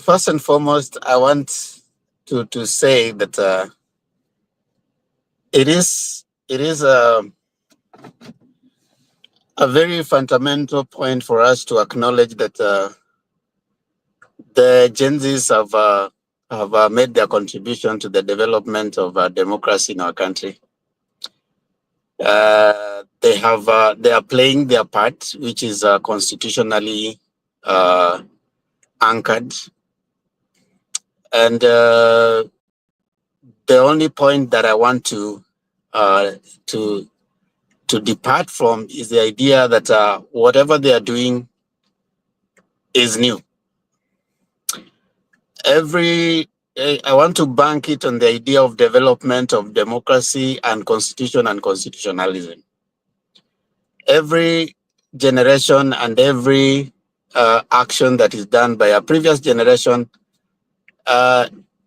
First and foremost, I want to say that it is a very fundamental point for us to acknowledge that the Gen Zs have made their contribution to the development of democracy in our country. They are playing their part, which is constitutionally anchored. And the only point that I want to depart from is the idea that whatever they are doing is new. I want to bank it on the idea of development of democracy and constitution and constitutionalism. Every generation and every action that is done by a previous generation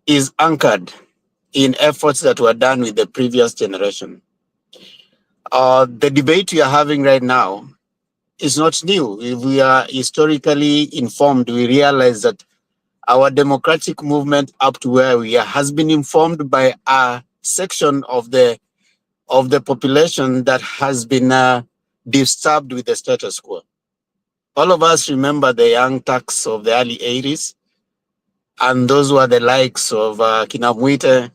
is anchored in efforts that were done with the previous generation. The debate we are having right now is not new. If we are historically informed, we realize that our democratic movement up to where we are has been informed by a section of the population that has been disturbed with the status quo. All of us remember the young turks of the early 80s, and those were the likes of Akina Mwite,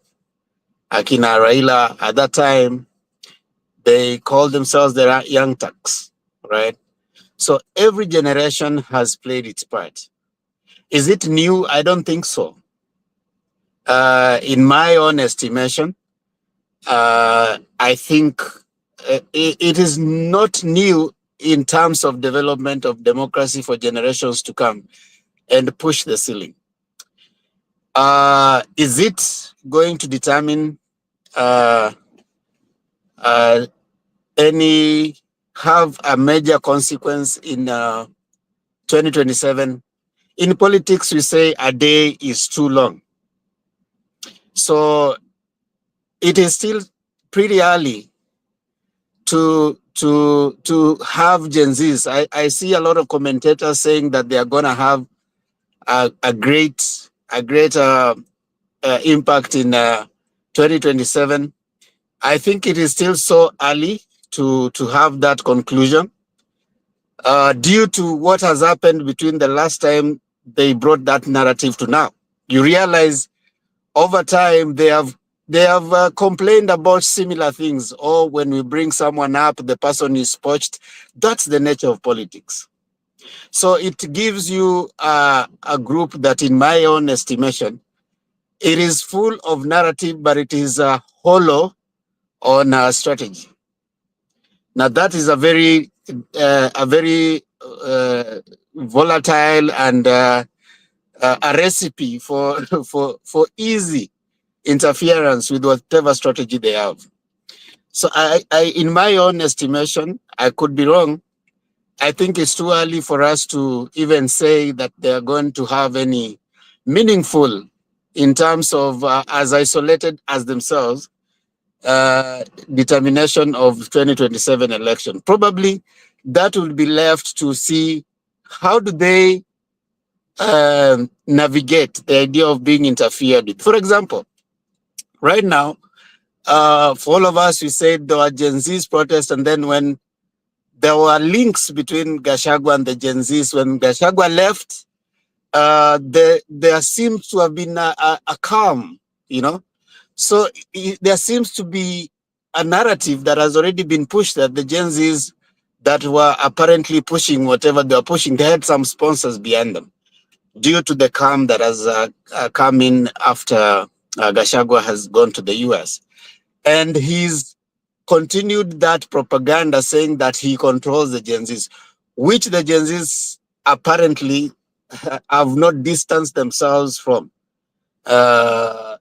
Akina Raila. At that time, they called themselves the young turks, right? So every generation has played its part. Is it new? I don't think so. In my own estimation, I think it is not new in terms of development of democracy for generations to come and push the ceiling. Is it going to determine have a major consequence in 2027. In politics, we say a day is too long. So it is still pretty early to have Gen Zs. I see a lot of commentators saying that they are going to have a great impact in 2027. I think it is still so early to have that conclusion due to what has happened between the last time they brought that narrative to now. You realize over time they have complained about similar things. Or when we bring someone up, the person is poached. That's the nature of politics. So it gives you a group that, in my own estimation, it is full of narrative, but it is hollow on strategy. Now that is a very volatile and a recipe for easy interference with whatever strategy they have. So I in my own estimation, I could be wrong. I think it's too early for us to even say that they are going to have any meaningful, in terms of as isolated as themselves, determination of 2027 election. Probably that will be left to see how do they navigate the idea of being interfered with. For example, right now, for all of us, we said there were Gen Z's protests, and then when there were links between Gachagua and the Gen Z's, when Gachagua left, there seems to have been a calm, you know. So there seems to be a narrative that has already been pushed, that the Gen Z's that were apparently pushing whatever they were pushing, they had some sponsors behind them, due to the calm that has come in after Gachagua has gone to the US. And he's continued that propaganda, saying that he controls the Gen Zs, which the Gen Zs apparently have not distanced themselves from,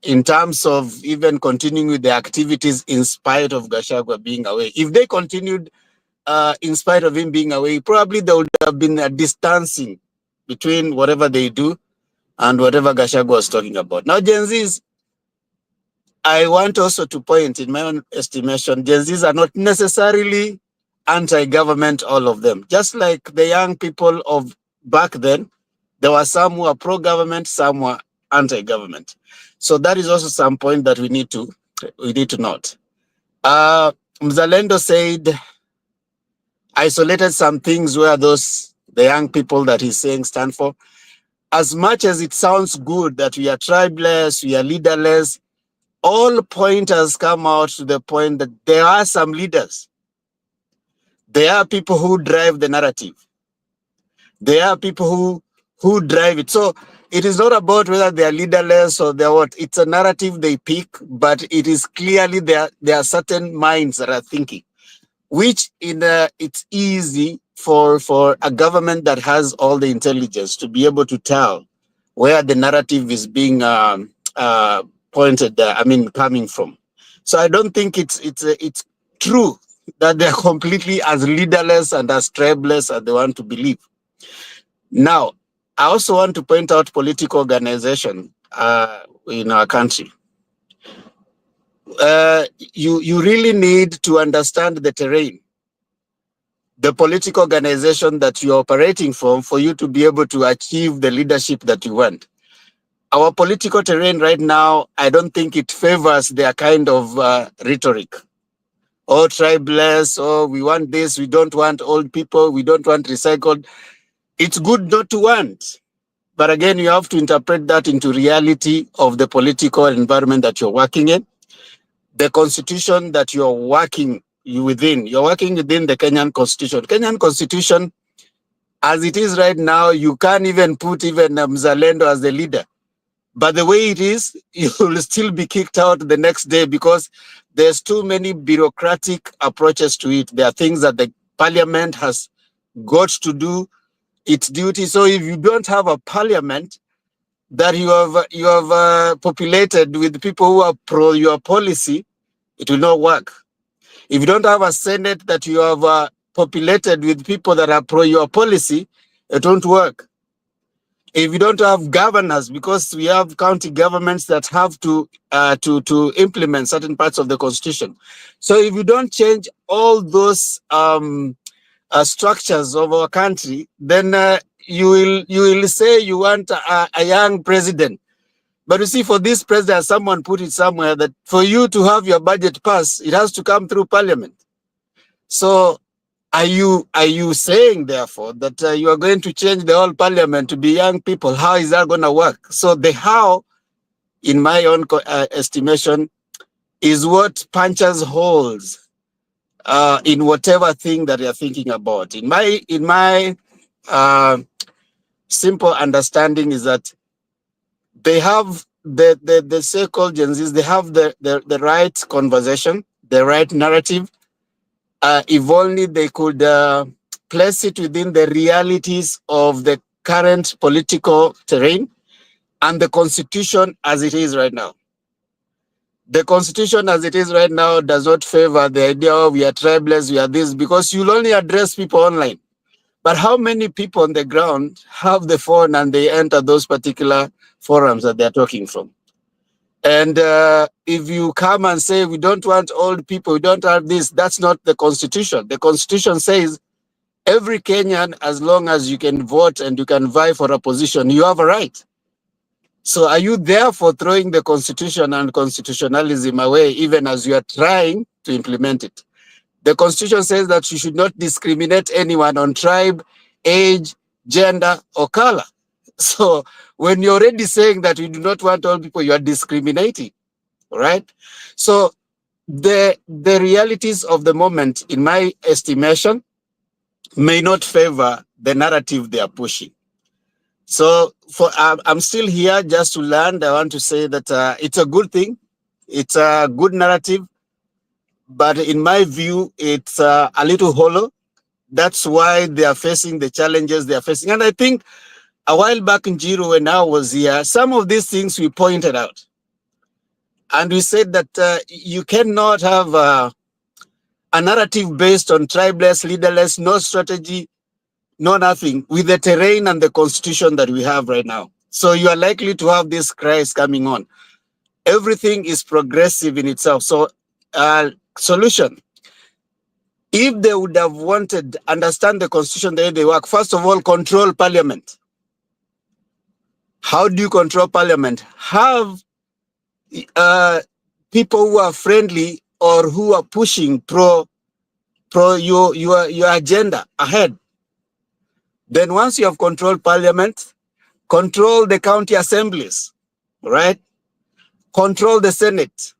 in terms of even continuing with the activities in spite of Gachagua being away. If they continued in spite of him being away, probably there would have been a distancing between whatever they do and whatever Gachagua was talking about. Now, Gen Zs, I want also to point, in my own estimation, Gen Zs are not necessarily anti-government, all of them. Just like the young people of back then, there were some who are pro-government, some were anti-government. So that is also some point that we need to note. Mzalendo said, isolated some things where the young people that he's saying stand for. As much as it sounds good that we are tribeless, we are leaderless, all pointers come out to the point that there are some leaders. There are people who drive the narrative. There are people who drive it. So it is not about whether they are leaderless or they're what. It's a narrative they pick, but it is clearly there are certain minds that are thinking, which it's easy for a government that has all the intelligence to be able to tell where the narrative is being coming from. So I don't think it's true that they're completely as leaderless and as tribeless as they want to believe. Now, I also want to point out political organization in our country. You really need to understand the terrain, the political organization that you're operating from, for you to be able to achieve the leadership that you want. Our political terrain right now, I don't think it favors their kind of rhetoric. Oh, tribeless, oh, we want this, we don't want old people, we don't want recycled. It's good not to want. But again, you have to interpret that into reality of the political environment that you're working in, the constitution that you're working within. You're working within the Kenyan constitution. Kenyan constitution, as it is right now, you can't even put even Mzalendo as the leader. But the way it is, you will still be kicked out the next day because there's too many bureaucratic approaches to it. There are things that the parliament has got to do its duty. So if you don't have a parliament that you have populated with people who are pro your policy, it will not work. If you don't have a Senate that you have populated with people that are pro your policy, it won't work. If you don't have governors, because we have county governments that have to implement certain parts of the constitution. So if you don't change all those structures of our country, then you will say you want a young president. But you see, for this president, someone put it somewhere that for you to have your budget passed, it has to come through parliament. So are you saying, therefore, that you are going to change the whole parliament to be young people? How is that going to work? So the how, in my own estimation, is what punches holes in whatever thing that you're thinking about. In my simple understanding is that they have the so-called Gen Zs, they have the right conversation, the right narrative. If only they could place it within the realities of the current political terrain and the constitution as it is right now. The constitution as it is right now does not favor the idea of we are tribeless, we are this, because you'll only address people online. But how many people on the ground have the phone and they enter those particular forums that they're talking from? And if you come and say, we don't want old people, we don't have this, that's not the constitution. The constitution says every Kenyan, as long as you can vote and you can vie for a position, you have a right. So are you therefore throwing the constitution and constitutionalism away even as you are trying to implement it? The constitution says that you should not discriminate anyone on tribe, age, gender, or color. So when you're already saying that you do not want all people, you are discriminating, right? So the realities of the moment, in my estimation, may not favor the narrative they are pushing. So I'm still here just to learn. I want to say that it's a good thing. It's a good narrative. But in my view, it's a little hollow. That's why they are facing the challenges they are facing. And I think a while back in Jiro, when I was here, some of these things we pointed out. And we said that you cannot have a narrative based on tribeless, leaderless, no strategy, no nothing, with the terrain and the constitution that we have right now. So you are likely to have this crisis coming on. Everything is progressive in itself. So solution, if they would have wanted to understand the constitution the way they work, first of all, control parliament. How do you control parliament? Have people who are friendly or who are pushing pro your agenda ahead. Then once you have controlled parliament, control the county assemblies, right? Control the Senate.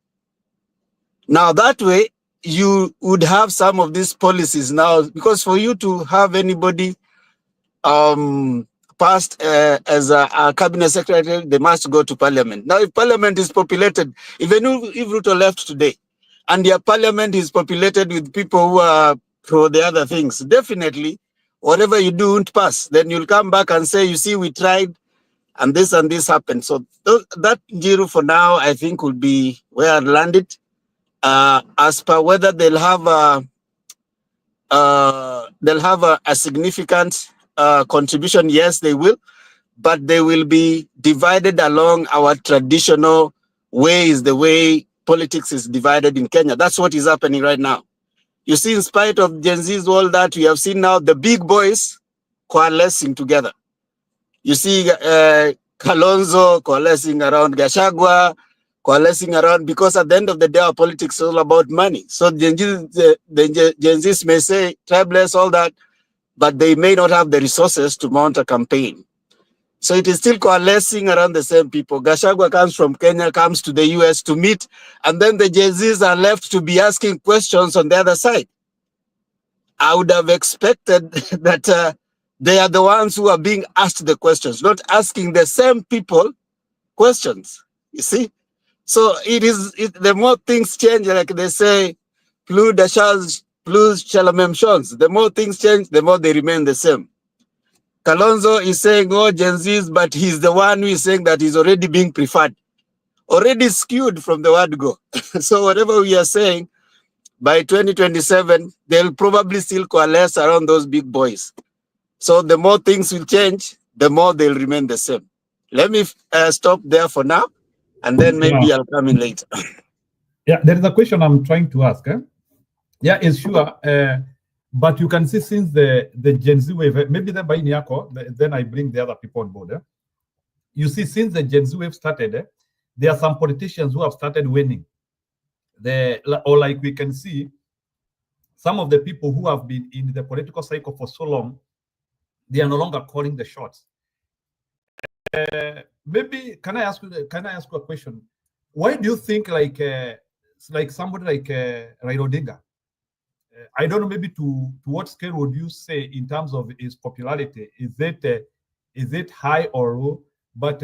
Now that way, you would have some of these policies now, because for you to have anybody passed as a cabinet secretary, they must go to parliament. Now, if parliament is populated, even if Ruto left today, and your parliament is populated with people who are pro the other things, definitely, whatever you do won't pass. Then you'll come back and say, you see, we tried, and this happened. So that Jiro for now, I think, will be where I landed. As per whether they'll have a significant contribution, yes, they will, but they will be divided along our traditional ways, the way politics is divided in Kenya. That's what is happening right now. You see, in spite of Gen Z's, all that, we have seen now the big boys coalescing together. You see Kalonzo coalescing around Gachagua, coalescing around, because at the end of the day, our politics is all about money. So the Gen Zs may say tribeless, all that, but they may not have the resources to mount a campaign. So it is still coalescing around the same people. Gachagua comes from Kenya, comes to the US to meet, and then the Gen Zs are left to be asking questions on the other side. I would have expected that they are the ones who are being asked the questions, not asking the same people questions, you see? So the more things change, like they say, plus Chalamem Shons, the more things change, the more they remain the same. Kalonzo is saying, oh, Gen Zs, but he's the one who is saying that he's already being preferred, already skewed from the word go. So whatever we are saying, by 2027, they'll probably still coalesce around those big boys. So the more things will change, the more they'll remain the same. Let me stop there for now, and then maybe I'll come in later. Yeah, there is a question I'm trying to ask. Yeah, it's sure. But you can see since the Gen Z wave, maybe then by Nyako, then I bring the other people on board. You see, since the Gen Z wave started, there are some politicians who have started winning. Or like we can see, some of the people who have been in the political cycle for so long, they are no longer calling the shots. Maybe can I ask you a question? Why do you think like somebody like Raila Odinga? I don't know, maybe to what scale would you say in terms of his popularity? Is it high or low? But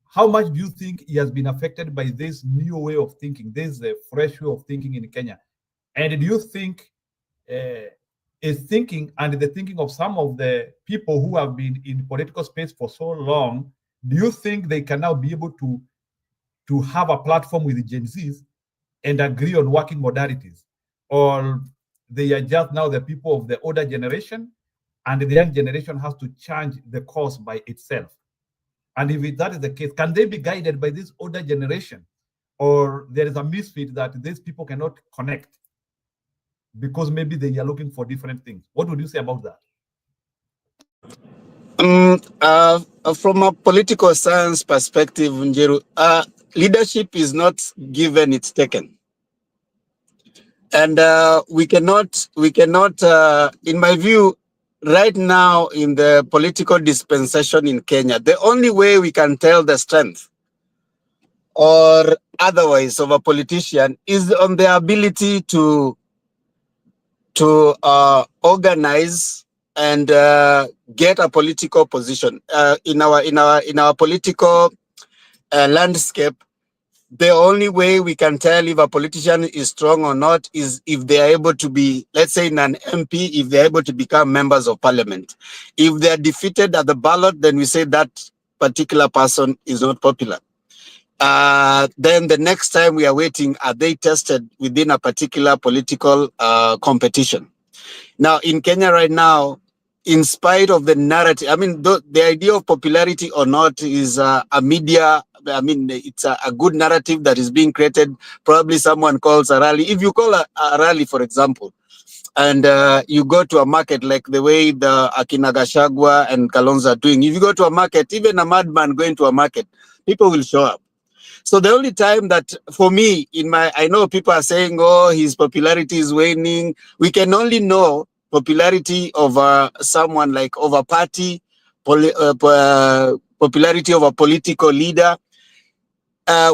how much do you think he has been affected by this new way of thinking, this fresh way of thinking in Kenya? And do you think his thinking and the thinking of some of the people who have been in political space for so long, do you think they can now be able to have a platform with the Gen Zs and agree on working modalities? Or they are just now the people of the older generation, and the young generation has to change the course by itself? And if that is the case, can they be guided by this older generation? Or there is a misfit that these people cannot connect because maybe they are looking for different things? What would you say about that? From a political science perspective, Njeru, leadership is not given, it's taken. And we cannot, in my view, right now in the political dispensation in Kenya, the only way we can tell the strength or otherwise of a politician is on their ability to organize and get a political position in our political landscape. The only way we can tell if a politician is strong or not is if they are able to be, let's say, in an MP, if they're able to become members of parliament. If they are defeated at the ballot, then we say that particular person is not popular. Then the next time we are waiting, are they tested within a particular political competition? Now, in Kenya right now, in spite of the narrative, I mean, the idea of popularity or not is a media, I mean, it's a good narrative that is being created. Probably someone calls a rally. If you call a rally, for example, and you go to a market like the way the Akina Gachagua and Kalonzo are doing, if you go to a market, even a madman going to a market, people will show up. So the only time that, for me, I know people are saying, oh, his popularity is waning. We can only know popularity of someone like of a party, popularity of a political leader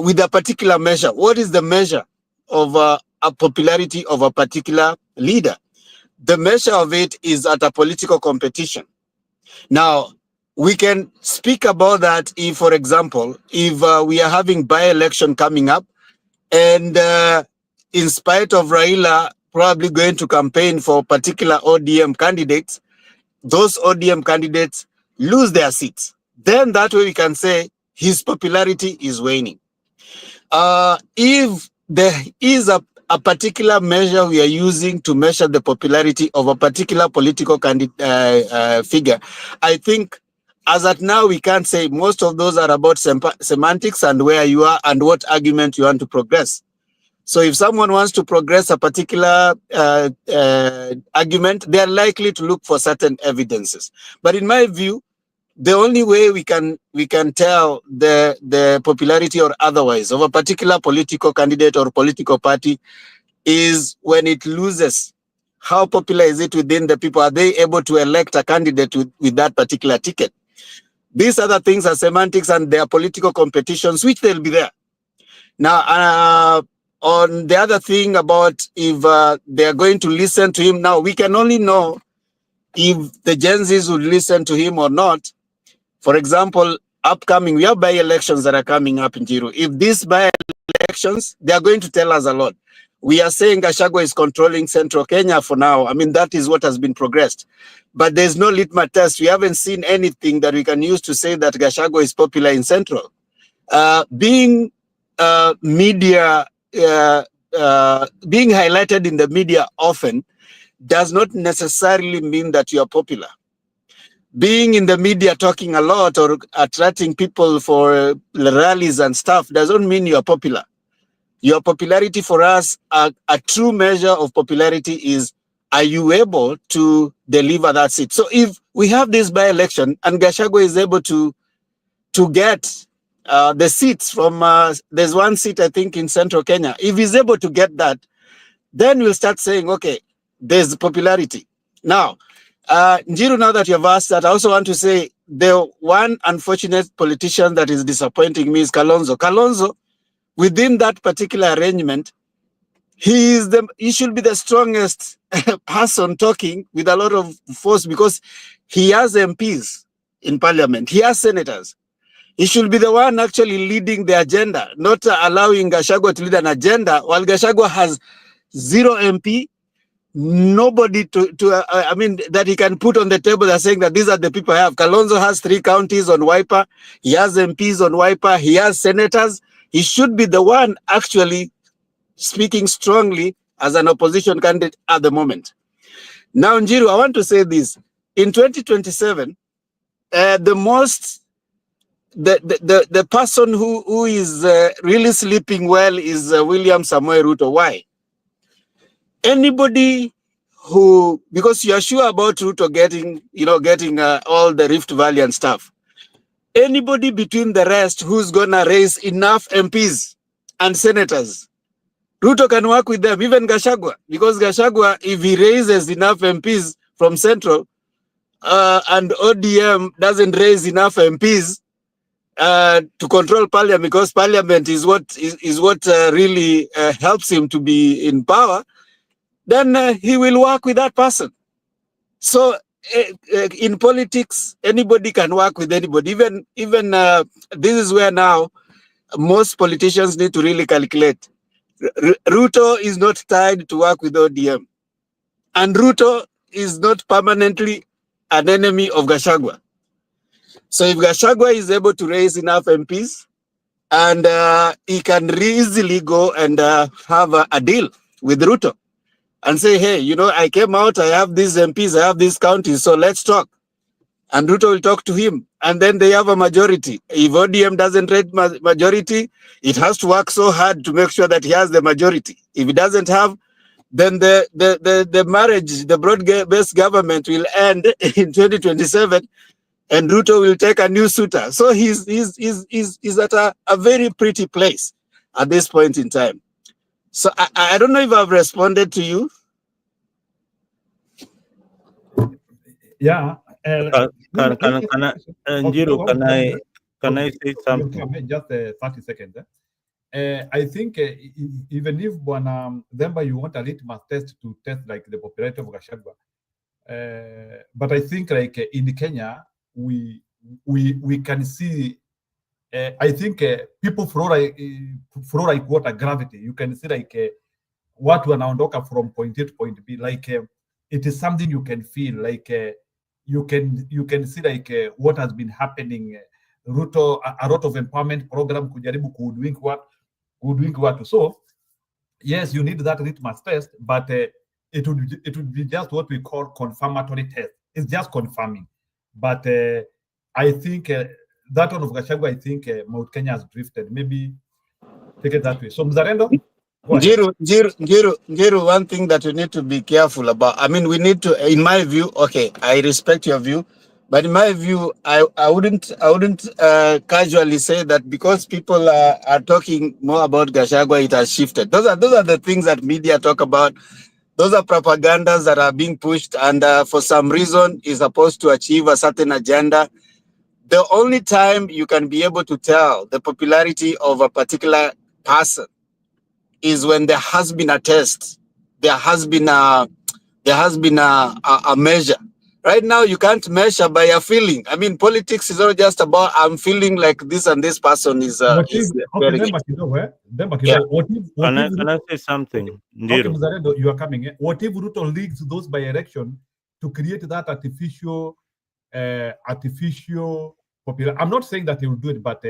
with a particular measure. What is the measure of a popularity of a particular leader? The measure of it is at a political competition. Now, we can speak about that if, for example, if we are having by-election coming up and in spite of Raila probably going to campaign for particular ODM candidates, those ODM candidates lose their seats. Then that way we can say his popularity is waning. If there is a particular measure we are using to measure the popularity of a particular political figure, I think as at now, we can't say. Most of those are about semantics and where you are and what argument you want to progress. So if someone wants to progress a particular argument, they are likely to look for certain evidences. But in my view, the only way we can tell the popularity or otherwise of a particular political candidate or political party is when it loses. How popular is it within the people? Are they able to elect a candidate with that particular ticket? These other things are semantics and they are political competitions, which they'll be there. Now, on the other thing about if they are going to listen to him, now we can only know if the Gen Zs would listen to him or not. For example, we have by-elections that are coming up in Jiru. If these by-elections, they are going to tell us a lot. We are saying Gachagua is controlling Central Kenya for now. I mean, that is what has been progressed. But there's no litmus test. We haven't seen anything that we can use to say that Gachagua is popular in Central. Being highlighted in the media often does not necessarily mean that you are popular. Being in the media talking a lot or attracting people for rallies and stuff doesn't mean you are popular. Your popularity for us, a true measure of popularity is, are you able to deliver that seat? So if we have this by-election and Gachagua is able to get the seats from, there's one seat I think in Central Kenya, if he's able to get that, then we'll start saying, okay, there's popularity. Now, Njiru, now that you have asked that, I also want to say the one unfortunate politician that is disappointing me is Kalonzo. Kalonzo, within that particular arrangement, he should be the strongest person talking with a lot of force because he has MPs in parliament, he has senators. He should be the one actually leading the agenda, not allowing Gachagua to lead an agenda while Gachagua has 0 MP, nobody that he can put on the table that saying that these are the people I have. Kalonzo has 3 counties on Wiper. He has MPs on Wiper. He has senators. He should be the one actually speaking strongly as an opposition candidate at the moment. Now, Njiru, I want to say this. In 2027, the person who is really sleeping well is William Samoei Ruto. Why? Anybody who, because you are sure about Ruto getting all the Rift Valley and stuff. Anybody between the rest who's gonna raise enough MPs and senators, Ruto can work with them, even Gachagua, because Gachagua, if he raises enough MPs from Central and ODM doesn't raise enough MPs to control Parliament, because Parliament is what really helps him to be in power, then he will work with that person. So in politics, anybody can work with anybody. Even this is where now most politicians need to really calculate. Ruto is not tied to work with ODM, and Ruto is not permanently an enemy of Gachagua. So if Gachagua is able to raise enough MPs, and he can easily go and have a deal with Ruto and say, hey, I came out, I have these MPs, I have these counties, so let's talk. And Ruto will talk to him, and then they have a majority. If ODM doesn't raise majority, it has to work so hard to make sure that he has the majority. If it doesn't have, then the marriage, the broad-based government will end in 2027, and Ruto will take a new suitor. So he's at a very pretty place at this point in time. So I don't know if I've responded to you. Yeah. Njiru, can I say something? Just 30 seconds. I think even if Themba, you want a litmus test to test like the popularity of Gachagua, but I think like in Kenya we can see. I think people flow like water, gravity. You can see like what wanaondoka from point A to point B. Like it is something you can feel. Like you can see like what has been happening. Ruto, a lot of empowerment program kujaribu kuudwink watu. So yes, you need that litmus test, but it would be just what we call confirmatory test. It's just confirming. But I think that one of Gachagua, I think Mount Kenya has drifted. Maybe take it that way. So Mzalendo, Njiru, one thing that we need to be careful about. I mean, we need to, in my view, okay, I respect your view, but in my view, I wouldn't casually say that because people are talking more about Gachagua, it has shifted. Those are the things that media talk about. Those are propagandas that are being pushed, and for some reason is supposed to achieve a certain agenda. The only time you can be able to tell the popularity of a particular person is when there has been a test, there has been a measure Right now, you can't measure by a feeling. I mean, politics is not just about I'm feeling like this and this person is What if, is okay, wearing then it. Makidogo, then Yeah. Makidogo, what if Can I Ruto, say something? okay, Ndiru? Mzalendo, you are coming. What if Ruto leads those by election to create that artificial popular? I'm not saying that he will do it, but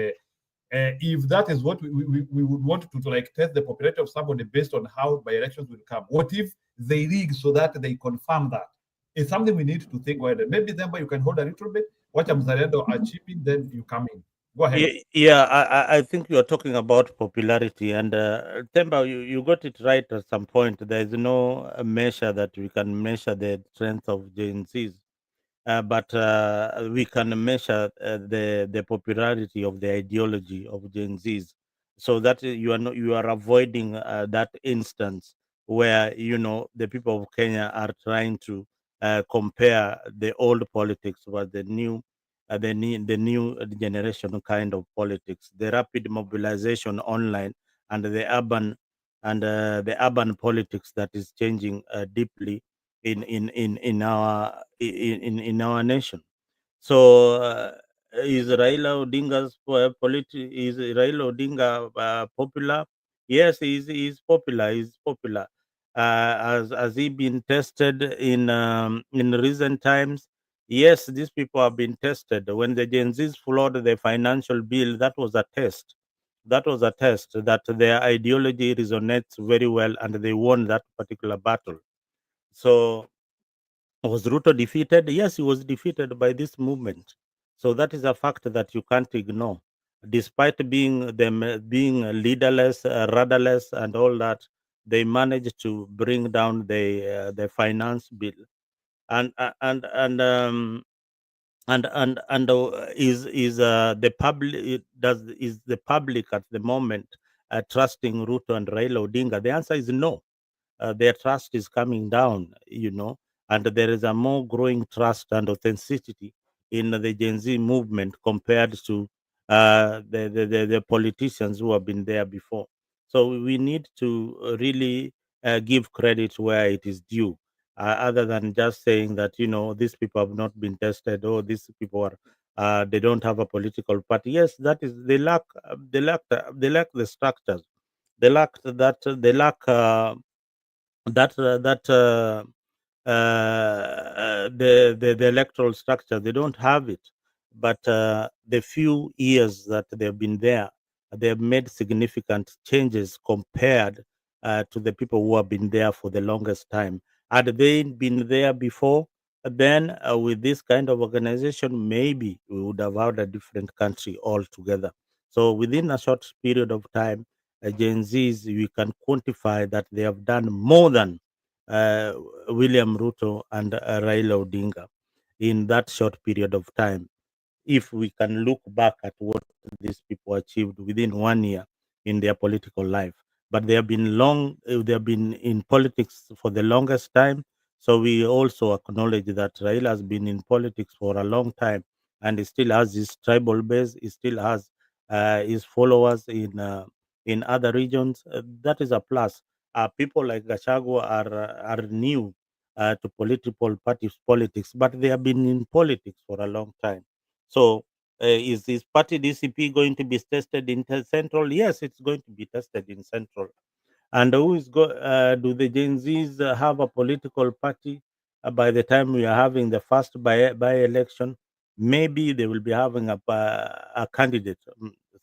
if that is what we would want to like test the popularity of somebody based on how by elections will come. What if they rig so that they confirm that? It's something we need to think about. Maybe then you can hold a little bit, watch Mzalendo achieving, then you come in. Go ahead. Yeah, I think you are talking about popularity, and Temba, you got it right at some point. There is no measure that we can measure the strength of Gen Zs, but we can measure the popularity of the ideology of Gen Zs. So that you are not, you are avoiding that instance where the people of Kenya are trying to compare the old politics with the new generation kind of politics, the rapid mobilization online, and the urban politics that is changing deeply in our nation. So is Raila Odinga's is Raila Odinga popular? Yes, he's popular. He's popular. Has he been tested in recent times? Yes, these people have been tested. When the Gen Zs flawed the financial bill, that was a test. That was a test that their ideology resonates very well, and they won that particular battle. So was Ruto defeated? Yes, he was defeated by this movement. So that is a fact that you can't ignore. Despite being them being leaderless, rudderless, and all that, they managed to bring down the finance bill. And is the public does is the public at the moment trusting Ruto and Raila Odinga? The answer is no. Their trust is coming down, and there is a more growing trust and authenticity in the Gen Z movement compared to the politicians who have been there before. So we need to really give credit where it is due, other than just saying that these people have not been tested, or these people are they don't have a political party. Yes, that is they lack the structures. They lack the electoral structure. They don't have it, but the few years that they've been there, they have made significant changes compared to the people who have been there for the longest time. Had they been there before, then with this kind of organization, maybe we would have had a different country altogether. So within a short period of time, Gen Zs, we can quantify that they have done more than uh, William Ruto and Raila Odinga in that short period of time. If we can look back at what these people achieved within 1 year in their political life, but they have been they have been in politics for the longest time. So we also acknowledge that Raila has been in politics for a long time, and he still has his tribal base. He still has his followers in other regions. That is a plus. People like Gachagua are new to political parties politics, but they have been in politics for a long time. So is this party DCP going to be tested in Central? Yes, it's going to be tested in Central. And who is do the Gen Zs have a political party by the time we are having the first by election? Maybe they will be having a candidate.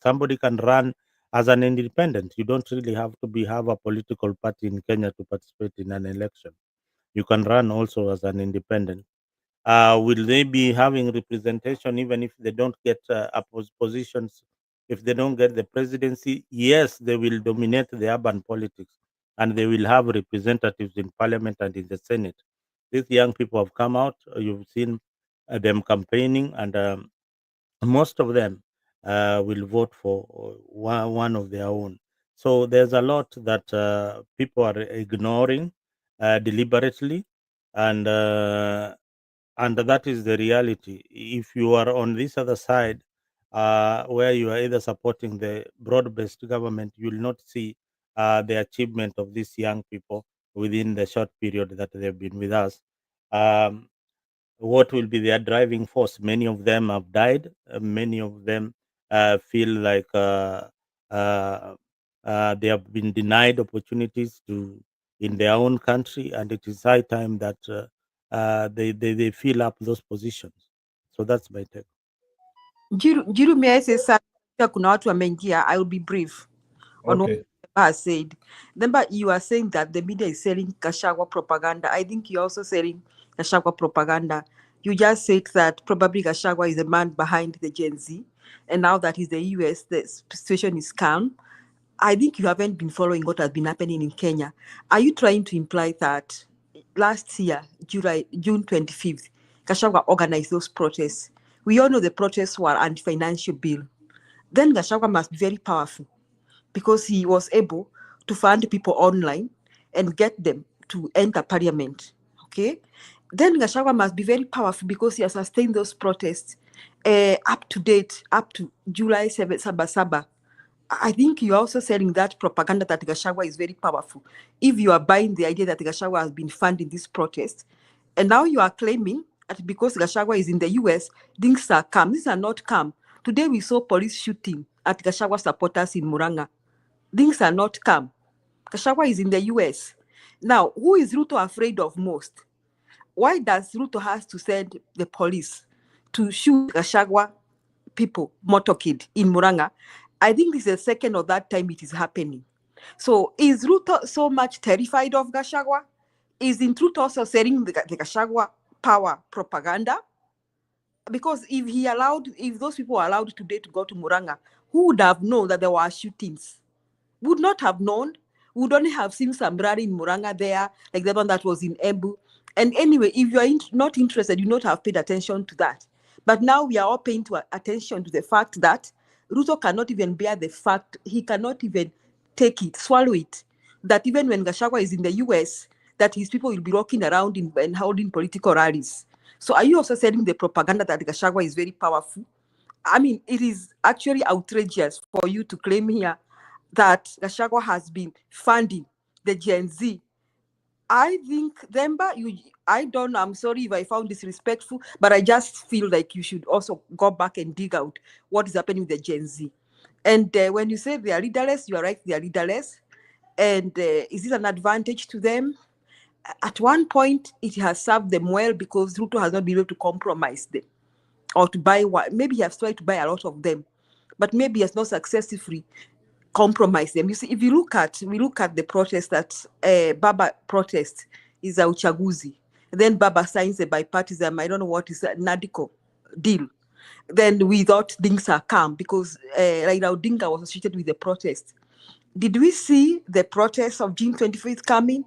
Somebody can run as an independent. You don't really have to have a political party in Kenya to participate in an election. You can run also as an independent. Will they be having representation even if they don't get positions? If they don't get the presidency, yes, they will dominate the urban politics, and they will have representatives in parliament and in the Senate. These young people have come out. You've seen them campaigning, and most of them will vote for one of their own. So there's a lot that people are ignoring deliberately, and that is the reality. If you are on this other side, where you are either supporting the broad-based government, you will not see the achievement of these young people within the short period that they've been with us. Um, what will be their driving force? Many of them have died. Many of them feel like they have been denied opportunities to in their own country, and it is high time that they fill up those positions. So that's my take. Jiru, may I say something? Kuna watu wameingia. I will be brief on what Okay. Demba has said. Demba, you are saying that the media is selling Gachagua propaganda. I think you're also selling Gachagua propaganda. You just said that probably Gachagua is the man behind the Gen Z, and now that he's the US, the situation is calm. I think you haven't been following what has been happening in Kenya. Are you trying to imply that last year, June 25th, Gachagua organized those protests? We all know the protests were anti-financial bill. Then Gachagua must be very powerful because he was able to fund people online and get them to enter parliament. Okay? Then Gachagua must be very powerful because he has sustained those protests up to date, up to July 7th, Saba. I think you're also selling that propaganda that Gachagua is very powerful. If you are buying the idea that Gachagua has been funding this protest, and now you are claiming that because Gachagua is in the US, things are calm. These are not calm. Today we saw police shooting at Gachagua supporters in Muranga. Things are not calm. Gachagua is in the US. Now, who is Ruto afraid of most? Why does Ruto has to send the police to shoot Gachagua people, motorcade in Muranga? I think this is the second or that time it is happening. So is Ruto so much terrified of Gachagua? Is in truth also selling the Gachagua power propaganda? Because if those people were allowed today to go to Muranga, who would have known that there were shootings? Would not have known. Would only have seen some rally in Muranga there, like the one that was in Embu. And anyway, if you are not interested, you not have paid attention to that. But now we are all paying attention to the fact that Ruto cannot even bear the fact, he cannot even take it, swallow it, that even when Gachagua is in the US, that his people will be walking around and holding political rallies. So are you also selling the propaganda that Gachagua is very powerful? I mean, it is actually outrageous for you to claim here that Gachagua has been funding the Gen Z. I think, Demba, I'm sorry if I found disrespectful, but I just feel like you should also go back and dig out what is happening with the Gen Z. And when you say they are leaderless, you are right, they are leaderless. And is this an advantage to them? At one point, it has served them well because Ruto has not been able to compromise them or to buy one. Maybe he has tried to buy a lot of them, but maybe he has not successfully compromise them. You see, if we look at the protest that Baba protest is a uchaguzi, then Baba signs a bipartisan, I don't know what is that, Nadiko deal. Then we thought things are calm because Raila Odinga was associated with the protest. Did we see the protest of June 25th coming?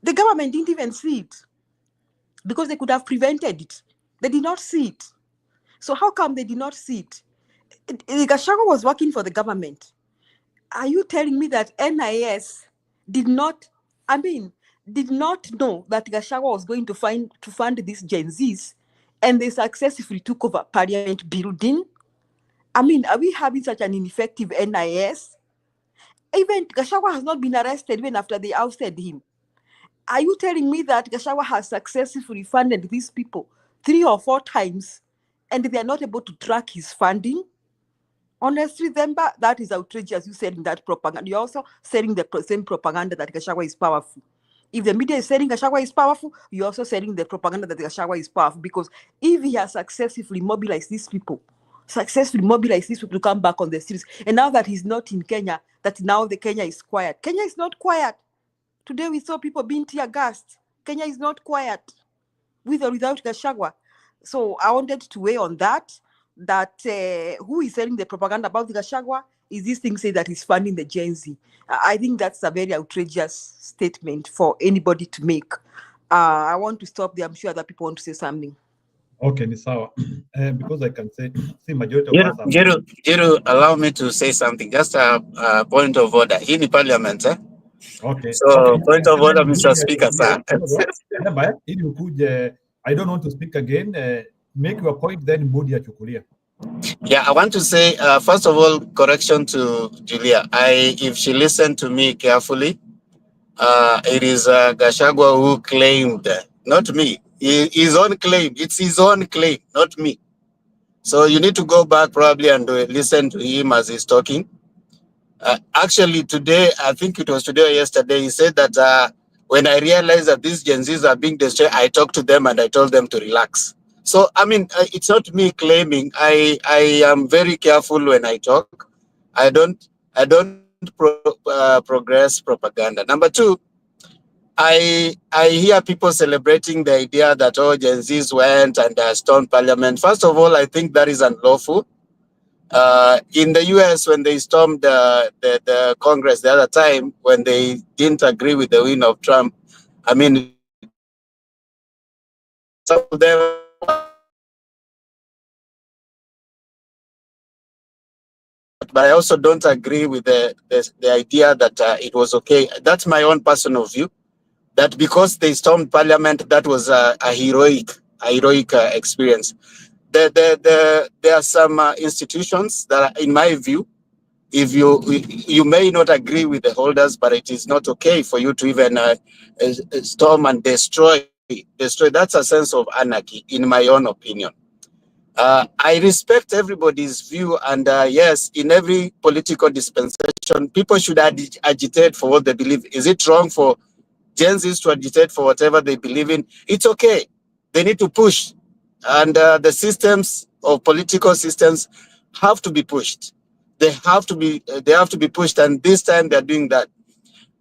The government didn't even see it because they could have prevented it. They did not see it. So how come they did not see it? Gachagua was working for the government. Are you telling me that NIS did not know that Gachagua was going to fund these Gen Zs, and they successfully took over Parliament building? I mean, are we having such an ineffective NIS? Even Gachagua has not been arrested even after they ousted him. Are you telling me that Gachagua has successfully funded these people 3 or 4 times, and they are not able to track his funding? Honestly, Demba, that is outrageous. You selling that propaganda. You're also selling the same propaganda that Gachagua is powerful. If the media is saying Gachagua is powerful, you're also selling the propaganda that Gachagua is powerful. Because if he has successfully mobilized these people to come back on the streets, and now that he's not in Kenya, that now the Kenya is quiet. Kenya is not quiet. Today we saw people being tear gassed. Kenya is not quiet, with or without Gachagua. So I wanted to weigh on that who is selling the propaganda about Gachagua is this thing say that he's funding the Gen Z. I think that's a very outrageous statement for anybody to make. I want to stop there. I'm sure other people want to say something. Okay, ni sawa. Because I can say, see, majority of us are... Jeru, allow me to say something. Just a point of order. In the parliament, eh? Okay. So, Okay. point of order, Mr. Speaker, sir. I don't want to speak again. Make your point, then Mudi achukulia. Yeah, I want to say, first of all, correction to Julia. If she listened to me carefully, it is Gachagua who claimed, not me. His own claim. It's his own claim, not me. So you need to go back probably and listen to him as he's talking. Actually, today, I think it was today or yesterday, he said that when I realized that these Gen Zs are being destroyed, I talked to them and I told them to relax. So, I mean, it's not me claiming. I am very careful when I talk. I don't progress propaganda. Number two, I hear people celebrating the idea that all Gen Zs went and stormed parliament. First of all, I think that is unlawful. In the US, when they stormed the Congress the other time, when they didn't agree with the win of Trump, I mean, some of them, but I also don't agree with the idea that it was okay. That's my own personal view, that because they stormed parliament, that was a heroic experience. There are some institutions that are, in my view, if you may not agree with the holders, but it is not okay for you to even storm and destroy. That's a sense of anarchy, in my own opinion. I respect everybody's view, and yes, in every political dispensation, people should agitate for what they believe. Is it wrong for Gen Zs to agitate for whatever they believe in? It's okay. They need to push, and the systems of political systems have to be pushed. They have to be pushed, and this time they're doing that.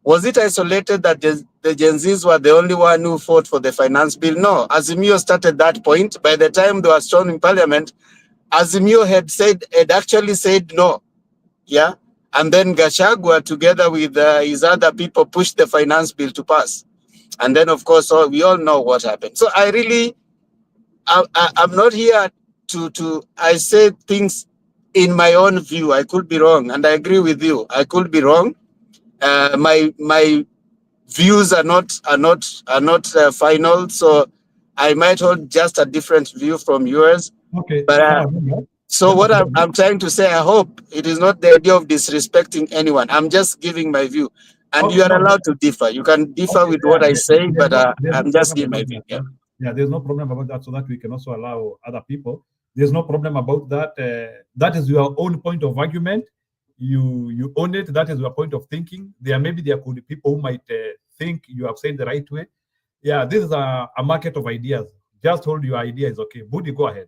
Was it isolated that the Gen Zs were the only one who fought for the finance bill? No, Azimio started that point. By the time they were stormed in parliament, Azimio had actually said no. Yeah. And then Gachagua, together with his other people, pushed the finance bill to pass. And then, of course, we all know what happened. So I'm not here I say things in my own view. I could be wrong, and I agree with you. I could be wrong. My views are not final, so I might hold just a different view from yours. Okay. But so what I'm trying to say, I hope it is not the idea of disrespecting anyone. I'm just giving my view, and you are allowed to differ. You can differ with what I say, but I'm just giving my view. Yeah, there's no problem about that, so that we can also allow other people. There's no problem about that. That is your own point of argument. You own it. That is your point of thinking. There could be people who might think you have said the right way. Yeah, this is a market of ideas. Just hold your idea is okay. Budi, go ahead.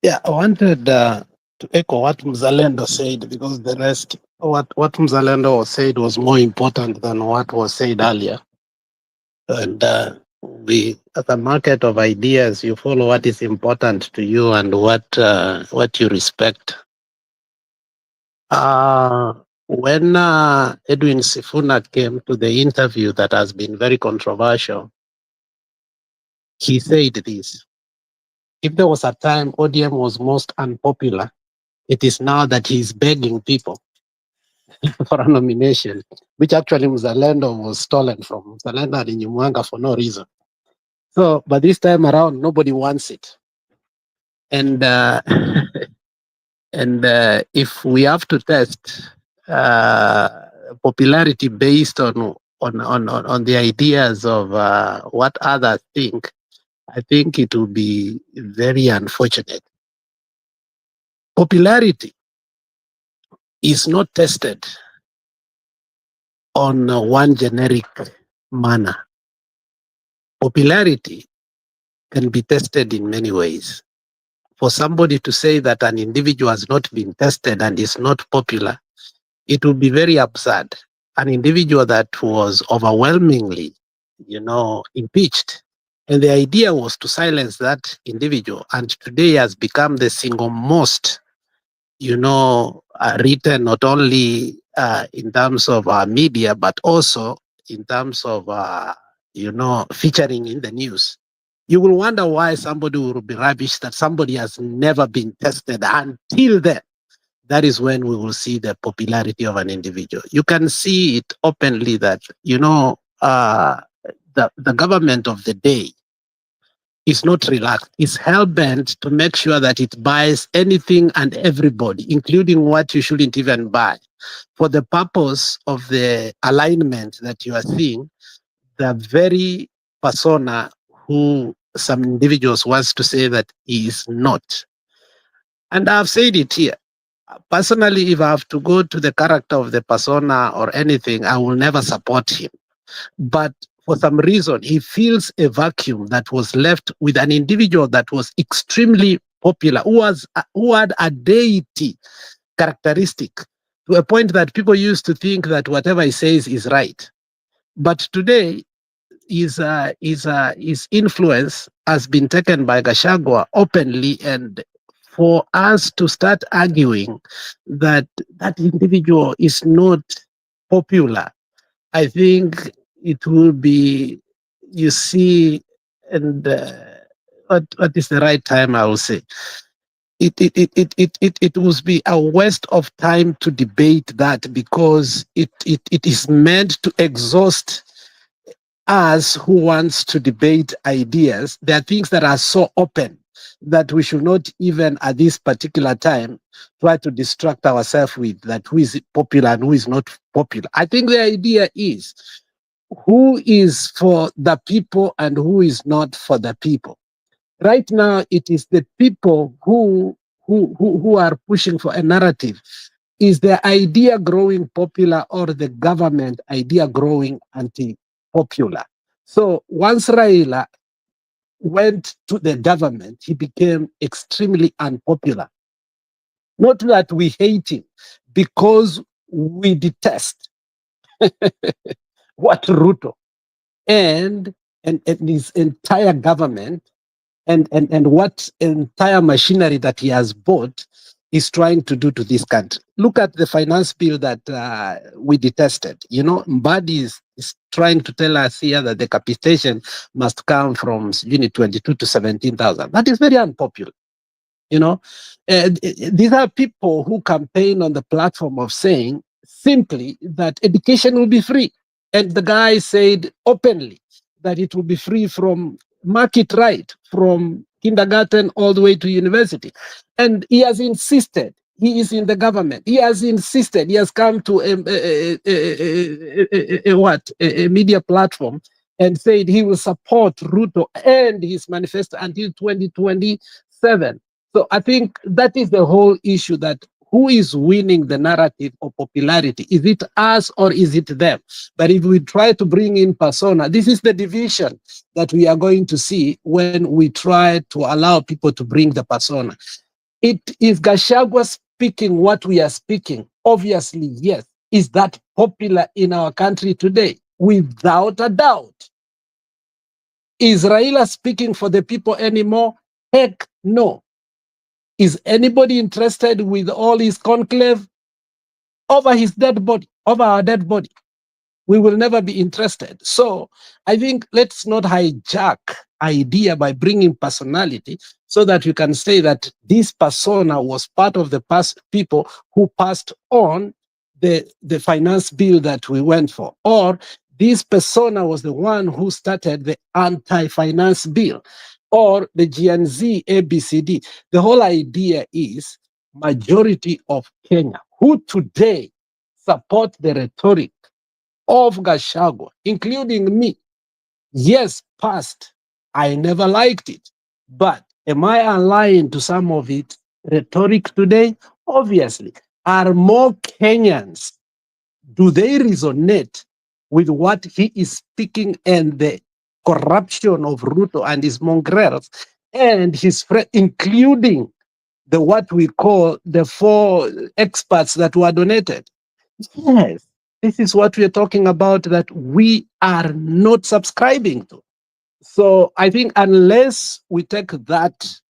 Yeah, I wanted to echo what Mzalendo said, because the rest, what Mzalendo said was more important than what was said earlier. And at the market of ideas, you follow what is important to you and what you respect. When Edwin Sifuna came to the interview that has been very controversial, he said this: if there was a time ODM was most unpopular, it is now that he's begging people for a nomination, which actually Mzalendo was stolen from. Mzalendo and Nyumwanga for no reason. So, but this time around, nobody wants it. And if we have to test popularity based on the ideas of what others think, I think it will be very unfortunate. Popularity is not tested on one generic manner. Popularity can be tested in many ways. For somebody to say that an individual has not been tested and is not popular, it would be very absurd. An individual that was overwhelmingly, impeached, and the idea was to silence that individual, and today has become the single most, written not only in terms of media, but also in terms of, featuring in the news. You will wonder why somebody will be rubbish that somebody has never been tested. Until then, that is when we will see the popularity of an individual. You can see it openly that, the government of the day is not relaxed. It's hell-bent to make sure that it buys anything and everybody, including what you shouldn't even buy, for the purpose of the alignment that you are seeing, the very persona who some individuals wants to say that he is not. And I've said it here. Personally, if I have to go to the character of the persona or anything, I will never support him. But for some reason, he feels a vacuum that was left with an individual that was extremely popular, who had a deity characteristic to a point that people used to think that whatever he says is right. But today, his influence has been taken by Gachagua openly, and for us to start arguing that that individual is not popular, I think it will be, you see, and what is the right time, I will say. It would be a waste of time to debate that, because it is meant to exhaust us who wants to debate ideas. There are things that are so open that we should not even at this particular time try to distract ourselves with that who is popular and who is not popular. I think the idea is who is for the people and who is not for the people. Right now, it is the people who are pushing for a narrative. Is the idea growing popular or the government idea growing anti-popular? So once Raila went to the government, he became extremely unpopular. Not that we hate him, because we detest what Ruto and his entire government and what entire machinery that he has bought is trying to do to this country. Look at the finance bill that we detested. You know, Mbadi is trying to tell us here that the capitation must come from unit 22 to 17,000. That is very unpopular. You know, these are people who campaign on the platform of saying simply that education will be free. And the guy said openly that it will be free from market right, from kindergarten all the way to university. And he has insisted, he is in the government, he has insisted, he has come to a media platform and said he will support Ruto and his manifesto until 2027. So I think that is the whole issue, that who is winning the narrative of popularity? Is it us or is it them? But if we try to bring in persona, this is the division that we are going to see when we try to allow people to bring the persona. It is Gachagua speaking what we are speaking. Obviously, yes. Is that popular in our country today? Without a doubt. Is Raila speaking for the people anymore? Heck no. Is anybody interested with all his conclave over his dead body, over our dead body? We will never be interested. So I think let's not hijack idea by bringing personality so that you can say that this persona was part of the past people who passed on the finance bill that we went for, or this persona was the one who started the anti-finance bill, or the GNZ ABCD. The whole idea is majority of Kenya who today support the rhetoric of Gachagua, including me. Yes, past, I never liked it. But am I aligned to some of it rhetoric today? Obviously. Are more Kenyans, do they resonate with what he is speaking and the corruption of Ruto and his mongrels and his friends, including the what we call the 4 experts that were donated? Yes, this is what we are talking about, that we are not subscribing to. So I think unless we take that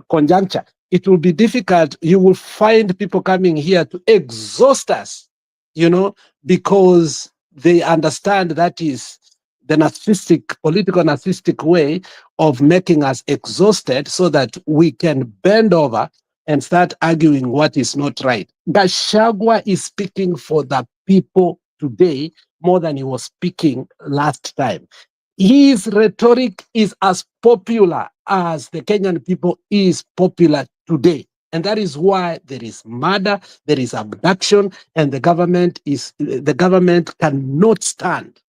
conjuncture, it will be difficult. You will find people coming here to exhaust us, you know, because they understand that is the narcissistic, political narcissistic way of making us exhausted so that we can bend over and start arguing what is not right. Gachagua is speaking for the people today more than he was speaking last time. His rhetoric is as popular as the Kenyan people is popular today. And that is why there is murder, there is abduction, and the government cannot stand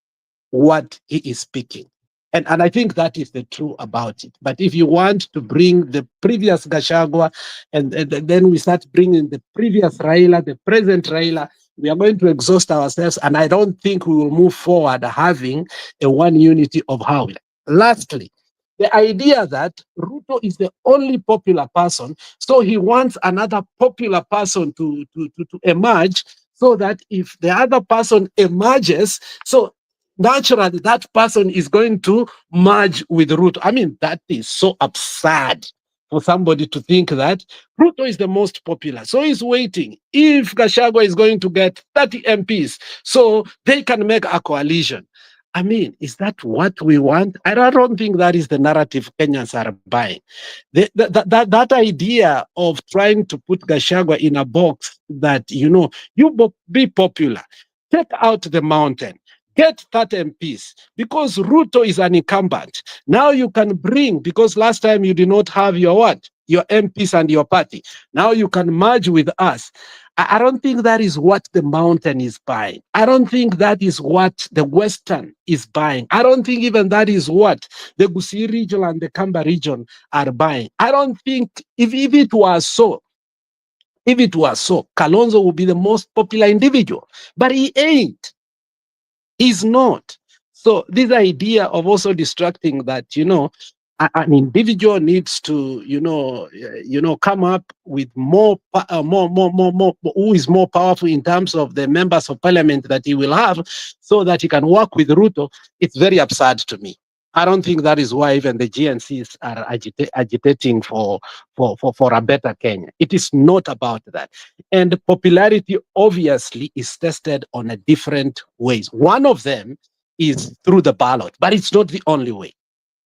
what he is speaking. And I think that is the truth about it. But if you want to bring the previous Gachagua and then we start bringing the previous Raila, the present Raila, we are going to exhaust ourselves. And I don't think we will move forward having a one unity of Hawi. Lastly, the idea that Ruto is the only popular person, so he wants another popular person to emerge, so that if the other person emerges, so naturally that person is going to merge with Ruto. I mean, that is so absurd for somebody to think that Ruto is the most popular. So he's waiting. If Gachagua is going to get 30 MPs, so they can make a coalition. I mean, is that what we want? I don't think that is the narrative Kenyans are buying. That idea of trying to put Gachagua in a box that, you be popular, take out the mountain, get 30 MPs, because Ruto is an incumbent. Now you can bring, because last time you did not have your what? Your MPs and your party. Now you can merge with us. I don't think that is what the mountain is buying. I don't think that is what the Western is buying. I don't think even that is what the Gusii region and the Kamba region are buying. I don't think if it was so, Kalonzo would be the most popular individual, but he ain't. He's not. So this idea of also distracting that, an individual needs to, come up with more, who is more powerful in terms of the members of parliament that he will have, so that he can work with Ruto. It's very absurd to me. I don't think that is why even the GNCs are agitating for a better Kenya. It is not about that. And popularity obviously is tested on a different ways. One of them is through the ballot, but it's not the only way.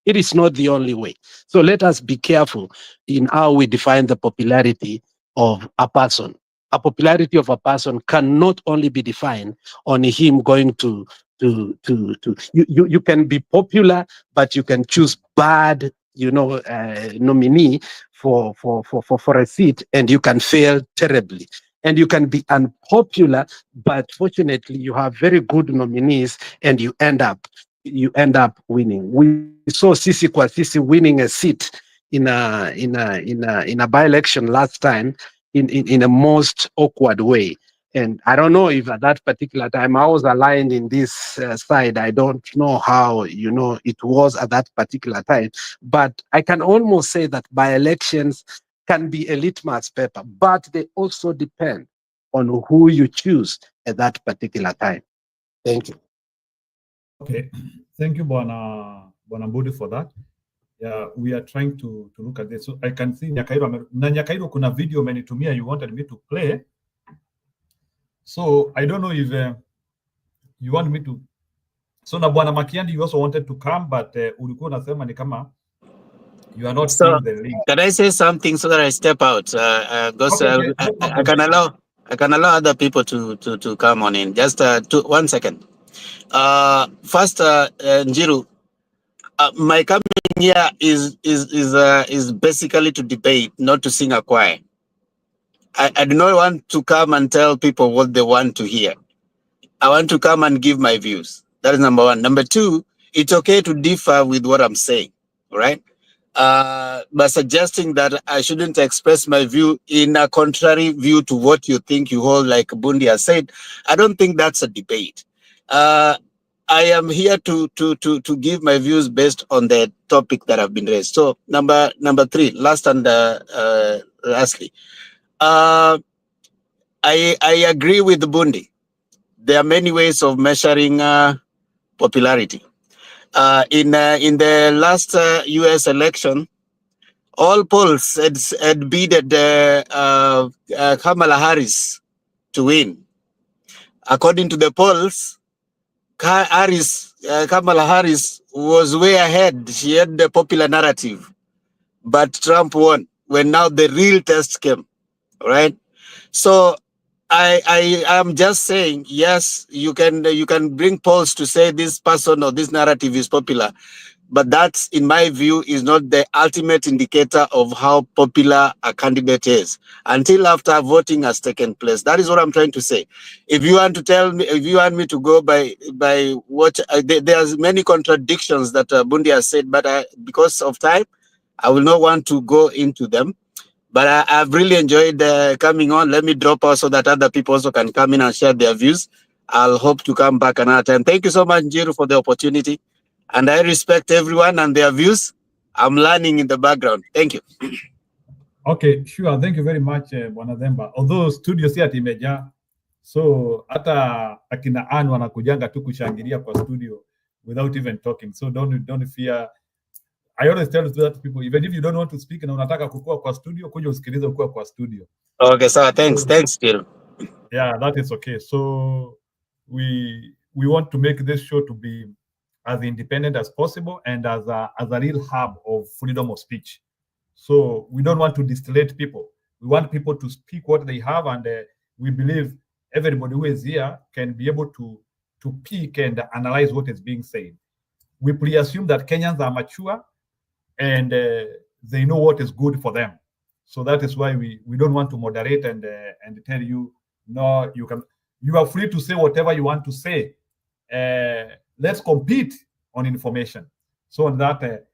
It is not the only way. So let us be careful in how we define the popularity of a person. A popularity of a person cannot only be defined on him going to you can be popular, but you can choose bad, nominee for a seat, and you can fail terribly. And you can be unpopular, but fortunately you have very good nominees, and you end up winning. We saw Sisi kwa Sisi winning a seat in a by-election last time in a most awkward way. And I don't know if at that particular time I was aligned in this side. I don't know how, it was at that particular time. But I can almost say that by-elections can be a litmus paper, but they also depend on who you choose at that particular time. Thank you. Okay, thank you, Bwana Mbudi, for that. Yeah, we are trying to look at this. So I can see Nyakairo kuna video umenitumia you wanted me to play. So I don't know if you want me to. So na Bwana Makiandi, you also wanted to come, but ulikuwa unasema ni kama you are not seeing the link. Can I say something so that I step out? Okay, I can allow other people to come on in. Just 1 second. First, Njiru, my coming here is basically to debate, not to sing a choir. I do not want to come and tell people what they want to hear. I want to come and give my views. That is number one. Number two, it's okay to differ with what I'm saying, right? But suggesting that I shouldn't express my view in a contrary view to what you think you hold, like Bundi has said, I don't think that's a debate. I am here to give my views based on the topic that have been raised. So number three, last and lastly, I agree with Bundi. There are many ways of measuring popularity. In the last U.S. election, all polls had bidded Kamala Harris to win. According to the polls, Kamala Harris was way ahead. She had the popular narrative, but Trump won when now the real test came, right? So I am just saying, yes, you can bring polls to say this person or this narrative is popular. but that's, in my view, is not the ultimate indicator of how popular a candidate is until after voting has taken place. That is what I'm trying to say. If you want to tell me, if you want me to go by what, there's many contradictions that Bundi has said, but because of time, I will not want to go into them. But I've really enjoyed coming on. Let me drop out so that other people also can come in and share their views. I'll hope to come back another time. Thank you so much, Njiru, for the opportunity. And I respect everyone and their views. I'm learning in the background. Thank you. Okay, sure. Thank you very much, Bwana Themba. Although studio si ati imejaa, so hata akina Ann wanakujanga tu kushangilia kwa studio without even talking. So don't fear. I always tell that to people, even if you don't want to speak na unataka kukua kwa studio, kuja usikilize ukua kwa studio. Okay, sir. Thanks. Thanks, Jiru. Yeah, that is okay. So we want to make this show to be as independent as possible and as a real hub of freedom of speech. So we don't want to distillate people. We want people to speak what they have, and we believe everybody who is here can be able to pick and analyze what is being said. We pre-assume that Kenyans are mature and they know what is good for them. So that is why we don't want to moderate and tell you, no, you are free to say whatever you want to say. Let's compete on information. So on that,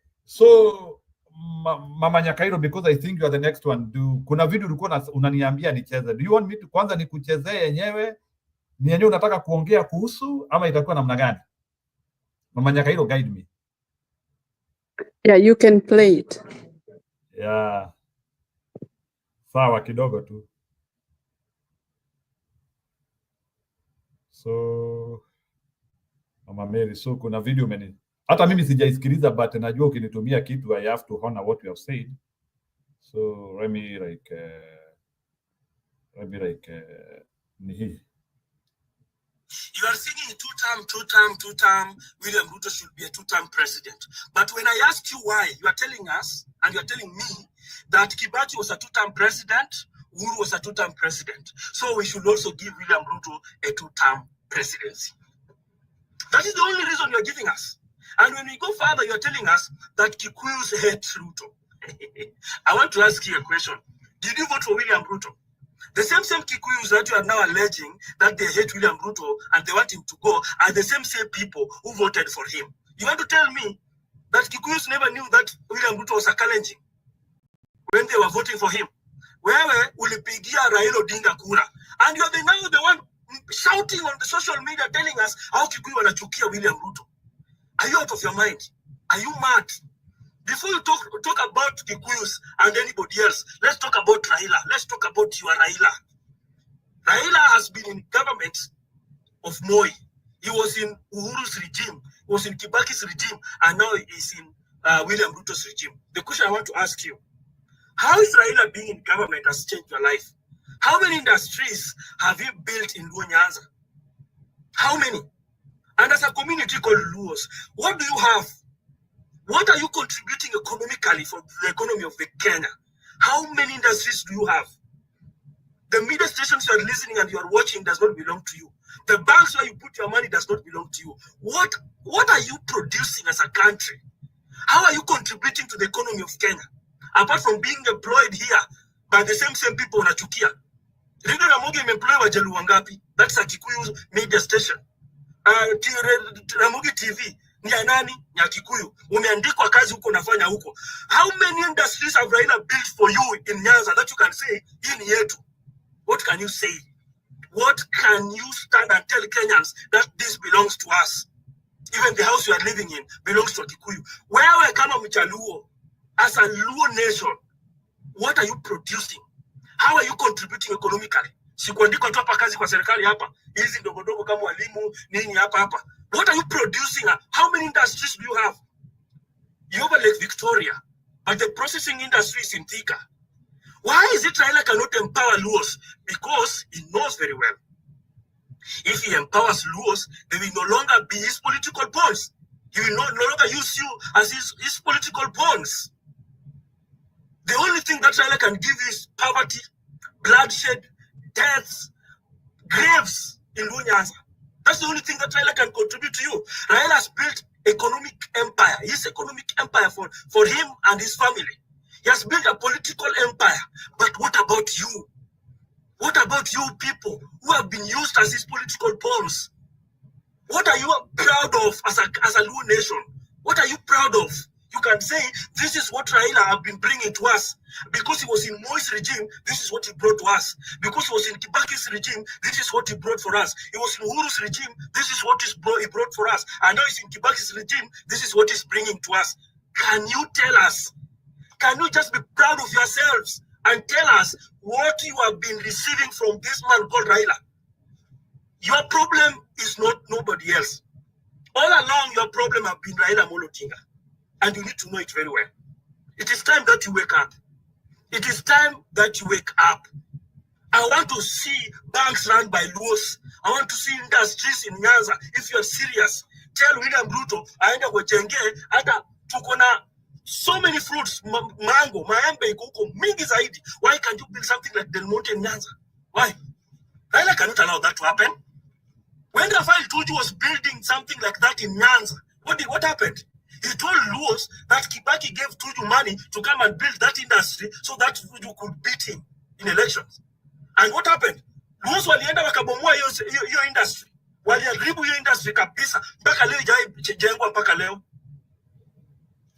Mama Nyakairo, because I think you are the next one. Kuna video ulikuwa unaniambia nicheze. Do you want me to kwanza nikuchezee yenyewe? Ni yenyewe unataka kuongea kuhusu ama itakuwa namna gani? Mama Nyakairo, guide me. Yeah, you can play it. Yeah. Sawa kidogo tu. So Mama Mary, so kuna video hata mimi sijaisikiliza, but najua ukinitumia kitu I have to honor what you have said. So let me ni hii. You are singing two-term, William Ruto should be a two-term president. But when I ask you why, you are telling us, and you are telling me, that Kibaki was a two-term president, Uhuru was a two-term president. So we should also give William Ruto a two-term presidency. That is the only reason you are giving us. And when we go further, you are telling us that Kikuyus hate Ruto. I want to ask you a question. Did you vote for William Ruto? The same Kikuyus that you are now alleging that they hate William Ruto and they want him to go are the same people who voted for him. You want to tell me that Kikuyus never knew that William Ruto was a challenging when they were voting for him? Wewe ulipigia Raila Odinga kura, and you are now the one shouting on the social media telling us how Kikuyu wanachukia William Ruto. Are you out of your mind? Are you mad? Before you talk about Kikuyus and anybody else, let's talk about Raila. Let's talk about your Raila. Raila has been in government of Moi. He was in Uhuru's regime. He was in Kibaki's regime. And now he's in William Ruto's regime. The question I want to ask you, how is Raila being in government has changed your life? How many industries have you built in Luo Nyanza? How many? And as a community called Luos, what do you have? What are you contributing economically for the economy of the Kenya? How many industries do you have? The media stations you are listening and you are watching does not belong to you. The banks where you put your money does not belong to you. What are you producing as a country? How are you contributing to the economy of Kenya? Apart from being employed here by the same people unachukia. Radio Ramogi imemploy Wajaluo wangapi? That's a Kikuyu media station. Ramogi TV ni ya nani? Ni ya Kikuyu. Umeandikwa kazi huko unafanya huko. How many industries have Raila built for you in Nyanza that you can say hii ni yetu? What can you say? What can you stand and tell Kenyans that this belongs to us? Even the house you are living in belongs to Kikuyu. Wewe kama Mchaluo, as a Luo nation, what are you producing? How are you contributing economically? Sikuandikwa tu hapa kazi kwa serikali hapa. Hizi ndogo ndogo kama walimu nini hapa. What are you producing? How many industries do you have? You have Lake Victoria, but the processing industry is in Thika. Why is it Raila cannot empower Luos? Because he knows very well. If he empowers Luos, they will no longer be his political pawns. He will no longer use you as his political pawns. The only thing that Raila can give you is poverty, bloodshed, deaths, graves in Luo Nyanza. That's the only thing that Raila can contribute to you. Raila has built economic empire. His economic empire for him and his family. He has built a political empire. But what about you? What about you people who have been used as his political pawns? What are you proud of as a Luo nation? What are you proud of? You can say, this is what Raila have been bringing to us. Because he was in Moi's regime, this is what he brought to us. Because he was in Kibaki's regime, this is what he brought for us. He was in Uhuru's regime, this is what he brought for us. And now he's in Kibaki's regime, this is what he's bringing to us. Can you tell us? Can you just be proud of yourselves and tell us what you have been receiving from this man called Raila? Your problem is not nobody else. All along, your problem have been Raila Amolo Odinga. And you need to know it very well. It is time that you wake up. It is time that you wake up. I want to see banks run by Luos. I want to see industries in Nyanza. If you're serious, tell William Ruto, aenda kwa jenge, hata tukona so many fruits, mango, maembe, koko, mingi zaidi. Why can't you build something like Del Monte in Nyanza? Why? Raila cannot allow that to happen. When Rafael Tuju was building something like that in Nyanza, what happened? He told Luos that Kibaki gave Tuju money to come and build that industry so that Tuju could beat him in elections. And what happened? Luos walienda wakabomoa hiyo industry. Waliharibu hiyo industry kabisa. Mpaka leo haijajengwa mpaka leo.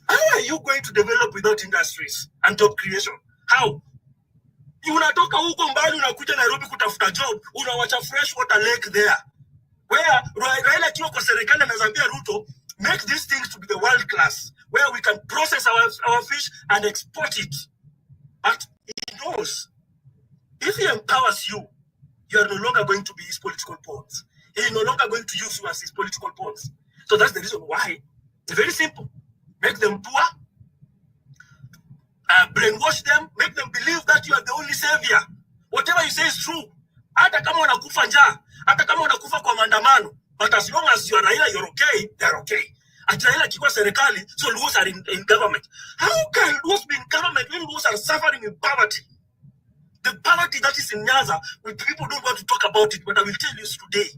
How are you going to develop without industries and job creation? How? Unatoka huko mbali unakuja Nairobi kutafuta job, unawacha freshwater lake there. Where Raila kiwa kwa serikali anazambia Ruto, make these things to be the world class, where we can process our fish and export it. But he knows, if he empowers you, you are no longer going to be his political pawns. He is no longer going to use you as his political pawns. So that's the reason why. It's very simple. Make them poor, brainwash them, make them believe that you are the only savior. Whatever you say is true. Hata kama wanakufa njaa, hata kama wanakufa kwa maandamano, but as long as you are Raila, you're okay, they're okay. At Raila kikuwa serikali, so Luos are in government. How can Luos be in government when Luos are suffering in poverty? The poverty that is in Nyanza, people don't want to talk about it, but I will tell you today.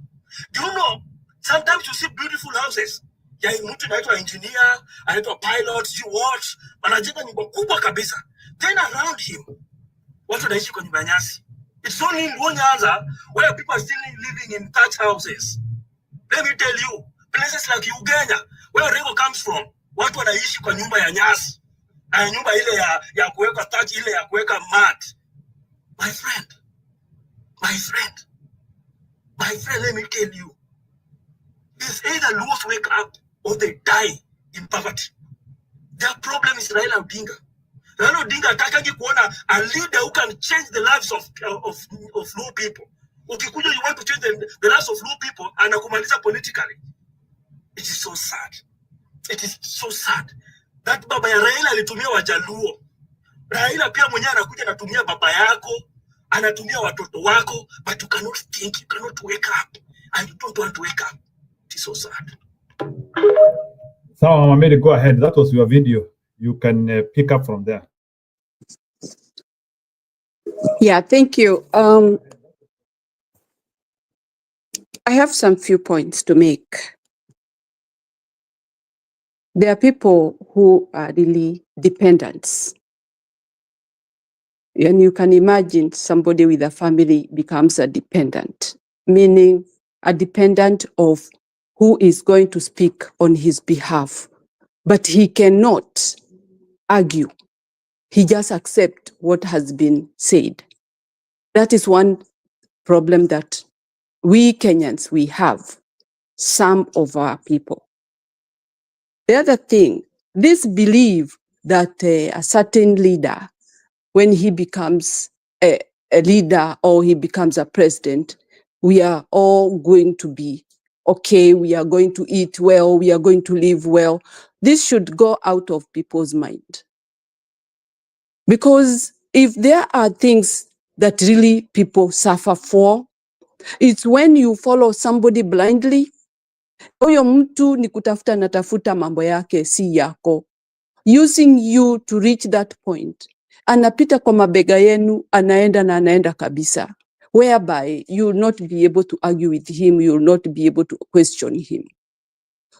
Do you know, sometimes you see beautiful houses. Ya mtu anaitwa engineer, anaitwa pilot, you watch, wanajenga nyumba kubwa kabisa. Then around him, watu wanaishi kwa nyumba nyasi. It's only in Nyanza where people are still living in thatch houses. Let me tell you, places like Uganda, where Rego comes from, watu wanaishi kwa nyumba ya nyasi. Na nyumba ile ya kuweka thatch, ile ya kuweka mat. My friend, let me tell you, it's either Luos wake up or they die in poverty. Their problem is Raila Odinga. Raila Odinga atakangi kuona a leader who can change the lives of Luo people. Ukikuja, you want to change the lives of Luo people and anakumaliza politically. It is so sad. It is so sad. That baba ya Raila alitumia Wajaluo. Raila pia mwenyewe anakuja anatumia baba yako, anatumia watoto wako, but you cannot think, you cannot wake up, and you don't want to wake up. It is so sad. So, Mama Mary, go ahead. That was your video. You can pick up from there. Yeah, thank you. I have some few points to make. There are people who are really dependents. And you can imagine somebody with a family becomes a dependent, meaning a dependent of who is going to speak on his behalf. But he cannot argue. He just accepts what has been said. That is one problem that we Kenyans, we have, some of our people. The other thing, this belief that a certain leader, when he becomes a leader or he becomes a president, we are all going to be okay, we are going to eat well, we are going to live well. This should go out of people's mind. Because if there are things that really people suffer for, it's when you follow somebody blindly. Huyo mtu ni kutafuta natafuta mambo yake si yako. Using you to reach that point. Anapita kwa mabega yenu, anaenda kabisa. Whereby you will not be able to argue with him, you will not be able to question him.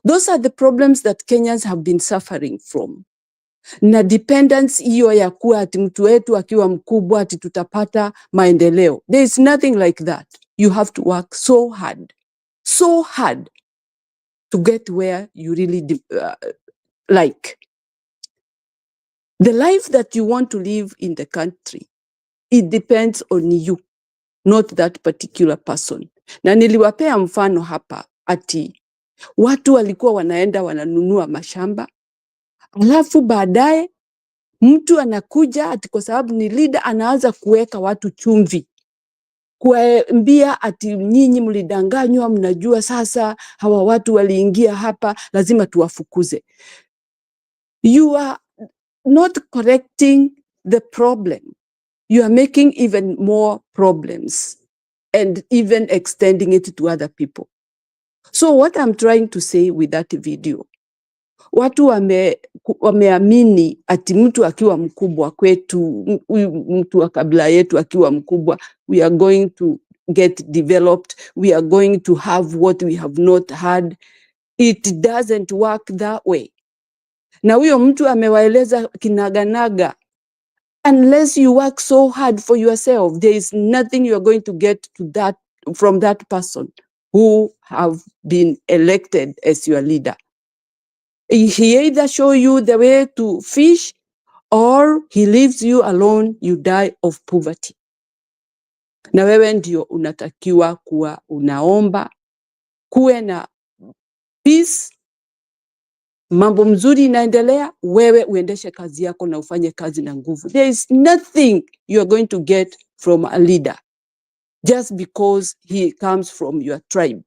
Those are the problems that Kenyans have been suffering from. Na dependence hiyo ya kuwa ati mtu wetu akiwa mkubwa ati tutapata maendeleo. There is nothing like that. You have to work so hard to get where you really like. The life that you want to live in the country, it depends on you, not that particular person. Na niliwapea mfano hapa ati watu walikuwa wanaenda wananunua mashamba, alafu baadaye mtu anakuja ati kwa sababu ni leader anaanza kuweka watu chumvi, kuambia ati nyinyi mlidanganywa, mnajua sasa hawa watu waliingia hapa, lazima tuwafukuze. You are not correcting the problem. You are making even more problems and even extending it to other people. So what I'm trying to say with that video, watu wameamini ati mtu akiwa mkubwa kwetu, mtu wa kabila yetu akiwa mkubwa, we are going to get developed, we are going to have what we have not had. It doesn't work that way. Na huyo mtu amewaeleza kinaganaga, unless you work so hard for yourself, there is nothing you are going to get to that from that person who have been elected as your leader. He either show you the way to fish or he leaves you alone, you die of poverty. Na wewe ndio unatakiwa kuwa unaomba, kuwe na peace, mambo mzuri inaendelea, wewe uendeshe kazi yako na ufanye kazi na nguvu. There is nothing you are going to get from a leader just because he comes from your tribe,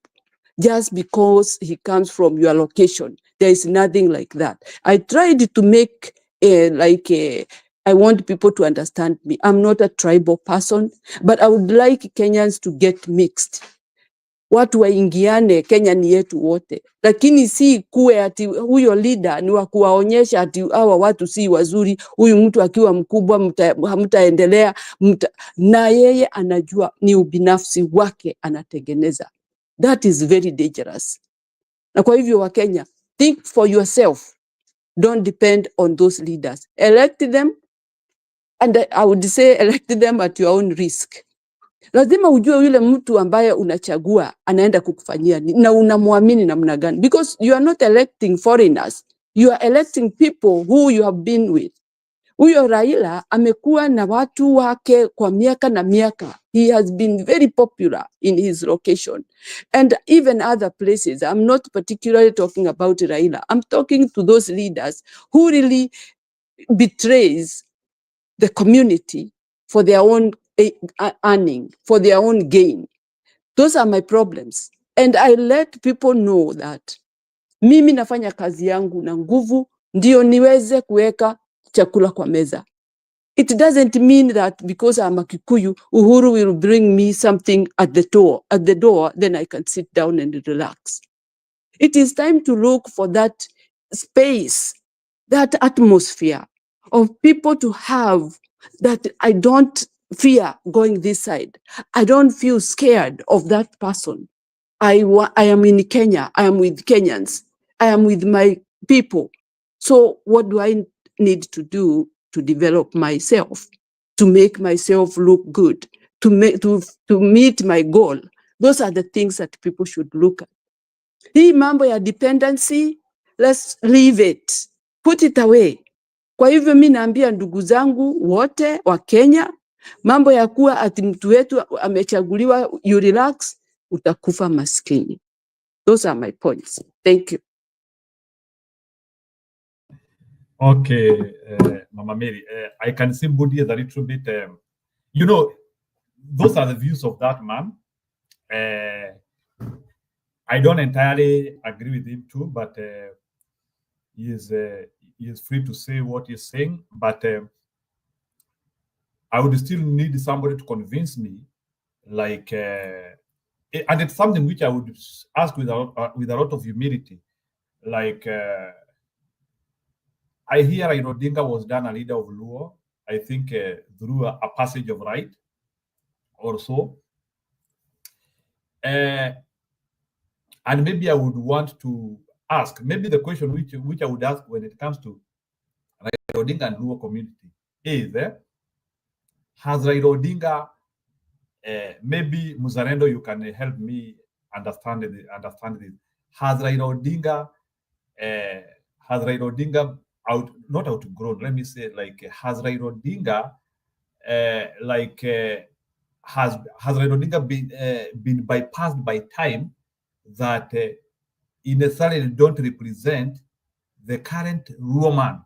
just because he comes from your location. There is nothing like that. I tried to make I want people to understand me. I'm not a tribal person, but I would like Kenyans to get mixed. Watu waingiane, Kenya ni yetu wote. Lakini si kuwe ati huyo leader ni wa kuwaonyesha ati hawa watu si wazuri, huyu mtu akiwa mkubwa hamtaendelea, na yeye anajua ni ubinafsi wake anatengeneza. That is very dangerous. Na kwa hivyo wa Kenya, think for yourself. Don't depend on those leaders. Elect them, and I would say elect them at your own risk. Lazima ujue yule mtu ambaye unachagua anaenda kukufanyia na unamwamini namna gani, because you are not electing foreigners, you are electing people who you have been with. Huyo Raila amekuwa na watu wake kwa miaka na miaka. He has been very popular in his location and even other places. I'm not particularly talking about Raila. I'm talking to those leaders who really betrays the community for their own earning, for their own gain. Those are my problems. And I let people know that mimi nafanya kazi yangu na nguvu ndio niweze kuweka chakula kwa meza. It doesn't mean that because I'm a Kikuyu, Uhuru will bring me something at the door, then I can sit down and relax. It is time to look for that space, that atmosphere of people to have that I don't fear going this side. I don't feel scared of that person. I am in Kenya. I am with Kenyans. I am with my people. So what do I need to do to develop myself, to make myself look good, to meet my goal? Those are the things that people should look at. Hii mambo ya dependency, let's leave it. Put it away. Kwa hivyo mimi naambia ndugu zangu wote wa Kenya, mambo ya kuwa ati mtu wetu amechaguliwa, you relax, utakufa maskini. Those are my points. Thank you. Okay, Mama Mary, I can sympathize a little bit. You know, those are the views of that man. I don't entirely agree with him too, but he is free to say what he's saying. But I would still need somebody to convince me, like, and it's something which I would ask with a lot of humility, like. I hear Raila Odinga was done a leader of Luo, I think through a passage of right or so. And maybe I would want to ask, maybe the question which I would ask when it comes to Raila Odinga and Luo community is, has Raila Odinga, maybe Muzarendo, you can help me understand this. Has Raila Odinga, not outgrown, let me say, like, has Raila Odinga, has Raila Odinga been bypassed by time, that necessarily don't represent the current Luo man?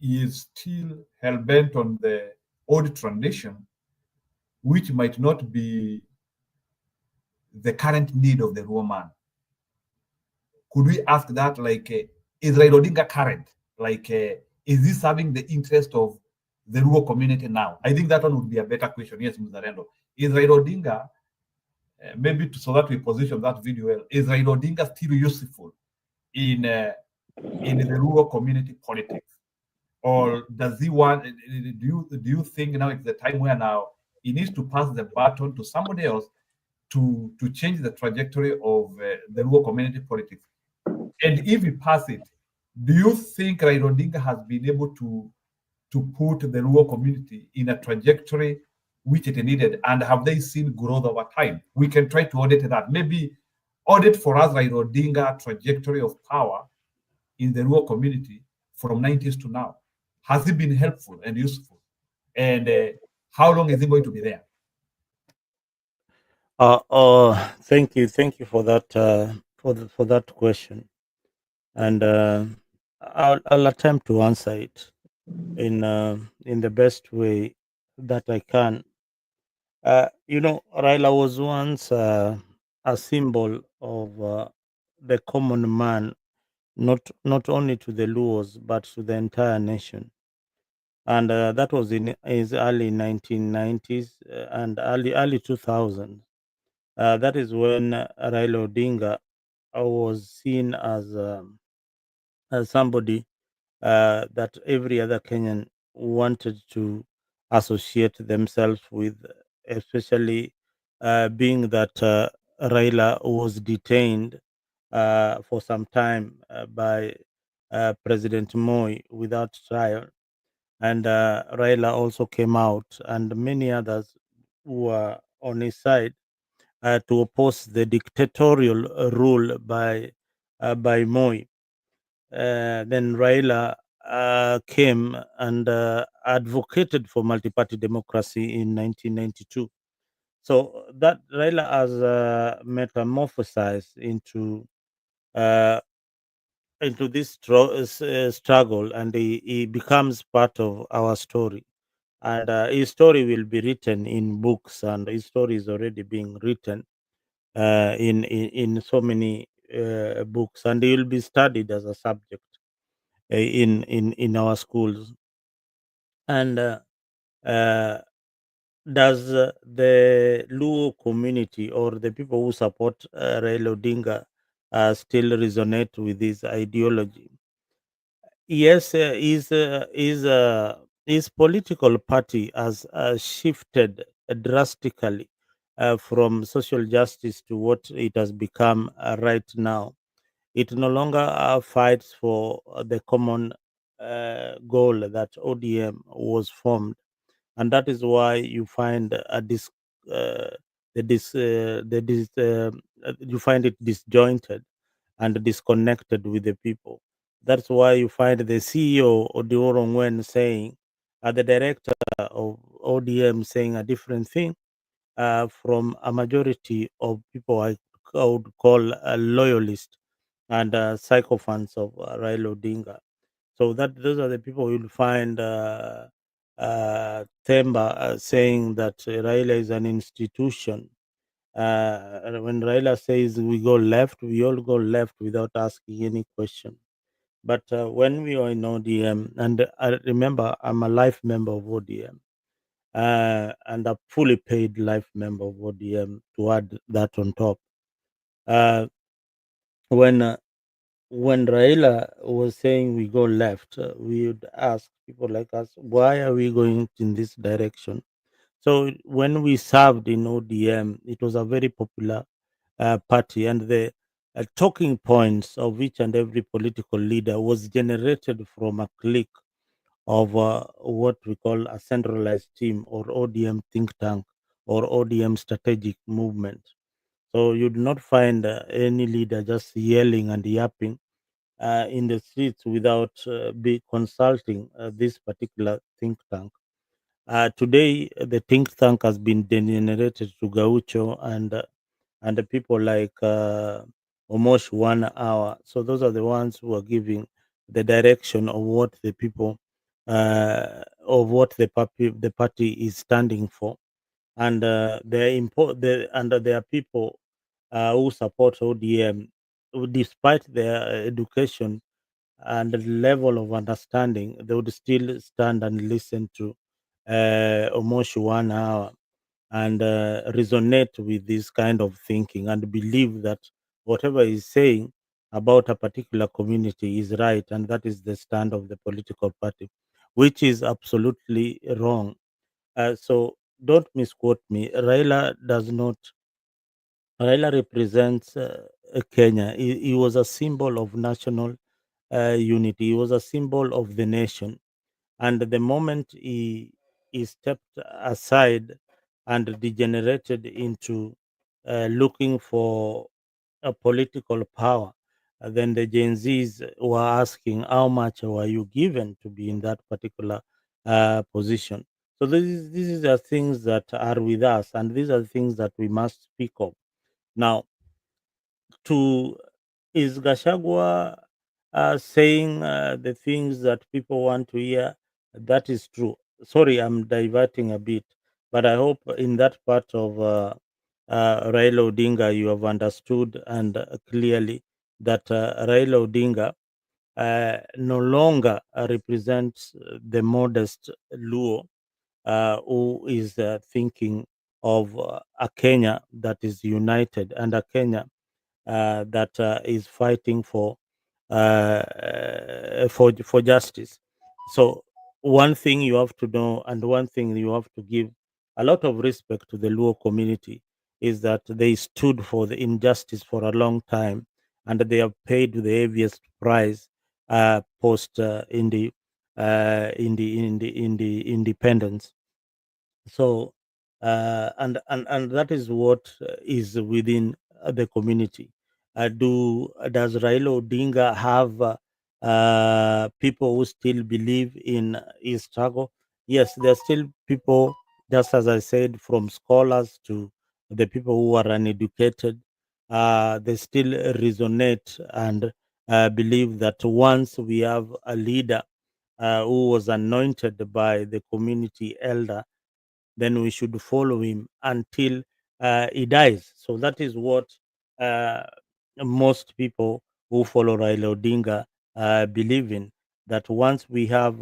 Is still hell-bent on the old tradition, which might not be the current need of the Luo man. Could we ask that, like, is Raila Odinga current? Like, is this serving the interest of the Luo community now? I think that one would be a better question. Yes, Mzarendo. Is Raila Odinga, so that we position that video well, is Raila Odinga still useful in the Luo community politics? Or does he want, do you think now it's the time where now he needs to pass the baton to somebody else to change the trajectory of the Luo community politics? And if he pass it, do you think Raila Odinga has been able to put the Luo community in a trajectory which it needed? And have they seen growth over time? We can try to audit that. Maybe audit for us Raila Odinga trajectory of power in the Luo community from 90s to now. Has it been helpful and useful? And how long is it going to be there? Thank you for that for that question, and I'll attempt to answer it in the best way that I can. Raila was once a symbol of the common man, not only to the Luos but to the entire nation, and that was in his early 1990s and early 2000s. That is when Raila Odinga was seen as somebody that every other Kenyan wanted to associate themselves with, especially being that Raila was detained for some time by President Moi without trial. And Raila also came out, and many others who were on his side to oppose the dictatorial rule by Moi. Then Raila came and advocated for multi-party democracy in 1992. So that Raila has metamorphosized into this struggle, and he becomes part of our story. And his story will be written in books, and his story is already being written in so many books, and he will be studied as a subject in our schools. And does the Luo community or the people who support Raila Odinga still resonate with his ideology? Yes, his political party has shifted drastically from social justice to what it has become right now. It no longer fights for the common goal that ODM was formed, and that is why you find you find it disjointed and disconnected with the people. That's why you find the CEO Odioro Ngwen saying, the director of ODM saying a different thing from a majority of people I would call loyalists and sycophants of Raila Odinga. So those are the people you'll find Themba saying that Raila is an institution. When Raila says we go left, we all go left without asking any question. But when we are in ODM, and I remember I'm a life member of ODM, and a fully paid life member of ODM to add that on top. Uh, when Raila was saying we go left, we would ask people like us, why are we going in this direction? So when we served in ODM, it was a very popular party, and the talking points of each and every political leader was generated from a clique of what we call a centralized team or ODM think tank or ODM strategic movement. So you do not find any leader just yelling and yapping in the streets without be consulting this particular think tank. Today, the think tank has been degenerated to Gaucho and the people like almost 1 hour. So those are the ones who are giving the direction of what the people of what the party is standing for, and there are people who support ODM who, despite their education and the level of understanding, they would still stand and listen to almost 1 hour and resonate with this kind of thinking and believe that whatever he's saying about a particular community is right, and that is the stand of the political party, which is absolutely wrong. So don't misquote me. Raila represents Kenya. He was a symbol of national unity. He was a symbol of the nation. And the moment he stepped aside and degenerated into looking for a political power, then the Gen Zs were asking, how much were you given to be in that particular position? So these are things that are with us, and these are things that we must speak of. Now, to is Gashagwa saying the things that people want to hear? That is true. Sorry, I'm diverting a bit, but I hope in that part of Raila Odinga you have understood and clearly that Raila Odinga no longer represents the modest Luo who is thinking of a Kenya that is united and a Kenya that is fighting for justice. So one thing you have to know, and one thing you have to give a lot of respect to the Luo community, is that they stood for the injustice for a long time, and they have paid the heaviest price post in the independence. So and that is what is within the community. Does Raila Odinga have people who still believe in his struggle? Yes, there are still people, just as I said, from scholars to the people who are uneducated. They still resonate and believe that once we have a leader who was anointed by the community elder, then we should follow him until he dies. So that is what uh, most people who follow Raila Odinga believe in. That once we have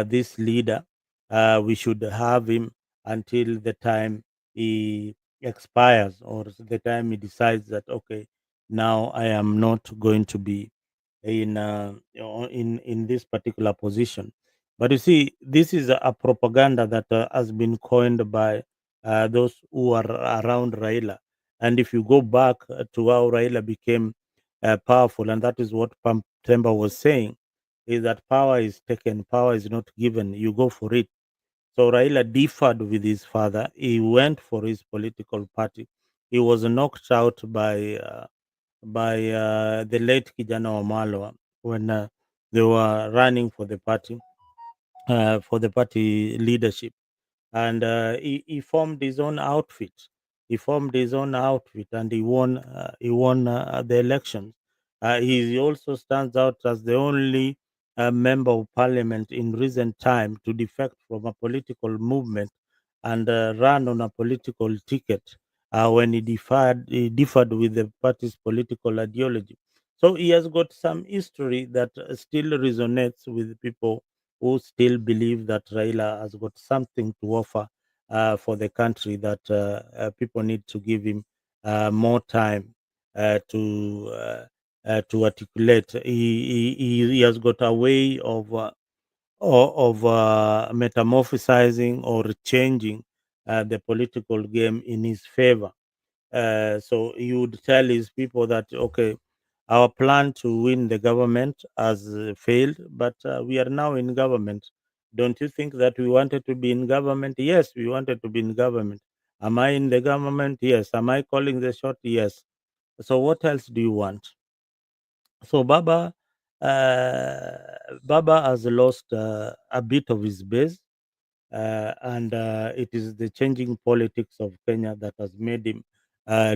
this leader, we should have him until the time he expires or the time he decides that okay, now I am not going to be in this particular position. But you see, this is a propaganda that has been coined by those who are around Raila. And if you go back to how Raila became powerful, and that is what Pam Temba was saying, is that power is taken, power is not given. You go for it. So Raila differed with his father. He went for his political party. He was knocked out by the late Kijana Wamalwa when they were running for the party leadership, and he formed his own outfit. He formed his own outfit, and he won. He won the elections. He also stands out as the only member of parliament in recent time to defect from a political movement and run on a political ticket when he differed with the party's political ideology. So he has got some history that still resonates with people who still believe that Raila has got something to offer for the country, that people need to give him more time to articulate. He has got a way of metamorphosizing or changing the political game in his favor. So he would tell his people that, okay, our plan to win the government has failed, but we are now in government. Don't you think that we wanted to be in government? Yes, we wanted to be in government. Am I in the government? Yes. Am I calling the shot? Yes. So what else do you want? So Baba has lost a bit of his base, and it is the changing politics of Kenya that has made him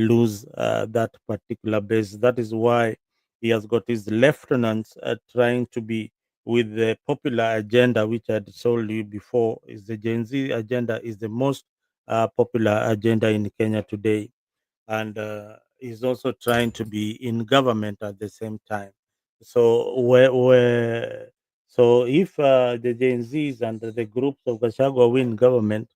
lose that particular base. That is why he has got his lieutenants trying to be with the popular agenda, which I had told you before, is the Gen Z agenda, is the most popular agenda in Kenya today, and is also trying to be in government at the same time. So so if the Gen Zs and the groups of Gachagua win government,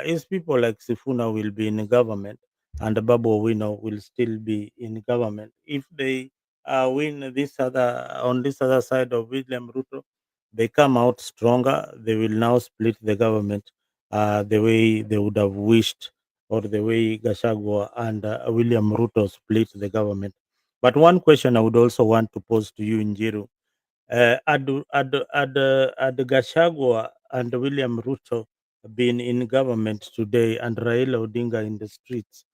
is people like Sifuna will be in government and Babu Owino will still be in government. If they win this other on this other side of William Ruto, they come out stronger. They will now split the government the way they would have wished, or the way Gachagua and William Ruto split the government. But one question I would also want to pose to you, Njiru, had Gachagua and William Ruto been in government today and Raila Odinga in the streets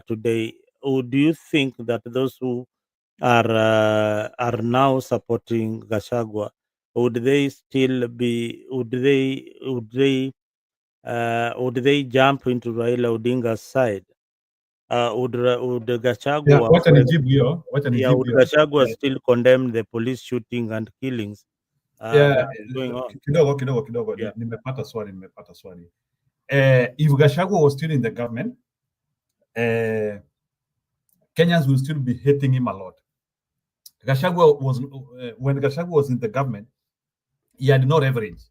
today, do you think that those who are now supporting Gachagua, would they still be? Would they jump into Raila Odinga's side? Would Yeah, Gachagua, wacha nijibu hiyo, wacha yeah, nijibu would hiyo. Gachagua still condemn the police shooting and killings Yeah, that is going on? kidogo. Yeah. Nimepata swali. If Gachagua was still in the government, Kenyans will still be hating him a lot. Gachagua was when Gachagua was in the government, he had no leverage.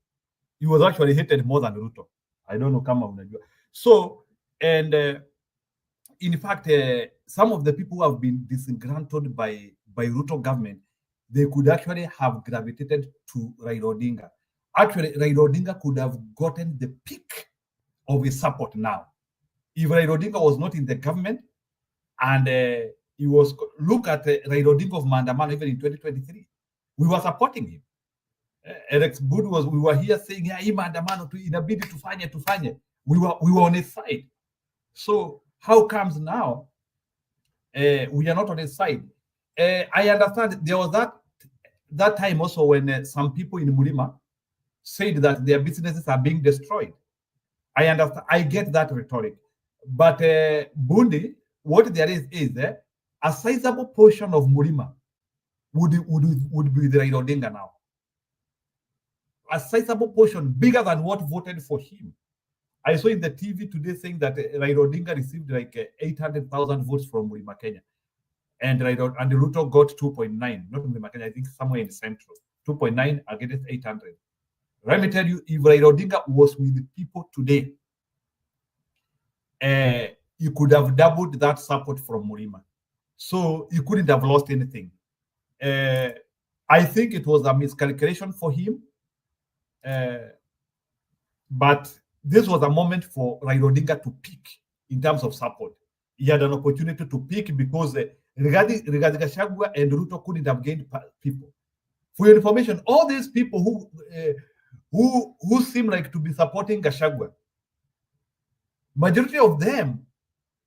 He was actually hated more than Ruto. I don't know kama unajua. So, and in fact, some of the people who have been disgruntled by Ruto government, they could actually have gravitated to Raila Odinga. Actually, Raila Odinga could have gotten the peak of his support now. If Raila Odinga was not in the government, and he was, look at Raila Odinga of Maandamano even in 2023, we were supporting him. Alex Bud we were here saying, yeah, hii maandamano tu inabidi tufanye. We were on his side. So how comes now we are not on his side? I understand there was that time also when some people in Mulima said that their businesses are being destroyed. I understand. I get that rhetoric. But Bundi, what there is a sizable portion of Mulima would be the Raila Odinga now. A sizable portion, bigger than what voted for him. I saw in the TV today saying that Raila Odinga received like 800,000 votes from Mulima Kenya, and Ruto got 2.9, not Mulima Kenya, I think somewhere in the central, 2.9 against 800. Let me tell you, if Raila Odinga was with the people today, you could have doubled that support from Mulima. So you couldn't have lost anything. I think it was a miscalculation for him. But this was a moment for Raila Odinga to peak in terms of support. He had an opportunity to peak because Rigathi Gachagua and Ruto couldn't have gained people. For your information, all these people who seem like to be supporting Gachagua, majority of them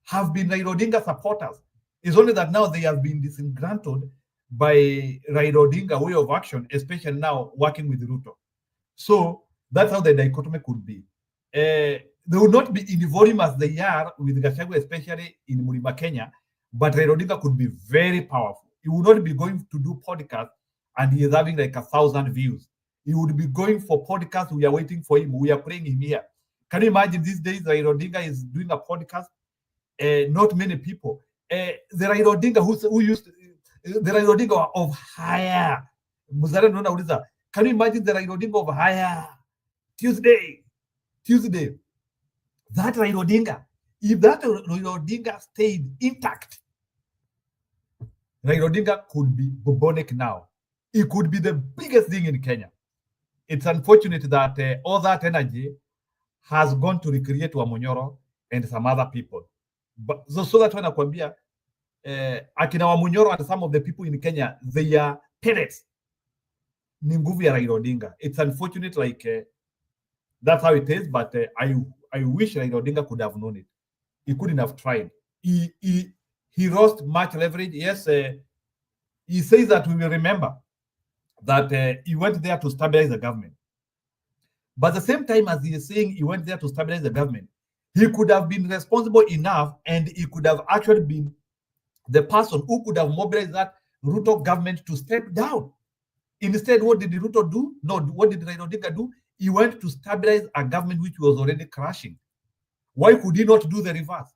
have been Raila Odinga supporters. It's only that now they have been disgruntled by Raila Odinga way of action, especially now working with Ruto. So that's how the dichotomy could be. They will not be in volume as they are with Gachagua, especially in Mulima, Kenya, but Raila Odinga could be very powerful. He would not be going to do podcast and he is having like 1,000 views. He would be going for podcasts. We are waiting for him. We are praying him here. Can you imagine these days Raila Odinga is doing a podcast? Not many people. The Raila Odinga who used the Raila Odinga of higher. Can you imagine the Raila Odinga of higher? Tuesday. That Raila Odinga, if that Raila Odinga stayed intact, Raila Odinga could be bubonic now. It could be the biggest thing in Kenya. It's unfortunate that all that energy has gone to recreate Wamonyoro and some other people. But, so that's when nakwambia akina Wamunyoro and some of the people in Kenya, they are parents. Ni nguvu ya Raila Odinga. It's unfortunate, like that's how it is, but I wish Raila Odinga could have known it. He couldn't have tried. He lost much leverage. Yes, he says that we will remember that he went there to stabilize the government. But at the same time as he is saying he went there to stabilize the government, he could have been responsible enough and he could have actually been the person who could have mobilized that Ruto government to step down. Instead, what did Ruto do? No, what did Raila Odinga do? He went to stabilize a government which was already crashing. Why could he not do the reverse?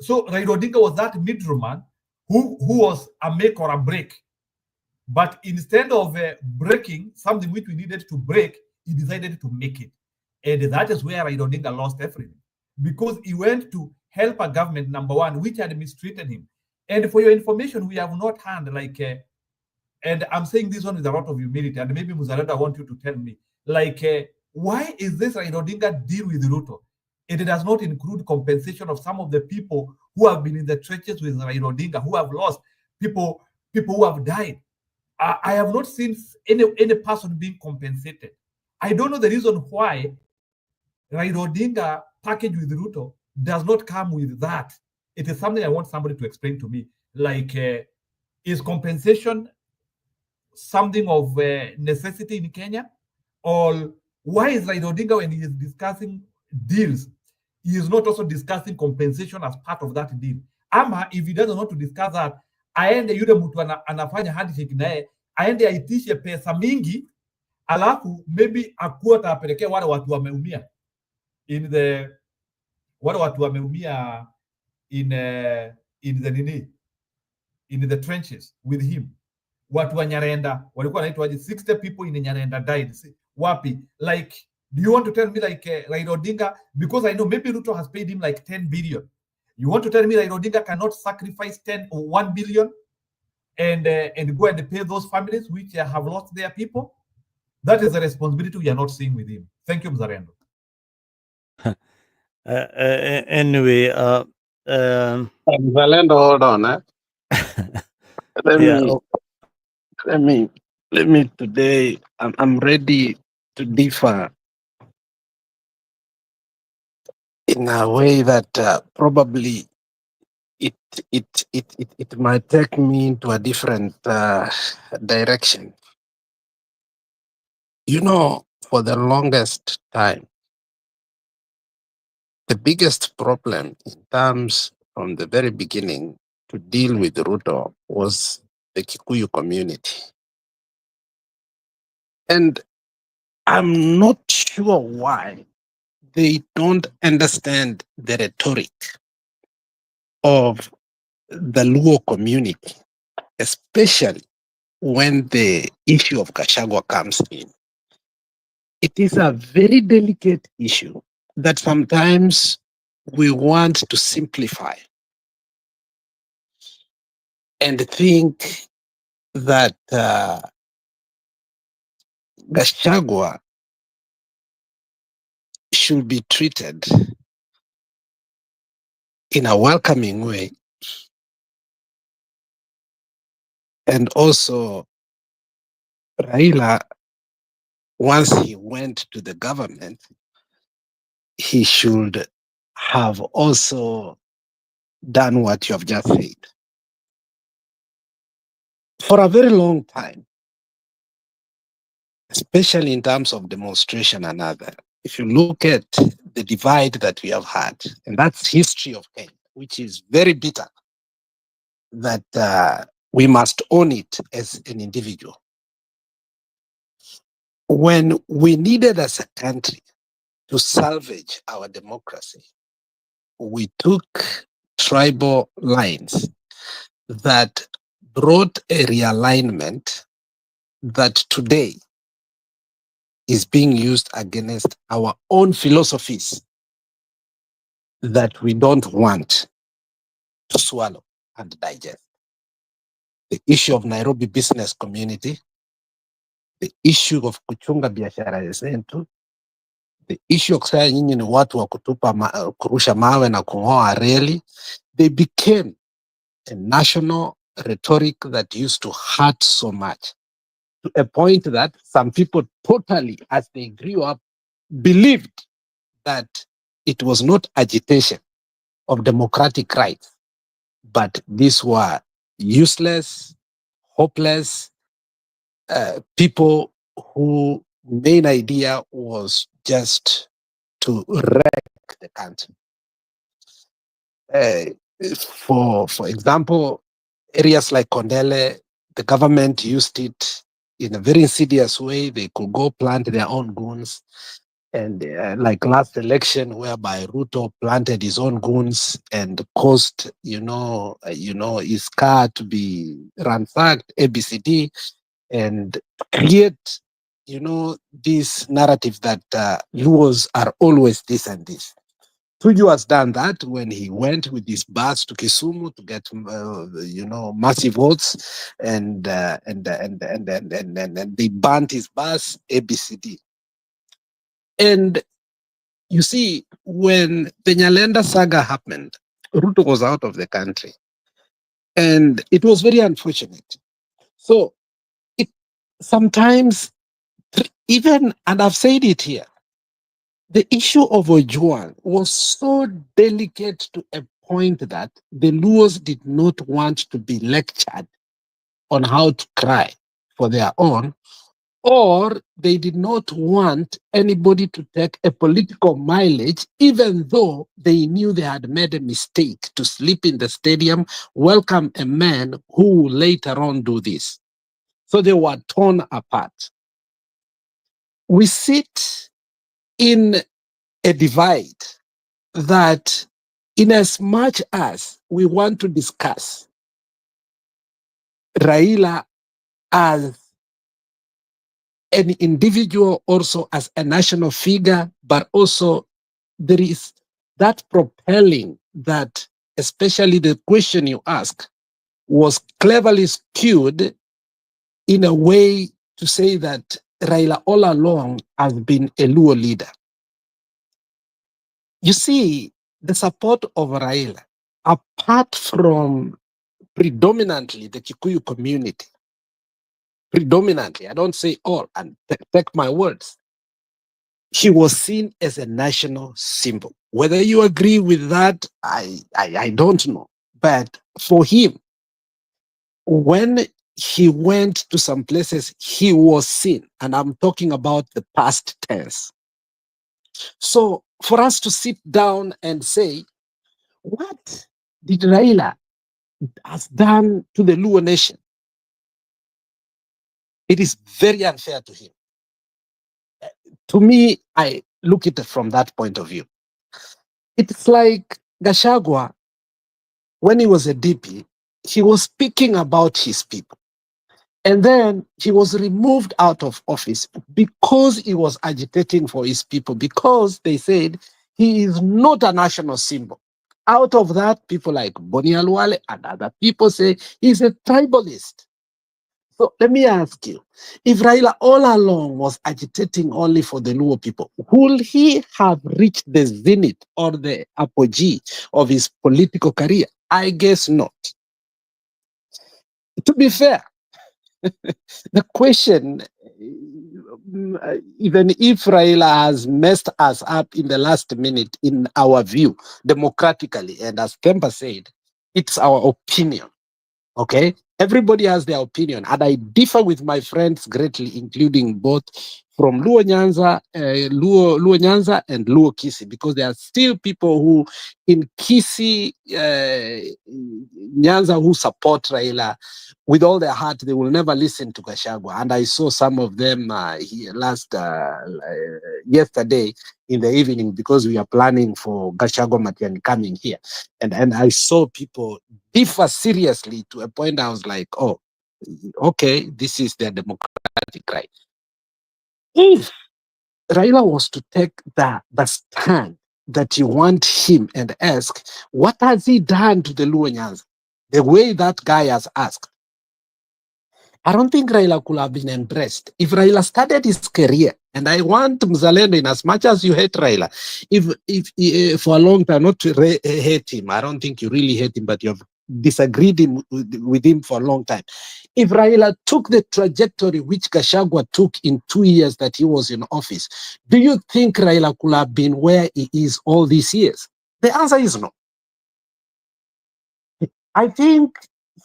So Raila Odinga was that middleman who was a make or a break. But instead of breaking something which we needed to break, he decided to make it. And that is where Raila Odinga lost everything. Because he went to help a government, number one, which had mistreated him. And for your information, we have not had like, and I'm saying this one with a lot of humility, and maybe Muzalendo, I want you to tell me, like, why is this Raila Odinga deal with Ruto? It does not include compensation of some of the people who have been in the trenches with Raila Odinga, who have lost, people who have died. I have not seen any person being compensated. I don't know the reason why Raila Odinga package with Ruto does not come with that. It is something I want somebody to explain to me. Like, is compensation something of necessity in Kenya? Or why is Raila Odinga, when he is discussing deals, he is not also discussing compensation as part of that deal? Ama, if he doesn't want to discuss that, aende yule mtu anafanya handshake naye, aende aitishe pesa mingi, alafu maybe akuwa atapelekea wale watu wameumia in the in the trenches with him. Watu wa Nyarenda walikuwa wanaitwa 60 people in Nyarenda died. Wapi? Like, do you want to tell me like Raila Odinga, because I know maybe Ruto has paid him like 10 billion. You want to tell me Raila Odinga cannot sacrifice 10 or 1 billion and go and pay those families which have lost their people? That is a responsibility we are not seeing with him. Thank you, Mzarendo. Anyway, Valendo, hold on. yeah, Let me today. I'm ready to differ in a way that probably it might take me into a different direction. You know, for the longest time, the biggest problem in terms from the very beginning to deal with Ruto was the Kikuyu community. And I'm not sure why they don't understand the rhetoric of the Luo community, especially when the issue of Gachagua comes in. It is a very delicate issue that sometimes we want to simplify and think that Gachagua should be treated in a welcoming way. And also, Raila, once he went to the government, he should have also done what you have just said. For a very long time, especially in terms of demonstration and other, if you look at the divide that we have had, and that's history of Kenya, which is very bitter, that we must own it as an individual. When we needed as a country to salvage our democracy, we took tribal lines that brought a realignment that today is being used against our own philosophies that we don't want to swallow and digest. The issue of Nairobi business community, the issue of kuchunga biashara zetu, The issue of kusema nyinyi ni watu wa kutupa kurusha mawe na kung'oa reli, they became a national rhetoric that used to hurt so much, to a point that some people totally, as they grew up, believed that it was not agitation of democratic rights, but these were useless, hopeless people whose main idea was just to wreck the country. For example, areas like Kondele, the government used it in a very insidious way. They could go plant their own goons. And like last election, whereby Ruto planted his own goons and caused, his car to be ransacked, ABCD, and create, this narrative that Luos are always this and this. Tuju has done that when he went with his bus to Kisumu to get, massive votes, and they burnt his bus, ABCD. And you see, when the Nyalenda saga happened, Ruto was out of the country, and it was very unfortunate. So sometimes, even, and I've said it here, the issue of Ojwang was so delicate to a point that the Luos did not want to be lectured on how to cry for their own, or they did not want anybody to take a political mileage, even though they knew they had made a mistake to sleep in the stadium, welcome a man who will later on do this. So they were torn apart. We sit in a divide that, in as much as we want to discuss Raila as an individual, also as a national figure, but also there is that propelling that, especially the question you ask, was cleverly skewed in a way to say that Raila all along has been a Luo leader. You see, the support of Raila, apart from predominantly the Kikuyu community, predominantly, I don't say all, and take my words, he was seen as a national symbol. Whether you agree with that, I don't know. But for him, when he went to some places, he was seen, and I'm talking about the past tense. So for us to sit down and say, what did Raila has done to the Luo nation? It is very unfair to him. To me, I look at it from that point of view. It's like Gachagua, when he was a DP, he was speaking about his people. And then he was removed out of office because he was agitating for his people, because they said he is not a national symbol. Out of that, people like Boni Alwale and other people say he's a tribalist. So let me ask you, if Raila all along was agitating only for the Luo people, would he have reached the zenith or the apogee of his political career? I guess not. To be fair, the question, even if Raila has messed us up in the last minute, in our view, democratically, and as Kemba said, it's our opinion, okay? Everybody has their opinion, and I differ with my friends greatly, including both from Luo Nyanza and Luo Kisi, because there are still people who in Kisi, Nyanza, who support Raila with all their heart. They will never listen to Gachagua, and I saw some of them yesterday in the evening, because we are planning for Gachagua Matiang'i coming here, and I saw people differ seriously to a point I was like, oh, okay, this is their democratic right. If Raila was to take the stand that you want him and ask, what has he done to the Luo Nyanza? The way that guy has asked. I don't think Raila could have been embraced. If Raila started his career, and I want Mzalendo, in as much as you hate Raila, if for a long time, not to hate him, I don't think you really hate him, but you have disagreed with him for a long time. If Raila took the trajectory which Gachagua took in 2 years that he was in office, do you think Raila could have been where he is all these years? The answer is no. I think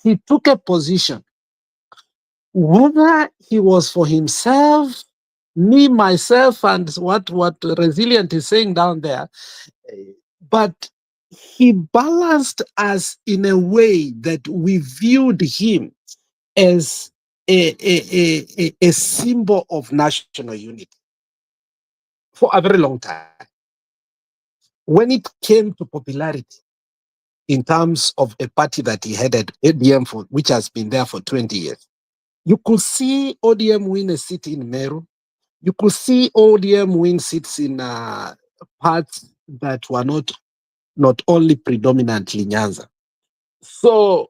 he took a position, whether he was for himself, me, myself, and what Resilient is saying down there, but he balanced us in a way that we viewed him as a symbol of national unity for a very long time. When it came to popularity, in terms of a party that he headed, ADM, for, which has been there for 20 years, you could see ODM win a seat in Meru. You could see ODM win seats in parts that were not only predominantly Nyanza. So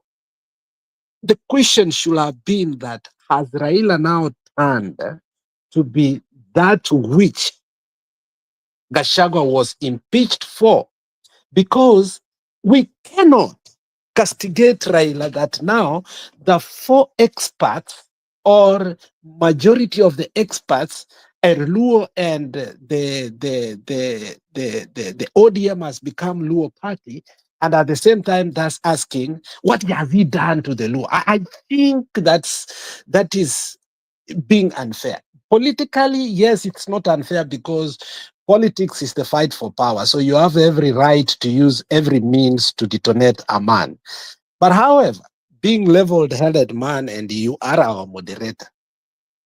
the question should have been that, has Raila now turned to be that which Gachagua was impeached for? Because we cannot castigate Raila that now the 4 experts or majority of the experts are Luo, and the ODM has become Luo party, and at the same time that's asking, what has he done to the Luo? I think that is being unfair. Politically, yes, it's not unfair because politics is the fight for power. So you have every right to use every means to detonate a man. But however, being level-headed man, and you are our moderator,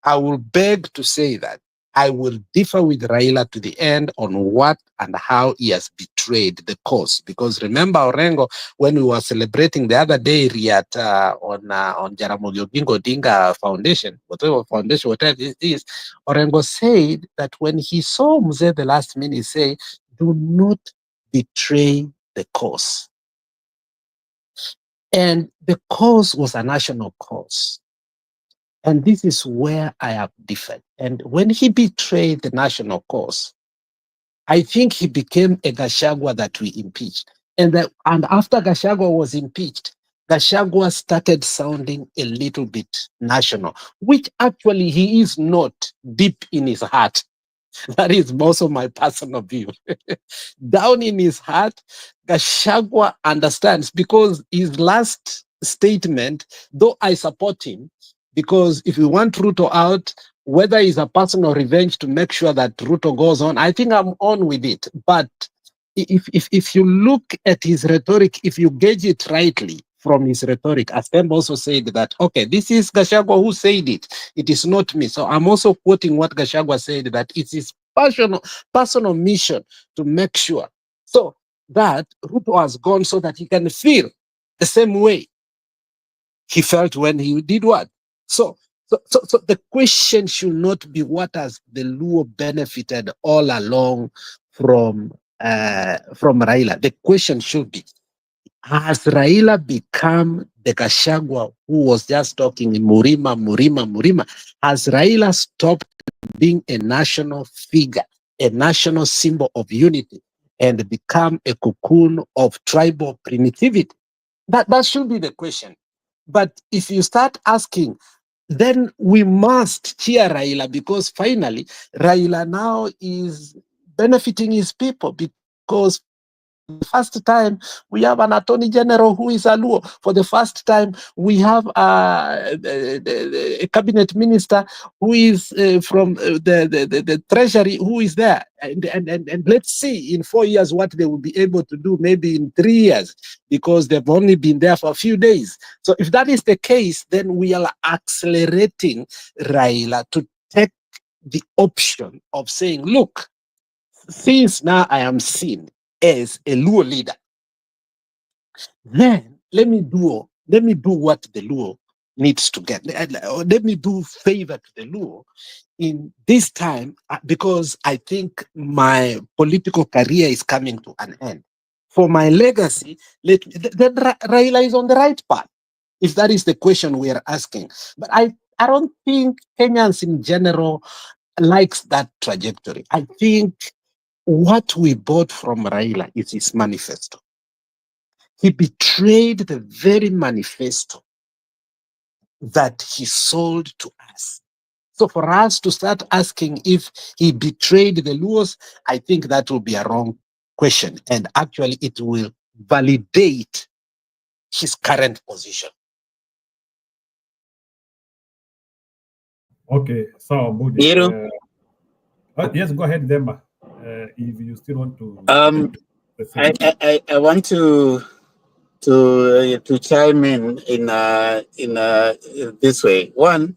I will beg to say that I will differ with Raila to the end on what and how he has betrayed the cause. Because remember, Orengo, when we were celebrating the other day, Riat, on Jaramogi Oginga Odinga Foundation, whatever it is, Orengo said that when he saw Mzee the last minute, he said, do not betray the cause. And the cause was a national cause. And this is where I have differed. And when he betrayed the national cause, I think he became a Gachagua that we impeached. And after Gachagua was impeached, Gachagua started sounding a little bit national, which actually he is not deep in his heart. That is also my personal view. Down in his heart, Gachagua understands, because his last statement, though I support him, because if we want Ruto out, whether it's a personal revenge to make sure that Ruto goes on, I think I'm on with it. But if you look at his rhetoric, if you gauge it rightly from his rhetoric, Astem also said that, okay, this is Gachagua who said it. It is not me. So I'm also quoting what Gachagua said, that it's his personal mission to make sure so that Ruto has gone so that he can feel the same way he felt when he did what? So the question should not be what has the Luo benefited all along from Raila. The question should be, has Raila become the Gachagua who was just talking in Murima? Has Raila stopped being a national figure, a national symbol of unity, and become a cocoon of tribal primitivity? That should be the question. But if you start asking, then we must cheer Raila, because finally Raila now is benefiting his people, because the first time we have an attorney general who is a Luo. For the first time we have a cabinet minister who is from the treasury who is there. And let's see in 4 years what they will be able to do, maybe in 3 years, because they've only been there for a few days. So if that is the case, then we are accelerating Raila to take the option of saying, look, since now I am seen as a Luo leader, then let me do what the Luo needs to get. Let me do favor to the Luo in this time, because I think my political career is coming to an end. For my legacy, then Raila is on the right path, if that is the question we are asking. But I don't think Kenyans in general likes that trajectory. I think what we bought from Raila is his manifesto. He betrayed the very manifesto that he sold to us. So for us to start asking if he betrayed the Luos, I think that will be a wrong question. And actually it will validate his current position. Okay, so Budi. Nero? Yes, go ahead, Demba. If you still want to. I want to chime in this way. One,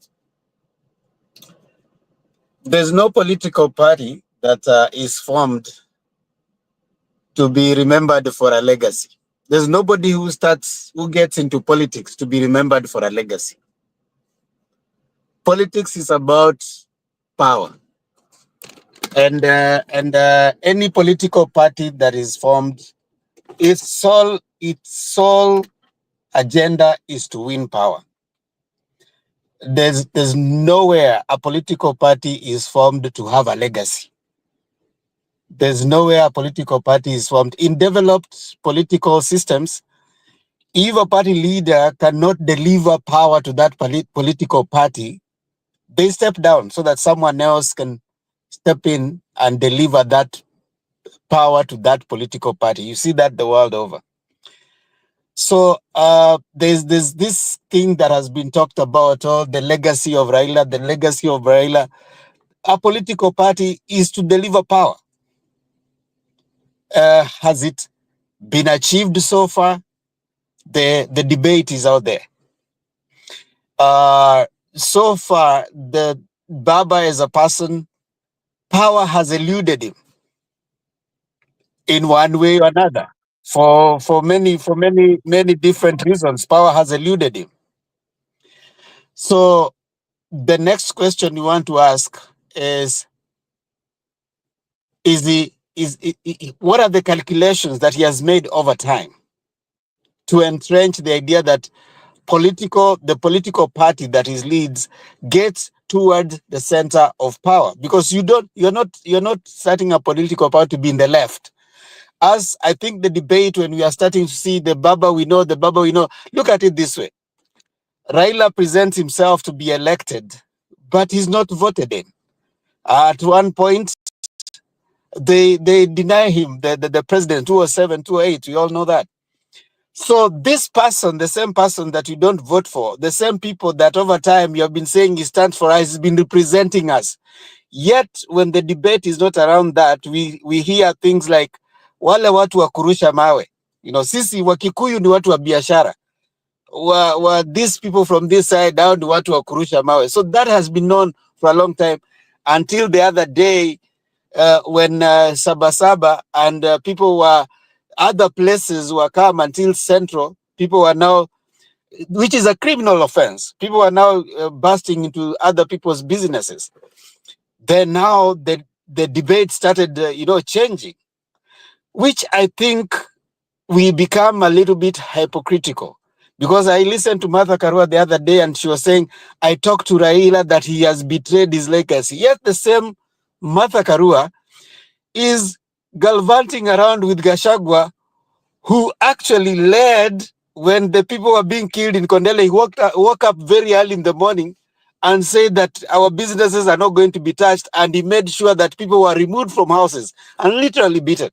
there's no political party that is formed to be remembered for a legacy. There's nobody who gets into politics to be remembered for a legacy. Politics is about power. And any political party that is formed, its sole agenda is to win power. There's nowhere a political party is formed to have a legacy. There's nowhere a political party is formed. In developed political systems, if a party leader cannot deliver power to that political party, they step down so that someone else can step in and deliver that power to that political party. You see that the world over. So there's this thing that has been talked about, the legacy of Raila, the legacy of Raila. A political party is to deliver power. Has it been achieved so far? The debate is out there. So far, the Baba as a person, power has eluded him in one way or another. For many different reasons, power has eluded him. So the next question you want to ask is what are the calculations that he has made over time to entrench the idea that the political party that he leads gets towards the center of power? Because you're not starting a political party to be in the left. As I think the debate, when we are starting to see the Baba we know, look at it this way. Raila presents himself to be elected, but he's not voted in. At one point, they deny him the president, 207, 208, we all know that. So this person, the same person that you don't vote for, the same people that over time you have been saying he stands for us, has been representing us. Yet when the debate is not around that, we hear things like wale watu wa kurusha mawe. Sisi Wakikuyu ni watu wa biashara. These people from this side down ni watu wa kurusha mawe. So that has been known for a long time until the other day when Sabasaba and people were other places were come until Central, people were now, which is a criminal offense, people are now busting into other people's businesses. Then now the debate started, changing, which I think we become a little bit hypocritical. Because I listened to Martha Karua the other day and she was saying, I talked to Raila that he has betrayed his legacy. Yet the same Martha Karua is galvanting around with Gachagua, who actually led when the people were being killed in Kondele. He woke up very early in the morning and said that our businesses are not going to be touched, and he made sure that people were removed from houses and literally beaten.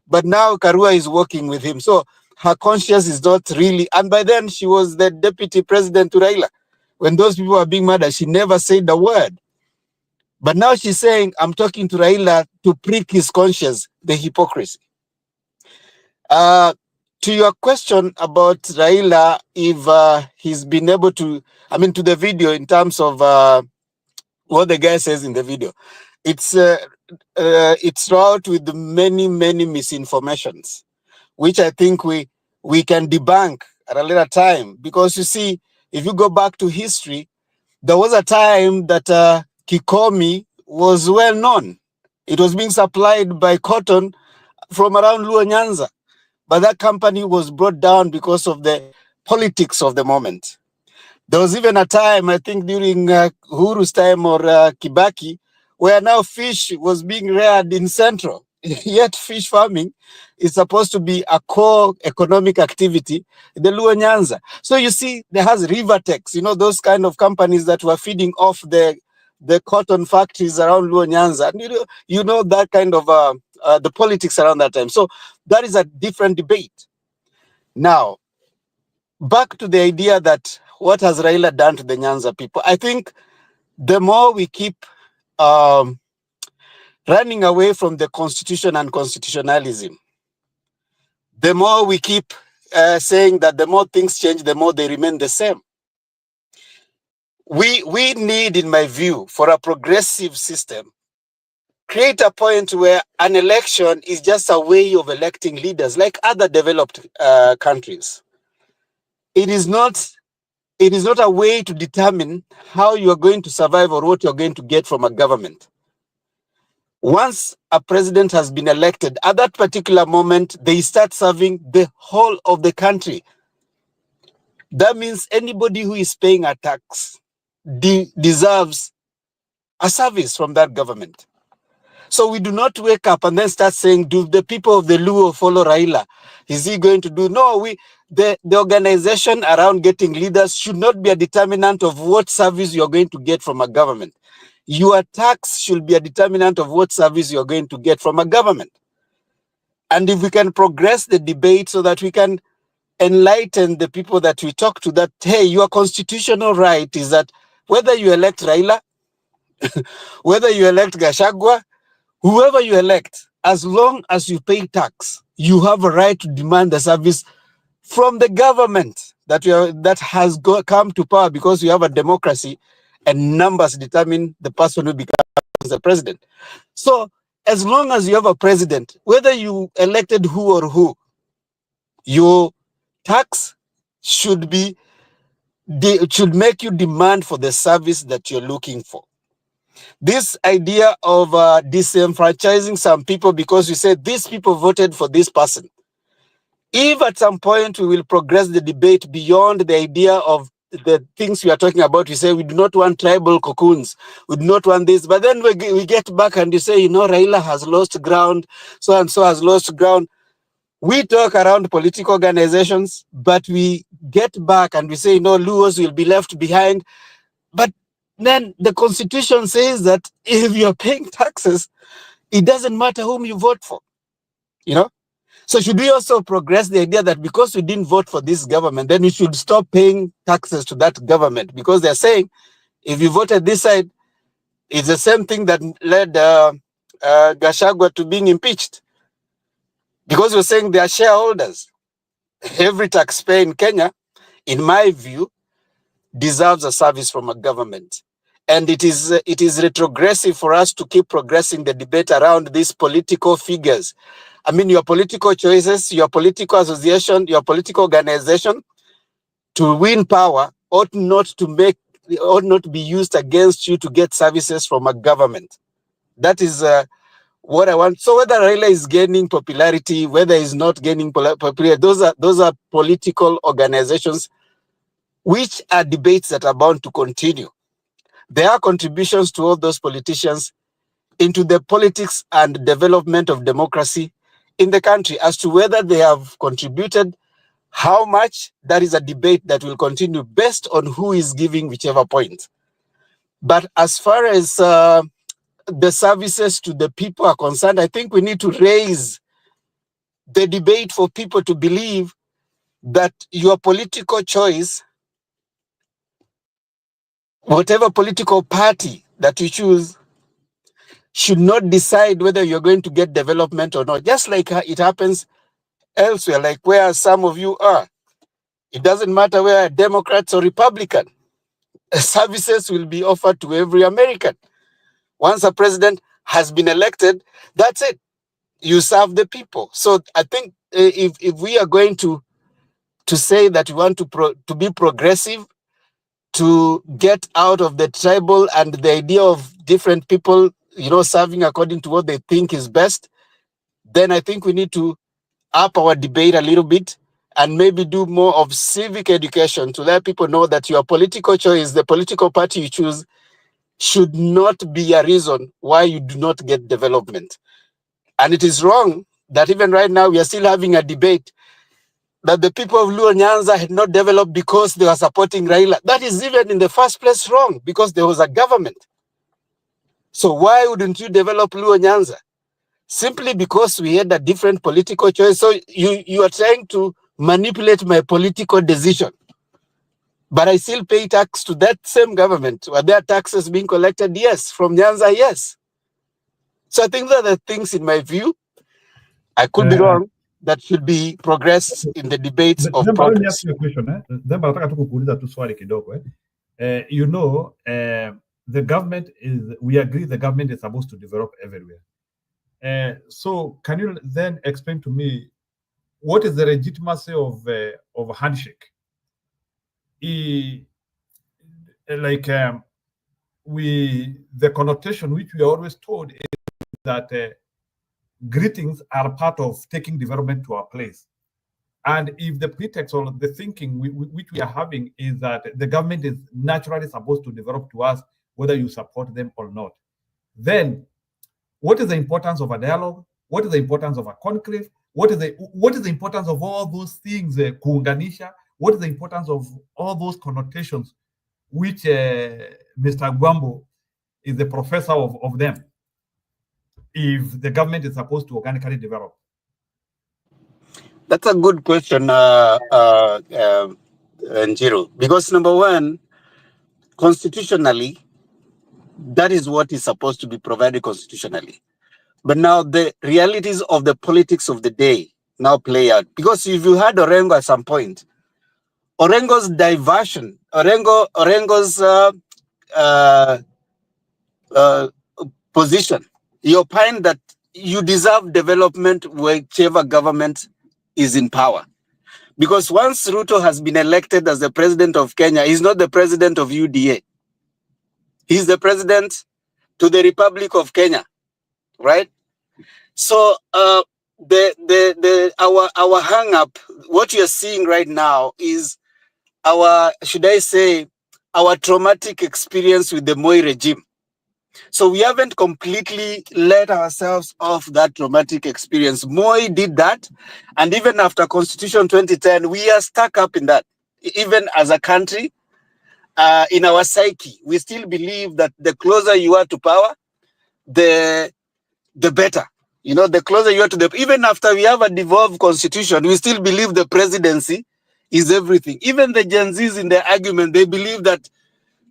But now Karua is working with him. So her conscience is not really, and by then she was the deputy president to Raila. When those people were being murdered, she never said a word. But now she's saying, I'm talking to Raila to prick his conscience, the hypocrisy. To your question about Raila, if he's been able to, to the video in terms of what the guy says in the video, it's wrought with many misinformations, which I think we can debunk at a later time. Because you see, if you go back to history, there was a time that Kikomi was well known. It was being supplied by cotton from around Luo Nyanza. But that company was brought down because of the politics of the moment. There was even a time, I think during Uhuru's time or Kibaki, where now fish was being reared in Central. Yet fish farming is supposed to be a core economic activity in the Luo Nyanza. So you see, there has Rivertex, those kind of companies that were feeding off the cotton factories around Luo Nyanza. And you know that kind of the politics around that time. So that is a different debate. Now, back to the idea that what has Raila done to the Nyanza people? I think the more we keep running away from the constitution and constitutionalism, the more we keep saying that the more things change, the more they remain the same. We need, in my view, for a progressive system, create a point where an election is just a way of electing leaders like other developed countries. It is not a way to determine how you are going to survive or what you're going to get from a government. Once a president has been elected, at that particular moment, they start serving the whole of the country. That means anybody who is paying a tax deserves a service from that government. So we do not wake up and then start saying, do the people of the Luo follow Raila? Is he going to do? No, the organization around getting leaders should not be a determinant of what service you're going to get from a government. Your tax should be a determinant of what service you're going to get from a government. And if we can progress the debate so that we can enlighten the people that we talk to, that, hey, your constitutional right is that whether you elect Raila, whether you elect Gachagua, whoever you elect, as long as you pay tax, you have a right to demand the service from the government that has come to power, because you have a democracy and numbers determine the person who becomes the president. So as long as you have a president, whether you elected who or who, your tax should make you demand for the service that you're looking for. This idea of disenfranchising some people because you said these people voted for this person. If at some point we will progress the debate beyond the idea of the things we are talking about, we say we do not want tribal cocoons, we do not want this, but then we get back and you say, Raila has lost ground, so and so has lost ground. We talk around political organizations, but we get back and we say, Luos will be left behind. But then the constitution says that if you're paying taxes, it doesn't matter whom you vote for, So should we also progress the idea that because we didn't vote for this government, then we should stop paying taxes to that government? Because they're saying, if you voted this side, it's the same thing that led Gachagua to being impeached. Because we're saying they are shareholders. Every taxpayer in Kenya, in my view, deserves a service from a government. And it is retrogressive for us to keep progressing the debate around these political figures. I mean, your political choices, your political association, your political organization to win power ought not to be used against you to get services from a government. That is what I want. So whether Raila is gaining popularity, whether he's not gaining popularity, those are political organizations, which are debates that are bound to continue. There are contributions to all those politicians into the politics and development of democracy in the country. As to whether they have contributed, how much, that is a debate that will continue based on who is giving whichever point. But as far as the services to the people are concerned, I think we need to raise the debate for people to believe that your political choice, whatever political party that you choose, should not decide whether you're going to get development or not. Just like it happens elsewhere, like where some of you are. It doesn't matter whether Democrats or Republican. Services will be offered to every American. Once a president has been elected, that's it. You serve the people. So I think if we are going to say that we want to be progressive, to get out of the tribal and the idea of different people, serving according to what they think is best, then I think we need to up our debate a little bit and maybe do more of civic education to let people know that your political choice, the political party you choose, should not be a reason why you do not get development. And it is wrong that even right now we are still having a debate that the people of Luo Nyanza had not developed because they were supporting Raila. That is even in the first place wrong, because there was a government. So why wouldn't you develop Luo Nyanza? Simply because we had a different political choice. So you are trying to manipulate my political decision. But I still pay tax to that same government. Were there taxes being collected? Yes. From Nyanza, yes. So I think that the things, in my view, I could be wrong, that should be progressed in the debates of Zemba, let me ask progress. you a question. Zemba, nataka tu kukuuliza tu swali kidogo. You know, the government is, we agree the government is supposed to develop everywhere. So can you then explain to me what is the legitimacy of a handshake? The connotation which we are always told is that greetings are part of taking development to our place. And if the pretext or the thinking which we are having is that the government is naturally supposed to develop to us, whether you support them or not, then what is the importance of a dialogue? What is the importance of a conclave? What is the importance of all those things, kuunganisha? What is the importance of all those connotations which Mr. Gwambo is the professor of them, if the government is supposed to organically develop? That's a good question, Njiro, because number one, constitutionally, that is what is supposed to be provided constitutionally. But now the realities of the politics of the day now play out. Because if you had Orengo at some point, Orengo's diversion, Orengo's position, you opine that you deserve development whichever government is in power. Because once Ruto has been elected as the president of Kenya, he's not the president of UDA. He's the president to the Republic of Kenya, right? So our hang up, what you're seeing right now is our, should I say, our traumatic experience with the Moi regime. So we haven't completely let ourselves off that traumatic experience. Moi did that, and even after Constitution 2010, we are stuck up in that. Even as a country, in our psyche, we still believe that the closer you are to power, the better. You know, the closer you are to the, even after we have a devolved constitution, we still believe the presidency is everything. Even the Gen Zs in their argument, they believe that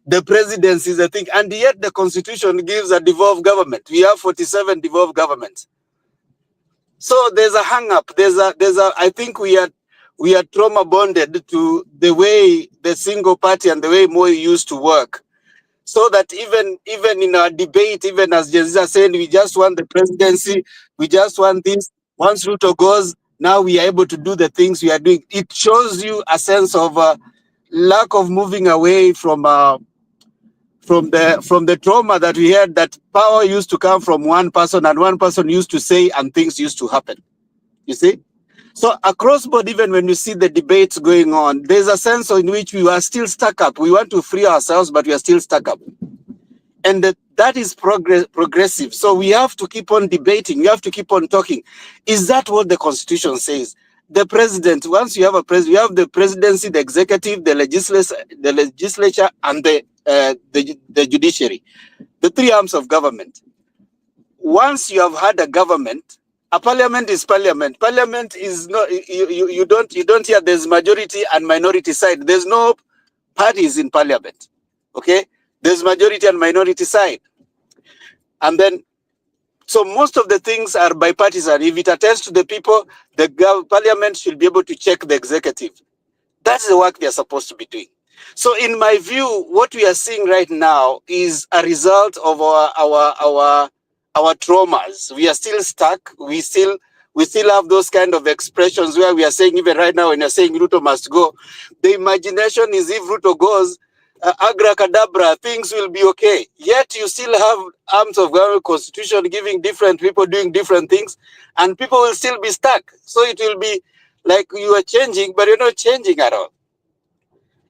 the presidency is a thing, and yet the constitution gives a devolved government. We have 47 devolved governments. So there's a hang up. I think we are trauma bonded to the way the single party and the way Moi used to work. So that even in our debate, even as Gen Z are saying, we just want the presidency, we just want this. Once Ruto goes, now we are able to do the things we are doing. It shows you a sense of lack of moving away from the trauma that we had, that power used to come from one person and one person used to say and things used to happen. You see? So across board, even when you see the debates going on, there's a sense in which we are still stuck up. We want to free ourselves, but we are still stuck up. And that is progressive. So we have to keep on debating. We have to keep on talking. Is that what the Constitution says? The president, once you have a president, you have the presidency, the executive, the legislature, and the judiciary, the three arms of government. Once you have had a government, a parliament is parliament. Parliament is not, you don't hear there's majority and minority side. There's no parties in parliament. Okay? There's majority and minority side. And then, so most of the things are bipartisan. If it attends to the people, the parliament should be able to check the executive. That's the work they are supposed to be doing. So in my view, what we are seeing right now is a result of our traumas. We are still stuck. We still have those kind of expressions where we are saying, even right now when you're saying Ruto must go, the imagination is if Ruto goes, abracadabra, things will be okay. Yet you still have arms of government, constitution giving different people doing different things, and people will still be stuck. So it will be like you are changing, but you're not changing at all.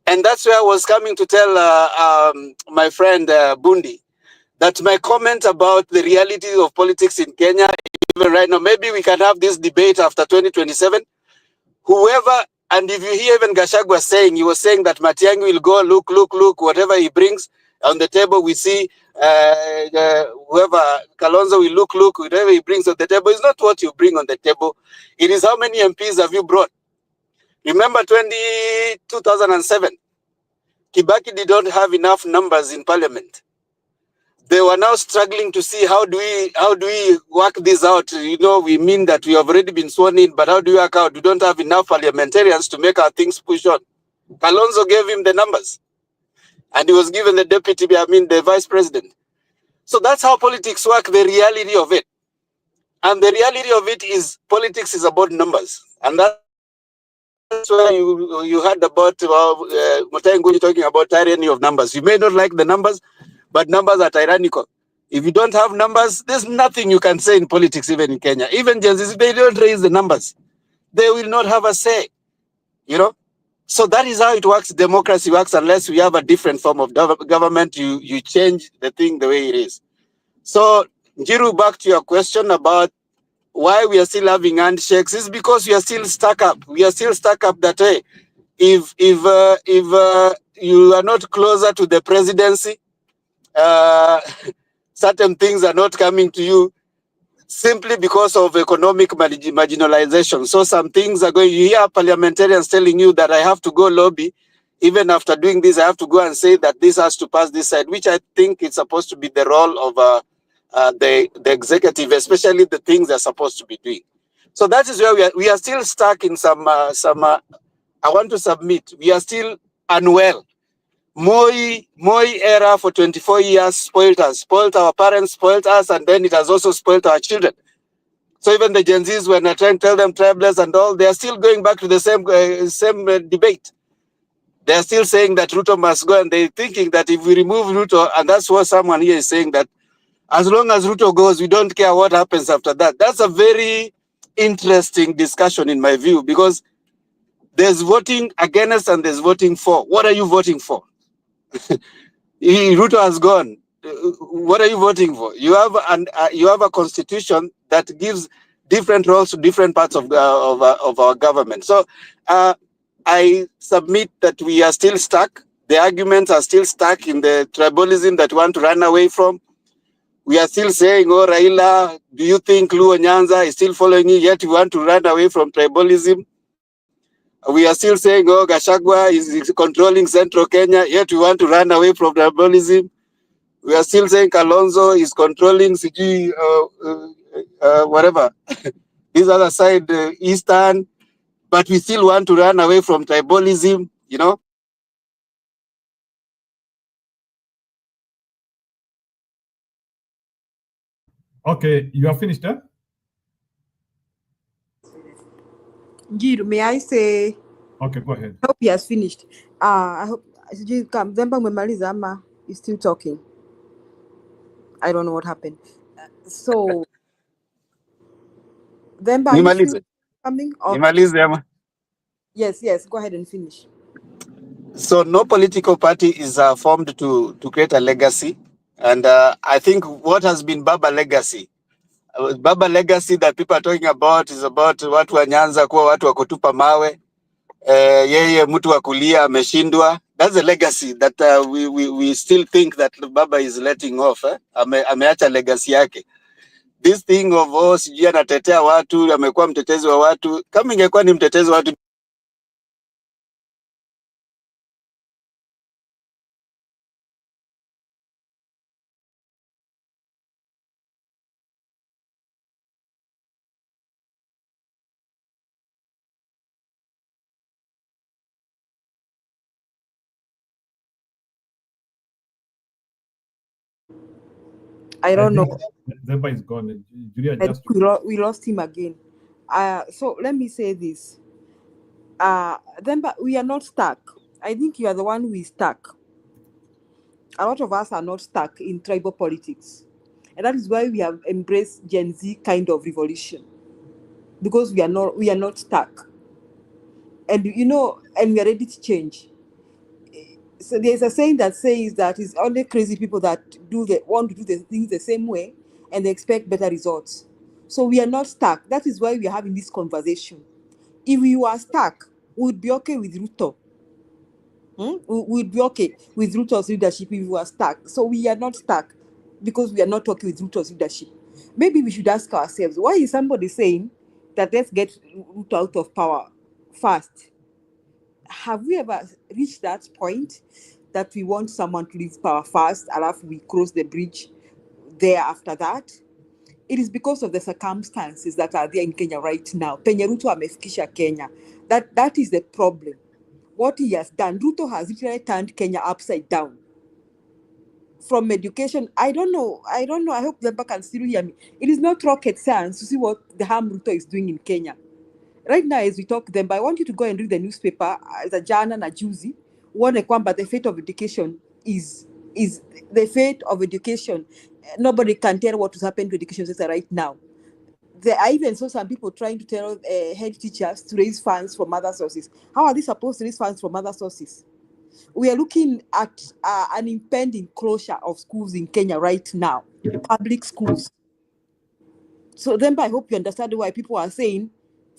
And that's where I was coming to tell my friend Bundi that my comment about the reality of politics in Kenya, even right now, maybe we can have this debate after 2027. Whoever, and if you hear even Gachagua saying, he was saying that Matiang'i will go, look, whatever he brings on the table, we see whoever, Kalonzo will look, whatever he brings on the table. It's not what you bring on the table. It is how many MPs have you brought. Remember 2007, Kibaki did not have enough numbers in parliament. They were now struggling to see how do we work this out. You know, we mean that we have already been sworn in, but how do we work out? We don't have enough parliamentarians to make our things push on. Kalonzo gave him the numbers, and he was given the the vice president. So that's how politics work, the reality of it. And the reality of it is politics is about numbers. And that's why you heard about Mutai Ngugi talking about tyranny of numbers. You may not like the numbers, but numbers are tyrannical. If you don't have numbers, there's nothing you can say in politics, even in Kenya. Even Gen Z, if they don't raise the numbers, they will not have a say, you know? So that is how it works. Democracy works unless we have a different form of government. You change the thing the way it is. So, Njiru, back to your question about why we are still having handshakes is because we are still stuck up. We are still stuck up that way. If you are not closer to the presidency, certain things are not coming to you simply because of economic marginalization. So some things are going, you hear parliamentarians telling you that I have to go lobby. Even after doing this, I have to go and say that this has to pass this side, which I think it's supposed to be the role of the executive, especially the things they're supposed to be doing. So that is where we are still stuck in some I want to submit, we are still unwell. Moi era for 24 years spoiled us, spoiled our parents, spoiled us, and then it has also spoiled our children. So even the Gen Zs, when I try and tell them tribeless and all, they are still going back to the same debate. They are still saying that Ruto must go, and they're thinking that if we remove Ruto, and that's what someone here is saying, that as long as Ruto goes, we don't care what happens after that. That's a very interesting discussion in my view, because there's voting against and there's voting for. What are you voting for? Ruto has gone. What are you voting for? You have a constitution that gives different roles to different parts of our government. So I submit that we are still stuck. The arguments are still stuck in the tribalism that we want to run away from. We are still saying, oh, Raila, do you think Luo Nyanza is still following you? Yet we want to run away from tribalism. We are still saying, oh, Gachagua is controlling Central Kenya, yet we want to run away from tribalism. We are still saying Kalonzo is controlling CG, whatever, this other side, Eastern, but we still want to run away from tribalism, you know? Okay, you are finished, eh? Njiru, may I say? Okay, go ahead. I hope he has finished. I hope sijui kama Zemba umemaliza ama is still talking. I don't know what happened. So Zemba, are you still coming? Okay. Yes, go ahead and finish. So no political party is formed to create a legacy. And I think what has been Baba legacy, Baba legacy that people are talking about is about watu wa Nyanza kuwa watu wa kutupa mawe. Yeye mtu wa kulia ameshindwa. That's a legacy that we still think that Baba is letting off. Ameacha legacy yake. This thing of sijui anatetea watu, amekuwa mtetezi wa watu. Kama ingekuwa ni mtetezi wa watu, I don't know. Zemba is gone. Julia I just think we lost him again. So let me say this. Zemba, we are not stuck. I think you are the one who is stuck. A lot of us are not stuck in tribal politics. And that is why we have embraced Gen Z kind of revolution. Because we are not stuck. and you know, and we are ready to change. So there's a saying that says that it's only crazy people that want to do the things the same way and they expect better results. So we are not stuck. That is why we are having this conversation. If we were stuck, we would be okay with Ruto. We would be okay with Ruto's leadership if we were stuck. So we are not stuck because we are not okay with Ruto's leadership. Maybe we should ask ourselves, why is somebody saying that let's get Ruto out of power fast? Have we ever reached that point that we want someone to leave power fast, and after we cross the bridge there after that? It is because of the circumstances that are there in Kenya right now. Penye Ruto amefikisha Kenya. That is the problem. What he has done, Ruto has literally turned Kenya upside down. From education, I don't know. I hope Zemba can still hear me. It is not rocket science to see what the harm Ruto is doing in Kenya. Right now, as we talk, Zemba, I want you to go and read the newspaper, the jana na juzi, uone kwamba the fate of education is the fate of education. Nobody can tell what has happened to education sector right now. I even saw some people trying to tell head teachers to raise funds from other sources. How are they supposed to raise funds from other sources? We are looking at an impending closure of schools in Kenya right now, public schools. So then I hope you understand why people are saying,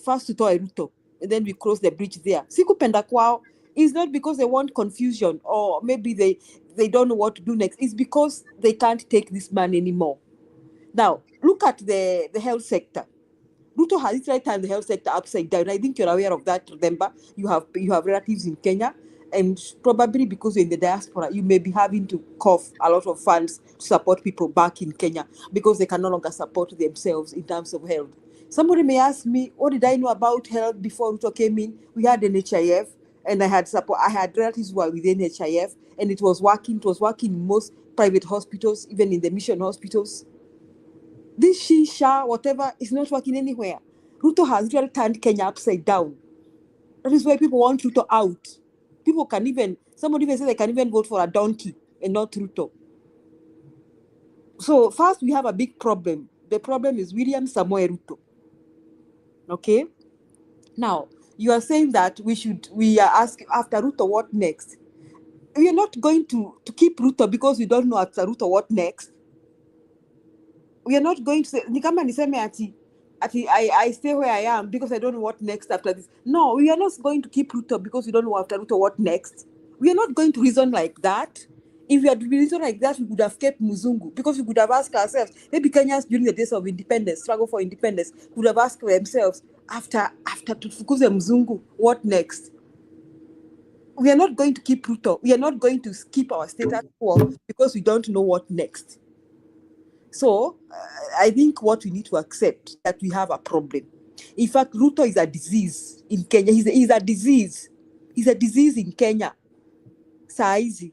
first to Ruto, and then we cross the bridge there. Sikupenda kwao is not because they want confusion or maybe they don't know what to do next. It's because they can't take this money anymore. Now, look at the health sector. Ruto has literally turned the health sector upside down. I think you're aware of that. Remember, you have relatives in Kenya, and probably because you're in the diaspora, you may be having to cough a lot of funds to support people back in Kenya because they can no longer support themselves in terms of health. Somebody may ask me, what did I know about health before Ruto came in? We had an HIF, and I had support. I had relatives who were within HIF, and it was working. It was working in most private hospitals, even in the mission hospitals. This shisha, whatever, is not working anywhere. Ruto has literally turned Kenya upside down. That is why people want Ruto out. People can even, somebody even say they can even vote for a donkey and not Ruto. So first we have a big problem. The problem is William Samoei Ruto. Okay? Now, you are saying that we are asking after Ruto what next? We are not going to keep Ruto because we don't know after Ruto what next. We are not going to say, ni kama niseme ati I stay where I am because I don't know what next after this. No, we are not going to keep Ruto because we don't know after Ruto what next. We are not going to reason like that. If we had reasoned like that, we would have kept Muzungu because we could have asked ourselves, maybe Kenyans during the days of independence, struggle for independence, could have asked themselves, after Tufukuze Mzungu, what next? We are not going to keep Ruto. We are not going to keep our status quo because we don't know what next. So I think what we need to accept that we have a problem. In fact, Ruto is a disease in Kenya. He's a disease. He's a disease in Kenya. Saizi.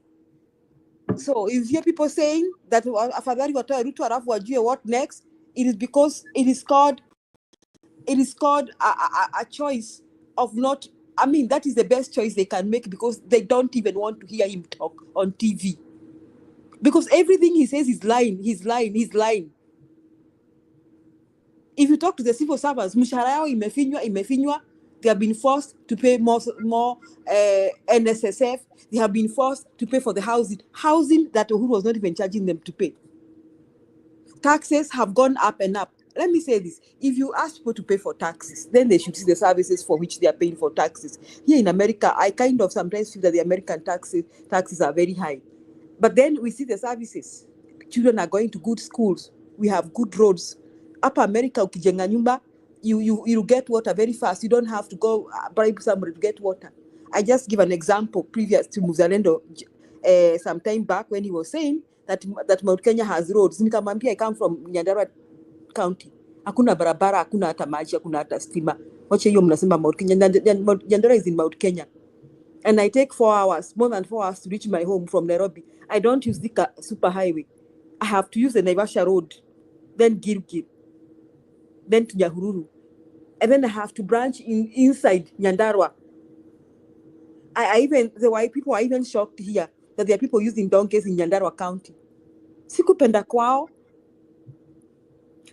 So if you hear people saying that afadhali watoe Ruto alafu wajue what next, it is because it is called a choice of not. I mean, that is the best choice they can make because they don't even want to hear him talk on TV. Because everything he says is lying. He's lying. If you talk to the civil servants, mshahara yao imefinywa. They have been forced to pay more NSSF. They have been forced to pay for the housing that Uhuru was not even charging them to pay. Taxes have gone up and up. Let me say this. If you ask people to pay for taxes, then they should see the services for which they are paying for taxes. Here in America, I kind of sometimes feel that the American taxes are very high. But then we see the services. Children are going to good schools. We have good roads. Up America, ukijenga nyumba, you get water very fast. You don't have to go bribe somebody to get water. I just give an example previous to Muzalendo some time back when he was saying that Mount Kenya has roads. Nikamwambia I come from Nyandarua County. Hakuna barabara, hakuna hata maji, hakuna hata stima. Wacha hiyo mnasema Mount Kenya. Nyandarua is in Mount Kenya. And I take 4 hours, more than 4 hours to reach my home from Nairobi. I don't use the super highway. I have to use the Naivasha road, then Gilgil, then to Nyahururu. And then I have to branch inside Nyandarua. The white people are even shocked here that there are people using donkeys in Nyandarua County. Sikupenda kwao.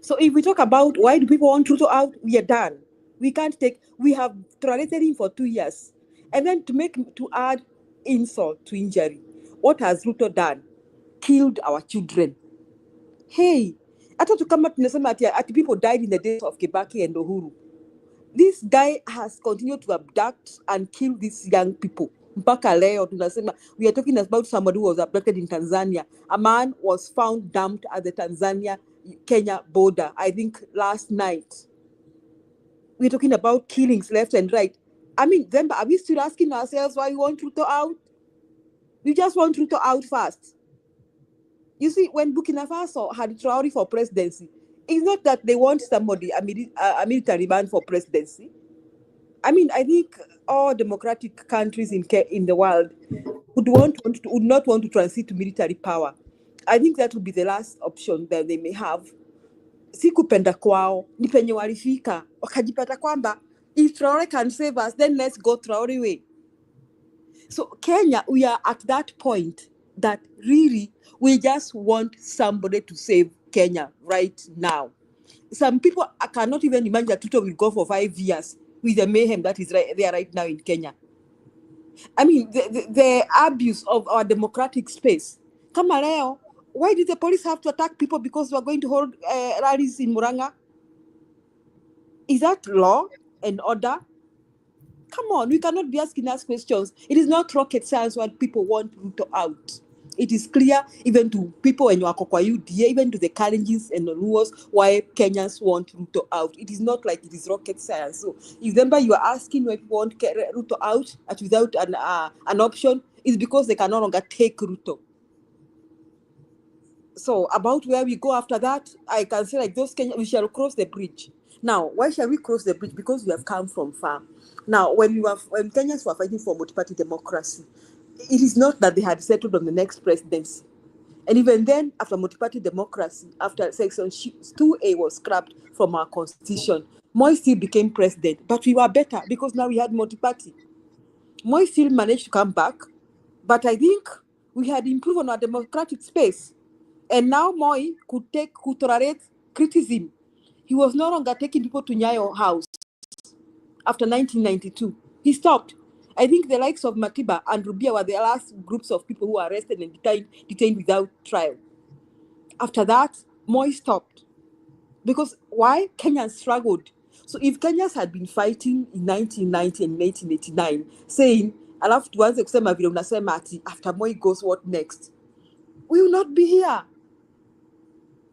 So if we talk about why do people want Ruto out, we are done. We can't take, we have tolerated him for 2 years. And then to add insult to injury, what has Ruto done? Killed our children. Hey, hata tu kama tunasema ati people died in the days of Kibaki and Uhuru. This guy has continued to abduct and kill these young people. Mpaka leo tunasema, we are talking about somebody who was abducted in Tanzania. A man was found dumped at the Tanzania-Kenya border, I think last night. We're talking about killings left and right. I mean, then are we still asking ourselves why we want Ruto out? We just want Ruto out fast. You see, when Burkina Faso had Traore for presidency, it's not that they want somebody, a military man for presidency. I mean, I think all democratic countries in the world would not want to transit to military power. I think that would be the last option that they may have. Si kupenda kwao, ni penye walifika, wakajipata kwamba, if Traore can save us, then let's go Traore way. So Kenya, we are at that point that really we just want somebody to save Kenya right now. Some people cannot even imagine that Ruto will go for 5 years with the mayhem that is there right now in Kenya. I mean, the abuse of our democratic space. Kama leo, why did the police have to attack people because we are going to hold rallies in Muranga? Is that law and order? Come on, we cannot be asking us questions. It is not rocket science when people want Ruto out. It is clear even to people in Wakokwayu, even to the Kalenjins and the Luos, why Kenyans want Ruto out. It is not like it is rocket science. So if remember you are asking why people want Ruto out without an option, it's because they can no longer take Ruto. So about where we go after that, I can say like those Kenyans, we shall cross the bridge. Now, why shall we cross the bridge? Because we have come from far. Now, when Kenyans were fighting for multi-party democracy, it is not that they had settled on the next presidency. And even then, after multi-party democracy, after Section 2A was scrapped from our constitution, Moi still became president. But we were better because now we had multi-party. Moi still managed to come back, but I think we had improved on our democratic space. And now Moi could tolerate criticism. He was no longer taking people to Nyayo House after 1992. He stopped. I think the likes of Matiba and Rubia were the last groups of people who were arrested and detained without trial. After that, Moi stopped. Because why? Kenyans struggled. So if Kenyans had been fighting in 1990 and 1989, saying, alafu tuanze kusema vile unasema ati after Moi goes, what next? We will not be here.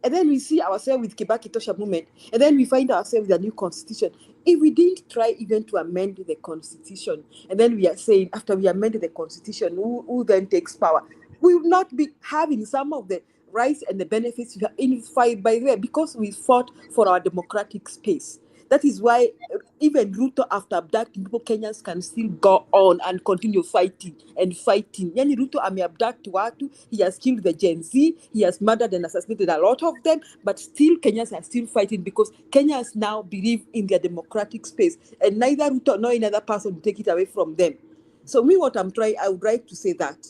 And then we see ourselves with Kibaki Tosha movement, and then we find ourselves with a new constitution. If we didn't try even to amend the constitution, and then we are saying after we amended the constitution, who then takes power? We will not be having some of the rights and the benefits we are in fight by the way, because we fought for our democratic space. That is why even Ruto, after abducting people, Kenyans can still go on and continue fighting and fighting. Yani Ruto abduct watu, he has killed the Gen Z, he has murdered and assassinated a lot of them, but still Kenyans are still fighting because Kenyans now believe in their democratic space, and neither Ruto nor any other person will take it away from them. So me, what I'm trying, I would like to say that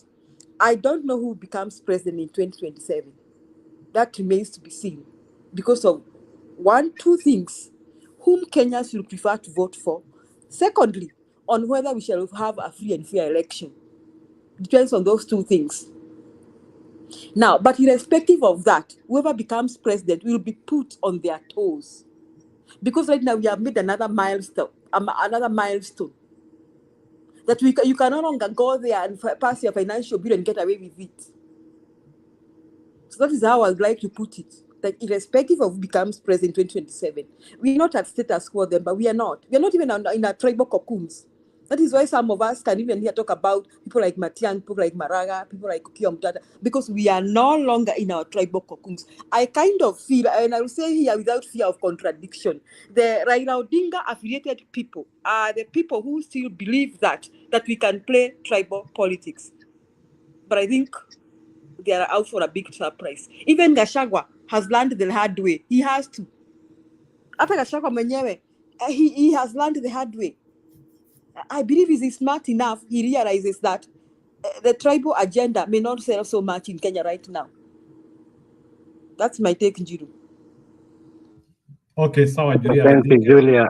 I don't know who becomes president in 2027. That remains to be seen because of two things: whom Kenyans will prefer to vote for. Secondly, on whether we shall have a free and fair election. Depends on those two things. Now, but irrespective of that, whoever becomes president will be put on their toes. Because right now we have made another milestone. That you can no longer go there and pass your financial bill and get away with it. So that is how I would like to put it. That irrespective of who becomes president in 2027, we're not at status quo then, but we are not. We are not even in our tribal cocoons. That is why some of us can even here talk about people like Matian, people like Maraga, people like Kukia Mtata, because we are no longer in our tribal cocoons. I kind of feel, and I will say here without fear of contradiction, the Raila Odinga affiliated people are the people who still believe that we can play tribal politics. But I think they are out for a big surprise. Even Gachagua has learned the hard way. He has to. After Gachagua mwenyewe, he has learned the hard way. I believe he's smart enough. He realizes that the tribal agenda may not sell so much in Kenya right now. That's my take, Njiru. Okay, sawa Julia. Thank you, Julia.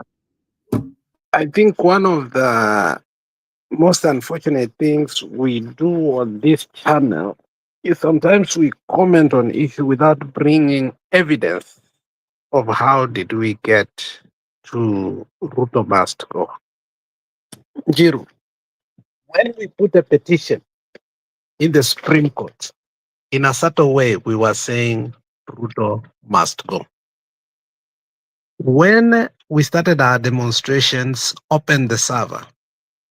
I think one of the most unfortunate things we do on this channel is sometimes we comment on issue without bringing evidence of how did we get to Ruto must go. Jiru, when we put a petition in the Supreme Court, in a certain way, we were saying Ruto must go. When we started our demonstrations, open the server,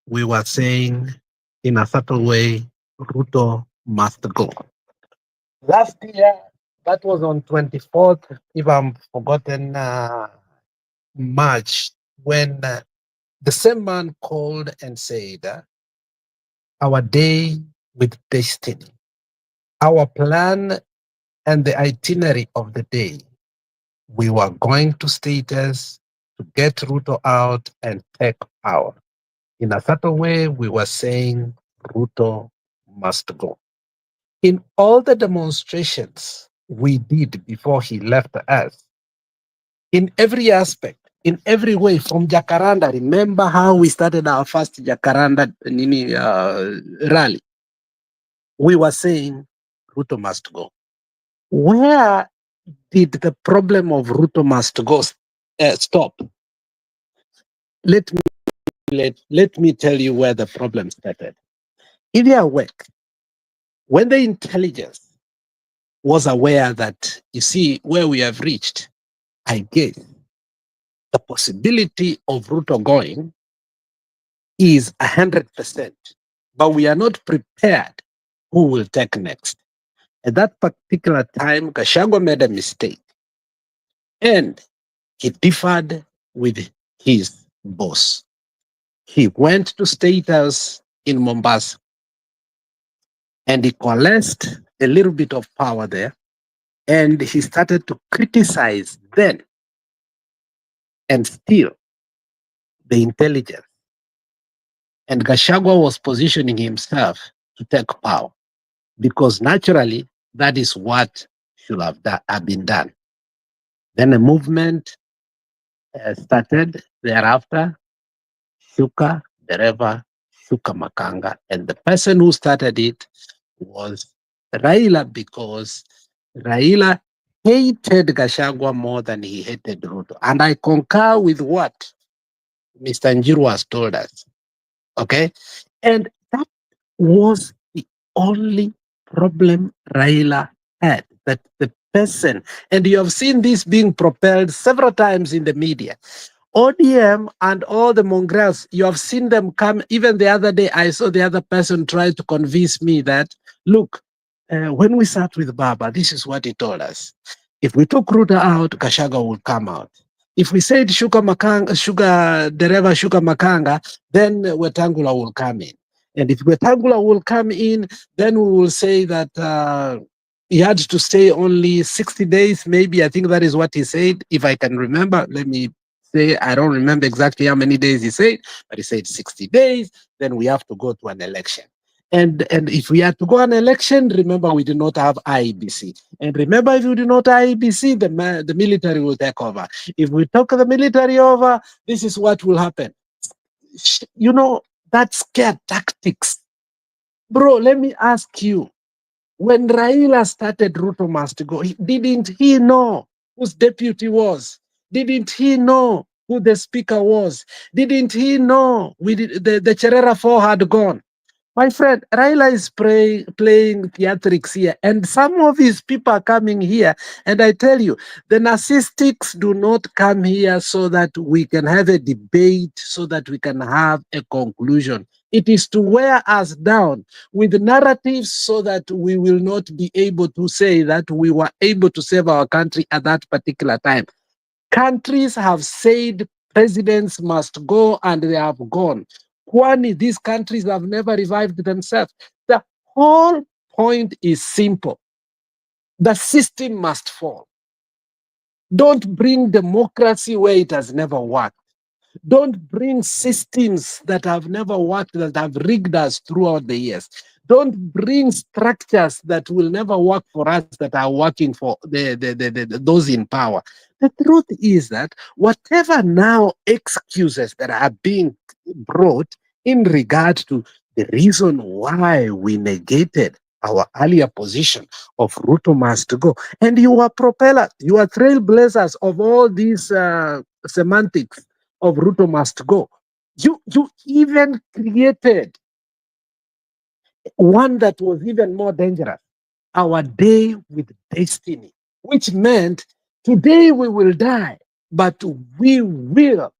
we were saying in a certain way, Ruto must go. Last year, that was on 24th, if I'm forgotten, March, when the same man called and said, our day with destiny, our plan and the itinerary of the day, we were going to status to get Ruto out and take power. In a certain way, we were saying Ruto must go. In all the demonstrations we did before he left us, in every aspect, in every way, from Jacaranda, remember how we started our first Jacaranda rally? We were saying Ruto must go. Where did the problem of Ruto must go stop? Let me tell you where the problem started. If you are awake, when the intelligence was aware that, you see, where we have reached, I guess the possibility of Ruto going is 100%, but we are not prepared who will take next. At that particular time, Gachagua made a mistake and he differed with his boss. He went to State House in Mombasa and he coalesced a little bit of power there and he started to criticize then and steal the intelligence. And Gachagua was positioning himself to take power because naturally that is what should have been done. Then a movement started thereafter, Shuka Dereva, Shuka Makanga, and the person who started it was Raila because Raila hated Gachagua more than he hated Ruto. And I concur with what Mr. Njiru has told us. Okay? And that was the only problem Raila had, that the person, and you have seen this being propelled several times in the media. ODM and all the mongrels, you have seen them come. Even the other day, I saw the other person try to convince me that, look, when we sat with Baba, this is what he told us. If we took Ruta out, Gachagua will come out. If we said Shuka Dereva Shuka Makanga, then Wetangula will come in. And if Wetangula will come in, then we will say that he had to stay only 60 days, maybe. I think that is what he said. If I can remember, let me say, I don't remember exactly how many days he said, but he said 60 days, then we have to go to an election. And if we had to go an election, remember, we did not have IEBC. And remember, if we do not have IEBC, the military will take over. If we took the military over, this is what will happen. You know, that's scare tactics. Bro, let me ask you, when Raila started Ruto must go, didn't he know whose deputy was? Didn't he know who the speaker was? Didn't he know the Cherera 4 had gone? My friend, Raila is playing theatrics here, and some of his people are coming here. And I tell you, the narcissists do not come here so that we can have a debate, so that we can have a conclusion. It is to wear us down with narratives so that we will not be able to say that we were able to save our country at that particular time. Countries have said presidents must go and they have gone. Kwani, these countries have never revived themselves. The whole point is simple. The system must fall. Don't bring democracy where it has never worked. Don't bring systems that have never worked, that have rigged us throughout the years. Don't bring structures that will never work for us that are working for those in power. The truth is that whatever now excuses that are being brought in regard to the reason why we negated our earlier position of Ruto must go, and you are propeller, you are trailblazers of all these semantics of Ruto must go. You even created one that was even more dangerous, our day with destiny, which meant today we will die, but we will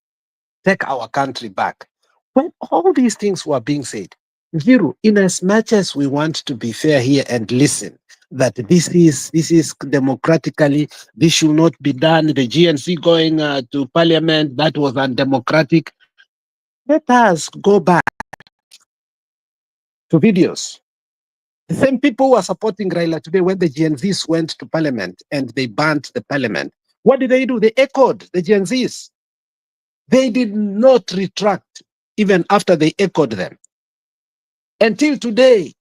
take our country back. When all these things were being said, Viru, in as much as we want to be fair here and listen, that this is democratically, this should not be done, the GNC going to parliament, that was undemocratic. Let us go back to videos. The same people who are supporting Raila today, when the Gen Zs went to parliament and they burnt the parliament, what did they do? They echoed the Gen Zs. They did not retract even after they echoed them. Until today,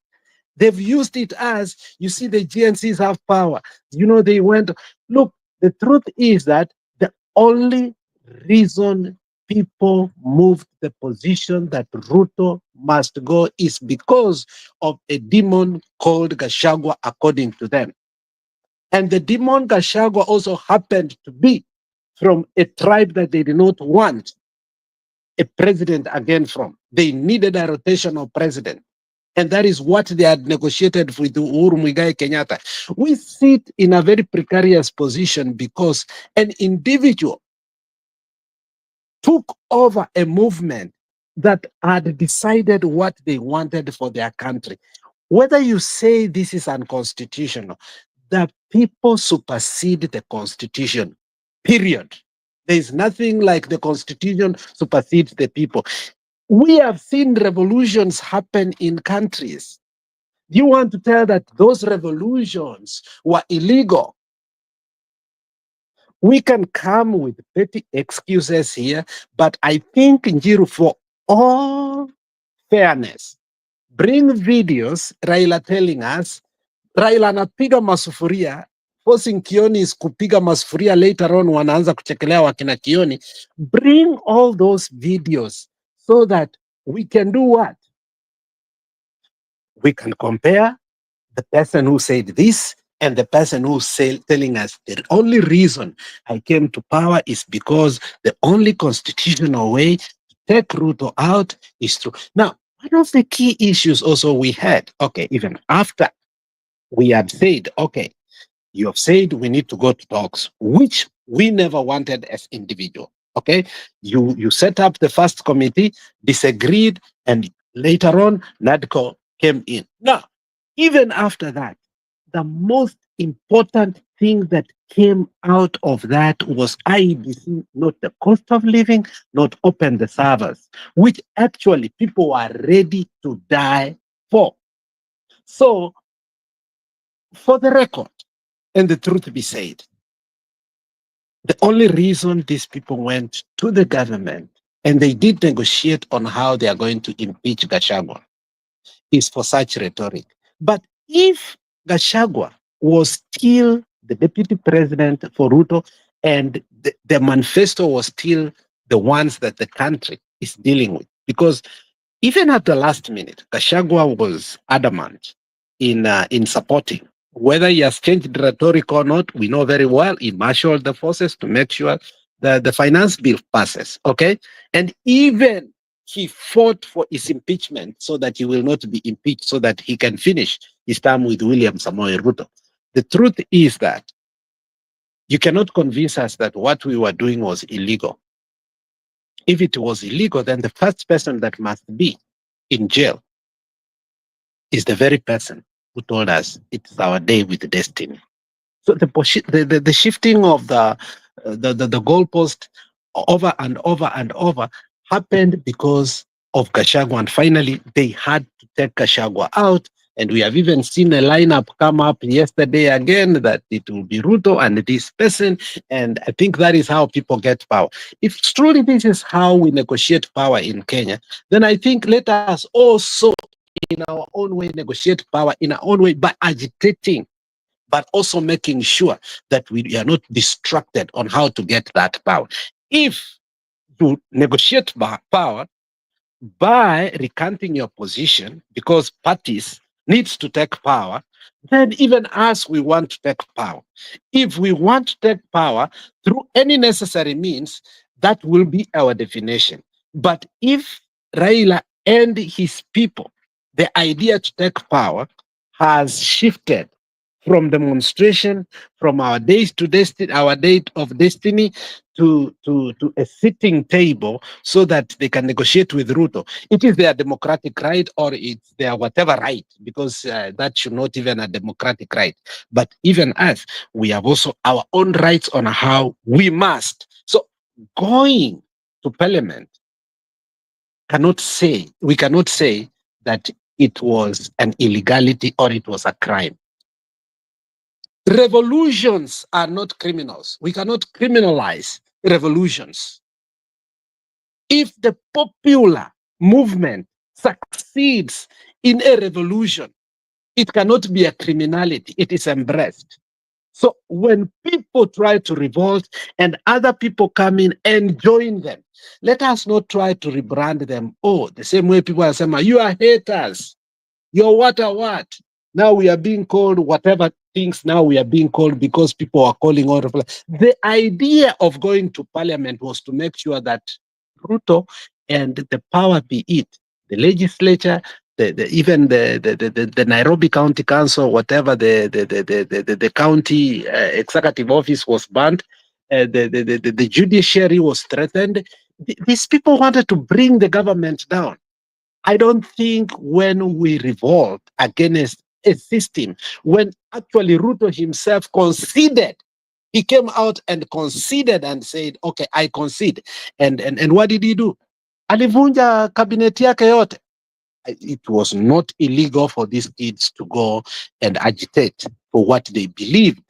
they've used it as, you see, the GNCs have power. You know, they went, look, the truth is that the only reason people moved the position that Ruto must go is because of a demon called Gachagua, according to them. And the demon Gachagua also happened to be from a tribe that they did not want a president again from. They needed a rotational president. And that is what they had negotiated with Uhuru Muigai Kenyatta. We sit in a very precarious position because an individual took over a movement that had decided what they wanted for their country. Whether you say this is unconstitutional, the people supersede the constitution, period. There is nothing like the constitution supersedes the people. We have seen revolutions happen in countries. You want to tell that those revolutions were illegal? We can come with petty excuses here, but I think, Njiru, for all fairness, bring videos, Raila telling us, Raila anapiga masufuria, forcing Kionis kupiga masufuria, later on wanaanza kuchekelea wakina Kioni. Bring all those videos so that we can do what? We can compare the person who said this and the person who's telling us the only reason I came to power is because the only constitutional way to take Ruto out is through. Now, one of the key issues also we had, okay, even after we had said, okay, you have said we need to go to talks, which we never wanted as individual. Okay, you set up the first committee, disagreed, and later on, NADCO came in. Now, even after that, the most important thing that came out of that was IEBC, not the cost of living, not open the servers, which actually people are ready to die for. So, for the record, and the truth be said, the only reason these people went to the government and they did negotiate on how they are going to impeach Gachagua is for such rhetoric. But if Gachagua was still the deputy president for Ruto and the manifesto was still the ones that the country is dealing with, because even at the last minute, Gachagua was adamant in supporting. Whether he has changed rhetoric or not, we know very well. He marshaled the forces to make sure that the finance bill passes, okay? And even he fought for his impeachment so that he will not be impeached, so that he can finish his term with William Samoei Ruto. The truth is that you cannot convince us that what we were doing was illegal. If it was illegal, then the first person that must be in jail is the very person who told us it's our day with destiny. So the shifting of the goalpost over and over and over happened because of Gachagua, and finally they had to take Gachagua out. And we have even seen a lineup come up yesterday again that it will be Ruto and this person. And I think that is how people get power. If truly this is how we negotiate power in Kenya, then I think let us also in our own way, negotiate power in our own way by agitating, but also making sure that we are not distracted on how to get that power. If you negotiate power by recanting your position because parties needs to take power, then even us, we want to take power. If we want to take power through any necessary means, that will be our definition. But if Raila and his people, the idea to take power has shifted from demonstration, from our days to destiny, our date of destiny, to a sitting table so that they can negotiate with Ruto. It is their democratic right, or it's their whatever right, because that should not even a democratic right. But even us, we have also our own rights on how we must. So going to parliament we cannot say that it was an illegality or it was a crime. Revolutions are not criminals. We cannot criminalize revolutions. If the popular movement succeeds in a revolution, it cannot be a criminality. It is embraced. So when people try to revolt and other people come in and join them, let us not try to rebrand them. Oh, the same way people are saying, you are haters. You're what? Now we are being called whatever things now we are being called because people are calling all of us. The idea of going to parliament was to make sure that Ruto and the power be it, the legislature, even the Nairobi County Council, whatever the county executive office was banned, the judiciary was threatened. These people wanted to bring the government down. I don't think when we revolt against a system, when actually Ruto himself conceded, he came out and conceded and said, okay, I concede. And what did he do? Alivunja cabinet yake yote. It was not illegal for these kids to go and agitate for what they believe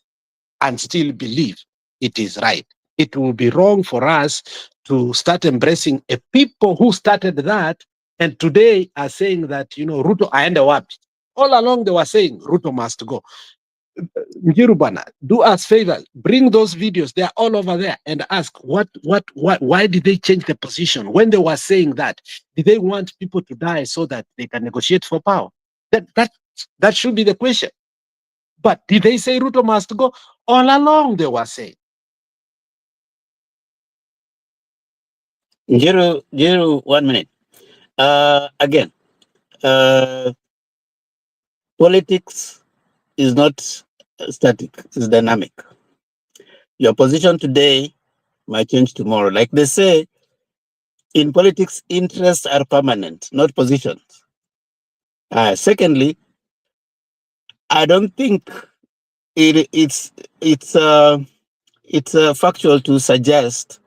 and still believe it is right. It will be wrong for us to start embracing a people who started that and today are saying that, Ruto aende wapi. All along they were saying Ruto must go. Njirubana, do us favor, bring those videos, they're all over there, and ask why did they change the position? When they were saying that, did they want people to die so that they can negotiate for power? That should be the question. But did they say Ruto must go? All along they were saying. Jero, 1 minute. Again, politics is not static, it's dynamic. Your position today might change tomorrow. Like they say, in politics, interests are permanent, not positions. Secondly, I don't think it's factual to suggest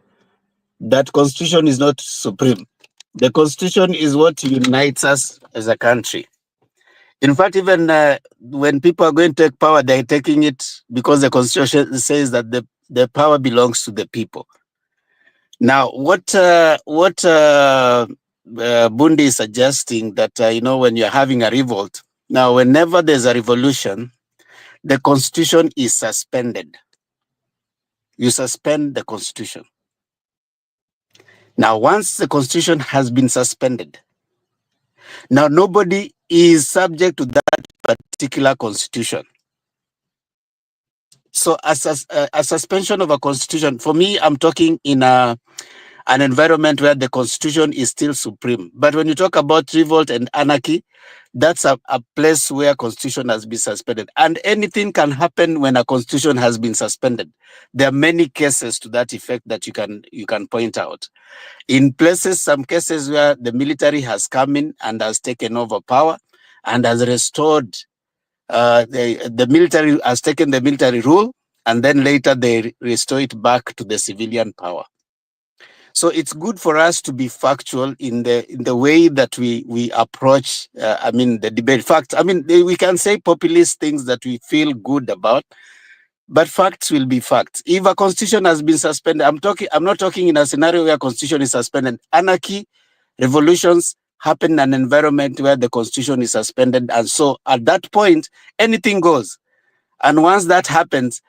that Constitution is not supreme. The Constitution is what unites us as a country. In fact, even when people are going to take power, they're taking it because the Constitution says that the power belongs to the people. Now, what Bundi is suggesting that, when you're having a revolt, now, whenever there's a revolution, the Constitution is suspended. You suspend the Constitution. Now, once the Constitution has been suspended, now nobody is subject to that particular Constitution. So as a suspension of a Constitution, for me, I'm talking in an environment where the Constitution is still supreme. But when you talk about revolt and anarchy, that's a place where Constitution has been suspended. And anything can happen when a Constitution has been suspended. There are many cases to that effect that you can point out. In places, some cases where the military has come in and has taken over power and has restored, the military has taken the military rule, and then later they restore it back to the civilian power. So it's good for us to be factual in the way that we approach, the debate. Facts, we can say populist things that we feel good about, but facts will be facts. If a constitution has been suspended, I'm not talking in a scenario where constitution is suspended. Anarchy, revolutions happen in an environment where the constitution is suspended. And so at that point, anything goes. And once that happens,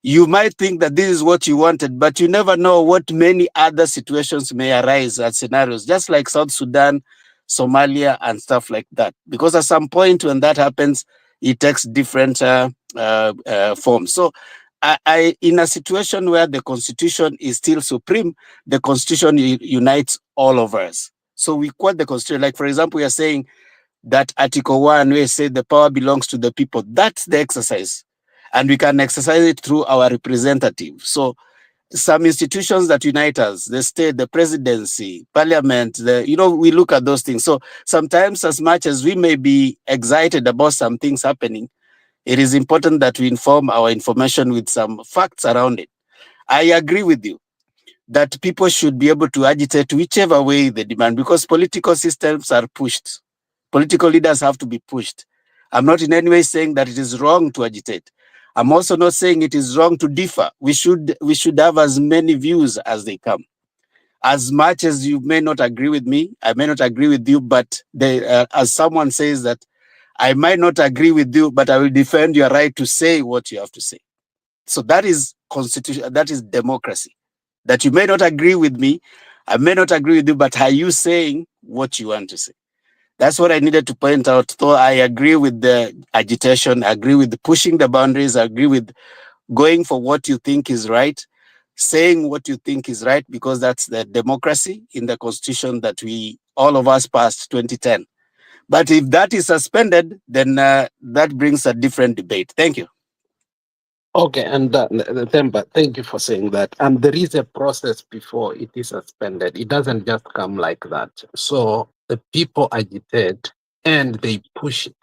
you might think that this is what you wanted, but you never know what many other situations may arise as scenarios, just like South Sudan, Somalia, and stuff like that. Because at some point when that happens, it takes different forms. So in a situation where the constitution is still supreme, the constitution unites all of us. So we quote the constitution. Like, for example, we are saying that Article 1, we say the power belongs to the people. That's the exercise. And we can exercise it through our representative. So some institutions that unite us, the state, the presidency, parliament, we look at those things. So sometimes, as much as we may be excited about some things happening, it is important that we inform our information with some facts around it. I agree with you that people should be able to agitate whichever way they demand, because political systems are pushed. Political leaders have to be pushed. I'm not in any way saying that it is wrong to agitate. I'm also not saying it is wrong to differ. We should have as many views as they come. As much as you may not agree with me, I may not agree with you, but as someone says that I might not agree with you, but I will defend your right to say what you have to say. So that is constitution, that is democracy. That you may not agree with me, I may not agree with you, but are you saying what you want to say? That's what I needed to point out. Though I agree with the agitation, I agree with the pushing the boundaries, I agree with going for what you think is right, saying what you think is right, because that's the democracy in the constitution that all of us passed 2010. But if that is suspended, then that brings a different debate. Thank you. Okay, and Themba, thank you for saying that. And there is a process before it is suspended. It doesn't just come like that. So the people agitate and they push it.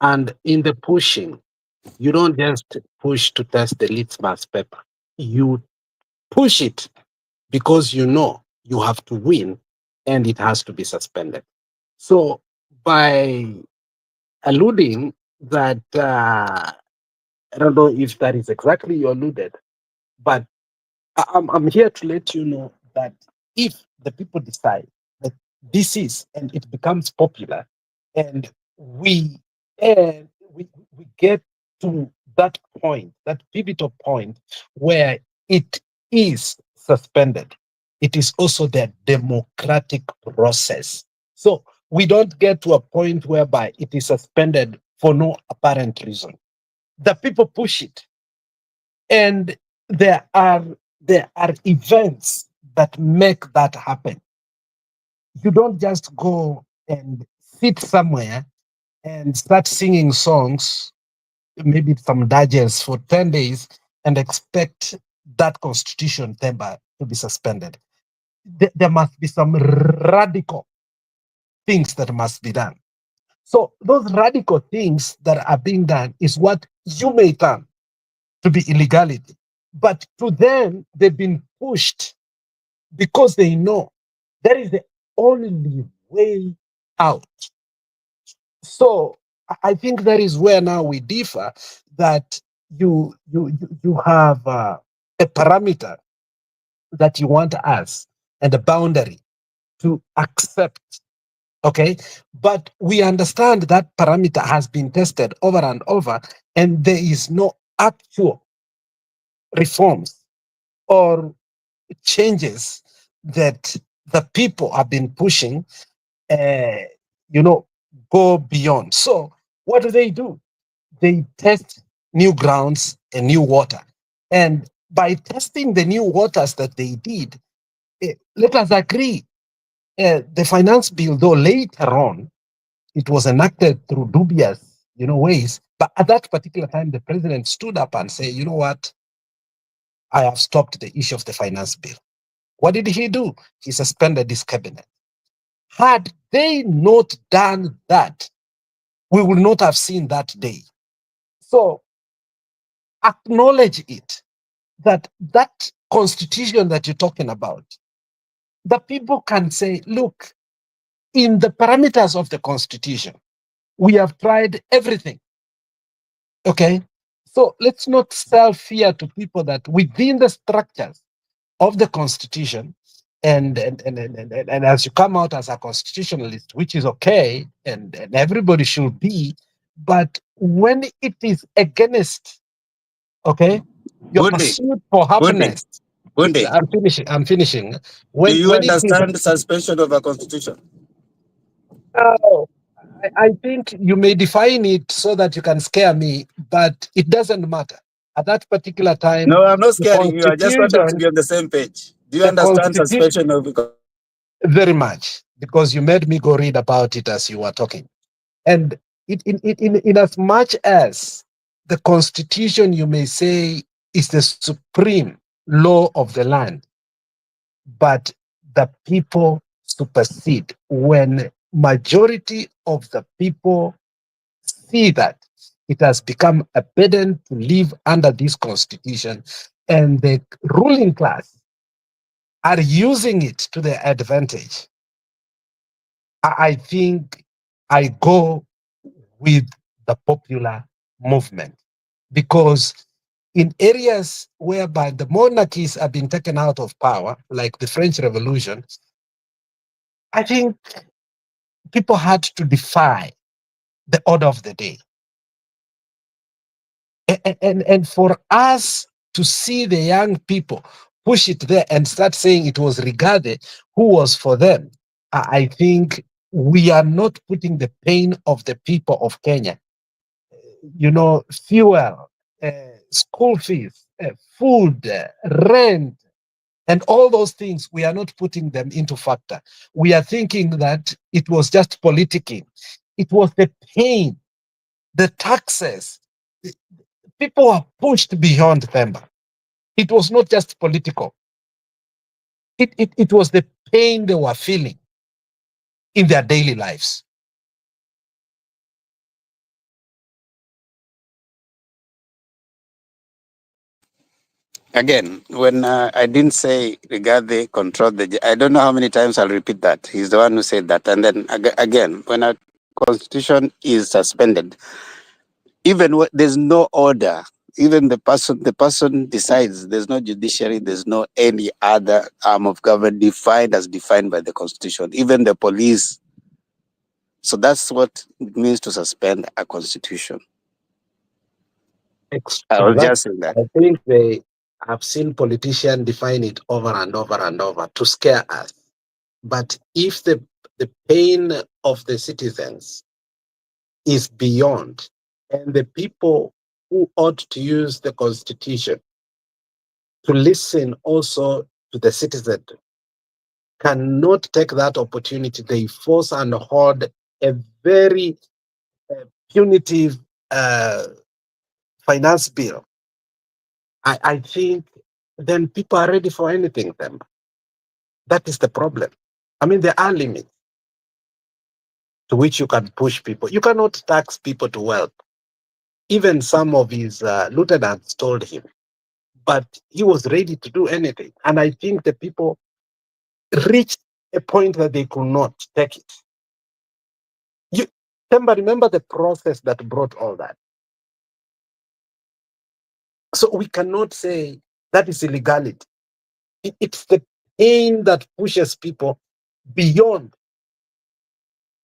And in the pushing, you don't just push to test the litmus paper. You push it because you know you have to win and it has to be suspended. So by alluding that, I don't know if that is exactly you alluded, but I'm here to let you know that if the people decide that this is, and it becomes popular, and we get to that point, that pivotal point where it is suspended, it is also the democratic process. So we don't get to a point whereby it is suspended for no apparent reason. The people push it, and there are events that make that happen. You don't just go and sit somewhere and start singing songs, maybe some digest for 10 days, and expect that constitution to be suspended. There must be some radical things that must be done. So those radical things that are being done is what you may term to be illegality. But to them, they've been pushed because they know that is the only way out. So I think that is where now we differ, that you have a parameter that you want us and a boundary to accept. Okay, but we understand that parameter has been tested over and over, and there is no actual reforms or changes that the people have been pushing, go beyond. So what do? They test new grounds and new water. And by testing the new waters that they did, let us agree, the finance bill, though later on, it was enacted through dubious, ways. But at that particular time, the president stood up and said, you know what? I have stopped the issue of the finance bill. What did he do? He suspended his cabinet. Had they not done that, we would not have seen that day. So acknowledge it, that constitution that you're talking about, the people can say, look, in the parameters of the constitution, we have tried everything. Okay? So let's not sell fear to people that within the structures of the constitution, And as you come out as a constitutionalist, which is okay, and everybody should be, but when it is against, okay, your Bundi, pursuit for happiness. Bundi, I'm finishing. do When you it is, understand the suspension of a constitution? I think you may define it so that you can scare me, but it doesn't matter. At that particular time, No, I'm not the scaring you. I just wanted to Constitution, be on the same page. Do you the understand Constitution, suspension of the very much, because you made me go read about it as you were talking. And in as much as the Constitution, you may say, is the supreme law of the land, but the people supersede. When majority of the people see that it has become a burden to live under this constitution, and the ruling class are using it to their advantage, I think I go with the popular movement, because in areas whereby the monarchies have been taken out of power, like the French Revolution, I think people had to defy the order of the day. And for us to see the young people push it there and start saying it was Rigathi who was for them, I think we are not putting the pain of the people of Kenya, fuel, school fees, food, rent, and all those things, we are not putting them into factor. We are thinking that it was just politicking. It was the pain, the taxes. People are pushed beyond them. It was not just political. It was the pain they were feeling in their daily lives. Again, when I didn't say Rigathi control I don't know how many times I'll repeat that. He's the one who said that. And then again, when a constitution is suspended, even there's no order, even the person decides. There's no judiciary, there's no any other arm of government defined by the constitution, even the police. So that's what it means to suspend a constitution. I was just saying that. I think they have seen politicians define it over and over and over to scare us. But if the pain of the citizens is beyond, and the people who ought to use the constitution to listen also to the citizen cannot take that opportunity, they force and hold a very punitive finance bill. I think then people are ready for anything then. That is the problem. I mean, there are limits to which you can push people. You cannot tax people to wealth. Even some of his lieutenants told him, but he was ready to do anything. And I think the people reached a point that they could not take it. Remember the process that brought all that. So we cannot say that is illegality. It's the pain that pushes people beyond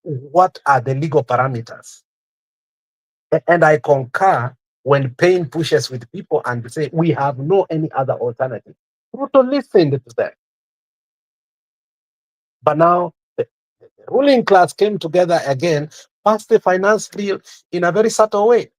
what are the legal parameters. And I concur when pain pushes with people and say we have no any other alternative. Ruto listened to them. But now the ruling class came together again, passed the finance bill in a very subtle way.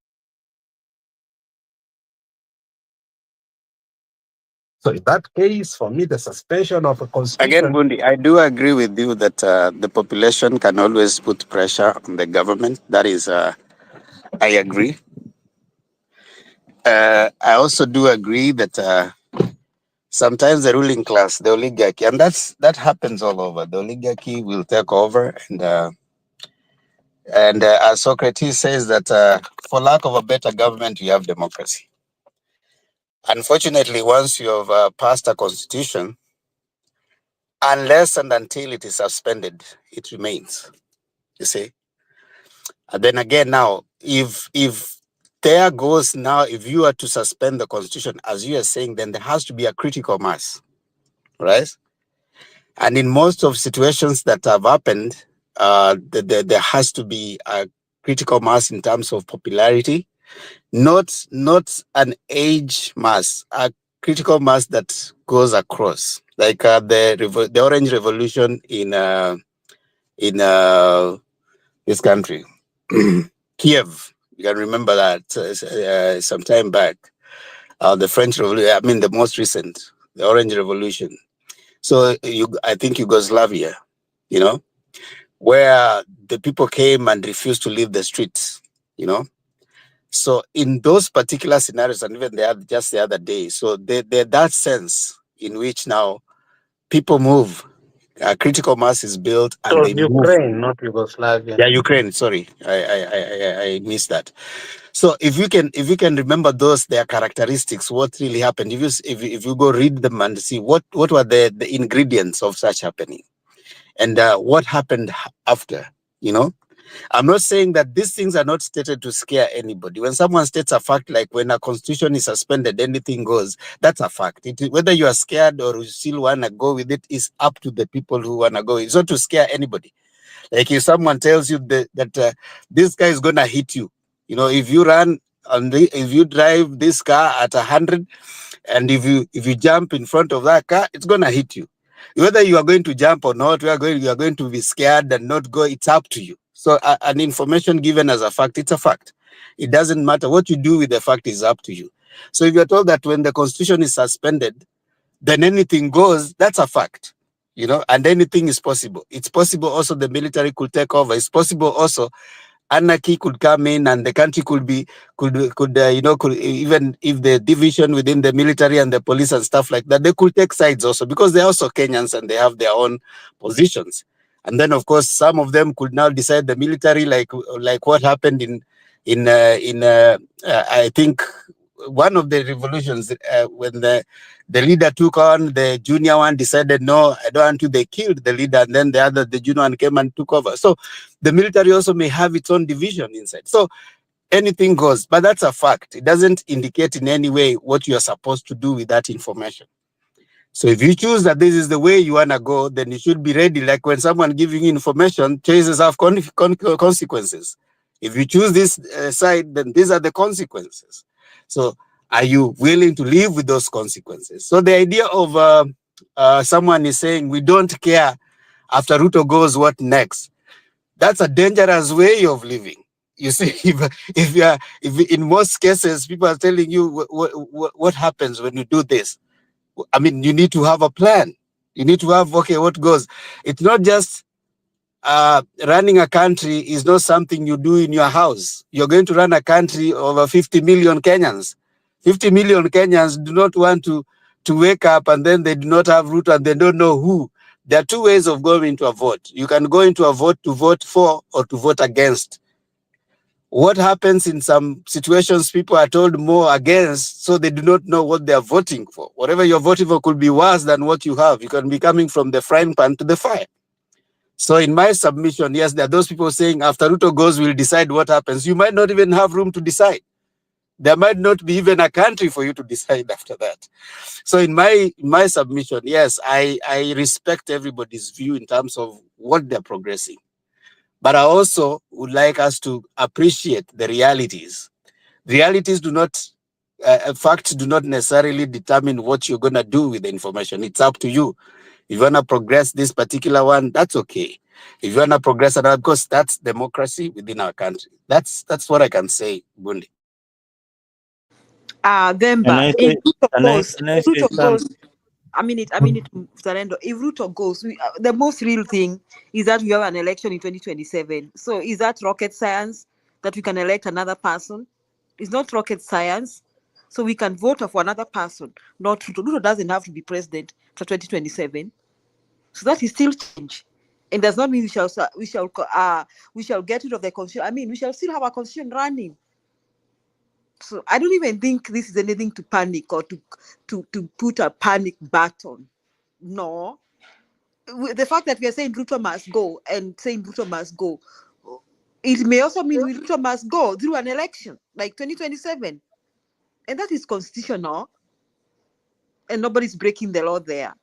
So in that case, for me, the suspension of a constitution... Again, Bundi, I do agree with you that the population can always put pressure on the government. That is, I agree. I also do agree that sometimes the ruling class, the oligarchy, and that happens all over. The oligarchy will take over, and as Socrates says that for lack of a better government, you have democracy. Unfortunately, once you have passed a constitution, unless and until it is suspended, it remains. You see. And then again, now, if there goes now, if you are to suspend the constitution, as you are saying, then there has to be a critical mass, right? And in most of situations that have happened, there has to be a critical mass in terms of popularity, not an age mass, a critical mass that goes across, like the Orange Revolution in this country, Kiev. You can remember that some time back. The French Revolution, I mean the most recent, the Orange Revolution. So I think Yugoslavia, you know, where the people came and refused to leave the streets, you know. So in those particular scenarios, and even just the other day, so that sense in which now people move, critical mass is built, and So they move. Ukraine, not Yugoslavia. Yeah, Ukraine. Sorry, I missed that. So if you can remember their characteristics, what really happened? If you go read them and see what were the ingredients of such happening, and what happened after, you know. I'm not saying that these things are not stated to scare anybody. When someone states a fact, like when a constitution is suspended, anything goes, that's a fact. Whether you are scared or you still want to go with it is up to the people who want to go. It's not to scare anybody. Like if someone tells you that this guy is going to hit you, you know, if you run if you drive this car at 100, and if you jump in front of that car, it's going to hit you. Whether you are going to jump or not, you are going to be scared and not go. It's up to you. So an information given as a fact, it's a fact. It doesn't matter what you do with the fact, is up to you. So if you're told that when the constitution is suspended, then anything goes, that's a fact, you know, and anything is possible. It's possible also the military could take over. It's possible also anarchy could come in, and the country could even if the division within the military and the police and stuff like that, they could take sides also, because they're also Kenyans and they have their own positions. And then of course some of them could now decide the military, like what happened in I think one of the revolutions, when the leader took on, the junior one decided, no, I don't want to. They killed the leader, and then the junior one came and took over. So the military also may have its own division inside. So anything goes, but that's a fact. It doesn't indicate in any way what you are supposed to do with that information. So if you choose that this is the way you want to go, then you should be ready. Like when someone giving you information, choices have consequences. If you choose this side, then these are the consequences. So are you willing to live with those consequences? So the idea of someone is saying, we don't care after Ruto goes, what next? That's a dangerous way of living. You see, if in most cases, people are telling you what happens when you do this. I mean, you need to have a plan. You need to have, okay, what goes. It's not just running a country is not something you do in your house. You're going to run a country over 50 million Kenyans. 50 million Kenyans do not want to wake up and then they do not have root and they don't know who. There are two ways of going into a vote. You can go into a vote to vote for or to vote against. What happens in some situations, people are told more against, so they do not know what they are voting for. Whatever you're voting for could be worse than what you have. You can be coming from the frying pan to the fire. So in my submission, yes, there are those people saying after Ruto goes, we'll decide what happens. You might not even have room to decide. There might not be even a country for you to decide after that. So in my submission, yes, I respect everybody's view in terms of what they're progressing. But I also would like us to appreciate the realities. Realities do not, facts do not necessarily determine what you're going to do with the information. It's up to you. If you want to progress this particular one, that's okay. If you want to progress another, because that's democracy within our country. That's what I can say, Bundi. Themba, if Ruto goes, I mean it, Zalendo. If Ruto goes, the most real thing is that we have an election in 2027. So is that rocket science that we can elect another person? It's not rocket science. So we can vote for another person, not Ruto. Ruto doesn't have to be president for 2027. So that is still change. And does not mean we shall get rid of the constitution. I mean, we shall still have a constitution running. So I don't even think this is anything to panic or to put a panic button. No. The fact that we are saying Ruto must go and saying Ruto must go, it may also mean Ruto must go through an election like 2027. And that is constitutional. And nobody's breaking the law there.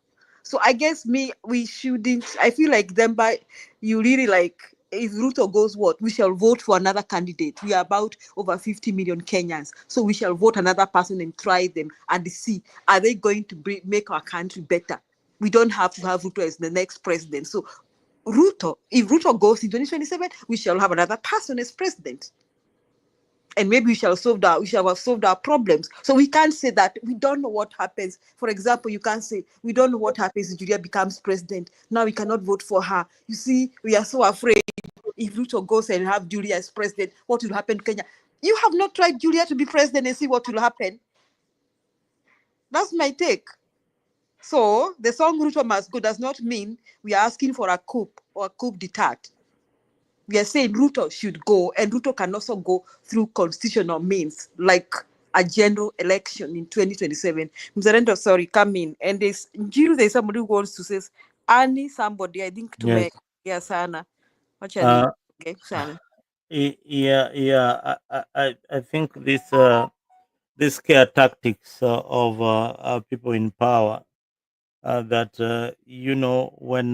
So I guess we shouldn't. I feel like them by you really like. If Ruto goes, what we shall vote for another candidate. We are about over 50 million Kenyans, so we shall vote another person and try them and see are they going to make our country better. We don't have to have Ruto as the next president. So Ruto, if Ruto goes in 2027, we shall have another person as president. And maybe we shall have solved our problems. So we can't say that we don't know what happens. For example, you can't say we don't know what happens if Julia becomes president. Now we cannot vote for her. You see, we are so afraid if Ruto goes and have Julia as president, what will happen to Kenya? You have not tried Julia to be president and see what will happen. That's my take. So the song Ruto must go does not mean we are asking for a coup or a coup d'etat. We are saying Ruto should go, and Ruto can also go through constitutional means, like a general election in 2027. Mzalendo, sorry, come in. And there's somebody who wants to say, Annie, somebody, I think, to Yes. make, yes, Anna. Okay, Sana. I think this scare tactics of people in power that when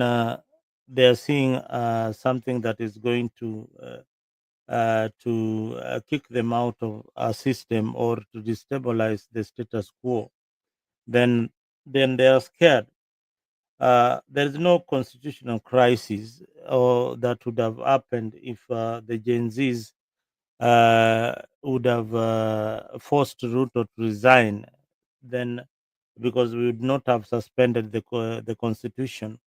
they're seeing something that is going to kick them out of a system or to destabilize the status quo, then they are scared. There is no constitutional crisis or that would have happened if the Gen Zs would have forced Ruto to resign, then because we would not have suspended the constitution.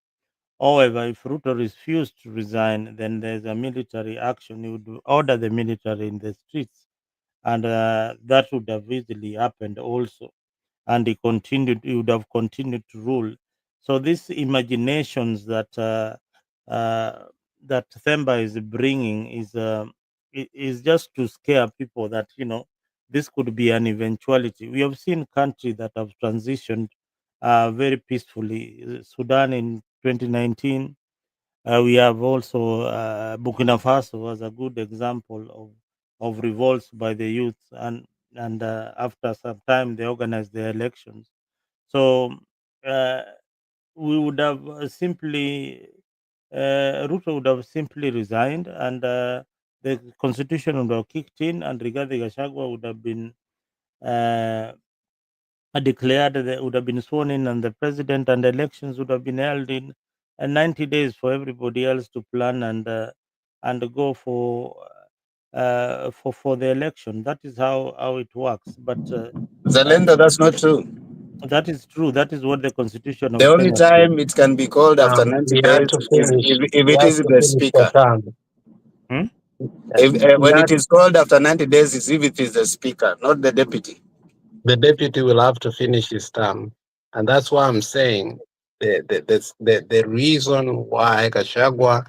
However, if Ruto refused to resign, then there's a military action. He would order the military in the streets, and that would have easily happened also. And he would have continued to rule. So these imaginations that that Themba is bringing is just to scare people that this could be an eventuality. We have seen countries that have transitioned very peacefully. Sudan in 2019. We have also Burkina Faso as a good example of revolts by the youth, and after some time they organized their elections. So we would have Ruto would have simply resigned, and the constitution would have kicked in, and Rigathi Gachagua would have been declared, would have been sworn in, and the president, and the elections would have been held in 90 days for everybody else to plan and go for the election. That is how it works. But Zalendo, that's not true. That is true. That is what the constitution The of only Kenya says. time it can be called after 90 He days had to is finish. if He it has is to the finish the speaker. term. When He it had, is called after 90 days is if it is the speaker, not the deputy. the deputy will have to finish his term, and that's why I'm saying the reason why Gachagua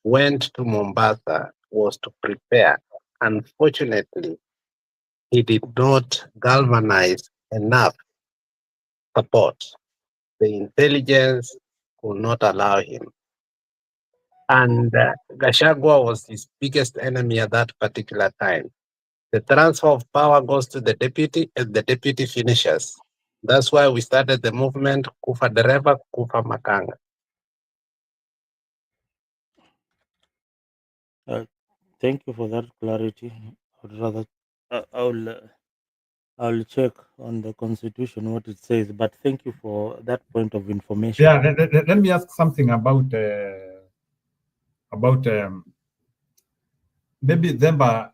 went to Mombasa was to prepare. Unfortunately, he did not galvanize enough support. The intelligence could not allow him. And Gachagua was his biggest enemy at that particular time. The transfer of power goes to the deputy, and the deputy finishes. That's why we started the movement, Kufa Dereva, Kufa Makanga. Thank you for that clarity. I'd rather I'll check on the constitution what it says, but thank you for that point of information. Yeah, let me ask something about maybe Themba.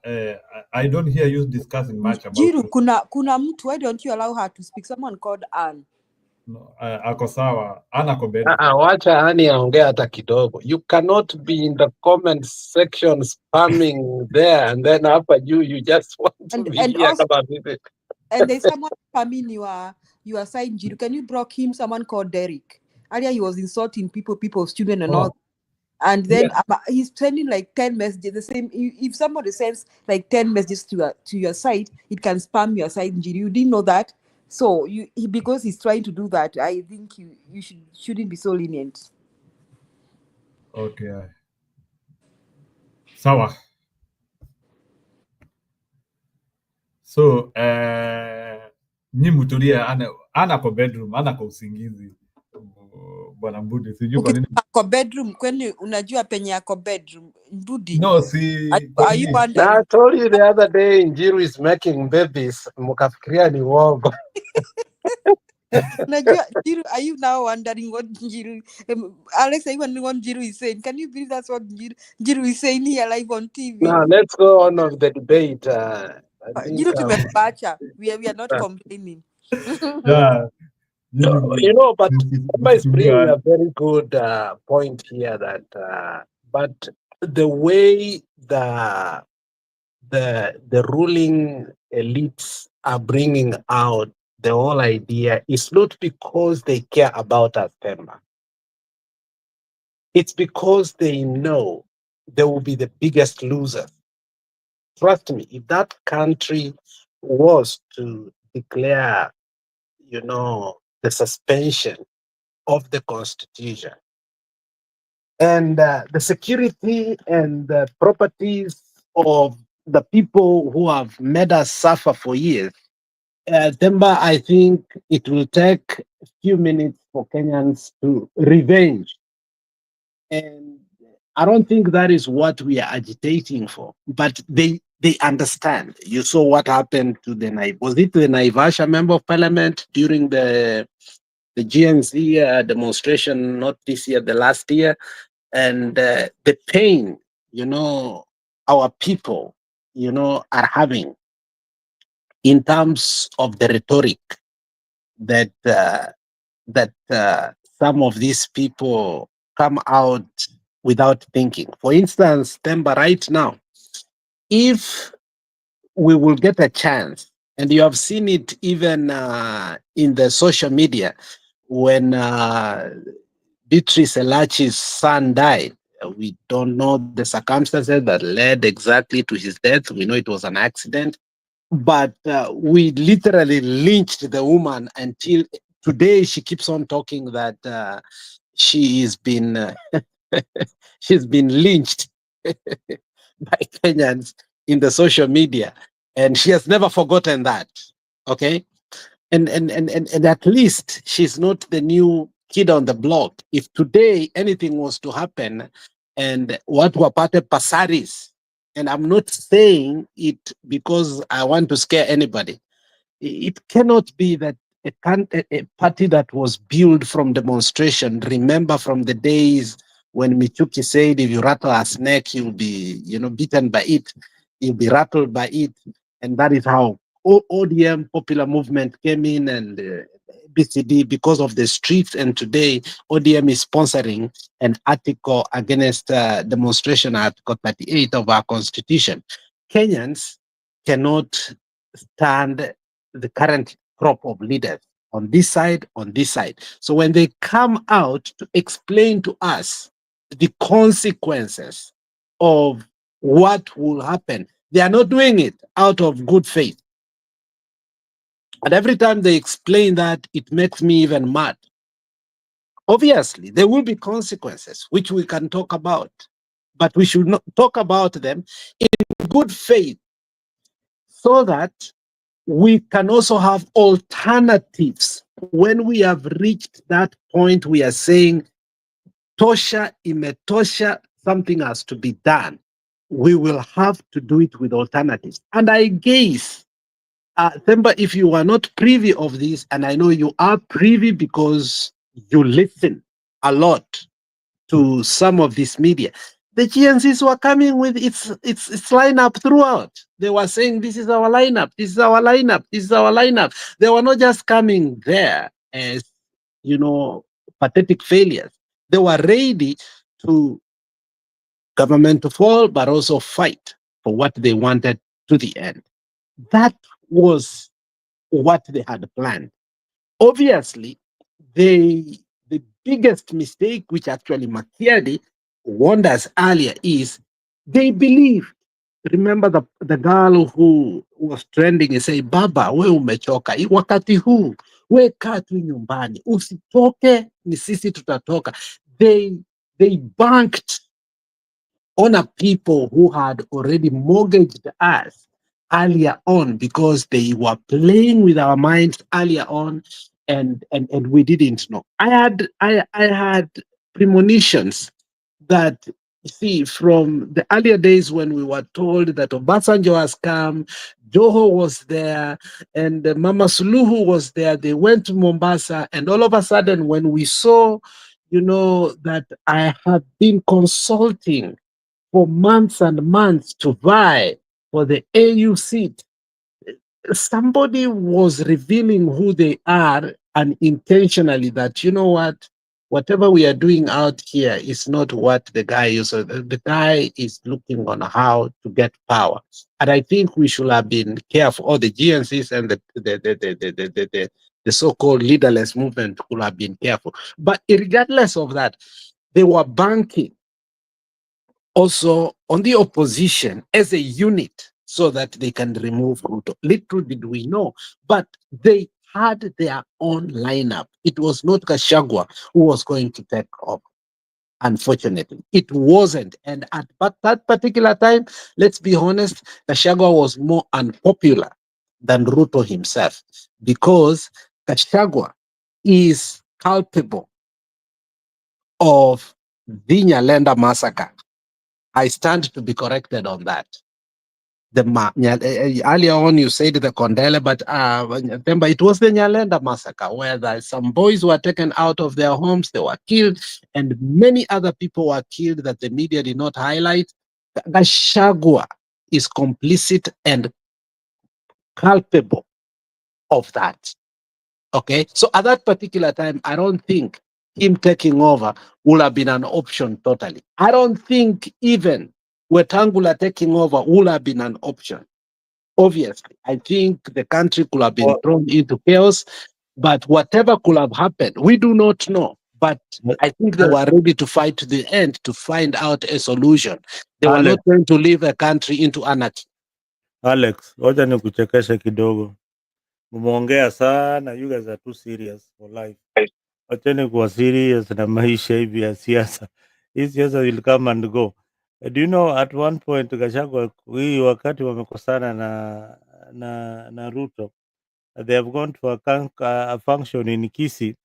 I don't hear you discussing much about Jiru, kuna mtu, why don't you allow her to speak? Someone called Anne. ako sawa, Anna ako bedroom. Wacha Ani aongea hata kidogo. You cannot be in the comment section spamming there and then hapa juu you just want to be And here also, kama vile. and there's someone spamming your side, Jiru. Can you block him? Someone called Derek. Earlier he was insulting people's children and all. And then he's sending like 10 messages. The same. If somebody sends like 10 messages to your site, it can spam your site. You didn't know that, so because he's trying to do that, I think you shouldn't be so lenient. Okay. Sawa. So nyi mtulia, ana kwa bedroom, ana kwa usingizi. Bwana Mbudi, sijui kwa nini. Ukisema ako bedroom, kwani unajua penye ako bedroom? Mbudi. No, si Are you Now, I wondering? told you the other day Njiru is making babies. Mkafikiria ni uongo. Unajua, Njiru, are you now wondering what Njiru, Alex, are you wondering what Njiru is saying? Can you believe that's what Njiru is saying here live on TV? Now, let's go on with the debate. I think, Njiru tumekuacha. We are not complaining. Yeah. you know, but Emma is bringing Yeah. a very good point here that, but the way the ruling elites are bringing out the whole idea is not because they care about us, Pemba. It's because they know they will be the biggest losers. Trust me, if that country was to declare, you know, the suspension of the constitution and the security and the properties of the people who have made us suffer for years, Themba, I think it will take a few minutes for Kenyans to revenge. And I don't think that is what we are agitating for, but they understand. You saw what happened to was it the Naivasha member of parliament during the GNC demonstration, not this year, the last year, and the pain, you know, our people, you know, are having in terms of the rhetoric that some of these people come out without thinking. For instance, Themba, right now, if we will get a chance, and you have seen it even in the social media, when Beatrice Elachi's son died, we don't know the circumstances that led exactly to his death. We know it was an accident, but we literally lynched the woman until today. She keeps on talking that she has been she's been lynched by Kenyans in the social media, and she has never forgotten that. Okay, and at least she's not the new kid on the block. If today anything was to happen, and what were party pasaris, and I'm not saying it because I want to scare anybody. It cannot be that a party that was built from demonstration. Remember from the days when Michuki said, if you rattle a snake, you'll be, you know, beaten by it. You'll be rattled by it. And that is how ODM popular movement came in, and BCD because of the streets. And today ODM is sponsoring an article against demonstration, Article 38 of our constitution. Kenyans cannot stand the current crop of leaders on this side, on this side. So when they come out to explain to us the consequences of what will happen, they are not doing it out of good faith. And every time they explain that, it makes me even mad. Obviously, there will be consequences, which we can talk about, but we should not talk about them in good faith so that we can also have alternatives. When we have reached that point, we are saying, tosha, imetosha, something has to be done. We will have to do it with alternatives. And I guess, Themba, if you are not privy of this, and I know you are privy because you listen a lot to some of this media, the GNCs were coming with its lineup throughout. They were saying, this is our lineup, this is our lineup, this is our lineup. They were not just coming there as, you know, pathetic failures. They were ready to government to fall, but also fight for what they wanted to the end. That was what they had planned. Obviously, the biggest mistake, which actually Machiavelli warned us earlier, is they believe. Remember the girl who was trending and say, Baba, we umechoka. Wakati huu, we kaa tu nyumbani. Usitoke, ni sisi tutatoka. They banked on a people who had already mortgaged us earlier on because they were playing with our minds earlier on. and we didn't know. I had premonitions that, see, from the earlier days when we were told that Obasanjo has come, Joho was there, and Mama Suluhu was there. They went to Mombasa, and all of a sudden, when we saw, that I had been consulting for months and months to vie for the AU seat, somebody was revealing who they are unintentionally, that, whatever we are doing out here is not what the guy is. The guy is looking on how to get power. And I think we should have been careful. All the GNCs and the so-called leaderless movement could have been careful. But regardless of that, they were banking also on the opposition as a unit so that they can remove Ruto. Little did we know, but they had their own lineup. It was not Gachagua who was going to take over. Unfortunately, it wasn't. And at that particular time, let's be honest, Gachagua was more unpopular than Ruto himself, because Gachagua is culpable of the Nyalenda massacre. I stand to be corrected on that. Earlier on, you said the Kondele, but remember, it was the Nyalenda massacre, where some boys were taken out of their homes, they were killed, and many other people were killed that the media did not highlight. Gachagua is complicit and culpable of that. Okay, so at that particular time, I don't think him taking over would have been an option totally. I don't think even Wetangula taking over would have been an option. Obviously, I think the country could have been thrown into chaos, but whatever could have happened, we do not know. But I think they were ready to fight to the end to find out a solution. They were not going to leave a country into anarchy. Alex, wacha nikuchekeshe kidogo. Mumeongea sana, you guys are too serious for life. Wacheni kuwa serious na maisha hivi ya siasa. Hii siasa will come and go. Do you know at one point Gachagua, hii wakati wamekosana na Ruto, they have gone to a function in Kisii.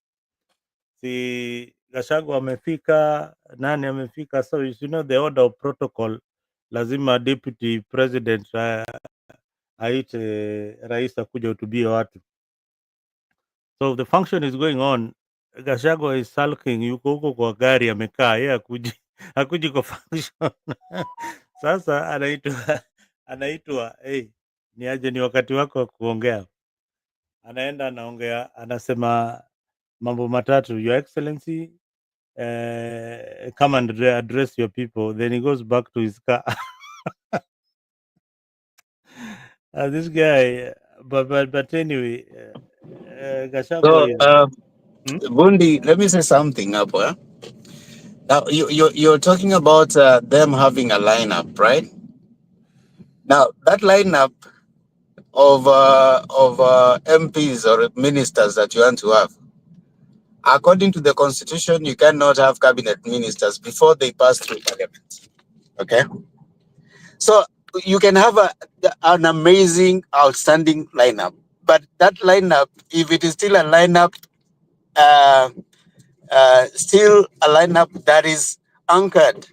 Si Gachagua amefika, nani amefika, so you know the order of protocol, lazima deputy president aite rais akuja hutubia watu. So the function is going on. Gachagua is sulking, yuko huko kwa gari amekaa, yeye hakuji kwa function. Sasa anaitwa hey, ni aje, ni wakati wako wa kuongea. Anaenda anaongea, anasema mambo matatu, Your Excellency, come and address your people. Then he goes back to his car. This guy, but anyway, Gachagua So, is... Bundi, let me say something up. Now, you're talking about them having a lineup, right? Now, that lineup of MPs or ministers that you want to have, according to the constitution, you cannot have cabinet ministers before they pass through parliament. Okay? So you can have an amazing, outstanding lineup, but that lineup, if it is still a lineup, still a lineup that is anchored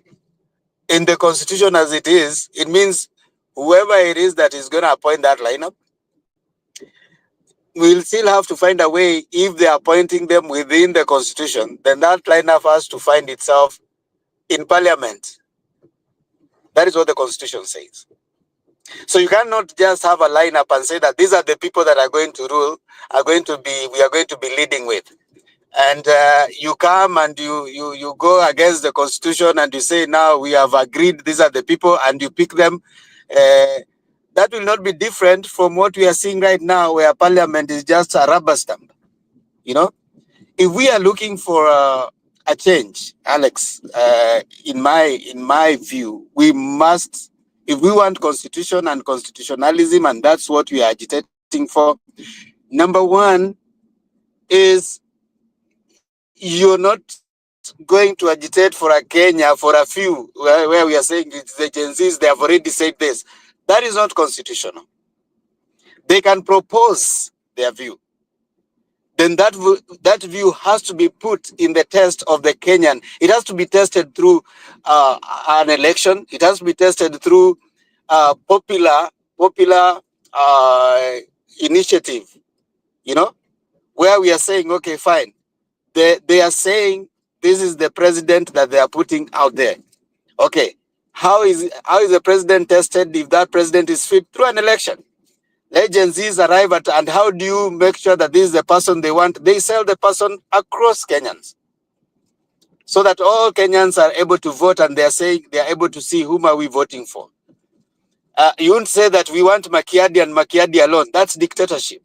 in the constitution as it is, it means whoever it is that is going to appoint that lineup will still have to find a way. If they're appointing them within the constitution, then that lineup has to find itself in parliament. That is what the constitution says. So you cannot just have a lineup and say that these are the people that are going to rule, we are going to be leading with. And you come and you go against the constitution and you say, now we have agreed, these are the people, and you pick them. That will not be different from what we are seeing right now, where parliament is just a rubber stamp. You know, if we are looking for a change, Alex, in my view, we must, if we want constitution and constitutionalism, and that's what we are agitating for, number one is you're not going to agitate for a Kenya for a few, where we are saying it's the Gen Zs, they have already said this. That is not constitutional. They can propose their view. then that view has to be put in the test of the Kenyan. It has to be tested through an election. It has to be tested through popular initiative, you know, where we are saying, okay, fine. They are saying this is the president that they are putting out there. Okay, how is the president tested if that president is fit? Through an election. Agencies arrive at, and how do you make sure that this is the person they want? They sell the person across Kenyans, so that all Kenyans are able to vote, and they are saying they are able to see whom are we voting for. You won't say that we want Makiadi and Makiadi alone. That's dictatorship.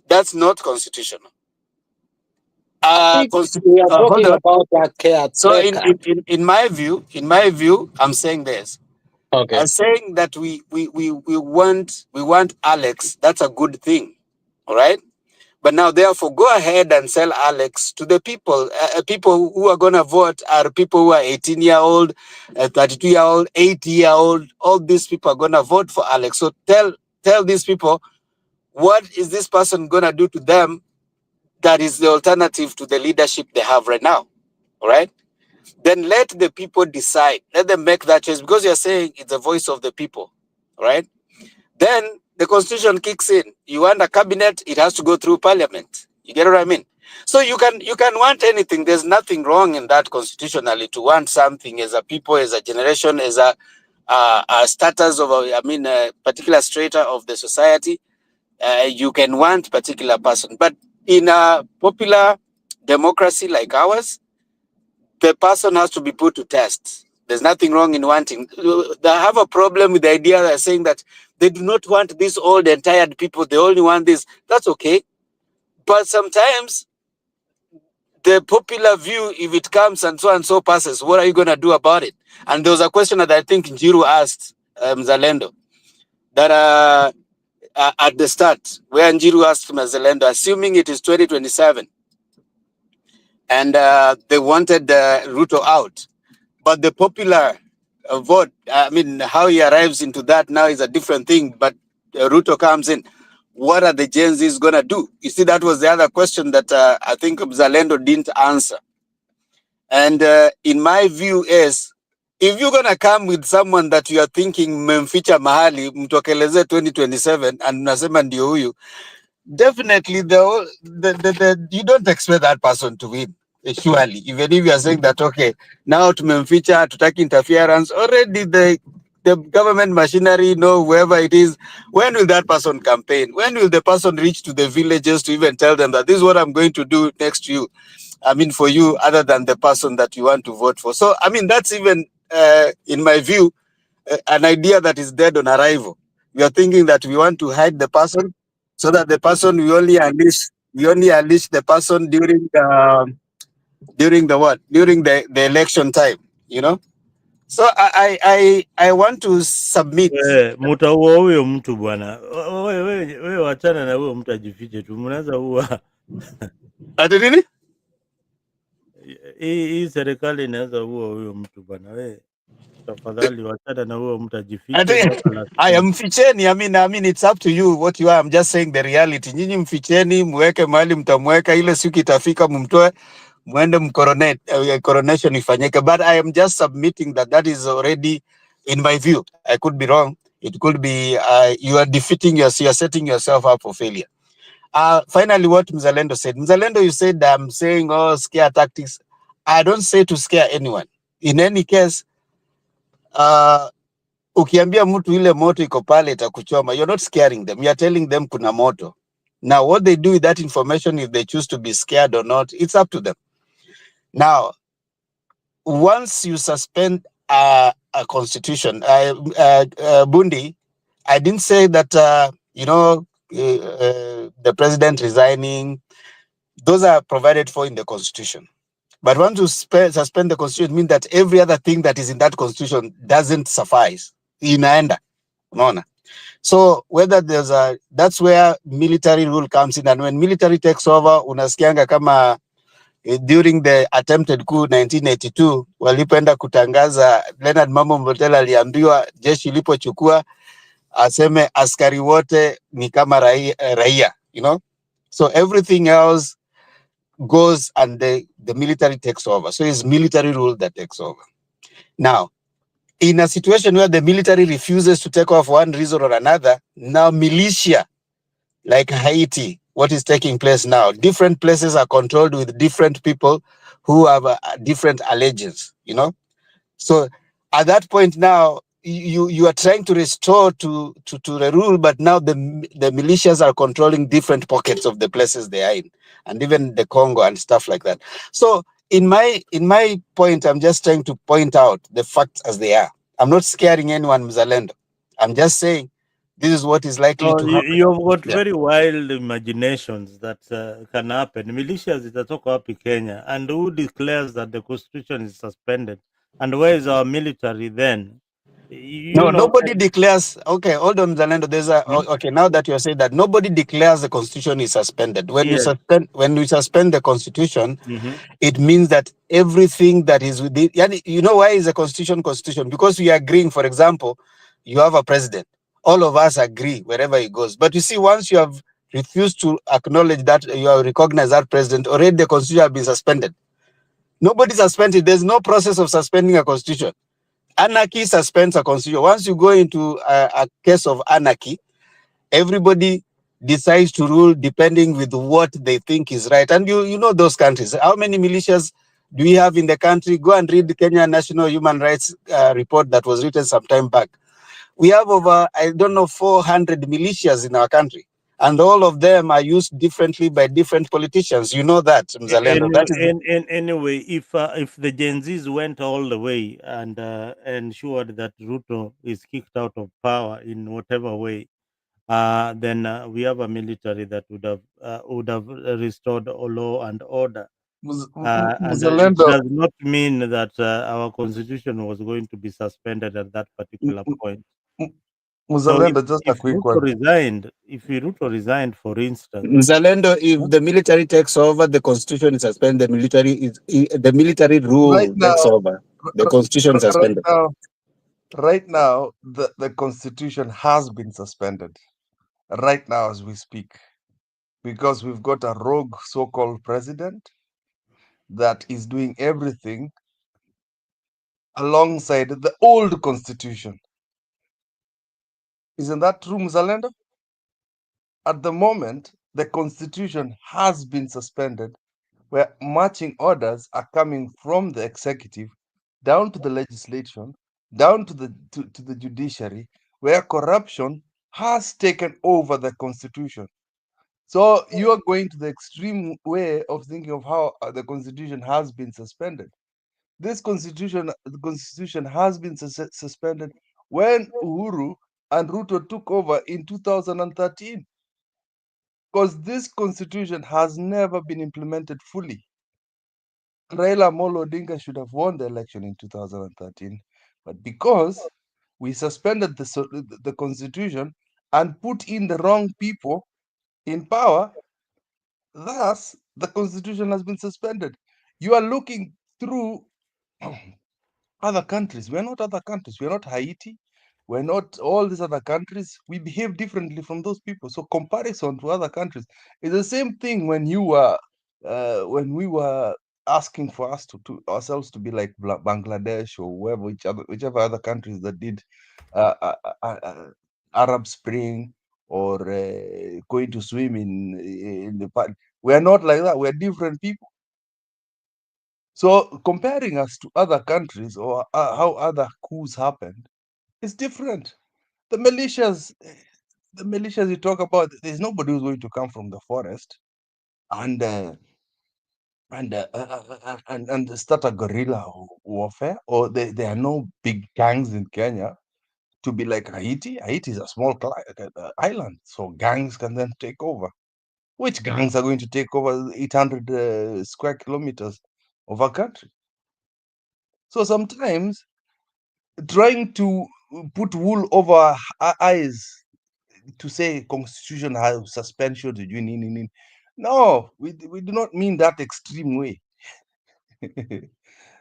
That's not constitutional. We are Hold talking on. about a caretaker. So in my view, I'm saying this. Okay. I'm saying that we want Alex. That's a good thing, all right. But now, therefore, go ahead and sell Alex to the people. People who are going to vote are people who are 18-year-old, 32-year-old, 80-year-old. All these people are going to vote for Alex. So tell these people, what is this person going to do to them that is the alternative to the leadership they have right now, all right? Then let the people decide. Let them make that choice, because you're saying it's the voice of the people, all right? Then the constitution kicks in. You want a cabinet, it has to go through parliament. You get what I mean? So you can want anything. There's nothing wrong in that constitutionally, to want something as a people, as a generation, as a status of a particular strata of the society. You can want particular person, but in a popular democracy like ours, the person has to be put to test. There's nothing wrong in wanting. They have a problem with the idea that saying that they do not want these old and tired people. They only want this. That's okay. But sometimes the popular view, if it comes and so passes, what are you going to do about it? And there was a question that I think Njiru asked Mzalendo, that at the start, where Njiru asked Mzalendo, assuming it is 2027, and they wanted Ruto out. But the popular vote, how he arrives into that now is a different thing, but Ruto comes in. What are the Gen Zs going to do? You see, that was the other question that I think Zalendo didn't answer. And in my view is, if you're going to come with someone that you are thinking memficha mahali, mtokeleze 2027, and nasema ndio huyu, definitely you don't expect that person to win. Surely, even if you are saying that, okay, now to memficha, to take interference, already the government machinery know whoever it is. When will that person campaign? When will the person reach to the villages to even tell them that this is what I'm going to do next to you? For you, other than the person that you want to vote for. So, that's even, in my view, an idea that is dead on arrival. We are thinking that we want to hide the person, so that the person we only unleash the person during the election time, you know. So I want to submit. Mutaua huyo mtu bwana. Wewe wachana na huyo mtu, ajifiche tu. Mnaweza ua. Ati nini? Hii serikali inaweza ua huyo mtu bwana. Wewe tafadhali wachana na huyo mtu, ajifiche mpaka last. I am mficheni. It's up to you what you are. I'm just saying the reality. Nyinyi mficheni, muweke mahali mtamweka, ile siku itafika mumtoe, mwende coronation ifanyike. But I am just submitting that is already, in my view. I could be wrong. It could be you are defeating yourself, you are setting yourself up for failure. Finally, what Mzalendo said. Mzalendo, you said I'm saying, scare tactics. I don't say to scare anyone. In any case, ukiambia mtu ile moto iko pale itakuchoma, you're not scaring them. You're telling them kuna moto. Now, what they do with that information, if they choose to be scared or not, it's up to them. Now, once you suspend a constitution, Bundi, I didn't say that, the president resigning, those are provided for in the constitution. But once you suspend the constitution, means that every other thing that is in that constitution doesn't suffice. Inaenda. Unaona? So whether that's where military rule comes in, and when military takes over, unasikianga kama during the attempted coup 1982, walipoenda kutangaza, Leonard Mambo Mbotela aliambiwa jeshi ilipochukua aseme askari wote ni kama raia, you know. So everything else goes and the military takes over. So it's military rule that takes over. Now, in a situation where the military refuses to take off for one reason or another, now militia, like Haiti, what is taking place now, different places are controlled with different people who have a different allegiance, you know? So at that point now, you are trying to restore to the rule, but now the militias are controlling different pockets of the places they are in, and even the Congo and stuff like that. So in my point, I'm just trying to point out the facts as they are. I'm not scaring anyone, Mzalendo. I'm just saying this is what is likely No, to happen. you've got Yeah. very wild imaginations that can happen. Militias zitatoka wapi Kenya, and who declares that the constitution is suspended? And where is our military then? No, nobody declares. Okay, hold on, Zalendo. There's a okay. Now that you are saying that, nobody declares the constitution is suspended. When Yes. we suspend the constitution, Mhm. it means that everything that is within. You know why is a constitution constitution? Because we are agreeing. For example, you have a president. All of us agree wherever he goes. But you see, once you have refused to acknowledge that you have recognized that president, already the constitution has been suspended. Nobody suspended. There's no process of suspending a constitution. Anarchy suspends a constitution. Once you go into a case of anarchy, everybody decides to rule depending with what they think is right. And you know those countries. How many militias do we have in the country? Go and read the Kenya National Human Rights report that was written some time back. We have over, 400 militias in our country. And all of them are used differently by different politicians. You know that, Mzalendo. That is Anyway, if the Gen Zs went all the way and ensured that Ruto is kicked out of power in whatever way, then we have a military that would have restored law and order. And it Mzalendo, does not mean that our constitution was going to be suspended at that particular point. So Mzalendo, just a quick one. if Ruto resigned, for instance, Mzalendo, if the military takes over, the constitution is suspended. The military rule Right now, takes over. The constitution is suspended. Right now, the constitution has been suspended. Right now, as we speak, because we've got a rogue so-called president that is doing everything alongside the old constitution. Isn't that true, Mzalendo? At the moment, the constitution has been suspended, where marching orders are coming from the executive down to the legislation, down to the judiciary, where corruption has taken over the constitution. So you are going to the extreme way of thinking of how the constitution has been suspended. The constitution has been suspended when Uhuru and Ruto took over in 2013, because this constitution has never been implemented fully. Raila Amolo Odinga should have won the election in 2013, but because we suspended the constitution and put in the wrong people in power, thus the constitution has been suspended. You are looking through other countries. We are not other countries. We are not Haiti. We're not all these other countries. We behave differently from those people. So comparison to other countries is the same thing when when we were asking for us to ourselves to be like Bangladesh or whichever other countries that did Arab Spring or going to swim in the park. We are not like that. We are different people. So comparing us to other countries or how other coups happened is different. The militias you talk about, there's nobody who's going to come from the forest and start a guerrilla warfare, or there are no big gangs in Kenya to be like Haiti. Haiti is a small island, so gangs can then take over. Which gangs are going to take over 800 square kilometers of our country? So sometimes trying to put wool over our eyes to say constitution has suspension to do no, we do not mean that extreme way.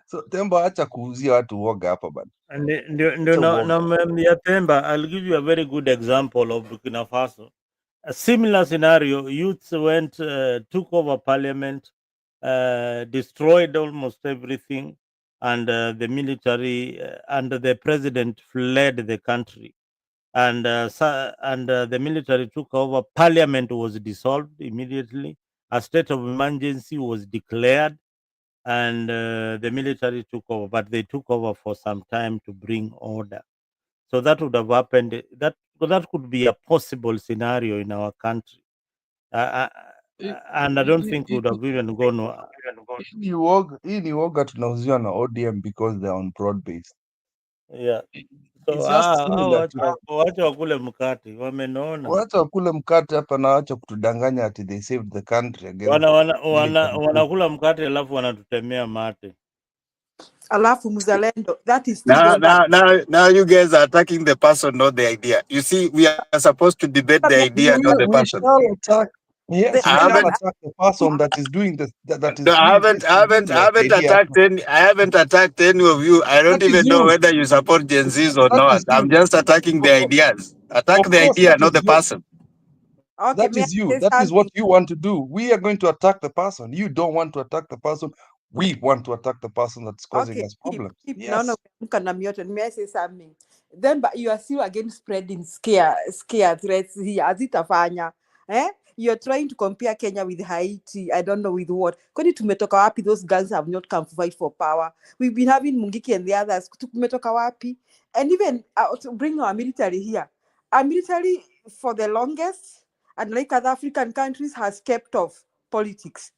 So Temba, acha kuuzia watu woga hapa bana. and Acha uoga. Temba, I'll give you a very good example of Burkina Faso. a similar scenario. Youths went, took over parliament, destroyed almost everything, and the military and the president fled the country. And the military took over. Parliament was dissolved immediately. A state of emergency was declared, and the military took over. But they took over for some time to bring order. So that would have happened. That could be a possible scenario in our country. And I don't think we would have even gone. Hii ni woga tunauziwa na ODM because they're on broad base. Yeah. So It's just similar to wacha wakule mkate, wamenona. wacha wakule mkate hapa na wacha kutudanganya ati they saved the country against Wanakula mkate alafu wanatutemea mate. Alafu mzalendo, that is still Now you guys are attacking the person, not the idea. You see, we are supposed to debate the idea, not the we person. shall attack. Yes, we shall attack the person that is doing this. I haven't attacked any of you. I don't even know whether you support Gen Zs or not. I'm just attacking the ideas. Attack the idea, not the person. Okay, that is you. That is what you want to do. We are going to attack the person. You don't want to attack the person. We want to attack the person that's causing us problems. No, may I say something? Then, but you are still again spreading scare threats here. Azitafanya, You're trying to compare Kenya with Haiti. I don't know with what. Kwani tumetoka wapi? Those guns have not come to fight for power. We've been having Mungiki and the others. Tumetoka wapi? And even to bring our military here. Our military, for the longest, unlike other African countries, has kept off politics.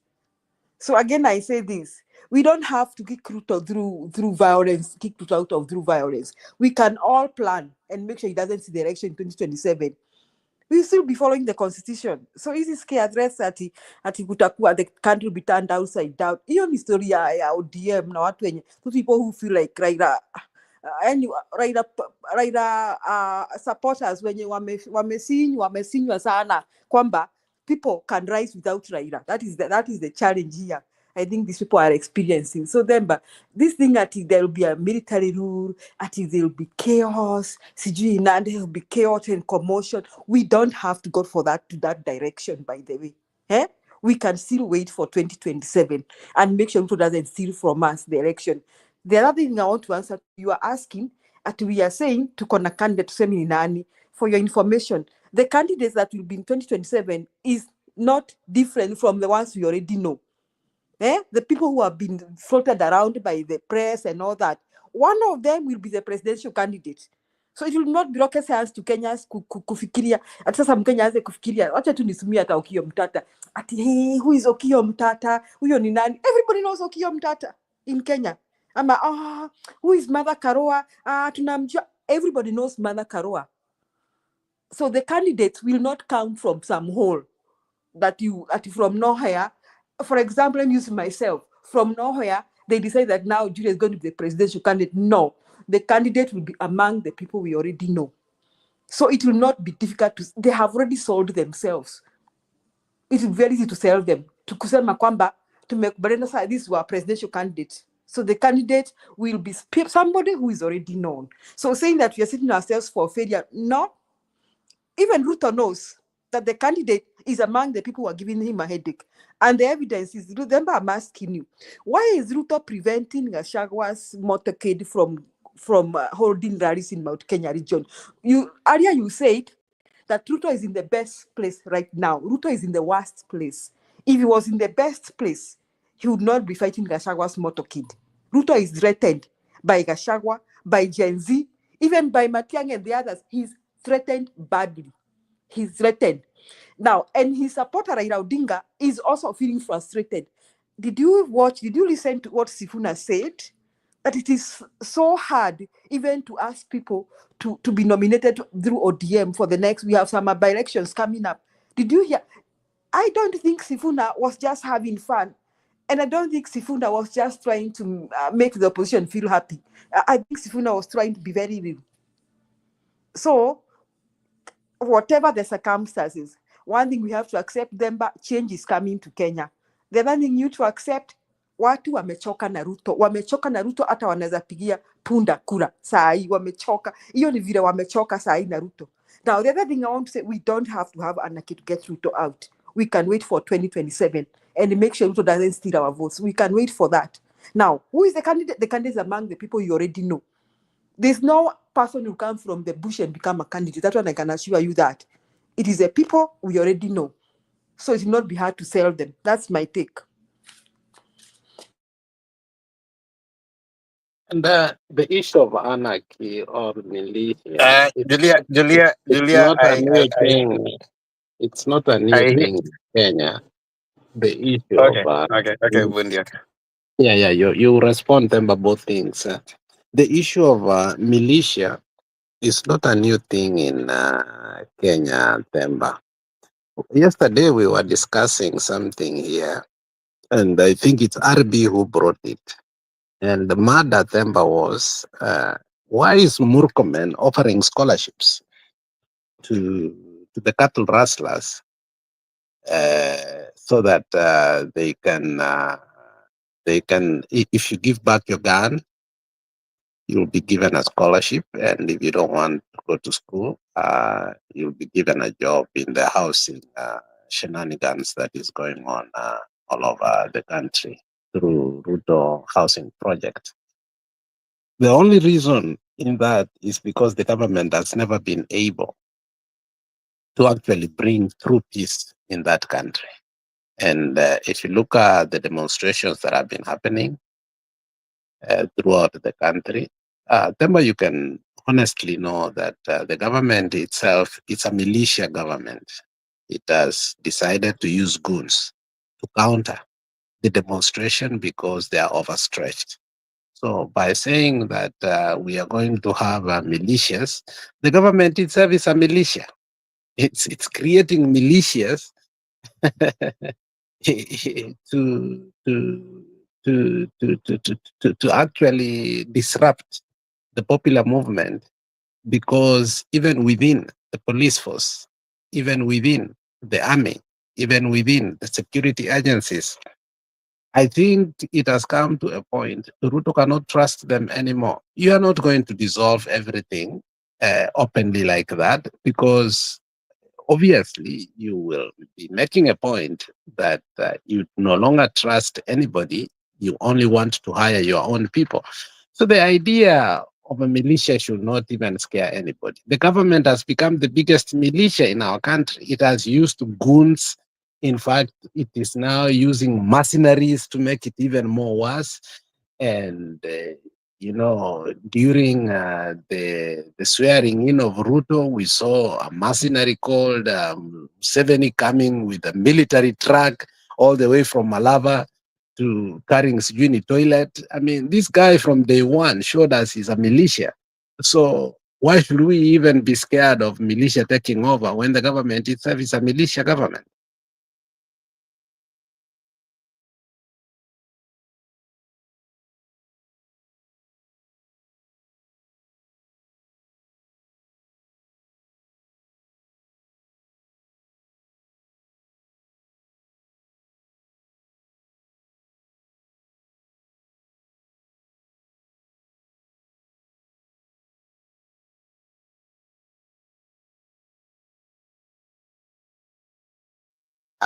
So again, I say this: we don't have to kick Ruto through violence, kick Ruto out of through violence. We can all plan and make sure he doesn't see the election in 2027. We'll still be following the constitution. So easy scare address ati kutakuwa the country will be turned upside down. Hiyo ni story ya ODM na watu wenye people who feel like supporters wenye wamesinywa sana kwamba people can rise without Raila. That is the challenge here. I think these people are experiencing. So then, but this thing that there will be a military rule, there will be chaos, there will be chaos and commotion. We don't have to go for that direction, by the way. We can still wait for 2027 and make sure Ruto doesn't steal from us the election. The other thing I want to answer, you are asking, we are saying to connect candidate to semi nani. For your information, the candidates that will be in 2027 is not different from the ones we already know. The people who have been floated around by the press and all that, one of them will be the presidential candidate. So it will not be rocket science to Kenyans kufikiria. Ati sasa Mkenya aanze kufikiria, wacha tu nisumie hata Okiya Mtata. Ati hey, who is Okiya Mtata? Huyo ni nani? Everybody knows Okiya Mtata in Kenya. Ama who is Martha Karua? Tunamjua. Everybody knows Martha Karua. So the candidates will not come from some hole that from nowhere. For example, I'm using myself. From nowhere, they decide that now Julia is going to be the presidential candidate. No, the candidate will be among the people we already know. So it will not be difficult to. They have already sold themselves. It is very easy to sell them. To kusema kwamba to make Brenda this was presidential candidate. So the candidate will be somebody who is already known. So saying that we are setting ourselves for failure, no. Even Ruto knows that the candidate is among the people who are giving him a headache. And the evidence is, remember, I'm asking you, why is Ruto preventing Gachagua's motorcade from holding rallies in Mount Kenya region? Earlier you said that Ruto is in the best place right now. Ruto is in the worst place. If he was in the best place, he would not be fighting Gachagua's motorcade. Ruto is threatened by Gachagua, by Gen Z, even by Matiang'i and the others. He's threatened badly. He's threatened. Now, and his supporter Raila Odinga is also feeling frustrated. Did you listen to what Sifuna said? That it is so hard even to ask people to be nominated through ODM for the next, we have some by-elections coming up. Did you hear? I don't think Sifuna was just having fun. And I don't think Sifuna was just trying to make the opposition feel happy. I think Sifuna was trying to be very real. So, whatever the circumstances, one thing we have to accept, them, but change is coming to Kenya. The other thing you to accept, watu wamechoka na Ruto hata wanaweza pigia punda kura saa hii, wamechoka. Hiyo ni vile wamechoka saa hii na Ruto. Now, the other thing I want to say, we don't have to have anarchy to get Ruto out. We can wait for 2027 and make sure Ruto doesn't steal our votes. We can wait for that. Now, who is the candidate? The candidate is among the people you already know. There's no person who comes from the bush and become a candidate. That one I can assure you that. It is the people we already know. So it will not be hard to sell them. That's my take. And the issue of anarchy or militia, it's Julia, not a new thing. It's not a new thing in Kenya. The issue of okay, Bundia. yeah, you respond them about both things. The issue of militia is not a new thing in Kenya, Themba. Yesterday we were discussing something here, and I think it's RB who brought it. And the matter Themba was, why is Murkomen offering scholarships to the cattle rustlers so that they can, if you give back your gun, you'll be given a scholarship, and if you don't want to go to school, you'll be given a job in the housing shenanigans that is going on all over the country through Ruto housing project. The only reason in that is because the government has never been able to actually bring true peace in that country. And if you look at the demonstrations that have been happening throughout the country, Themba, you can honestly know that the government itself, it's a militia government. It has decided to use goons to counter the demonstration because they are overstretched. So by saying that we are going to have militias, the government itself is a militia. It's creating militias to actually disrupt the popular movement, because even within the police force, even within the army, even within the security agencies, I think it has come to a point Ruto cannot trust them anymore. You are not going to dissolve everything openly like that, because obviously you will be making a point that you no longer trust anybody. You only want to hire your own people. So the idea of a militia should not even scare anybody. The government has become the biggest militia in our country. It has used goons. In fact, it is now using mercenaries to make it even more worse. And during the swearing in of Ruto, we saw a mercenary called Seveni coming with a military truck all the way from Malava to carrying Sijuni toilet. I mean, this guy from day one showed us he's a militia. So why should we even be scared of militia taking over when the government itself is a militia government?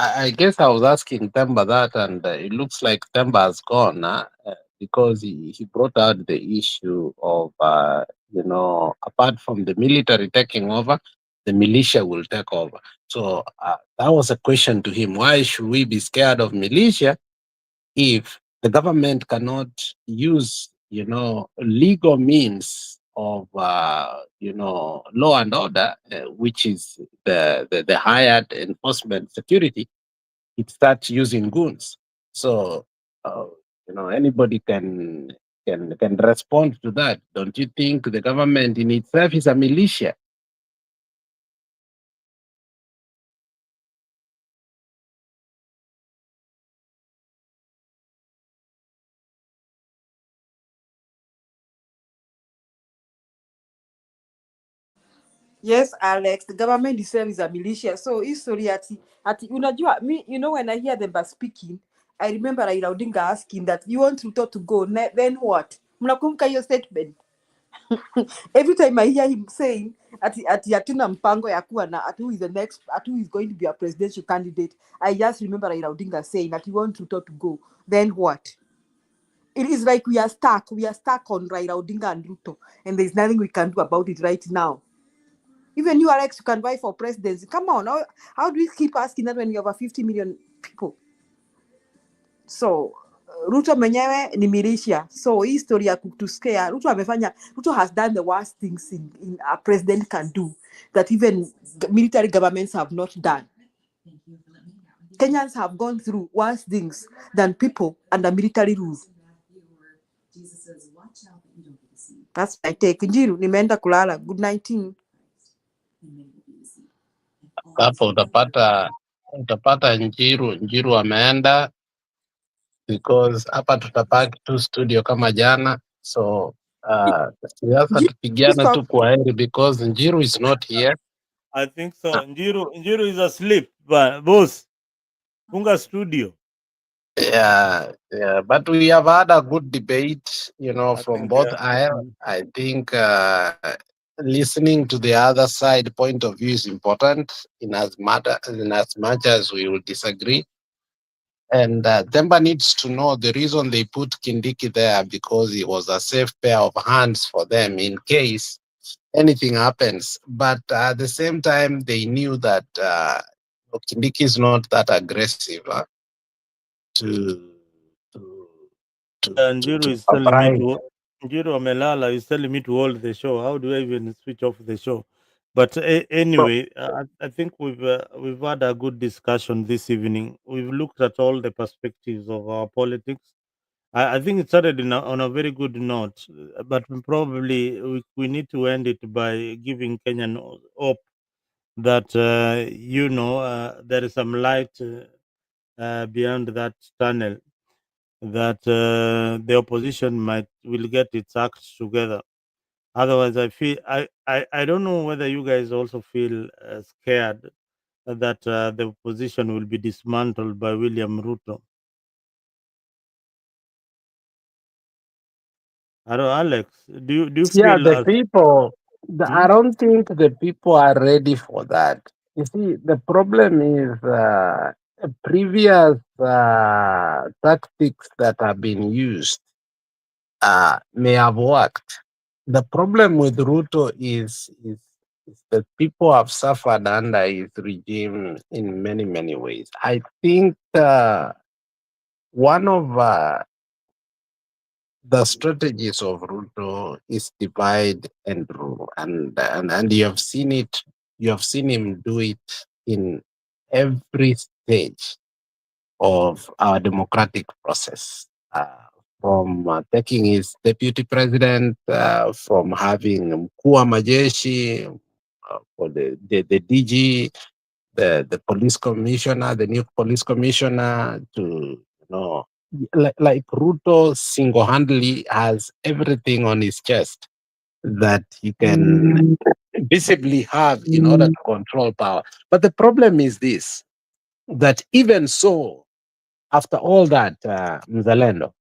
I guess I was asking Themba that, and it looks like Themba has gone because he brought out the issue of, apart from the military taking over, the militia will take over. So that was a question to him. Why should we be scared of militia if the government cannot use, legal means of, law and order, which is the hired enforcement security? It starts using goons. So, anybody can respond to that. Don't you think the government in itself is a militia? Yes, Alex, the government itself is a militia. So history ati unajua me, when I hear them speaking, I remember Raila Odinga asking that you want Ruto to go, then what? Mnakumbuka hiyo statement? Every time I hear him saying ati hatuna mpango ya kuwa na who is the next, who is going to be a presidential candidate. I just remember Raila Odinga saying that he wants Ruto to go. Then what? It is like we are stuck on Raila Odinga and Ruto, and there's nothing we can do about it right now. Even you, Alex, you can vie for presidency. Come on, how do we keep asking that when you have over 50 million people? So Ruto mwenyewe ni militia. So hii story ya kutuscare, Ruto has done the worst things in a president can do that even military governments have not done. Kenyans have gone through worse things than people under military rule. That's my take. Njiru, nimeenda kulala. Good night. Hapo utapata Njiru ameenda, because hapa tutapaki tu studio kama jana, so siasa tupigiana tu kwa heri because Njiru is not here. I think so. Njiru is asleep, but boss, funga studio. Yeah, but we have had a good debate, from both Yeah. aisles. I think listening to the other side point of view is important in as much as we will disagree. And Themba needs to know the reason they put Kindiki there, because it was a safe pair of hands for them in case anything happens. But at the same time, they knew that Kindiki is not that aggressive Njiru is telling me to. Njiru Amelala is telling me to hold the show. How do I even switch off the show? But anyway, I think we've had a good discussion this evening. We've looked at all the perspectives of our politics. I think it started on a very good note, but probably we need to end it by giving Kenyan hope that there is some light beyond that tunnel, that the opposition will get its act together. Otherwise, I don't know whether you guys also feel scared that the opposition will be dismantled by William Ruto. I don't know, Alex, do you Yeah, feel? the people, I don't think the people are ready for that. You see, the problem is previous tactics that have been used may have worked. The problem with Ruto is that people have suffered under his regime in many, many ways. I think one of the strategies of Ruto is divide and rule, and you have seen it. You have seen him do it in every stage of our democratic process. From taking his deputy president, from having mkuu wa majeshi, for the DG, the police commissioner, the new police commissioner, to like Ruto single-handedly has everything on his chest that he can visibly have in order to control power. But the problem is this, that even so, after all that, Mzalendo,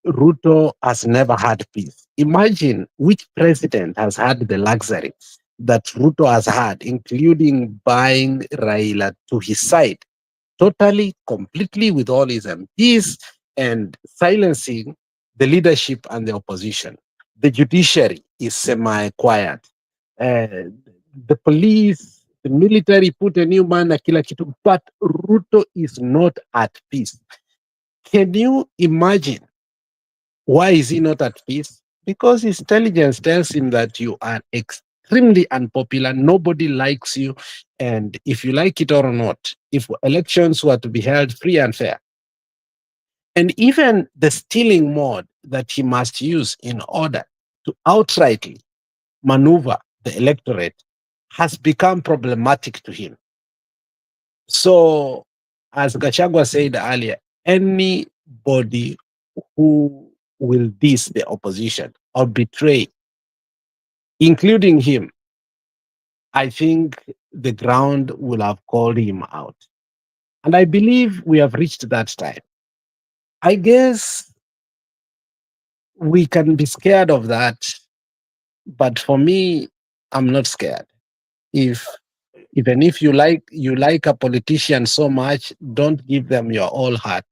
Ruto has never had peace. Imagine which president has had the luxury that Ruto has had, including buying Raila to his side, totally, completely with all his MPs, and silencing the leadership and the opposition. The judiciary is semi-quiet. The police, the military put a new man, kila kitu, but Ruto is not at peace. Can you imagine? Why is he not at peace? Because his intelligence tells him that you are extremely unpopular, nobody likes you, and if you like it or not, if elections were to be held free and fair, and even the stealing mode that he must use in order to outrightly maneuver the electorate has become problematic to him. So, as Gachagua said earlier, anybody who will diss the opposition or betray, including him, I think the ground will have called him out. And I believe we have reached that time. I guess we can be scared of that. But for me, I'm not scared. Even if you like a politician so much, don't give them your whole heart.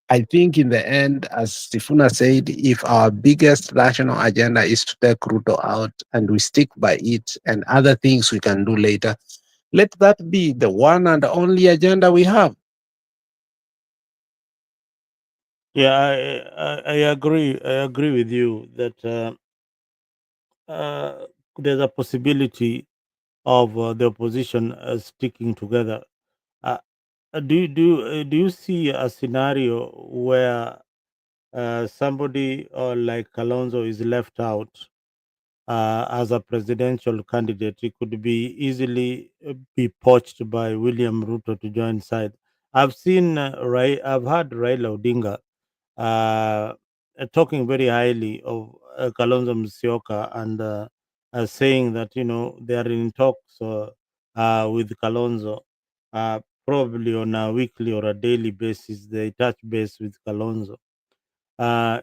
I think in the end, as Sifuna said, if our biggest national agenda is to take Ruto out and we stick by it and other things we can do later, let that be the one and only agenda we have. Yeah, I agree. I agree with you that there's a possibility of the opposition sticking together. Uh, do you see a scenario where somebody like Kalonzo is left out as a presidential candidate? He could be easily be poached by William Ruto to join side. I've seen I've heard Raila Odinga talking very highly of Kalonzo Musyoka and saying that they are in talks with Kalonzo, probably on a weekly or a daily basis. They touch base with Kalonzo.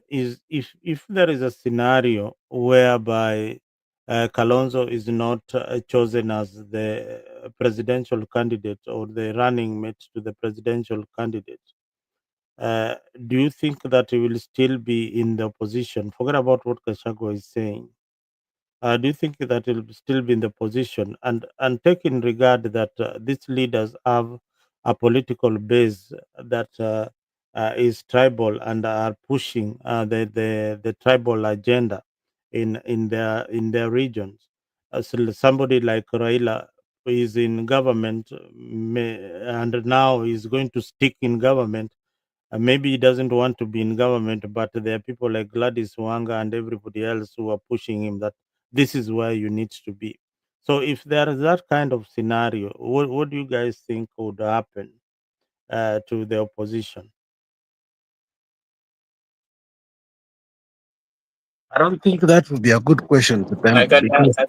Is if there is a scenario whereby Kalonzo is not chosen as the presidential candidate or the running mate to the presidential candidate, do you think that he will still be in the opposition? Forget about what Gachagua is saying. Do you think that he'll still be in the position? And take in regard that these leaders have a political base that is tribal and are pushing the tribal agenda in their regions. So somebody like Raila is in government, and now is going to stick in government. Maybe he doesn't want to be in government, but there are people like Gladys Wanga and everybody else who are pushing him that this is where you need to be. So if there is that kind of scenario, what do you guys think would happen to the opposition? I don't think that would be a good question to them. Because... I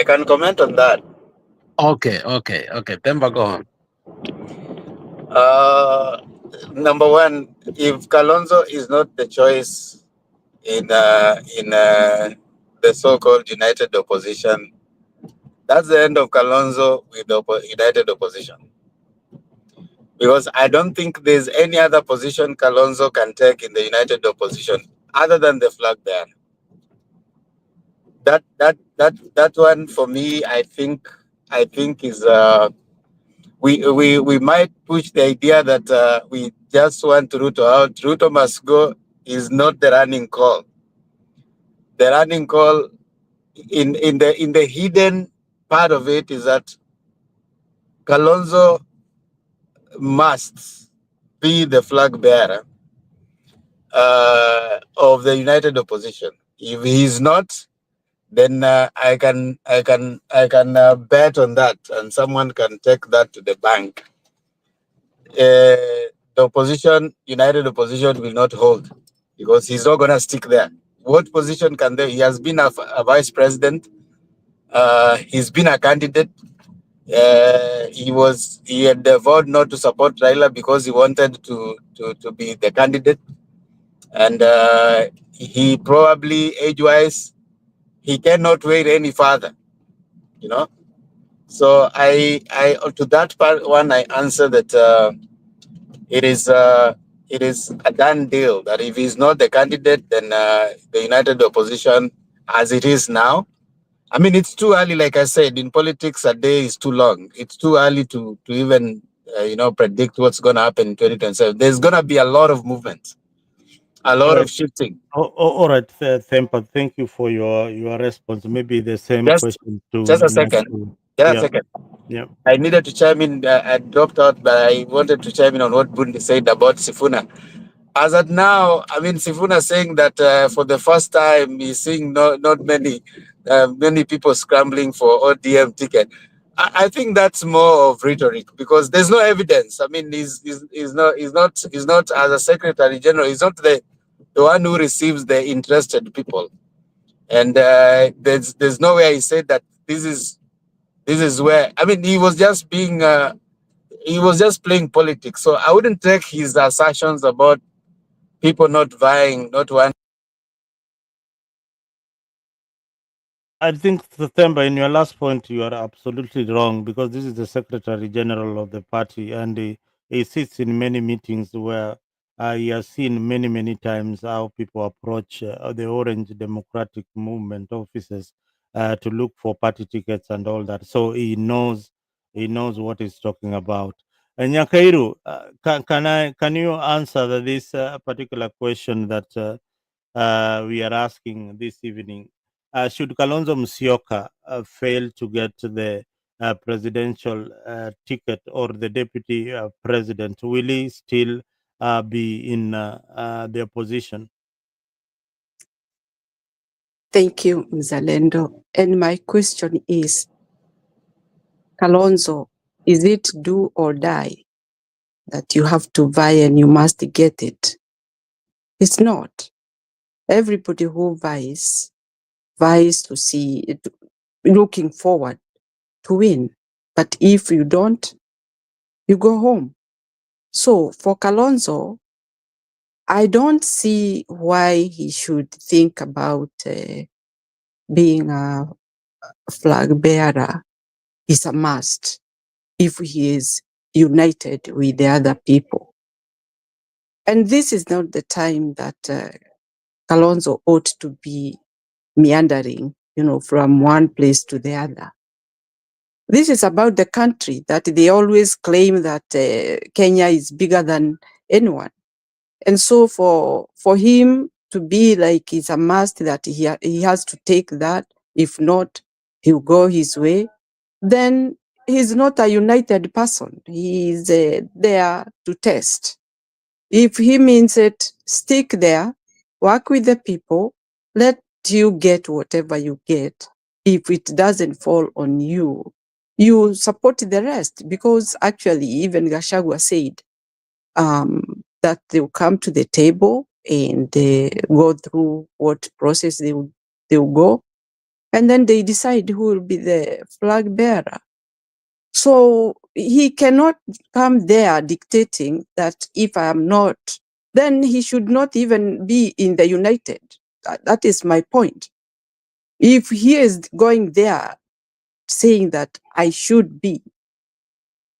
can comment on that. Okay. Temba, go on. Number one, if Kalonzo is not the choice in the so-called united opposition, that's the end of Kalonzo with the united opposition. Because I don't think there's any other position Kalonzo can take in the united opposition other than the flag bearer. That one for me, I think is we might push the idea that we just want Ruto out. Ruto must go is not the running call. The running call in the hidden part of it is that Kalonzo must be the flag bearer of the united opposition. If he's not, then I can bet on that, and someone can take that to the bank. The opposition, united opposition, will not hold because he's not going to stick there. What position can they? He has been a vice president. He's been a candidate. He had vowed not to support Raila because he wanted to be the candidate, and he probably age-wise he cannot wait any further. So I to that part one I answer that it is a done deal that if he's not the candidate, then the united opposition as it is now. I mean, it's too early. Like I said, in politics, a day is too long. It's too early to even predict what's going to happen in 2027. There's going to be a lot of movement, a lot of shifting. All right, Thempa, thank you for your response. Maybe the same question to Just a second. Yeah. I needed to chime in. I dropped out, but I wanted to chime in on what Bundi said about Sifuna. As at now, I mean, Sifuna saying that for the first time he's seeing not many people scrambling for ODM ticket. I think that's more of rhetoric because there's no evidence. I mean, he's not as a secretary general. He's not the one who receives the interested people, and there's nowhere he said that this is where. I mean, he was just being he was just playing politics. So I wouldn't take his assertions about people not vying, not wanting I think, Themba, in your last point, you are absolutely wrong, because this is the Secretary General of the party, and he sits in many meetings where he has seen many, many times how people approach the Orange Democratic Movement offices to look for party tickets and all that. So he knows what he's talking about. And Nyakairu, can you answer this particular question that we are asking this evening? Should Kalonzo Musyoka fail to get the presidential ticket, or the deputy president, will he still be in the opposition? Thank you, Mzalendo. And my question is, Kalonzo, is it do or die that you have to vie and you must get it? It's not. Everybody who vies to see it, looking forward to win. But if you don't, you go home. So for Kalonzo, I don't see why he should think about being a flag bearer. It's a must if he is united with the other people. And this is not the time that Kalonzo ought to be meandering, from one place to the other. This is about the country that they always claim that Kenya is bigger than anyone. And so for him to be like it's a must that he has to take that, if not, he'll go his way, then he's not a united person. He is there to test. If he means it, stick there, work with the people, let you get whatever you get. If it doesn't fall on you, you support the rest, because actually even Gachagua said that they'll come to the table and go through what process they'll go, and then they decide who will be the flag bearer. So he cannot come there dictating that if I am not, then he should not even be in the United. That is my point. If he is going there saying that I should be,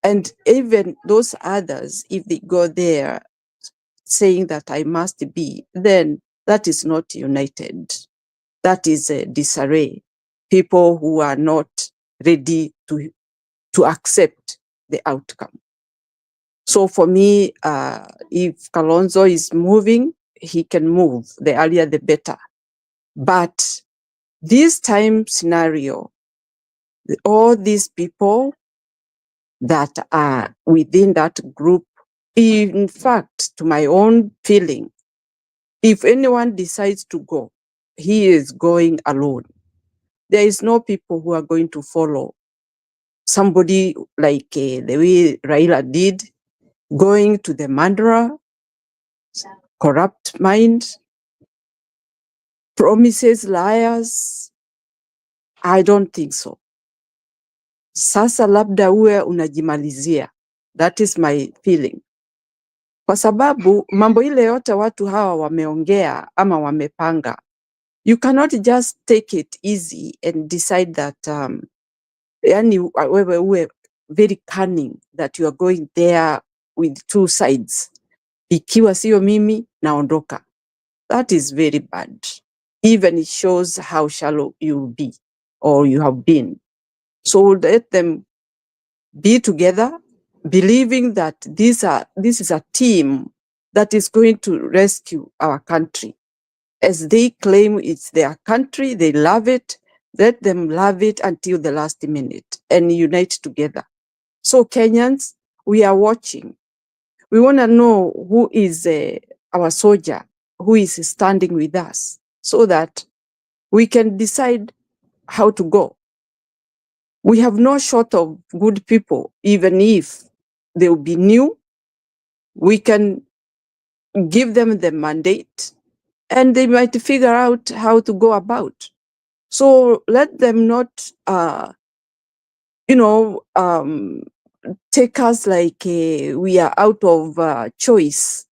and even those others, if they go there saying that I must be, then that is not united. That is a disarray. People who are not ready to accept the outcome. So for me, if Kalonzo is moving, he can move. The earlier, the better. But this time scenario, all these people that are within that group, in fact, to my own feeling, if anyone decides to go, he is going alone. There is no people who are going to follow somebody like the way Raila did, going to the Mandara, corrupt mind, promises, liars. I don't think so. Sasa labda uwe unajimalizia. That is my feeling. Kwa sababu mambo ile yote watu hawa wameongea ama wamepanga, you cannot just take it easy and decide that yani wewe uwe very cunning that you are going there with two sides. Ikiwa sio mimi, naondoka. That is very bad. Even it shows how shallow you be or you have been. So let them be together, believing that this is a team that is going to rescue our country. As they claim it's their country, they love it, let them love it until the last minute and unite together. So Kenyans, we are watching. We want to know who is our soldier, who is standing with us, so that we can decide how to go. We have no short of good people, even if they will be new. We can give them the mandate and they might figure out how to go about. So let them not, take us like we are out of choice.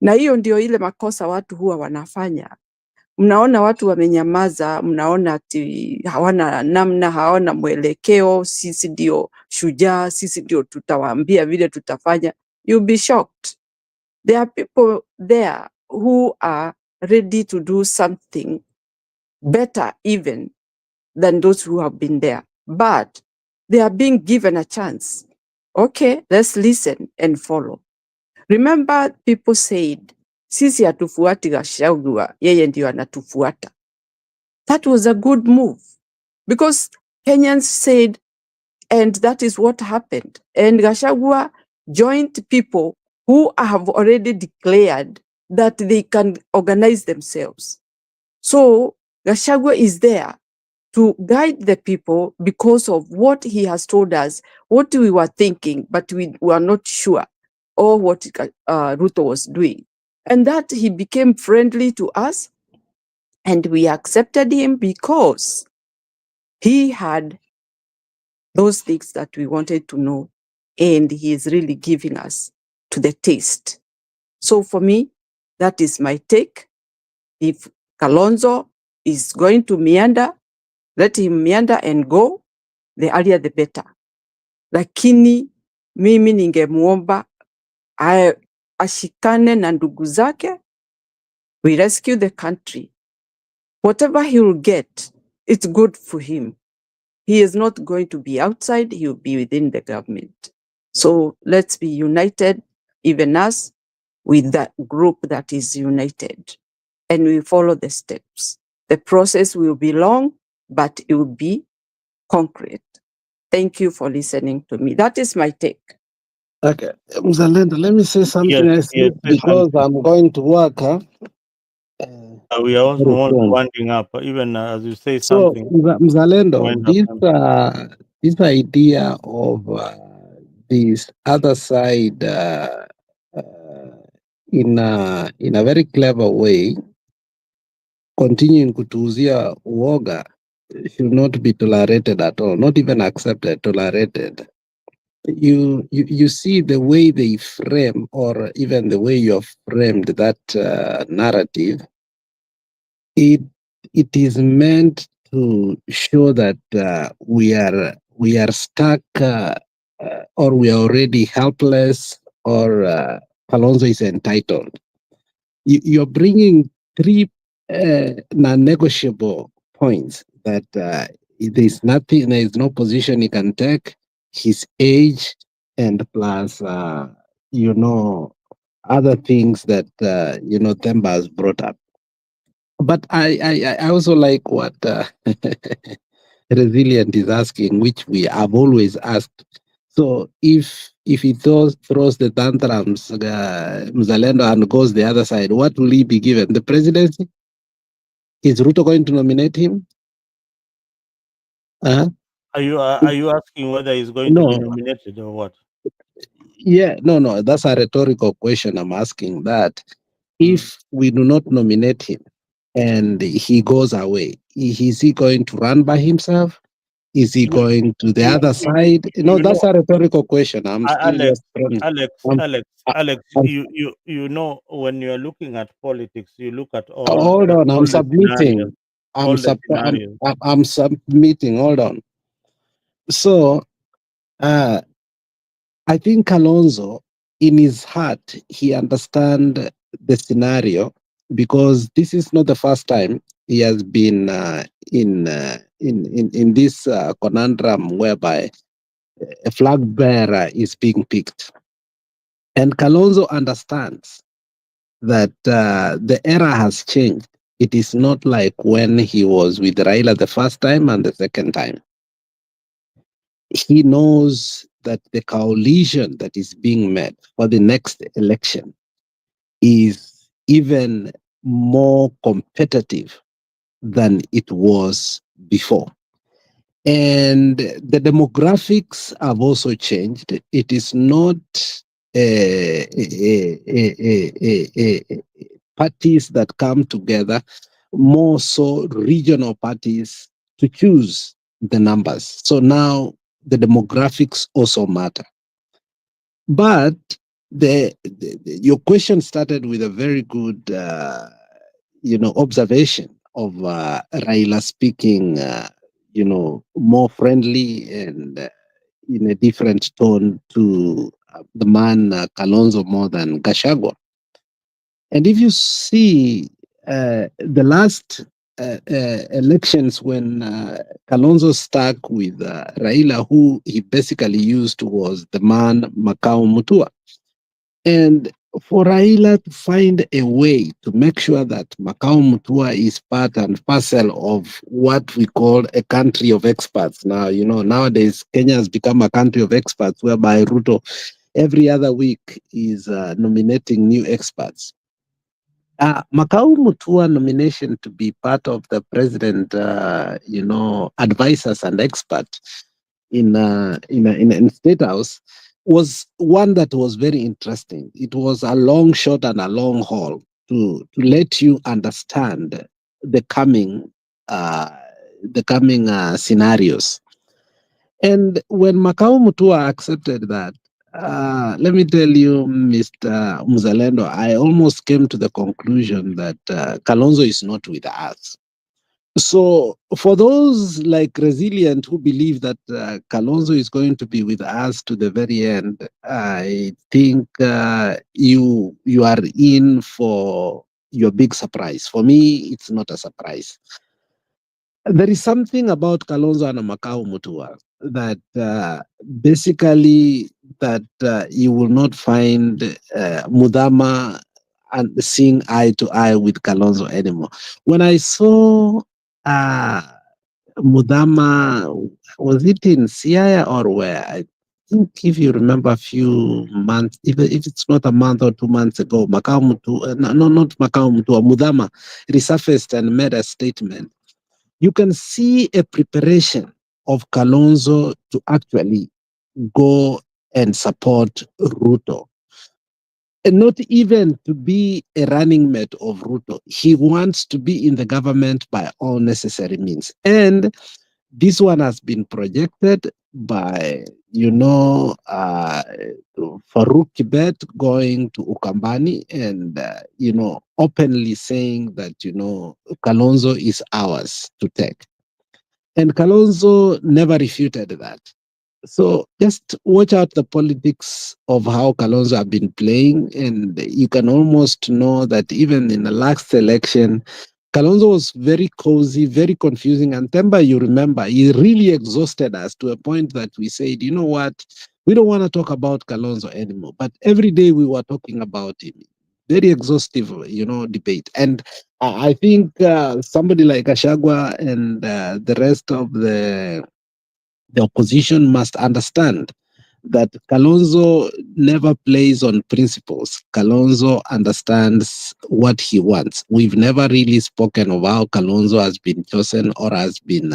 Na hiyo ndio ile makosa watu huwa wanafanya. Mnaona watu wamenyamaza, mnaona ati hawana namna, hawana mwelekeo, sisi ndio shujaa, sisi ndio tutawaambia vile tutafanya. You'll be shocked. There are people there who are ready to do something better even than those who have been there. But they are being given a chance. Okay, let's listen and follow. Remember, people said, sisi hatufuati Gachagua, yeye ndio anatufuata. That was a good move because Kenyans said, and that is what happened. And Gachagua joined people who have already declared that they can organize themselves. So Gachagua is there to guide the people because of what he has told us, what we were thinking, but we were not sure, or what Ruto was doing. And that he became friendly to us, and we accepted him because he had those things that we wanted to know, and he is really giving us to the taste. So for me, that is my take. If Kalonzo is going to meander, let him meander and go, the earlier the better. Lakini mimi ningemuomba ashikane na ndugu zake. We rescue the country. Whatever he will get, it's good for him. He is not going to be outside, he will be within the government. So let's be united, even us, with that group that is united. And we follow the steps. The process will be long, but it will be concrete. Thank you for listening to me. That is my take. Okay, Mzalendo, let me say something Yes, else yes, say because something. I'm going to work. We are also Very soon. winding up. Even as you say So, something, Mzalendo, wind up. this idea of this other side in a very clever way continuing kutuuzia uoga should not be tolerated at all, not even accepted, tolerated. You see the way they frame, or even the way you have framed that narrative, it is meant to show that we are stuck, or we are already helpless, or Kalonzo is entitled. You're bringing three non-negotiable points that there's nothing, there is no position he can take, his age, and plus, other things that, Themba has brought up. But I also like what Resilient is asking, which we have always asked. So if he throws the tantrums, Mzalendo, and goes the other side, what will he be given? The presidency? Is Ruto going to nominate him? Are you asking whether he's going to be nominated or what? Yeah, no, that's a rhetorical question. I'm asking that. If we do not nominate him and he goes away, is he going to run by himself? Is he going to the other side? No, that's a rhetorical question. I'm still just Alex, you know, when you are looking at politics, you look at all hold on, I'm the scenarios. submitting. I'm submitting. Hold on. So, I think Kalonzo, in his heart, he understands the scenario because this is not the first time he has been in this conundrum whereby a flag bearer is being picked, and Kalonzo understands that the era has changed. It is not like when he was with Raila the first time and the second time. He knows that the coalition that is being made for the next election is even more competitive than it was before. And the demographics have also changed. It is not parties that come together, more so regional parties to choose the numbers. So now the demographics also matter. But your question started with a very good observation of Raila speaking, more friendly and in a different tone to the man Kalonzo more than Gachagua. And if you see the last elections when Kalonzo stuck with Raila, who he basically used was the man Makau Mutua. And for Raila to find a way to make sure that Makau Mutua is part and parcel of what we call a country of experts. Now, nowadays Kenya has become a country of experts whereby Ruto every other week is nominating new experts. Makau Mutua nomination to be part of the president, advisors and experts in State House was one that was very interesting. It was a long shot and a long haul to let you understand the coming scenarios. And when Makau Mutua accepted that, let me tell you, Mr. Mzalendo, I almost came to the conclusion that Kalonzo is not with us. So for those like Resilient who believe that Kalonzo is going to be with us to the very end, I think you are in for your big surprise. For me, it's not a surprise. There is something about Kalonzo and Makau Mutua that basically that you will not find Mudama and seeing eye to eye with Kalonzo anymore. When I saw Mudama, was it in Siaya or where? I think if you remember a few months, even if it's not a month or 2 months ago, Makau Mutua, no, not Makau Mutua, Mudama resurfaced and made a statement. You can see a preparation of Kalonzo to actually go and support Ruto. And not even to be a running mate of Ruto. He wants to be in the government by all necessary means. And this one has been projected by, Farouk Kibet going to Ukambani and, openly saying that, Kalonzo is ours to take. And Kalonzo never refuted that. So just watch out the politics of how Kalonzo have been playing, and you can almost know that even in the last election, Kalonzo was very cozy, very confusing. And Temba, you remember, he really exhausted us to a point that we said, you know what, we don't want to talk about Kalonzo anymore. But every day we were talking about him. Very exhaustive, debate. And I think somebody like Gachagua and the rest of the opposition must understand that Kalonzo never plays on principles. Kalonzo understands what he wants. We've never really spoken of how Kalonzo has been chosen or has been,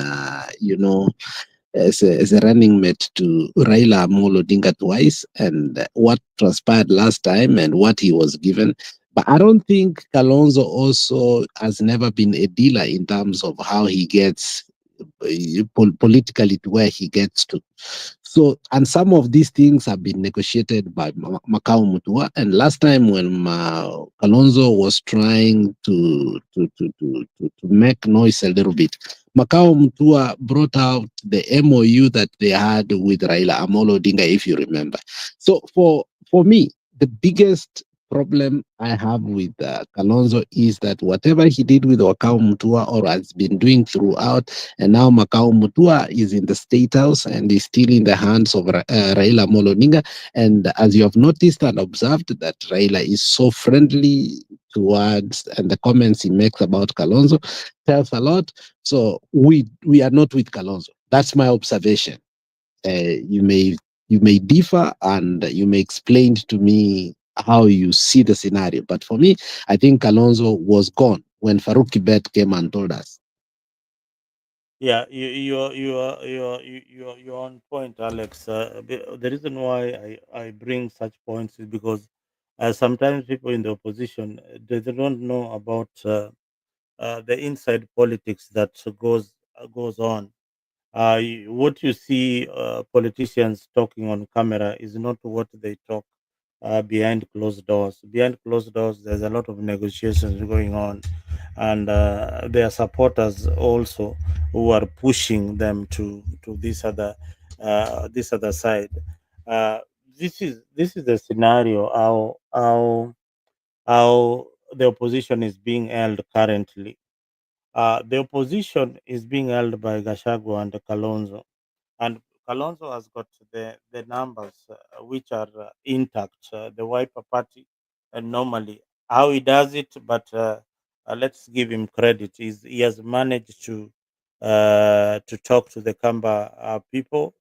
as a running mate to Raila Amolo Odinga twice, and what transpired last time and what he was given. But I don't think Kalonzo also has never been a dealer in terms of how he gets politically to where he gets to. So, and some of these things have been negotiated by Makau Mutua. And last time when Kalonzo was trying to make noise a little bit, Makau Mutua brought out the MOU that they had with Raila Amolo Odinga, if you remember. So for me, the biggest problem I have with Kalonzo is that whatever he did with Makau Mutua or has been doing throughout, and now Makau Mutua is in the State House and is still in the hands of Raila Amolo Odinga. And as you have noticed and observed that Raila is so friendly towards, and the comments he makes about Kalonzo tells a lot. So we are not with Kalonzo. That's my observation. You may differ and you may explain to me how you see the scenario. But for me, I think Kalonzo was gone when Farouk Kibet came and told us. Yeah, you're on point, Alex. The reason why I bring such points is because sometimes people in the opposition they don't know about the inside politics that goes on. What you see politicians talking on camera is not what they talk behind closed doors. Behind closed doors, there's a lot of negotiations going on. and their supporters also who are pushing them to this other side. Uh, this is the scenario how the opposition is being held currently. The opposition is being held by Gachagua and Kalonzo, and Kalonzo has got the numbers which are intact. The Wiper Party, normally how he does it, but let's give him credit. He has managed to talk to the Kamba people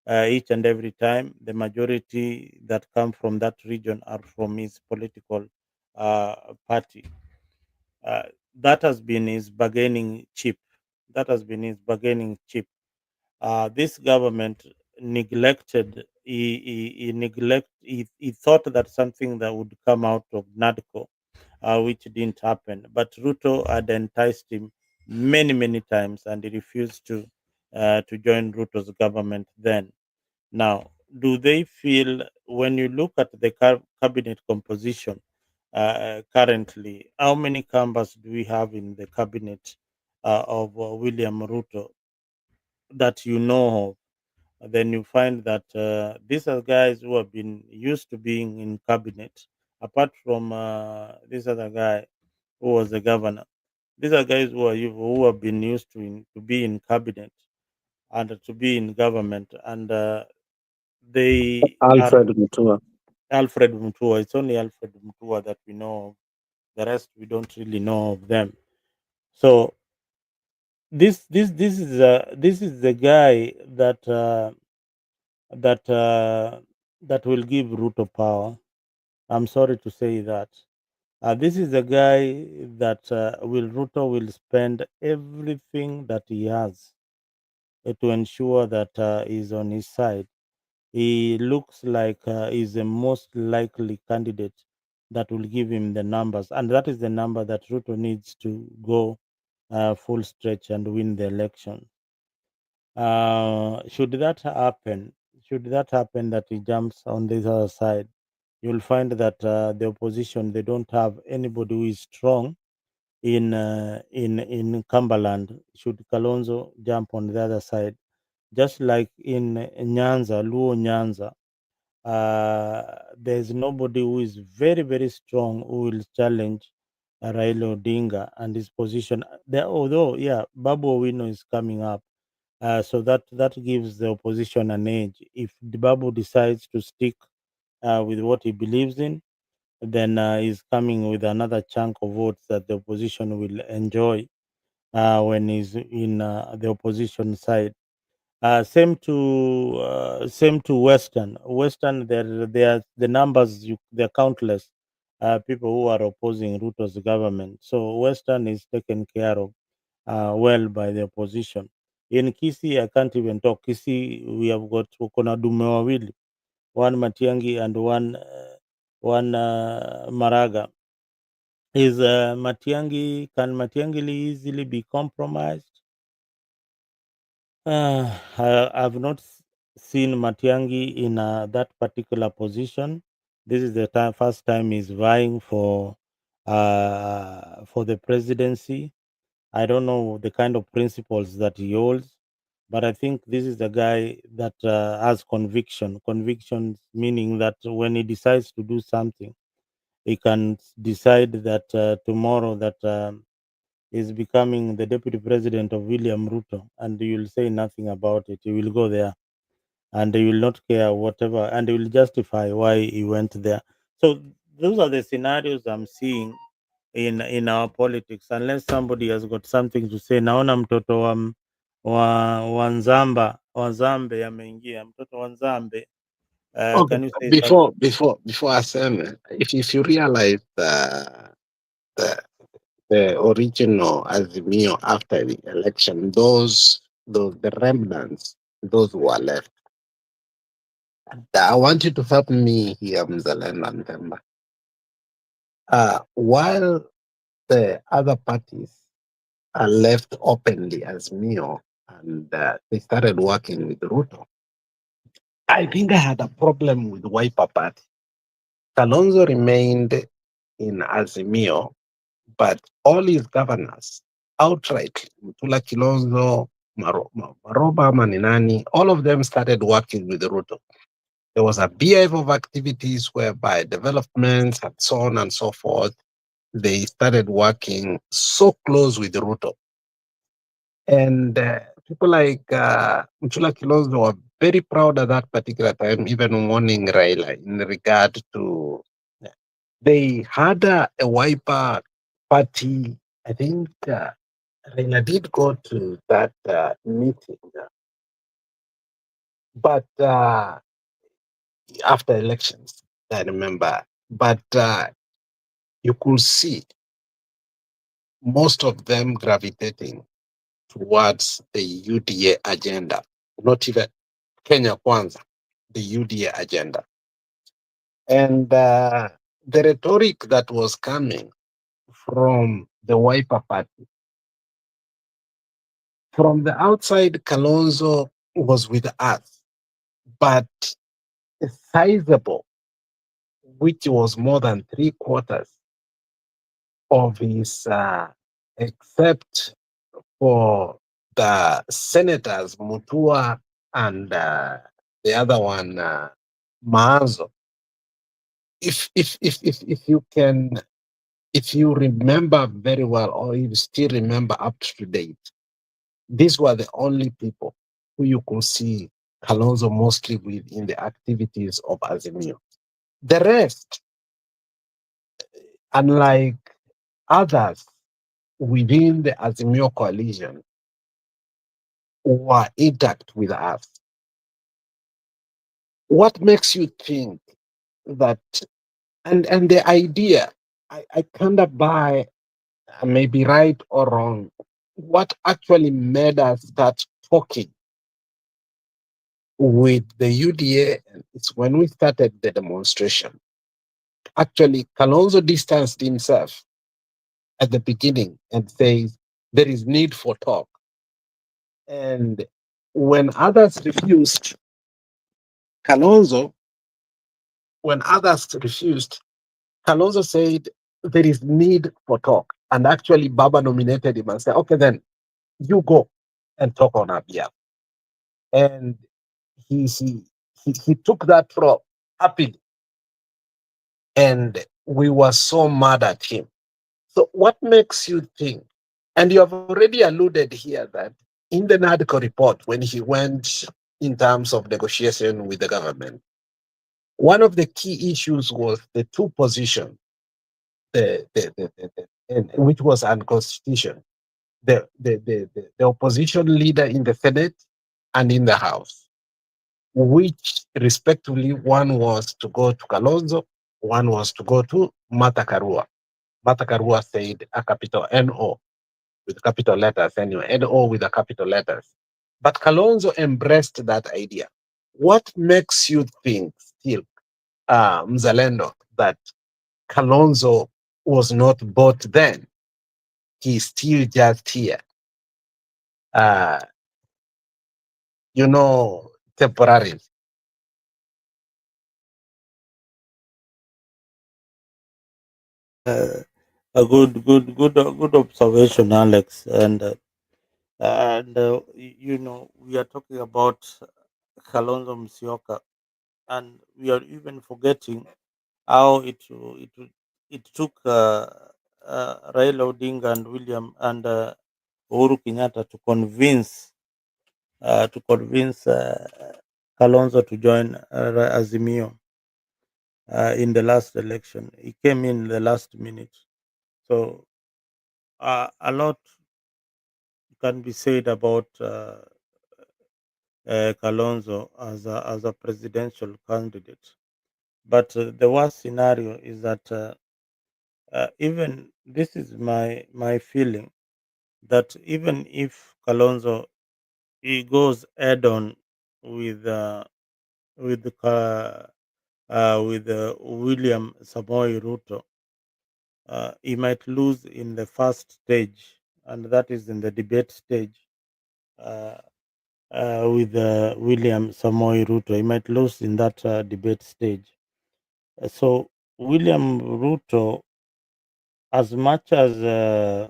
each and every time. The majority that come from that region are from his political party. Uh, that has been his bargaining chip. That has been his bargaining chip. This government neglected. He thought that something that would come out of NADCO, which didn't happen. But Ruto had enticed him many times, and he refused to join Ruto's government then. Now, do they feel, when you look at the cabinet composition currently, how many Kambas do we have in the cabinet of William Ruto that you know of? Then you find that these are guys who have been used to being in cabinet, apart from this other guy who was the governor. These are guys who have been used to be in cabinet and to be in government, and they are Alfred Mutua. Alfred Mutua. It's only Alfred Mutua that we know of. The rest we don't really know of them. So this is the guy that will give Ruto power. I'm sorry to say that. This is the guy that Ruto will spend everything that he has to ensure that he's on his side. He looks like he's the most likely candidate that will give him the numbers, and that is the number that Ruto needs to go full stretch and win the election. Should that happen, that he jumps on the other side, you'll find that the opposition, they don't have anybody who is strong in Cumberland. Should Kalonzo jump on the other side, just like in Nyanza, Luo Nyanza, there's nobody who is very strong who will challenge Raila Odinga and his position. There, although yeah, Babu Owino is coming up, so that gives the opposition an edge. If the Babu decides to stick with what he believes in, then he's coming with another chunk of votes that the opposition will enjoy when he's in the opposition side. Same to Western. Western, there the numbers, they're countless. People who are opposing Ruto's government. So Western is taken care of well by the opposition. In Kisii, I can't even talk. Kisii, we have got kuna dume wawili, one Matiangi and one Maraga. Is can Matiangi easily be compromised? I've not seen Matiangi in that particular position. This is the first time he's vying for the presidency. I don't know the kind of principles that he holds, but I think this is the guy that has conviction. Convictions meaning that when he decides to do something, he can decide that tomorrow that is becoming the deputy president of William Ruto, and you will say nothing about it. He will go there, and he will not care whatever, and he will justify why he went there. So those are the scenarios I'm seeing in our politics, unless somebody has got something to say. Naona mtoto wa Nzamba wa Nzambe ameingia, mtoto wa Nzambe. Okay. Can you say something? Before I say, if you realize the the original Azimio after the election, those the remnants, those who are left. I want you to help me here, Mzalendo and Themba. While the other parties are left openly as Mio, and they started working with Ruto, I think I had a problem with Wiper Party. Kalonzo remained in Azimio, but all his governors outrightly, Mutula Kilonzo, Maroba Maninani, all of them started working with Ruto. There was a beehive of activities whereby developments and so on and so forth, they started working so close with Ruto. And people like Mutula Kilonzo were very proud at that particular time, even warning Raila in regard to, they had a wiper party. I think Raila did go to that meeting, but after elections, I remember. But you could see most of them gravitating towards the UDA agenda, not even Kenya Kwanza, the UDA agenda. And the rhetoric that was coming from the Wiper Party, from the outside, Kalonzo was with us, but sizable, which was more than 3/4 of his, except for the senators, Mutua and the other one, Maazo. If you remember very well, or you still remember up to date, these were the only people who you could see Kalonzo mostly with in the activities of Azimio. The rest, unlike others within the Azimio coalition, were intact with us. What makes you think that, and the idea, I can't buy, I may be right or wrong, what actually made us start talking with the UDA is when we started the demonstration. Actually, Kalonzo distanced himself at the beginning and says there is need for talk. And when others refused, Kalonzo, when others refused, Kalonzo said there is need for talk. And actually, Baba nominated him and said, okay, then you go and talk on our behalf. And he took that role happily. And we were so mad at him. So what makes you think? And you have already alluded here that in the NADCO report, when he went in terms of negotiation with the government, one of the key issues was the two positions, which was unconstitutional. The opposition leader in the Senate and in the House, which respectively one was to go to Kalonzo, one was to go to Martha Karua. Martha Karua said a capital NO with capital letters anyway, NO with the capital letters. But Kalonzo embraced that idea. What makes you think still, Mzalendo, that Kalonzo was not bought then? He's still just here. Temporarily. A good observation, Alex. And we are talking about Kalonzo Musyoka, and we are even forgetting how it took Raila Odinga and William and Uhuru Kenyatta to convince Kalonzo to join Azimio in the last election. He came in the last minute, so a lot can be said about Kalonzo as a presidential candidate. But the worst scenario is that even this is my feeling that even if Kalonzo he goes head on with William Samoei Ruto, he might lose in the first stage, and that is in the debate stage. With William Samoei Ruto, he might lose in that debate stage. So William Ruto as much as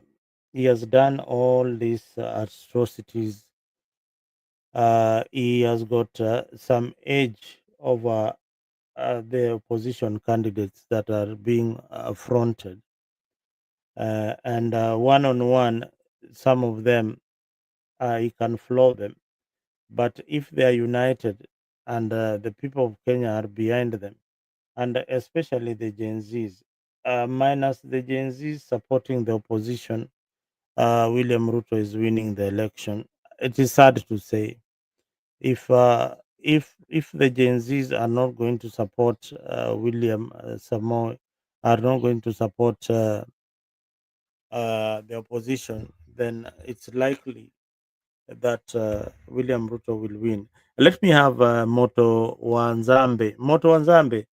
he has done all these atrocities, he has got some edge over the opposition candidates that are being affronted. And one on one, some of them, he can floor them. But if they are united and the people of Kenya are behind them, and especially the Gen Zs, minus the Gen Zs supporting the opposition, William Ruto is winning the election. It is sad to say, if the Gen Zs are not going to support William Samoei, are not going to support the opposition, then it's likely that William Ruto will win. Let me have Moto Wanzambe. Moto Wanzambe,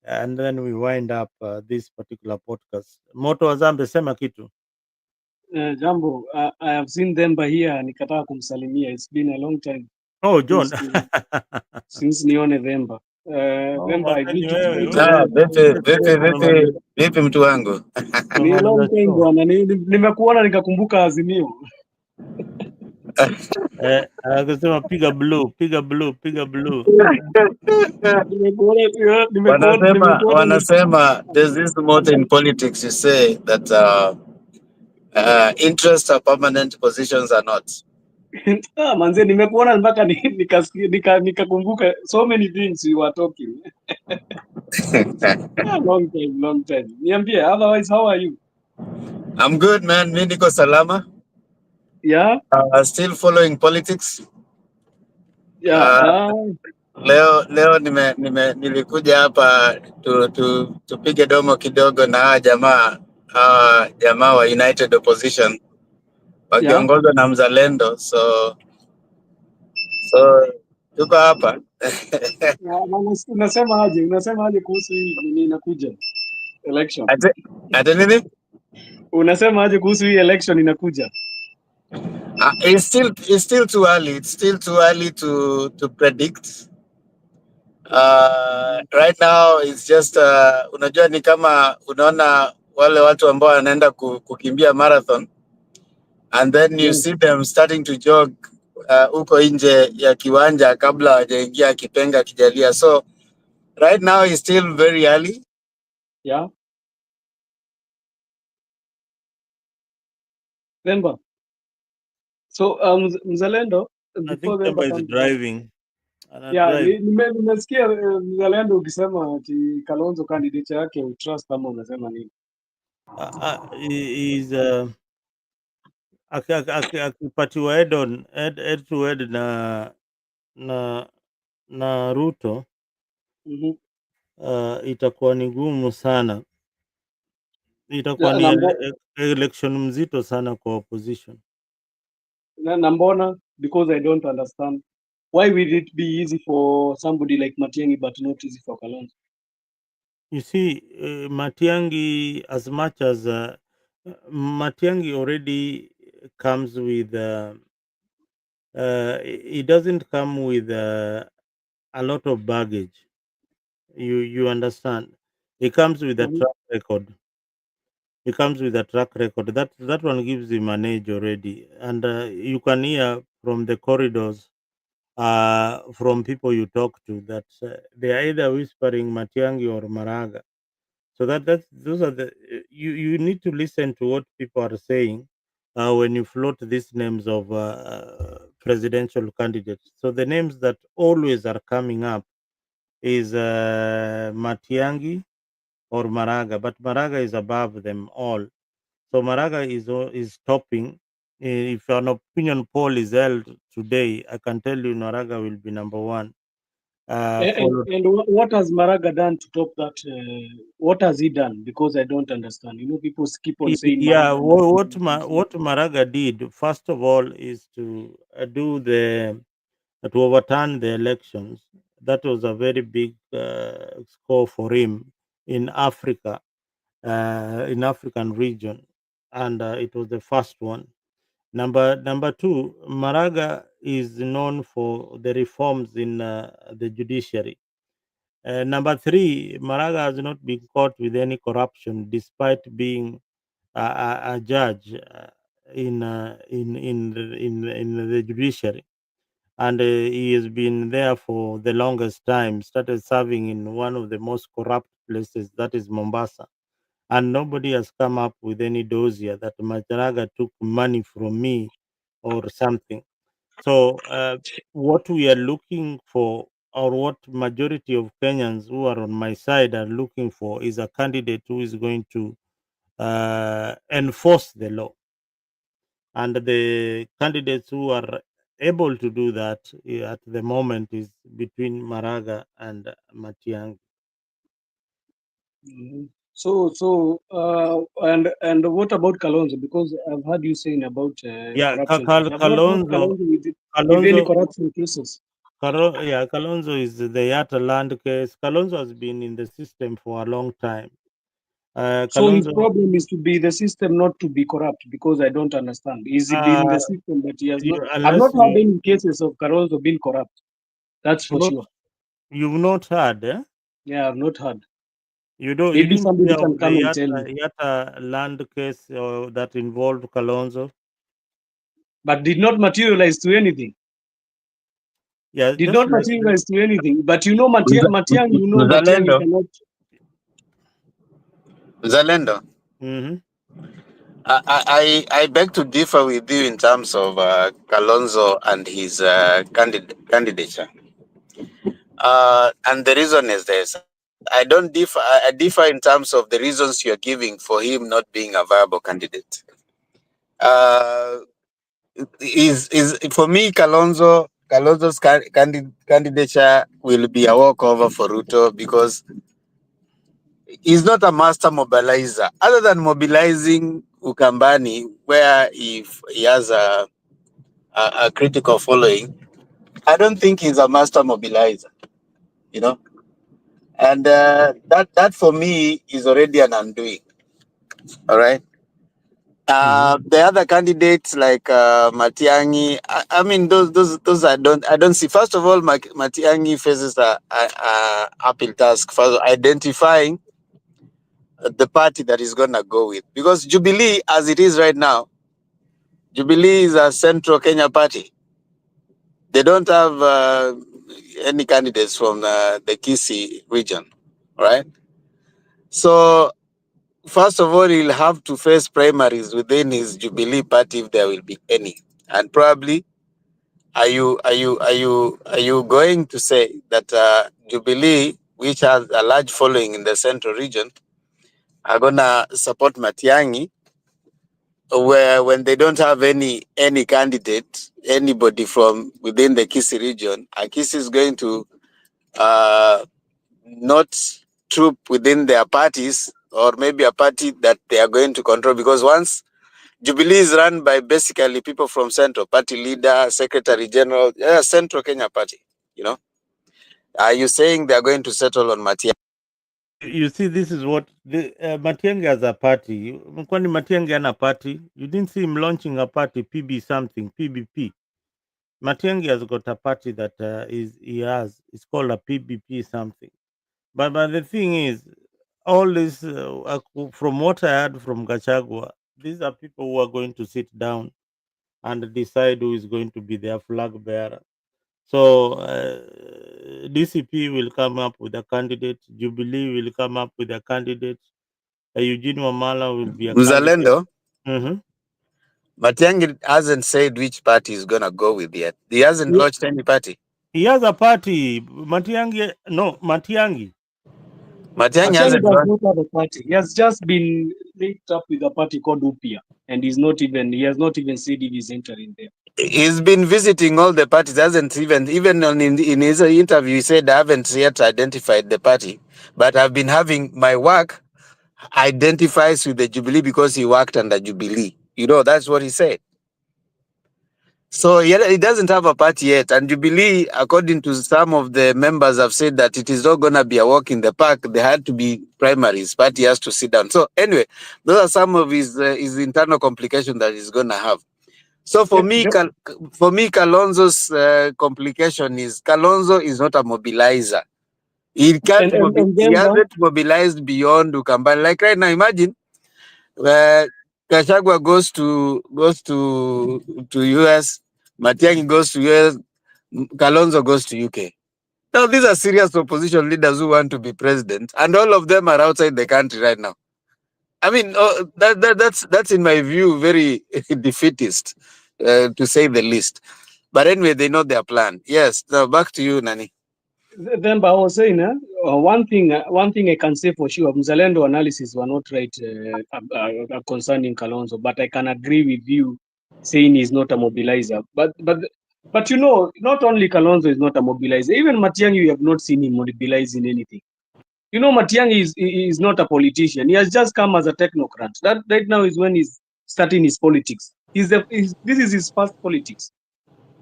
and then we wind up this particular podcast. Moto Wanzambe, sema kitu. Jambo, I have seen Themba here, nikataka kumsalimia. It's been a long time Oh, John. since nione Themba. Themba, I greet you Vipi mtu wangu? ni a long time bwana, nimekuona nikakumbuka Azimio. Akasema piga blue, piga blue, piga blue. Wanasema there's this motto in politics, you say that interests are permanent, positions are not. Manze, nimekuona mpaka nikakumbuka so many things you were talking. Long time. Niambie, otherwise how are you? I'm good, man. Mi niko salama. Yeah. Still following politics. Yeah. Leo nilikuja hapa tupige domo kidogo na hawa jamaa wa United Opposition wakiongozwa na Mzalendo, so tuko hapa. Unasema aje kuhusu hii nini inakuja election? Ate nini? Unasema aje kuhusu hii election inakuja? It's still too early. It's still too early to predict. Right now it's just unajua ni kama unaona wale watu ambao wanaenda kukimbia marathon and then you see them starting to jog huko nje ya kiwanja kabla hawajaingia kipenga kijalia. So right now it's still very early. Yeah. Themba. So Mzalendo, I think Themba is driving. Yeah, nimesikia Mzalendo ukisema ati Kalonzo candidate yake utrust, kama unasema nini? Is akipatiwa head to head na Ruto, itakuwa ni gumu sana, itakuwa ni election mzito sana kwa opposition. Na mbona? Because I don't understand. Why will it be easy for somebody like Matiang'i but not easy for Kalonzo? You see, Matiang'i, as much as Matiang'i already comes with, it doesn't come with a lot of baggage. You understand? It comes with a track record. It comes with a track record. That one gives him an edge already, and you can hear from the corridors, from people you talk to, that they are either whispering Matiang'i or Maraga. So those are the you need to listen to what people are saying when you float these names of presidential candidates. So the names that always are coming up is Matiang'i or Maraga, but Maraga is above them all. So Maraga is topping. If an opinion poll is held today, I can tell you Maraga will be number one. And what has Maraga done to top that? What has he done? Because I don't understand. You know, people keep on saying. Yeah, what Maraga did first of all is to overturn the elections. That was a very big score for him in Africa, in African region, and it was the first one. Number two, Maraga is known for the reforms in the judiciary. Number three, Maraga has not been caught with any corruption, despite being a judge in the judiciary, and he has been there for the longest time. Started serving in one of the most corrupt places, that is Mombasa, and nobody has come up with any dossier that Macharaga took money from me or something. So what we are looking for, or what majority of Kenyans who are on my side are looking for, is a candidate who is going to enforce the law. And the candidates who are able to do that at the moment is between Maraga and Matiang'i. And what about Kalonzo? Because I've heard you saying about Yeah, corruption. I've not heard Kalonzo, with any corruption cases. Kalonzo is the Yatta land case. Kalonzo has been in the system for a long time. So his Kalonzo, problem is to be the system, not to be corrupt, because I don't understand. Is he been in the system, but he has not? I've not heard any cases of Kalonzo being corrupt. That's for sure. You've not heard, eh? Yeah, I've not heard. You don't. Maybe You didn't somebody hear can of come the and tell me. Yatta land case that involved Kalonzo? But did not materialize to anything. Yeah, Did just not like materialize to anything. But you know, Matiang'i, you know, Matiang'i cannot. Zalendo. Mm-hmm. I beg to differ with you in terms of Kalonzo and his candidature. And the reason is this. I don't differ. I differ in terms of the reasons you're giving for him not being a viable candidate. Is for me, Kalonzo's candidature will be a walkover for Ruto because he's not a master mobilizer. Other than mobilizing Ukambani, where if he has a critical following, I don't think he's a master mobilizer. You know, and that for me is already an undoing. All right. The other candidates like Matiang'i, I mean those I don't see. First of all, Matiang'i faces a uphill task for identifying the party that he's gonna go with, because Jubilee, as it is right now, Jubilee is a central Kenya party. They don't have any candidates from the Kisii region, right? So first of all, he'll have to face primaries within his Jubilee party if there will be any. And probably, are you going to say that Jubilee, which has a large following in the central region, are gonna support Matiang'i, where when they don't have any candidate, anybody from within the Kisii region, Kisii is going to not troop within their parties, or maybe a party that they are going to control, because once Jubilee is run by basically people from Central, party leader, secretary general, Central Kenya party, you know. Are you saying they are going to settle on Matiang'i? You see, this is what Matiang'i has a party. Kwani Matiang'i hana party? You didn't see him launching a party, PB something, PBP. Matiang'i has got a party that it's called a PBP something. But the thing is, all this, from what I heard from Gachagua, these are people who are going to sit down and decide who is going to be their flag bearer. So DCP will come up with a candidate, Jubilee will come up with a candidate, Eugene Wamala will be a candidate. Mzalendo, Mm-hmm. Matiang'i hasn't said which party he's going to go with yet. He hasn't launched any party. He has a party. Matiang'i Matiang'i Matiang'i hasn't does launched. not have a party. He has just been linked up with a party called UPIA, and he has not even said if he's entering there. He's been visiting all the parties. Hasn't even in his interview he said, I haven't yet identified the party, but I've been having my work identifies with the Jubilee because he worked under Jubilee. You know, that's what he said. So he doesn't have a party yet. And Jubilee, according to some of the members, have said that it is not going to be a walk in the park. There had to be primaries. Party has to sit down. So anyway, those are some of his internal complications that he's going to have. So for me, Kalonzo's complication is Kalonzo is not a mobilizer. He can't. He hasn't mobilized beyond Ukambani. Like right now, imagine Gachagua goes to US, Matiang'i goes to US, Kalonzo goes to UK. Now these are serious opposition leaders who want to be president, and all of them are outside the country right now. I mean, that's in my view very defeatist, to say the least. But anyway, they know their plan. Yes. So back to you, Nani. Then, I was saying, one thing I can say for sure, Mzalendo analysis were not right concerning Kalonzo, but I can agree with you saying he's not a mobilizer. But you know, not only Kalonzo is not a mobilizer, even Matiang'i, you have not seen him mobilizing anything. You know, Matiang'i is not a politician. He has just come as a technocrat. That right now is when he's starting his politics. This is his first politics.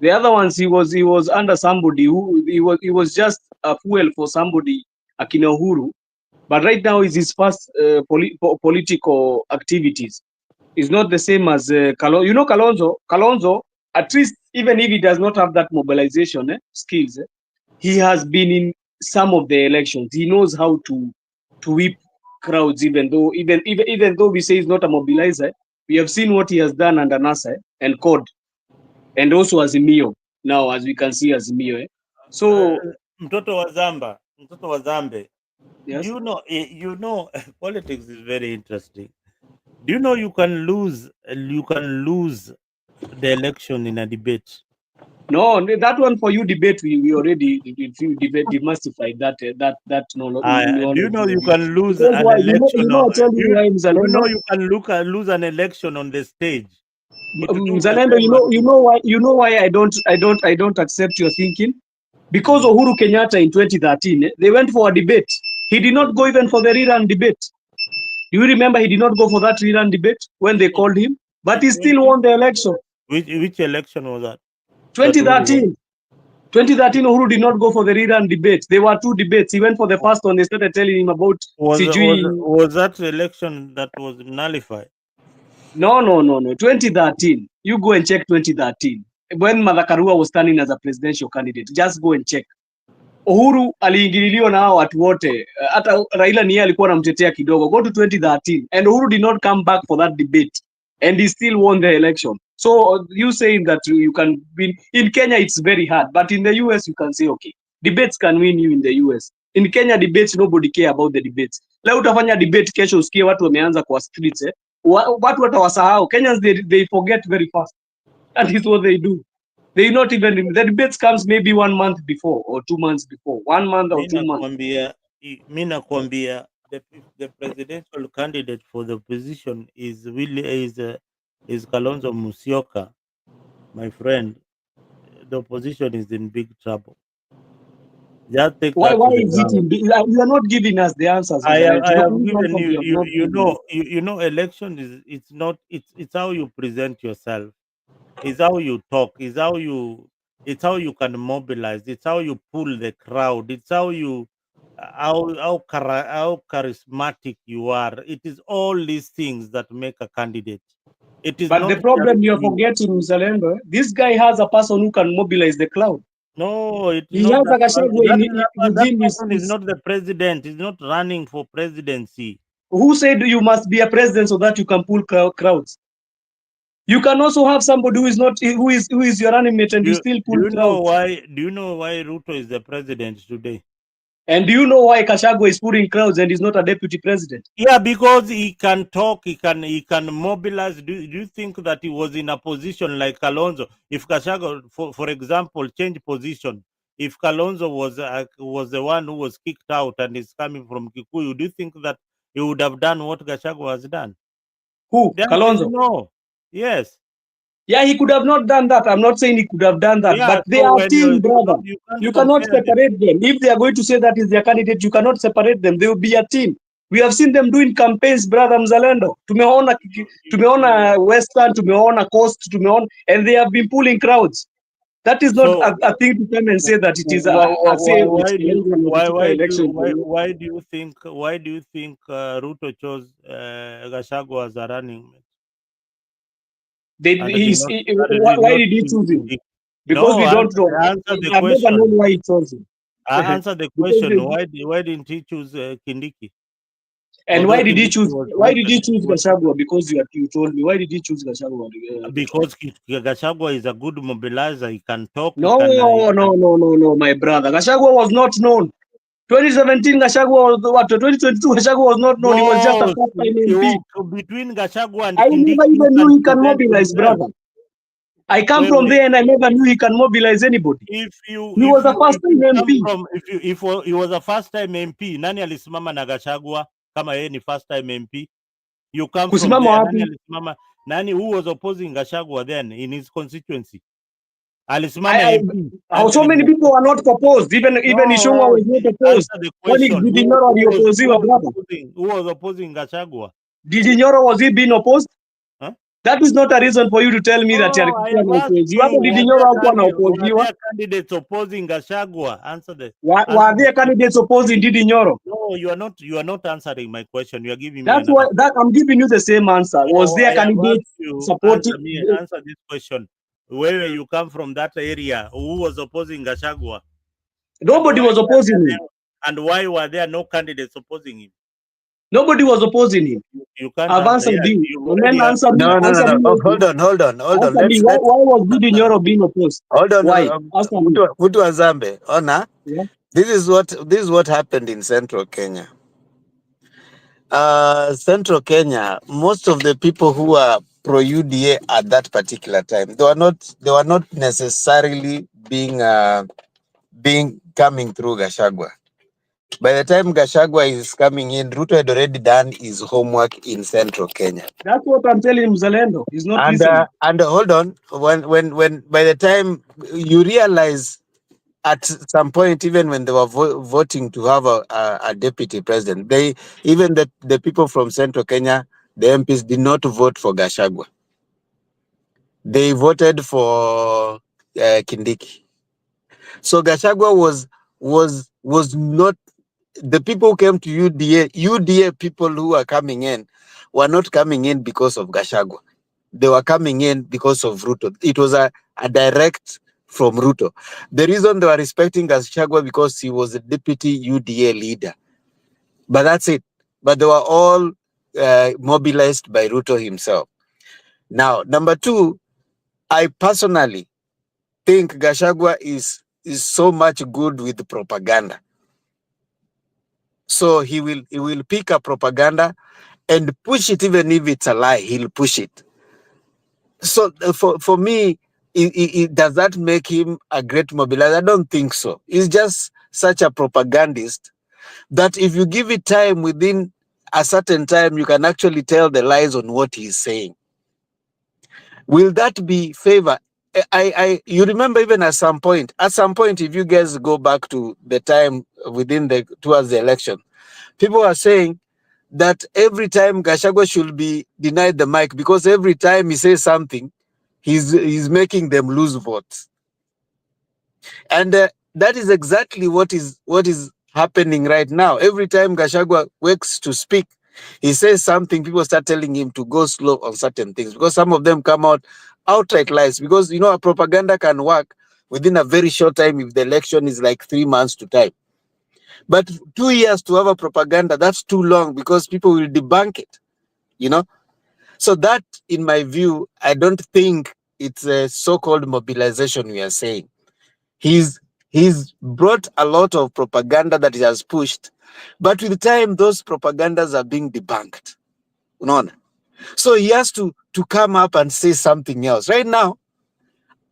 The other ones, he was under somebody who he was just a fuel for somebody, Akina Uhuru. But right now is his first political activities. It's not the same as Kalonzo. You know, Kalonzo, at least even if he does not have that mobilization skills, he has been in some of the elections. He knows how to whip crowds, even though we say he's not a mobilizer. We have seen what he has done under NASA and CORD. And also Azimio, now as we can see Azimio. So mtoto wa Zambe. Yes. You know politics is very interesting. Do you know you can lose the election in a debate? No, that one for you debate we already demystified that do you know you can lose because an why? election? I tell you why, You know Mzalendo. you can lose an election on the stage. Mzalendo, you know why I don't accept your thinking? Because Uhuru Kenyatta in 2013, they went for a debate. He did not go even for the rerun debate. Do you remember he did not go for that rerun debate when they called him? But he still won the election. Which election was that? 2013. 2013, Uhuru did not go for the rerun debate. There were two debates. He went for the first one. They started telling him about was that election that was nullified? No. 2013. You go and check 2013. When Martha Karua was standing as a presidential candidate. Just go and check. Uhuru aliingililiwa na hao watu wote. Hata Raila ni yeye alikuwa anamtetea kidogo. Go to 2013 and Uhuru did not come back for that debate and he still won the election. So you saying that you can win in Kenya, it's very hard, but in the US you can say okay, debates can win you in the US. In Kenya debates, nobody care about the debates. Leo utafanya debate, kesho usikie watu wameanza kwa streets watu watawasahau. Kenyans they forget very fast. That is what they do. They not even, the debates comes maybe 1 month before or 2 months before, 1 month or 2 months. Mimi nakwambia the presidential candidate for the position is Kalonzo Musyoka, my friend. The opposition is in big trouble. Just take why that is it in big, you are not giving us the answers? I have given you. You know, election is it's how you present yourself. It's how you talk. It's how you can mobilize. It's how you pull the crowd. It's how you how charismatic you are. It is all these things that make a candidate. It is but not the problem you're you. forgetting, Mzalendo, this guy has a person who can mobilize the crowd. No, it's He not has that. a Gachagua within That his. person is not the president. He's not running for presidency. Who said you must be a president so that you can pull crowds? You can also have somebody who is not who is your running mate and you still pull crowds. Do you know why Ruto is the president today? And do you know why Gachagua is pulling crowds and is not a deputy president? Yeah, because he can talk, he can mobilize. Do you think that he was in a position like Kalonzo? If Gachagua, for example, change position, if Kalonzo was the one who was kicked out and is coming from Kikuyu, do you think that he would have done what Gachagua has done? Who? The answer is Kalonzo? no. Yes. Yeah, he could have not done that. I'm not saying he could have done that, Yeah, but they so are when team, brother. you You cannot compare them. separate them. If they are going to say that is their candidate, you cannot separate them. They will be a team. We have seen them doing campaigns, brother Mzalendo. Tumeona Western, tumeona Coast, and they have been pulling crowds. That is not a thing to come and say that it is why do you think Ruto chose Gachagua as a running mate? Why did he choose him? Because No, we don't know. answer the I've never known question. why he chose him. Answer the question. Why didn't he choose Kindiki? And although why did he Kindiki choose? was Why did he wanted, choose Gachagua? Because you told me. Why did he choose Gachagua? because Gachagua is a good mobilizer. He can talk. No, my brother. Gachagua was not known. 2017 Gachagua was what? 2022 Gachagua was not known. He was just a No, part-time MP. between Gachagua and I Kindiki, never you even knew can he can present mobilize, himself. brother. I come Wait, from wait. there and I never knew he can mobilize anybody. If you He was a first-time MP. if he was a first time MP, nani alisimama na Gachagua kama yeye ni first time MP? You come from Kusimama there, wapi? nani alisimama? Nani who was opposing Gachagua then in his constituency? Alisimama MP. So many people were not opposed. Even Ishungwa was not opposed. Answer the When question. did Inyoro aliopoziwa, brother? Who was opposing Gachagua? Did Inyoro, was he being opposed? Huh? That is not a reason for you to tell me that No, I have asked you, were there candidates opposing Gachagua? Answer the. Were there candidates opposing Didi Nyoro? No, you are not answering my question. You are giving me That's another. why I'm giving you the same answer. Was there I have candidates asked you, supporting? answer this question. Where you come from that area, who was opposing Gachagua? Nobody was opposing him. And why were there no candidates opposing him? Nobody was opposing him. You can't I've answer. answered Yes, you. you've And then already answer me. answered. Answer me. Oh, hold on. Answer me. Let's Why was Didi Nyoro being opposed? hold on. Why? Answer me. Mutu Azambe, Ona. Yeah. This is what happened in Central Kenya. Central Kenya, most of the people who are pro UDA at that particular time, they were not necessarily being coming through Gachagua. By the time Gachagua is coming in, Ruto had already done his homework in Central Kenya. That's what I'm telling Mzalendo. He's not listening. And hold on, when by the time you realize, at some point, even when they were voting to have a deputy president, even the people from Central Kenya, the MPs, did not vote for Gachagua. They voted for Kindiki. So Gachagua was not, the people who came to UDA people who are coming in were not coming in because of Gachagua. They were coming in because of Ruto. It was a direct from Ruto. The reason they were respecting Gachagua because he was a deputy UDA leader. But that's it. But they were all mobilized by Ruto himself. Now, number two, I personally think Gachagua is so much good with propaganda. So he will pick a propaganda and push it, even if it's a lie, he'll push it. So for me, does that make him a great mobilizer? I don't think so. He's just such a propagandist that if you give it time, within a certain time, you can actually tell the lies on what he's saying. Will that be favor? You remember even at some point, if you guys go back to the time towards the election, people are saying that every time Gachagua should be denied the mic because every time he says something, he's making them lose votes. And that is exactly what is happening right now. Every time Gachagua wakes to speak, he says something, people start telling him to go slow on certain things because some of them come out outright lies. Because a propaganda can work within a very short time if the election is like 3 months to time. But 2 years to have a propaganda, that's too long because people will debunk it, So that, in my view, I don't think it's a so-called mobilization we are saying. He's brought a lot of propaganda that he has pushed, but with time, those propagandas are being debunked. So he has to come up and say something else. Right now,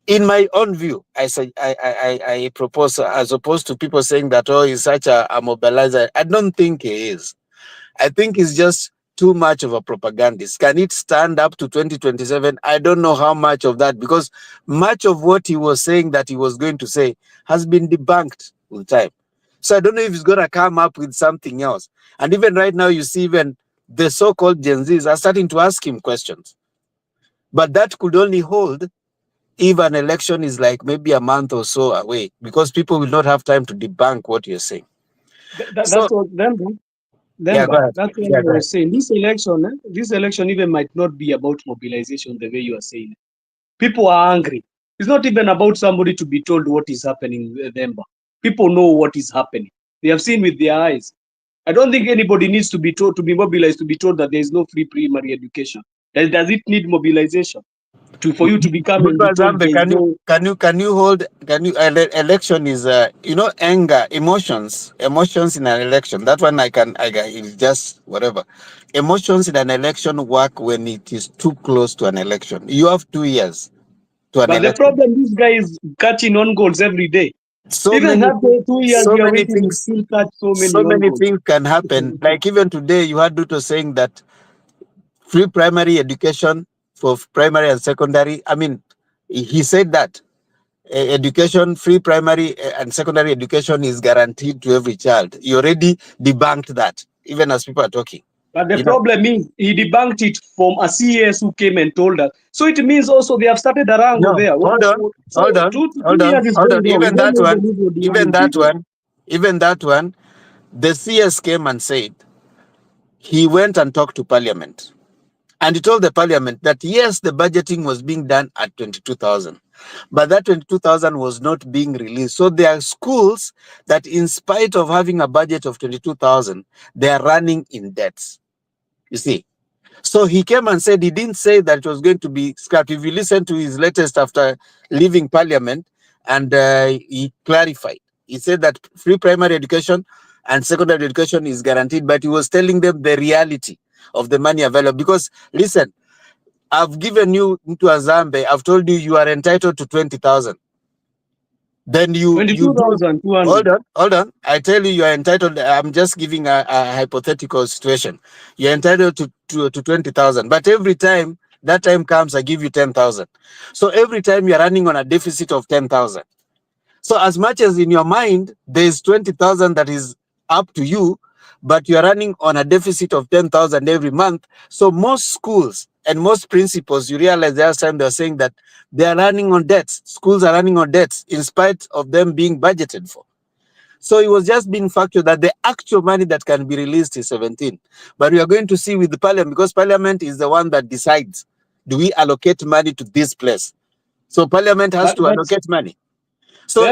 in my own view, I propose, as opposed to people saying that, he's such a mobilizer. I don't think he is. I think he's just too much of a propagandist. Can it stand up to 2027? I don't know how much of that, because much of what he was saying that he was going to say has been debunked with time. So I don't know if he's going to come up with something else. And even right now, you see even the so-called Gen Zs are starting to ask him questions. But that could only hold if an election is like maybe a month or so away, because people will not have time to debunk what you're saying. That's what them. Yeah, go ahead. That's what I was saying. This election even might not be about mobilization the way you are saying. People are angry. It's not even about somebody to be told what is happening. People know what is happening. They have seen with their eyes. I don't think anybody needs to be told, to be mobilized, to be told that there is no free primary education. Does it need mobilization for you to become and be told there is no? Election is anger, emotions in an election. That one I can it's just whatever. Emotions in an election work when it is too close to an election. You have 2 years to an But the election. problem, this guy is catching on goals every day. So Even many after 2 years so we are many waiting, we things still catch so many so on many goals. things can happen. Like even today you had Ruto saying that free primary education for primary and secondary. I mean, he said that education, free primary and secondary education is guaranteed to every child. You already debunked that, even as people are talking. But the problem is he debunked it from a CS who came and told us. So it means also they have started a wrangle there. Hold on. Two years is going on. We Even don't that know one, the behind even that one, the CS came and said he went and talked to Parliament. And he told the Parliament that yes, the budgeting was being done at 22,000, but that 22,000 was not being released. So there are schools that, in spite of having a budget of 22,000, they are running in debts. You see. So he came and said he didn't say that it was going to be scrapped. If you listen to his latest after leaving Parliament, and he clarified, he said that free primary education and secondary education is guaranteed, but he was telling them the reality of the money available. Because listen, I've given you into Azambe, I've told you you are entitled to 20,000. Then you do 22,200. hold on. I tell you are entitled. I'm just giving a hypothetical situation. You're entitled to 20,000, but every time that time comes, I give you 10,000. So every time you're running on a deficit of 10,000. So as much as in your mind there's 20,000 that is up to you, but you're running on a deficit of 10,000 every month. So most schools and most principals, you realize the last time they're saying that they are running on debts. Schools are running on debts in spite of them being budgeted for. So it was just being factored that the actual money that can be released is 17. But we are going to see with the Parliament, because Parliament is the one that decides, do we allocate money to this place? So Parliament has to allocate money. So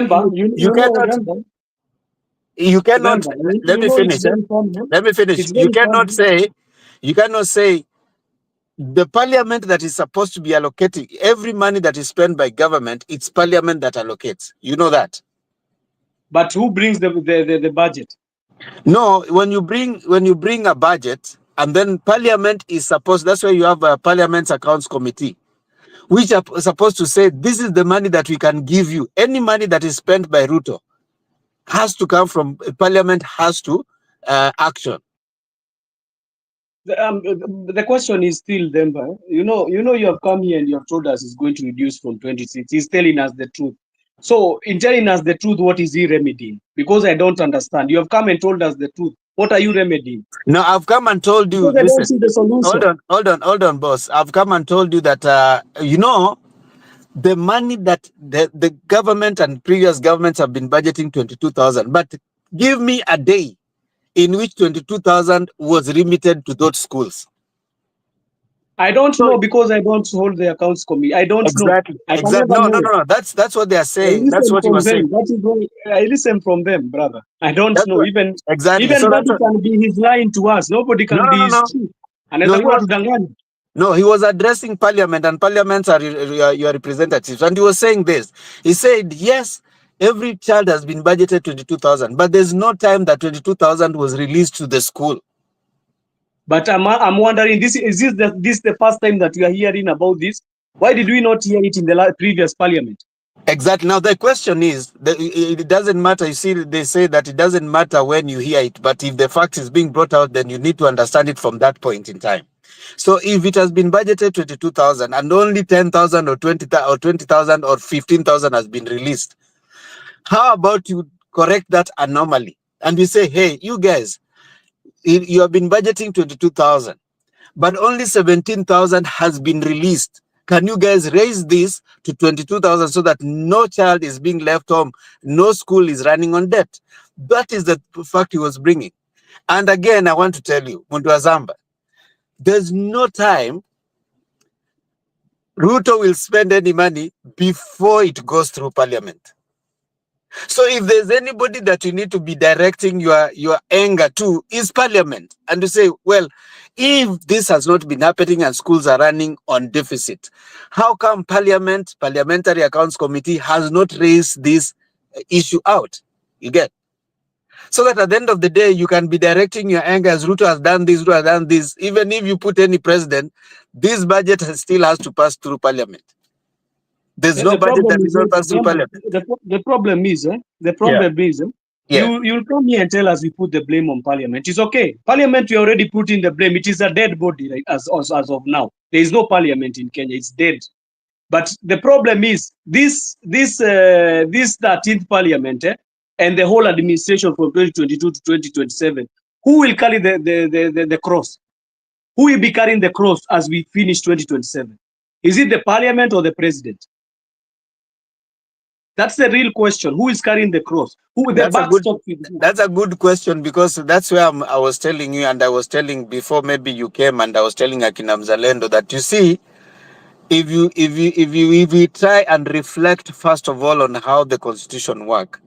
you cannot. Let me finish. Let me finish. You cannot say the Parliament that is supposed to be allocating every money that is spent by government. It's Parliament that allocates. You know that. But who brings the budget? No, when you bring a budget, and then Parliament is supposed. That's why you have a Parliament's Accounts Committee, which are supposed to say this is the money that we can give you. Any money that is spent by Ruto has to come from Parliament, has to action. The question is still, Demba. You know, you have come here and you have told us it's going to reduce from 26. He's telling us the truth. So, in telling us the truth, what is he remedying? Because I don't understand. You have come and told us the truth. What are you remedying? No, I've come and told you. Because I don't see the solution. Hold on, boss. I've come and told you that the money that the government and previous governments have been budgeting 22,000, but give me a day in which 22,000 was remitted to those schools. I don't know, because I don't hold the accounts committee. I don't know. I can never know. No. That's what they are saying. That's what you were saying. That is why I listen from them, brother. I don't know. Even so that can be his lying to us. Nobody can be his truth. No, he was addressing Parliament, and Parliaments are your representatives, and he was saying this. He said, yes, every child has been budgeted 22,000, but there's no time that 22,000 was released to the school. But I'm wondering, is this the first time that we are hearing about this? Why did we not hear it in the previous Parliament? Exactly. Now the question is, it doesn't matter. You see, they say that it doesn't matter when you hear it, but if the fact is being brought out, then you need to understand it from that point in time. So if it has been budgeted 22,000 and only 10,000 or 20,000 or 15,000 has been released, how about you correct that anomaly and we say, hey, you guys, you have been budgeting 22,000, but only 17,000 has been released. Can you guys raise this to 22,000 so that no child is being left home, no school is running on debt? That is the fact he was bringing. And again, I want to tell you, Muntu Azamba, there's no time Ruto will spend any money before it goes through Parliament. So if there's anybody that you need to be directing your anger to, is Parliament. And to say, well, if this has not been happening and schools are running on deficit, how come Parliamentary Accounts Committee has not raised this issue out? You get? So that at the end of the day, you can be directing your anger as Ruto has done this, Ruto has done this. Even if you put any president, this budget still has to pass through Parliament. There's no The budget problem that is, is not passed through Parliament. the problem is, Yeah. you'll come here and tell us we put the blame on Parliament. It's okay. Parliament, we already put in the blame. It is a dead body, right, as of now. There is no Parliament in Kenya. It's dead. But the problem is this 13th Parliament and the whole administration from 2022 to 2027. Who will carry the cross? Who will be carrying the cross as we finish 2027? Is it the Parliament or the President? That's the real question. Who is carrying the cross? Who the backstop? That's a good question, because that's where I was telling you, and I was telling before maybe you came, and I was telling Akina Mzalendo that, you see, if we try and reflect first of all on how the constitution works,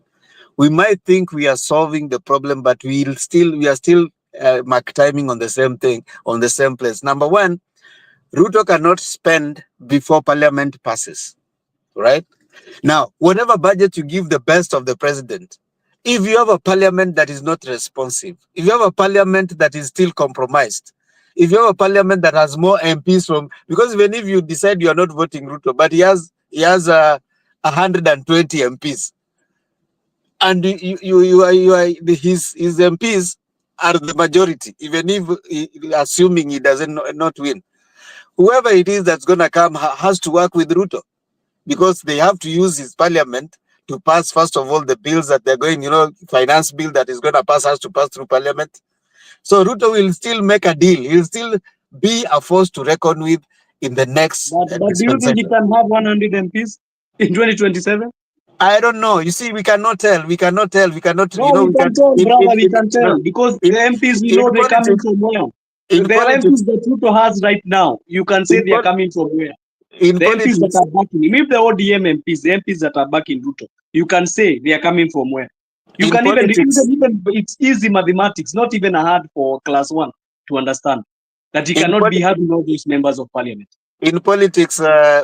we might think we are solving the problem, but we are still mark timing on the same thing, on the same place. Number one, Ruto cannot spend before Parliament passes, right? Now, whatever budget you give the best of the president, if you have a Parliament that is not responsive, if you have a Parliament that is still compromised, if you have a Parliament that has more MPs from, because even if you decide you are not voting Ruto, but he has 120 MPs, and his MPs are the majority, even if assuming he doesn't not win, whoever it is that's going to come has to work with Ruto, because they have to use his Parliament to pass, first of all, the bills that they're going, finance bill that is going to pass has to pass through Parliament. So Ruto will still make a deal. He'll still be a force to reckon with in the next But do you think he can have 100 MPs in 2027? I don't know. You see, we cannot tell. We cannot. No, we can tell, brother. We can tell because the MPs, we know they're coming from where. The MPs that Ruto has right now, you can say they are coming from where. The MPs that are backing him, if the ODM MPs, the MPs that are backing Ruto, you can say they are coming from where. You can even it's easy mathematics, not even hard for class 1 to understand that he cannot be having all those members of parliament. In politics,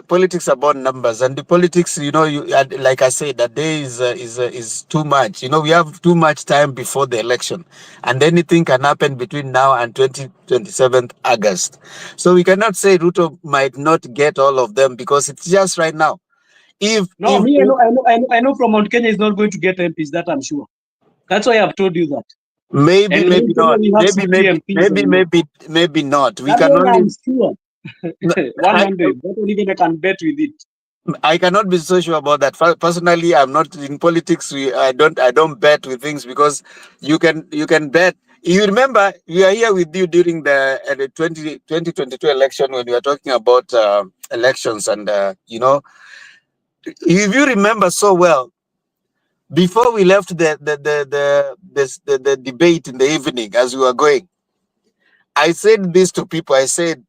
politics are about numbers, and the politics, like I said, that day is too much. We have too much time before the election, and anything can happen between now and 27th August. So we cannot say Ruto might not get all of them, because it's just right now. I know from Mount Kenya is not going to get MPs. That I'm sure. That's why I've told you that. Maybe not. Maybe not. We can only. I'm sure. 100. That only I can bet with it. I cannot be so sure about that. Personally, I'm not in politics. I don't bet with things, because you can bet. You remember we are here with you during the 2022 election when we were talking about elections, and if you remember so well, before we left the debate in the evening as we were going, I said this to people. I said,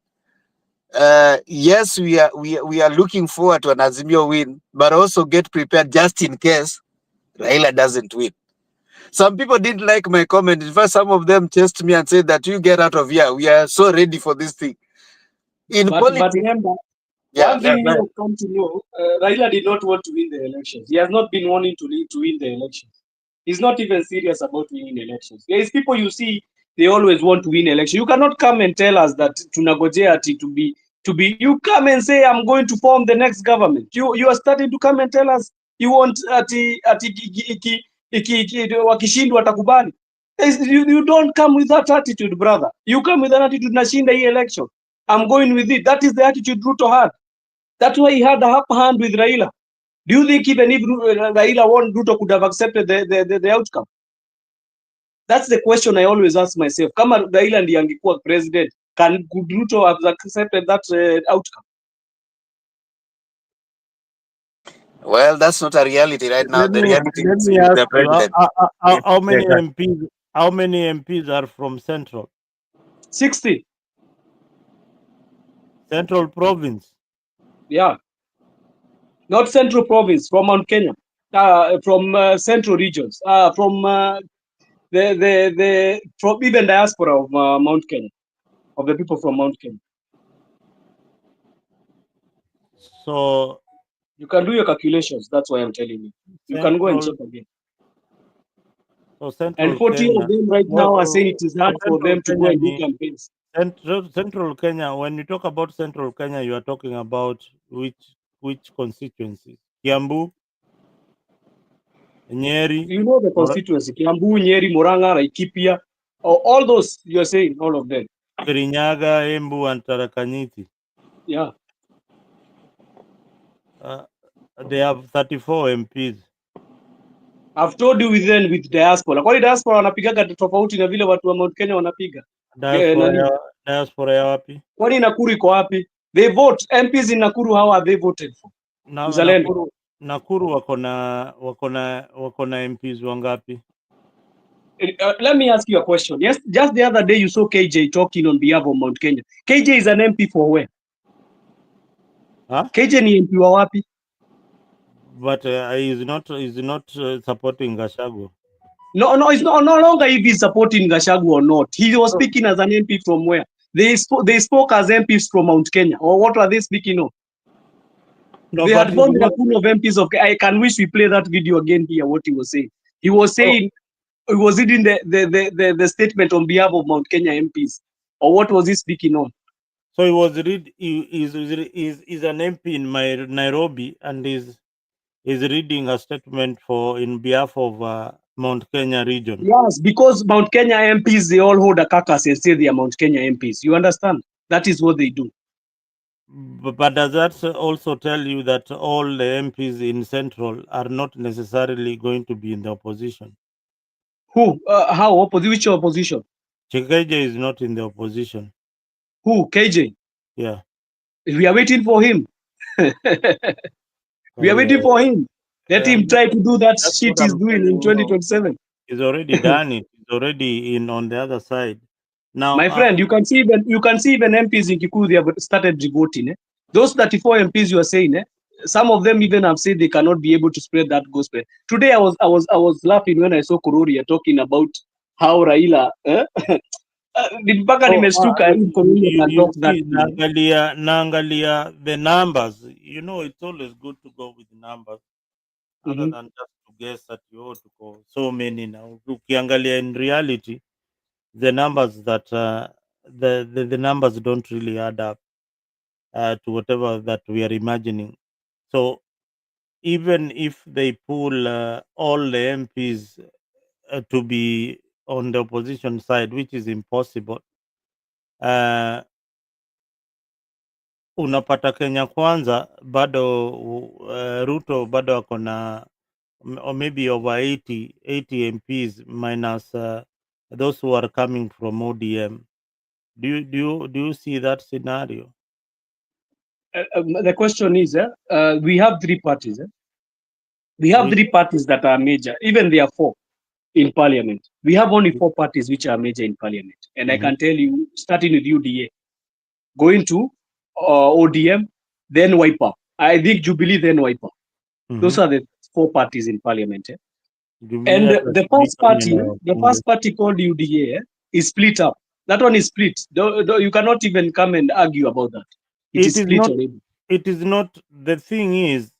yes, we are looking forward to an Azimio win, but also get prepared just in case Raila doesn't win. Some people didn't like my comment. In fact, some of them chased me and said that you get out of here. We are so ready for this thing. But remember, one thing you have come to know, Raila did not want to win the elections. He has not been wanting to win the elections. He's not even serious about winning elections. There is people you see, they always want to win elections. You cannot come and tell us that tunagojea ati to be. You come and say I'm going to form the next government. You are starting to come and tell us you want wakishindwa watakubali. You don't come with that attitude, brother. You come with an attitude nashinda hii election. I'm going with it. That is the attitude Ruto had. That's why he had the upper hand with Raila. Do you think even if Raila won, Ruto could have accepted the outcome? That's the question I always ask myself. Kama Raila ndiye angekuwa president, could Ruto have accepted that outcome? Well, that's not a reality right now. The reality is the president. How many MPs are from Central? 60. Central Province. Yeah. Not Central Province, from Mount Kenya. From central regions, from from even diaspora of Mount Kenya, of the people from Mount Kenya. So you can do your calculations. That's why I'm telling you. You can go and check again. So Central And 40 Kenya, of them right now are saying it is hard for them to go and do campaigns. Central Kenya. When you talk about Central Kenya, you are talking about which constituencies? Kiambu, Nyeri. You know the constituency: Kiambu, Nyeri, Murang'a, Laikipia, all those you're saying, all of them. Kirinyaga, Embu, and Tharaka Nithi. Yeah. They have 34 MPs. I've told you with diaspora. Kwani diaspora wanapigaga tofauti na vile watu wa Mount Kenya wanapiga? Diaspora ya wapi? Kwani Nakuru iko wapi? They vote. MPs in Nakuru, how are they voted for? Nakuru wako na MPs wangapi? Let me ask you a question. Yes, just the other day you saw KJ talking on behalf of Mount Kenya. KJ is an MP for where? Huh? KJ ni MP wa wapi? But he's not supporting Gachagua. No, it's no longer if he's supporting Gachagua or not. He was speaking as an MP from where? They spoke as MPs from Mount Kenya. Or what are they speaking of? No, they had formed a pool of MPs of. I can wish we play that video again here. What he was saying. He was saying. He was reading the statement on behalf of Mount Kenya MPs. Or what was he speaking on? So he was is an MP in Nairobi and is reading a statement in behalf of Mount Kenya region. Yes, because Mount Kenya MPs, they all hold a carcass and say they are Mount Kenya MPs. You understand? That is what they do. But does that also tell you that all the MPs in Central are not necessarily going to be in the opposition? Who? How? Which opposition? KJ is not in the opposition. Who? KJ? Yeah. We are waiting for him. We are waiting for him. Let him try to do that shit he's doing in 2027. He's already done it. He's already on the other side. Now, my friend, you can see even MPs in Kikuyu, they have started voting. Those 34 MPs you are saying, some of them even have said they cannot be able to spread that gospel. Today I was laughing when I saw Kururia talking about how Raila naangalia the numbers. You know, it's always good to go with numbers other than just to guess that you ought to go so many now. Ukiangalia in reality, the numbers that the numbers don't really add up to whatever that we are imagining. So even if they pull all the MPs to be on the opposition side, which is impossible, unapata Kenya Kwanza bado Ruto bado ako na or maybe over 80 MPs minus those who are coming from ODM. Do you see that scenario? The question is, we have three parties. We have three parties that are major. Even there are four in parliament. We have only four parties which are major in parliament. And I can tell you, starting with UDA, going to ODM, then Wiper. I think Jubilee, then Wiper. Those are the four parties in parliament. And the first party called UDA is split up. That one is split. You cannot even come and argue about that. It is split not, already. It is not. The thing is,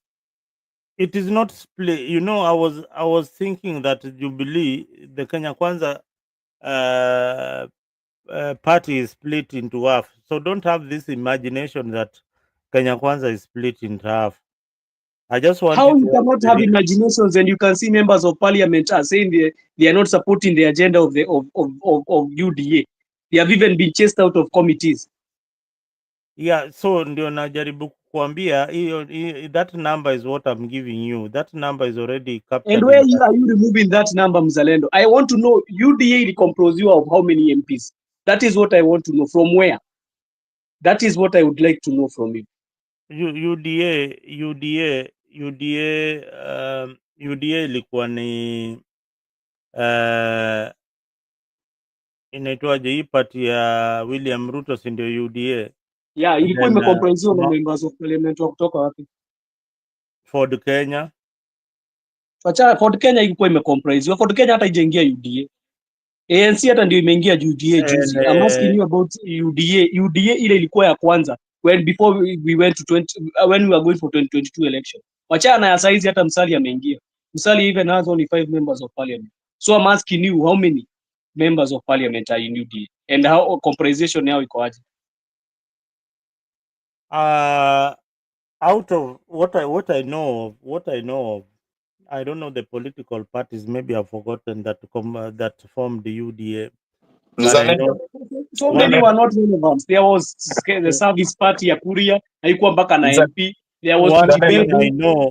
it is not split. You know, I was thinking that Jubilee, the Kenya Kwanza party is split into half. So don't have this imagination that Kenya Kwanza is split into half. I just want how you cannot have imaginations and you can see members of parliament are saying they are not supporting the agenda of the of UDA. They have even been chased out of committees. Yeah, so ndio najaribu kuambia hiyo that number is what I'm giving you. That number is already captured. And where are you removing that number, Mzalendo? I want to know UDA composed you of how many MPs? That is what I want to know. From where? That is what I would like to know from you. UDA ilikuwa ni inaitwaje hii party ya William Ruto, si ndio UDA? Yeah, ilikuwa imecomprise na members of parliament wa kutoka wapi? Ford Kenya, Wacha Ford Kenya ilikuwa imecomprise. Ford Kenya hata ijaingia UDA. ANC hata ndio imeingia UDA And juzi. I'm asking you about UDA. UDA ile ilikuwa ya kwanza when before we went to when we were going for 2022 election. Wachana ya saizi hata Msali ameingia. Msali even has only 5 members of parliament. So I'm asking you how many members of parliament are in UDA and how comprisation yao iko aje? out of what I know of, I don't know the political parties. Maybe I've forgotten that that formed the UDA. But I know So many were not relevant. There was the service party ya Kuria, haikuwa mpaka na MP. There was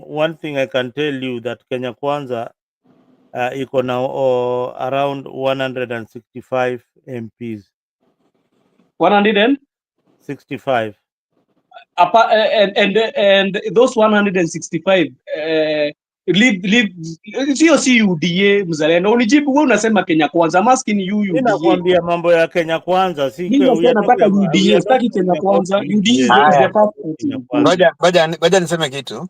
one thing I can tell you that Kenya Kwanza iko now around 165 MPs. 165. And those 165 sio si UDA mzalendo. Unijibu wewe unasema Kenya Kwanza. I'm asking you UDA. Ninakwambia mambo ya Kenya Kwanza, si mimi nataka UDA, sitaki Kenya Kwanza. UDA is the first. Ngoja niseme kitu.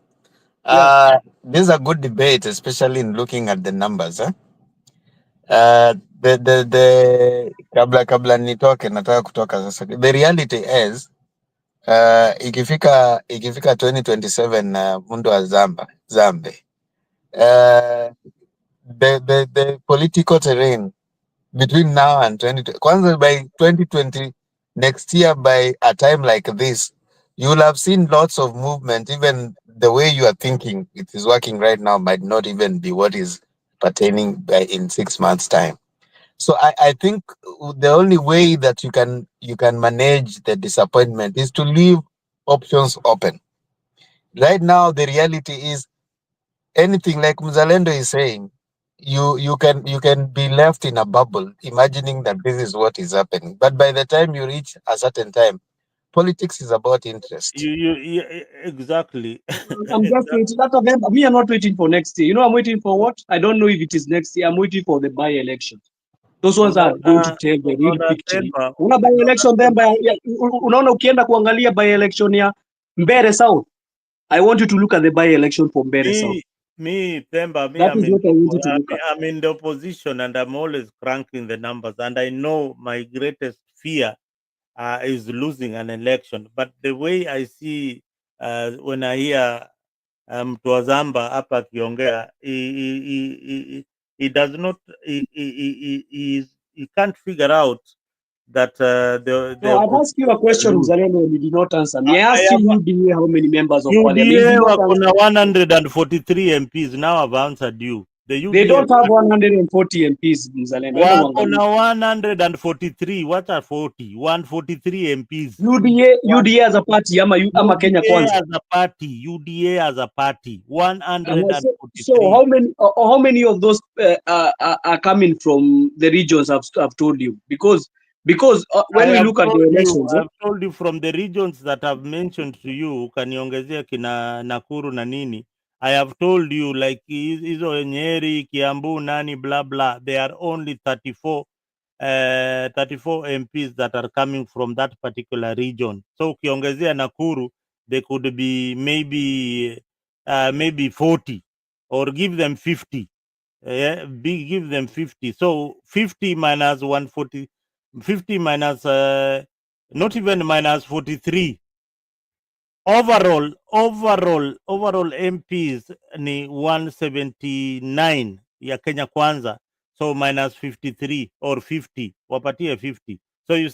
This is a good debate, especially in looking at the numbers. Kabla nitoke, nataka kutoka sasa. The reality is ikifika 2027 mundo wa Zambe. The political terrain between now and 2020, kwanza by 2020 next year, by a time like this, you will have seen lots of movement. Even the way you are thinking it is working right now might not even be what is pertaining in 6 months' time. So I think the only way that you can manage the disappointment is to leave options open. Right now, the reality is anything like Mzalendo is saying, you can be left in a bubble, imagining that this is what is happening. But by the time you reach a certain time, politics is about interest. Exactly. I'm just waiting. Me, I'm not waiting for next year. You know, I'm waiting for what? I don't know if it is next year. I'm waiting for the by-election. Those ones are going to tell the real picture. Una by-election then unaona ukienda kuangalia by-election ya Mbeere South. I want you to look at the by-election for Mbeere South. I'm in the opposition and I'm always cranking the numbers, and I know my greatest fear is losing an election. But the way I see when I hear mtu wa Zamba hapa akiongea, he does not, he can't figure out that No, I've asked you a question, Mzalendo, and you did not answer me. I asked you UDA how many members of parliament. UDA wakuna 143 MPs. Now I've answered you. They don't have 140 MPs, Mzalendo. Wakuna 143. What are 40? 143 MPs. UDA as a party, ama Kenya Kwanza. UDA as a party. UDA as a party. 143. So how many of those are coming from the regions I've told you? Because when we look at the elections, I've told you from the regions that I've mentioned to you, ukaniongezea kina Nakuru na nini. I have told you like hizo Nyeri, Kiambu, nani, blah blah. There are only 34 MPs that are coming from that particular region. So ukiongezea Nakuru, they could be maybe 40, or give them 50. Give them 50. So 50 minus 140, 50 minus not even minus 43. Overall MPs ni 179 ya Kenya Kwanza. So minus 53 or 50, wapatie 50. So you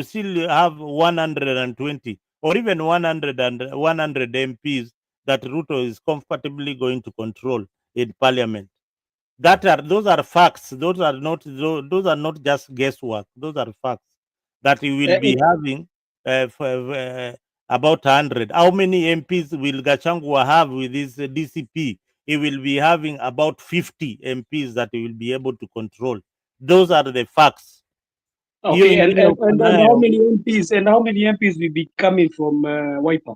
still have 120 or even 100 MPs that Ruto is comfortably going to control in parliament. Those are facts. Those are not just guesswork. Those are facts that he will be having about 100. How many MPs will Gachagua have with this DCP? He will be having about 50 MPs that he will be able to control. Those are the facts. Okay, and how many MPs will be coming from Wiper?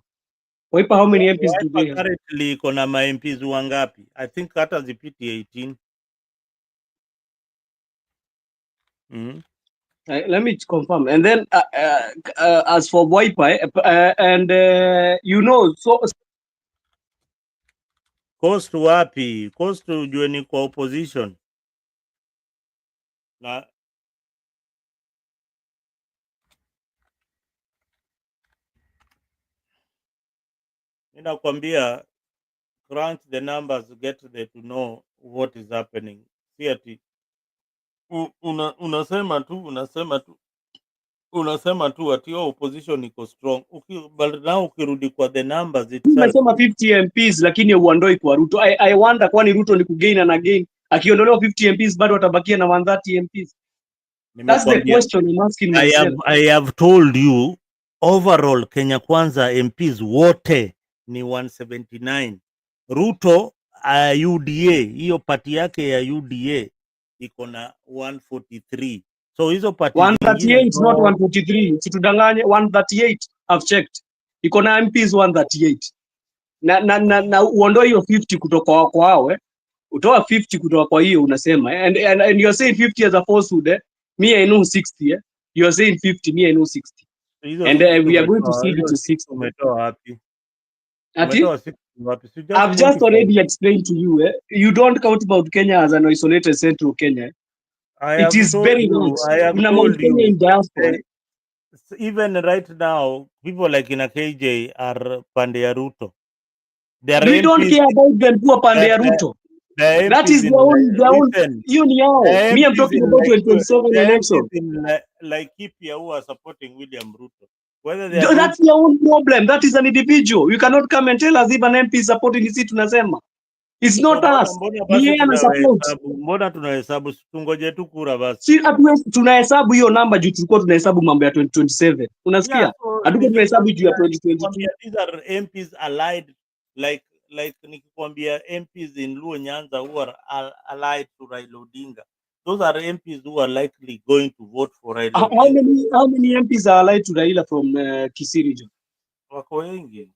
Wiper, how many MPs do they have? Currently kuna ma MPs wangapi? I think hata zipiti 18. Let me confirm. And then as for Wiper, so Coast wapi? Coast ujue ni kwa opposition. Na ninakwambia crunch the numbers, get there to know what is happening. Si ati unasema tu ati opposition iko strong. But now ukirudi kwa the numbers itself. Umesema 50 MPs lakini uondoi kwa Ruto. I wonder kwani Ruto ni kugain na gain. Akiondolewa 50 MPs bado atabakia na 130 MPs. That's the question I'm asking myself. I have told you overall Kenya Kwanza MPs wote ni 179. Ruto UDA hiyo pati yake ya UDA iko na 143. So hizo pati 138 not 143. Situdanganye 138. I've checked. Iko na MPs 138. Na uondoe hiyo 50 kutoka kwa hao utoa 50 kutoka kwa hiyo unasema and you're saying 50 as a falsehood me I know 60 you're saying 50 me I know 60 and we are going to see it to 60. Umetoa wapi? Umetoa 60 wapi? I've just already explained to you you don't count Mount Kenya as an isolated central Kenya. It is very much. Una Mount Kenya in diaspora. Even right now people like in a KJ are pande ya Ruto. We don't care about them who are pande ya Ruto. That is their own union. Me, I'm talking about 2027 election. Like Kipia who are supporting William Ruto. Whether they that's their own problem. That is an individual. You cannot come and tell us if an MP is supporting his tunasema. It's not us. Mbona tunahesabu tungoje tu kura basi. Si tunahesabu hiyo namba juu tulikuwa tunahesabu mambo ya 2027. Unasikia? Hatuko tunahesabu juu ya 2022. These are MPs allied like nikikwambia MPs in Luo Nyanza who are allied to Raila Odinga. Those are MPs who are likely going to vote for Raila. How many MPs are allied to Raila from Kisii region? Wako wengi.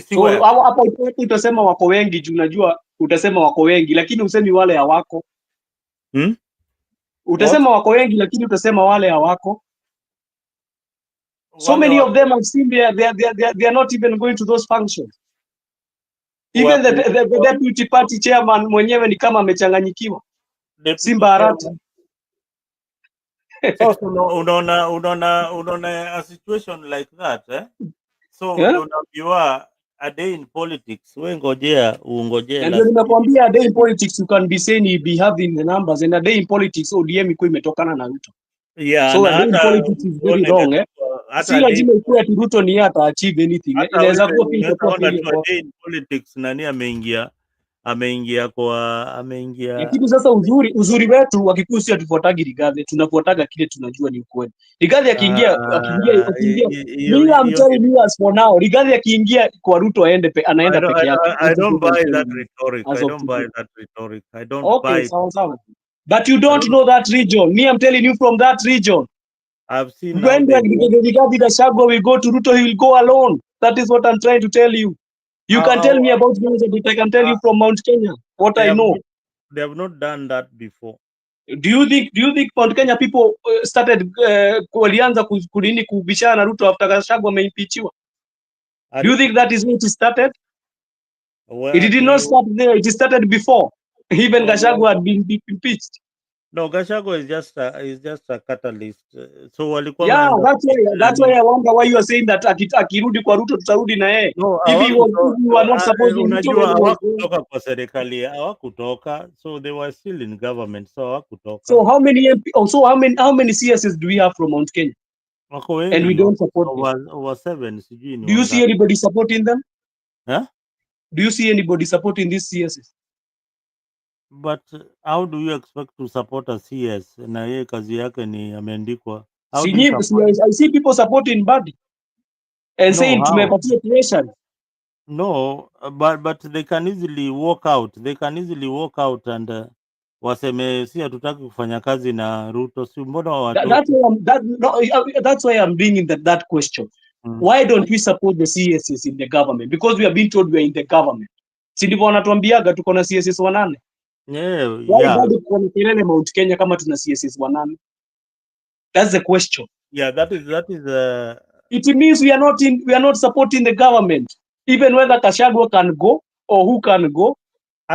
So hapo utasema wako wengi juu unajua utasema wako wengi lakini usemi wale hawako. Utasema wako wengi lakini utasema wale hawako. So many of them I've seen they are not even going to those functions. Even the deputy party chairman mwenyewe ni kama amechanganyikiwa. Simba Arati. So unaona a situation like that So unaambiwa a day in politics wewe ngojea uongojea. Ndio nimekwambia a day in politics you can be saying you be having the numbers and a day in politics ODM iko imetokana na Ruto. Yeah, so a day in politics is very wrong si lazima ikuwe ati Ruto ni hata achieve anything inaweza kuwa pia itakuwa a day in politics nani ameingia. Lakini sasa uzuri wetu wakikuwa si atufuatagi Rigathi, tunafuataga kile tunajua ni ukweli. Rigathi akiingia mimi am telling you as for now, Rigathi akiingia kwa Ruto anaenda peke yake. I don't buy that rhetoric. I don't buy it. Sawa. But you don't know that region. Me I'm telling you from that region. I've seen when Rigathi Gachagua will go to Ruto, he will go alone. That is what I'm trying to tell you. You can tell me about things, but I can tell you from Mount Kenya what I know. They have not done that before. Do you think Mount Kenya people started walianza kunini kubishana na Ruto after Gachagua ameimpeachiwa? Do you think that is when it started? Well, it did not start there. It started before. Even Gachagua had been impeached. No, Gachagua is just a catalyst. So walikuwa that's why I wonder why you are saying that akirudi kwa Ruto tutarudi na yeye. No, if you are not supposed to unajua hawakutoka kwa serikali, hawakutoka. So they were still in government, so hawakutoka. So how many CSs do we have from Mount Kenya? And we don't support over 7 sijui ni. Do you see anybody supporting them? Huh? Do you see anybody supporting these CSs? But how do you expect to support a CS na yeye kazi yake ni ameandikwa? I see people supporting Badi and saying tumepatia pressure. No, but they can easily walk out. They can easily walk out and waseme si hatutaki kufanya kazi na Ruto. Si mbona watu? That's why I'm bringing that question. Why don't we support the CSs in the government? Because we have been told we are in the government. Si ndivyo wanatuambiaga tuko na CSs 8. Bado kuna kelele Mount Kenya kama tuna CSs 8? That's the question. Yeah, that is it means we are not supporting the government. Even whether Gachagua can go or who can go.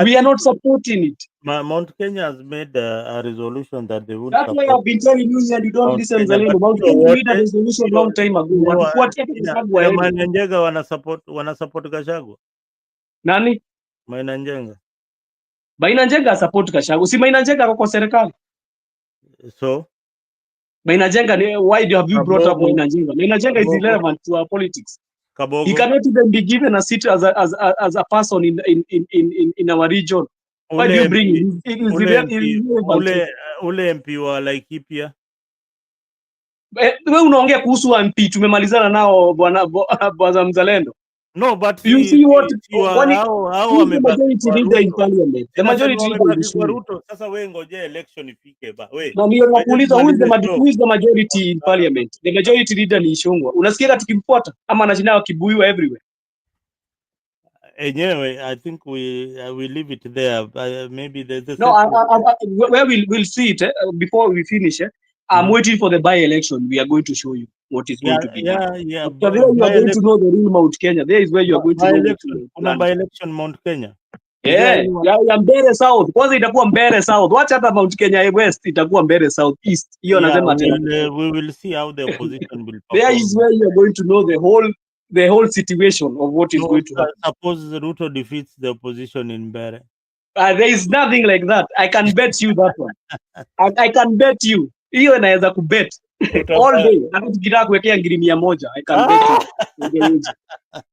We are not supporting it. Mount Kenya has made a resolution that they would That's why support I've been telling you and you don't Mount listen, Kenya, but Zalendo. Mount sio Kenya made a wote, resolution long time ago. Watufuatia Gachagua aende. Maina Njenga wana support Gachagua. Nani? Maina Njenga. Maina Njenga support Gachagua. Si Maina Njenga ako kwa serikali. So Maina Njenga, why have you brought up Kabogo, Maina Njenga? Maina Njenga is irrelevant to our politics. He Kabogo. cannot even be given a seat as a person in our region. Why do you bring him? It is irrelevant. Ule MP wa Laikipia. Wewe unaongea kuhusu MP, tumemalizana nao bwana Mzalendo. No, but you see what hao the majority leader in parliament. The majority leader wamebaki kwa is Ruto. Sasa wewe ngojea election ifike ba. Wewe. na ndio nakuuliza who is the majority in parliament? The majority leader ni Ishungwa. Unasikia tukimfuata ama anashinda kibuiwa everywhere? Anyway, I think we leave it there. Maybe the No, where we'll see it before we finish. I'm waiting for the by-election. We are going to show you what is going to be. Yeah. After there, you are going to know the real Mount Kenya. There is where you are going to know what to kuna by-election Mount Kenya. Yeah, ya Mbeere South. Kwanza itakuwa Mbeere South. Wacha hata Mount Kenya West itakuwa Mbeere South East. Hiyo anasema we will see how the opposition will perform. There is where you are going to know the whole situation of what is going to happen. Suppose Ruto defeats the opposition in Mbeere. There is nothing like that. I can bet you that one. I can bet you. Hiyo naweza kubet all day. Hata tukitaka kuwekea ngiri 100, I can bet you on the wager.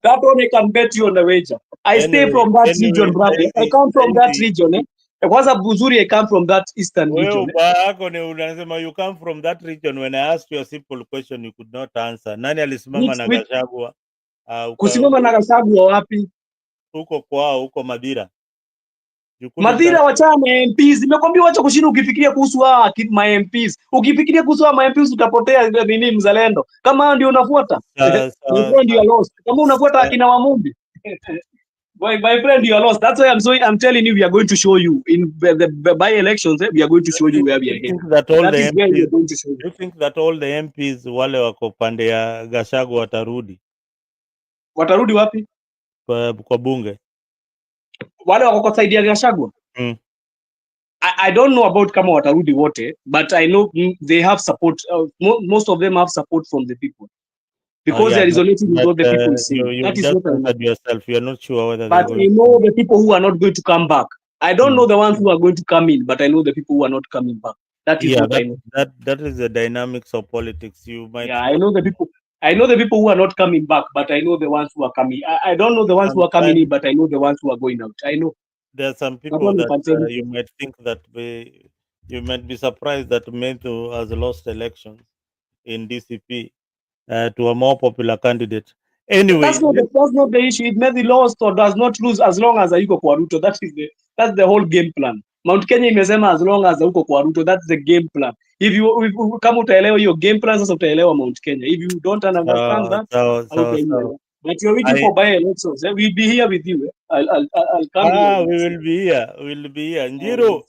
That one I can bet you on the wager. I stay from that region, brother. I come from that region. Kwanza buzuri, I come from that eastern region. Unasema you come from that region. When I asked you a simple question, you could not answer. Nani alisimama na Gachagua? Kusimama na Gachagua wapi? Huko kwao, huko Madira. Madira wachana na MPs. Nimekwambia wacha kushinda ukifikiria kuhusu ma MPs. Ukifikiria kuhusu ma MPs utapotea nini Mzalendo. Kama ndio unafuata. My friend, you are lost. Kama unafuata akina Wamumbi. My friend, you are lost. That's why I'm telling you, we are going to show you in the by-elections. We are going to show you where we are heading. You think that all the MPs wale wako pande ya Gachagua watarudi? Watarudi wapi? Kwa bunge. Wale wako kwa side ya Gachagua? I don't know about kama watarudi wote, but I know they have support. Most of them have support from the people. Because they are resonating with what the people say. That is what I know. Yourself. You are not sure whether but I know the people who are not going to come back. I don't know the ones who are going to come in, but I know the people who are not coming back. That is what I know. That is the dynamics of politics. You might. Yeah, I know the people. I know the people who are not coming back, but I know the ones who are coming. I don't know the ones who are coming in, but I know the ones who are going out. I know. There are some people that you might think that you might be surprised that Methu has lost elections in DCP to a more popular candidate. Anyway, that's not the issue. It may be lost or does not lose as long as yuko kwa Ruto. That's the whole game plan. Mount Kenya imesema as long as uko kwa Ruto, that's the game plan. If kama utaelewa hiyo game plan, sasa utaelewa Mount Kenya. If you don't understand that, but you're waiting for by-elections. We'll be here with you. I'll come here. We will be here. We'll be here. Njiru,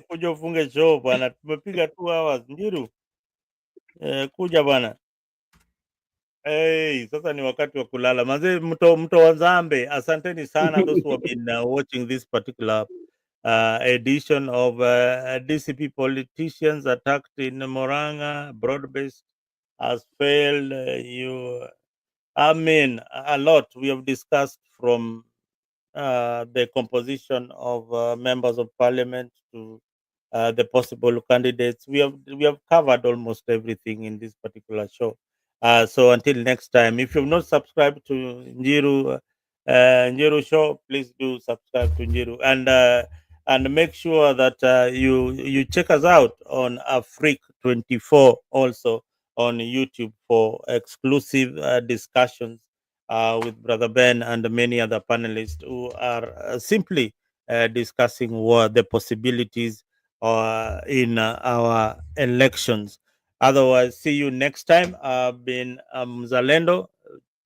kuja ufunge show bwana. Tumepiga 2 hours. Njiru, kuja bwana. Hey, sasa ni wakati wa kulala. Manze mto wa Zambe, asanteni sana those who have been watching this particular edition of DCP politicians attacked in Moranga. Broad-based has failed. I mean, a lot. We have discussed from the composition of members of parliament to the possible candidates. We have covered almost everything in this particular show. So until next time, if you've not subscribed to Njiru show, please do subscribe to Njiru and make sure that you check us out on Afrique 24 also on YouTube for exclusive discussions with Brother Ben and many other panelists who are simply discussing what the possibilities in our elections. Otherwise, see you next time. I've been Zalendo,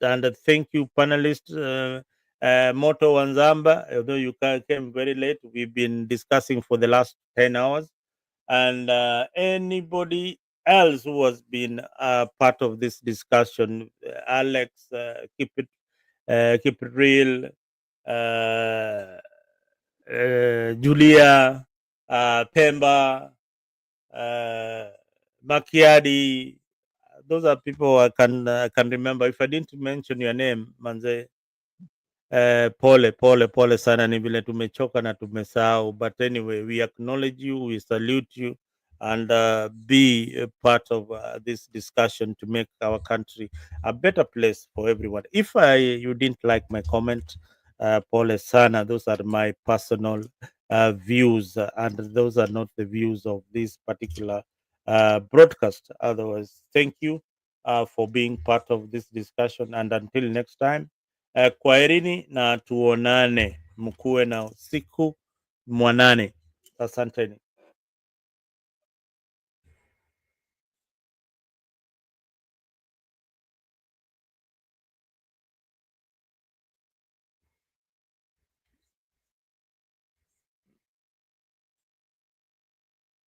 and thank you, panelists. Moto Wanzamba, although you came very late, we've been discussing for the last 10 hours. And anybody else who has been part of this discussion, Alex, keep it real, Julia, Pemba, Makiadi. Those are people I can remember. If I didn't mention your name, manze, pole sana, ni vile tumechoka na tumesahau. But anyway, we acknowledge you, we salute you, and be a part of this discussion to make our country a better place for everyone. If you didn't like my comment, pole sana, those are my personal views, and those are not the views of this particular broadcast. Otherwise, thank you for being part of this discussion, and until next time, kwaherini na tuonane, mkuwe na usiku mwanane. Asanteni.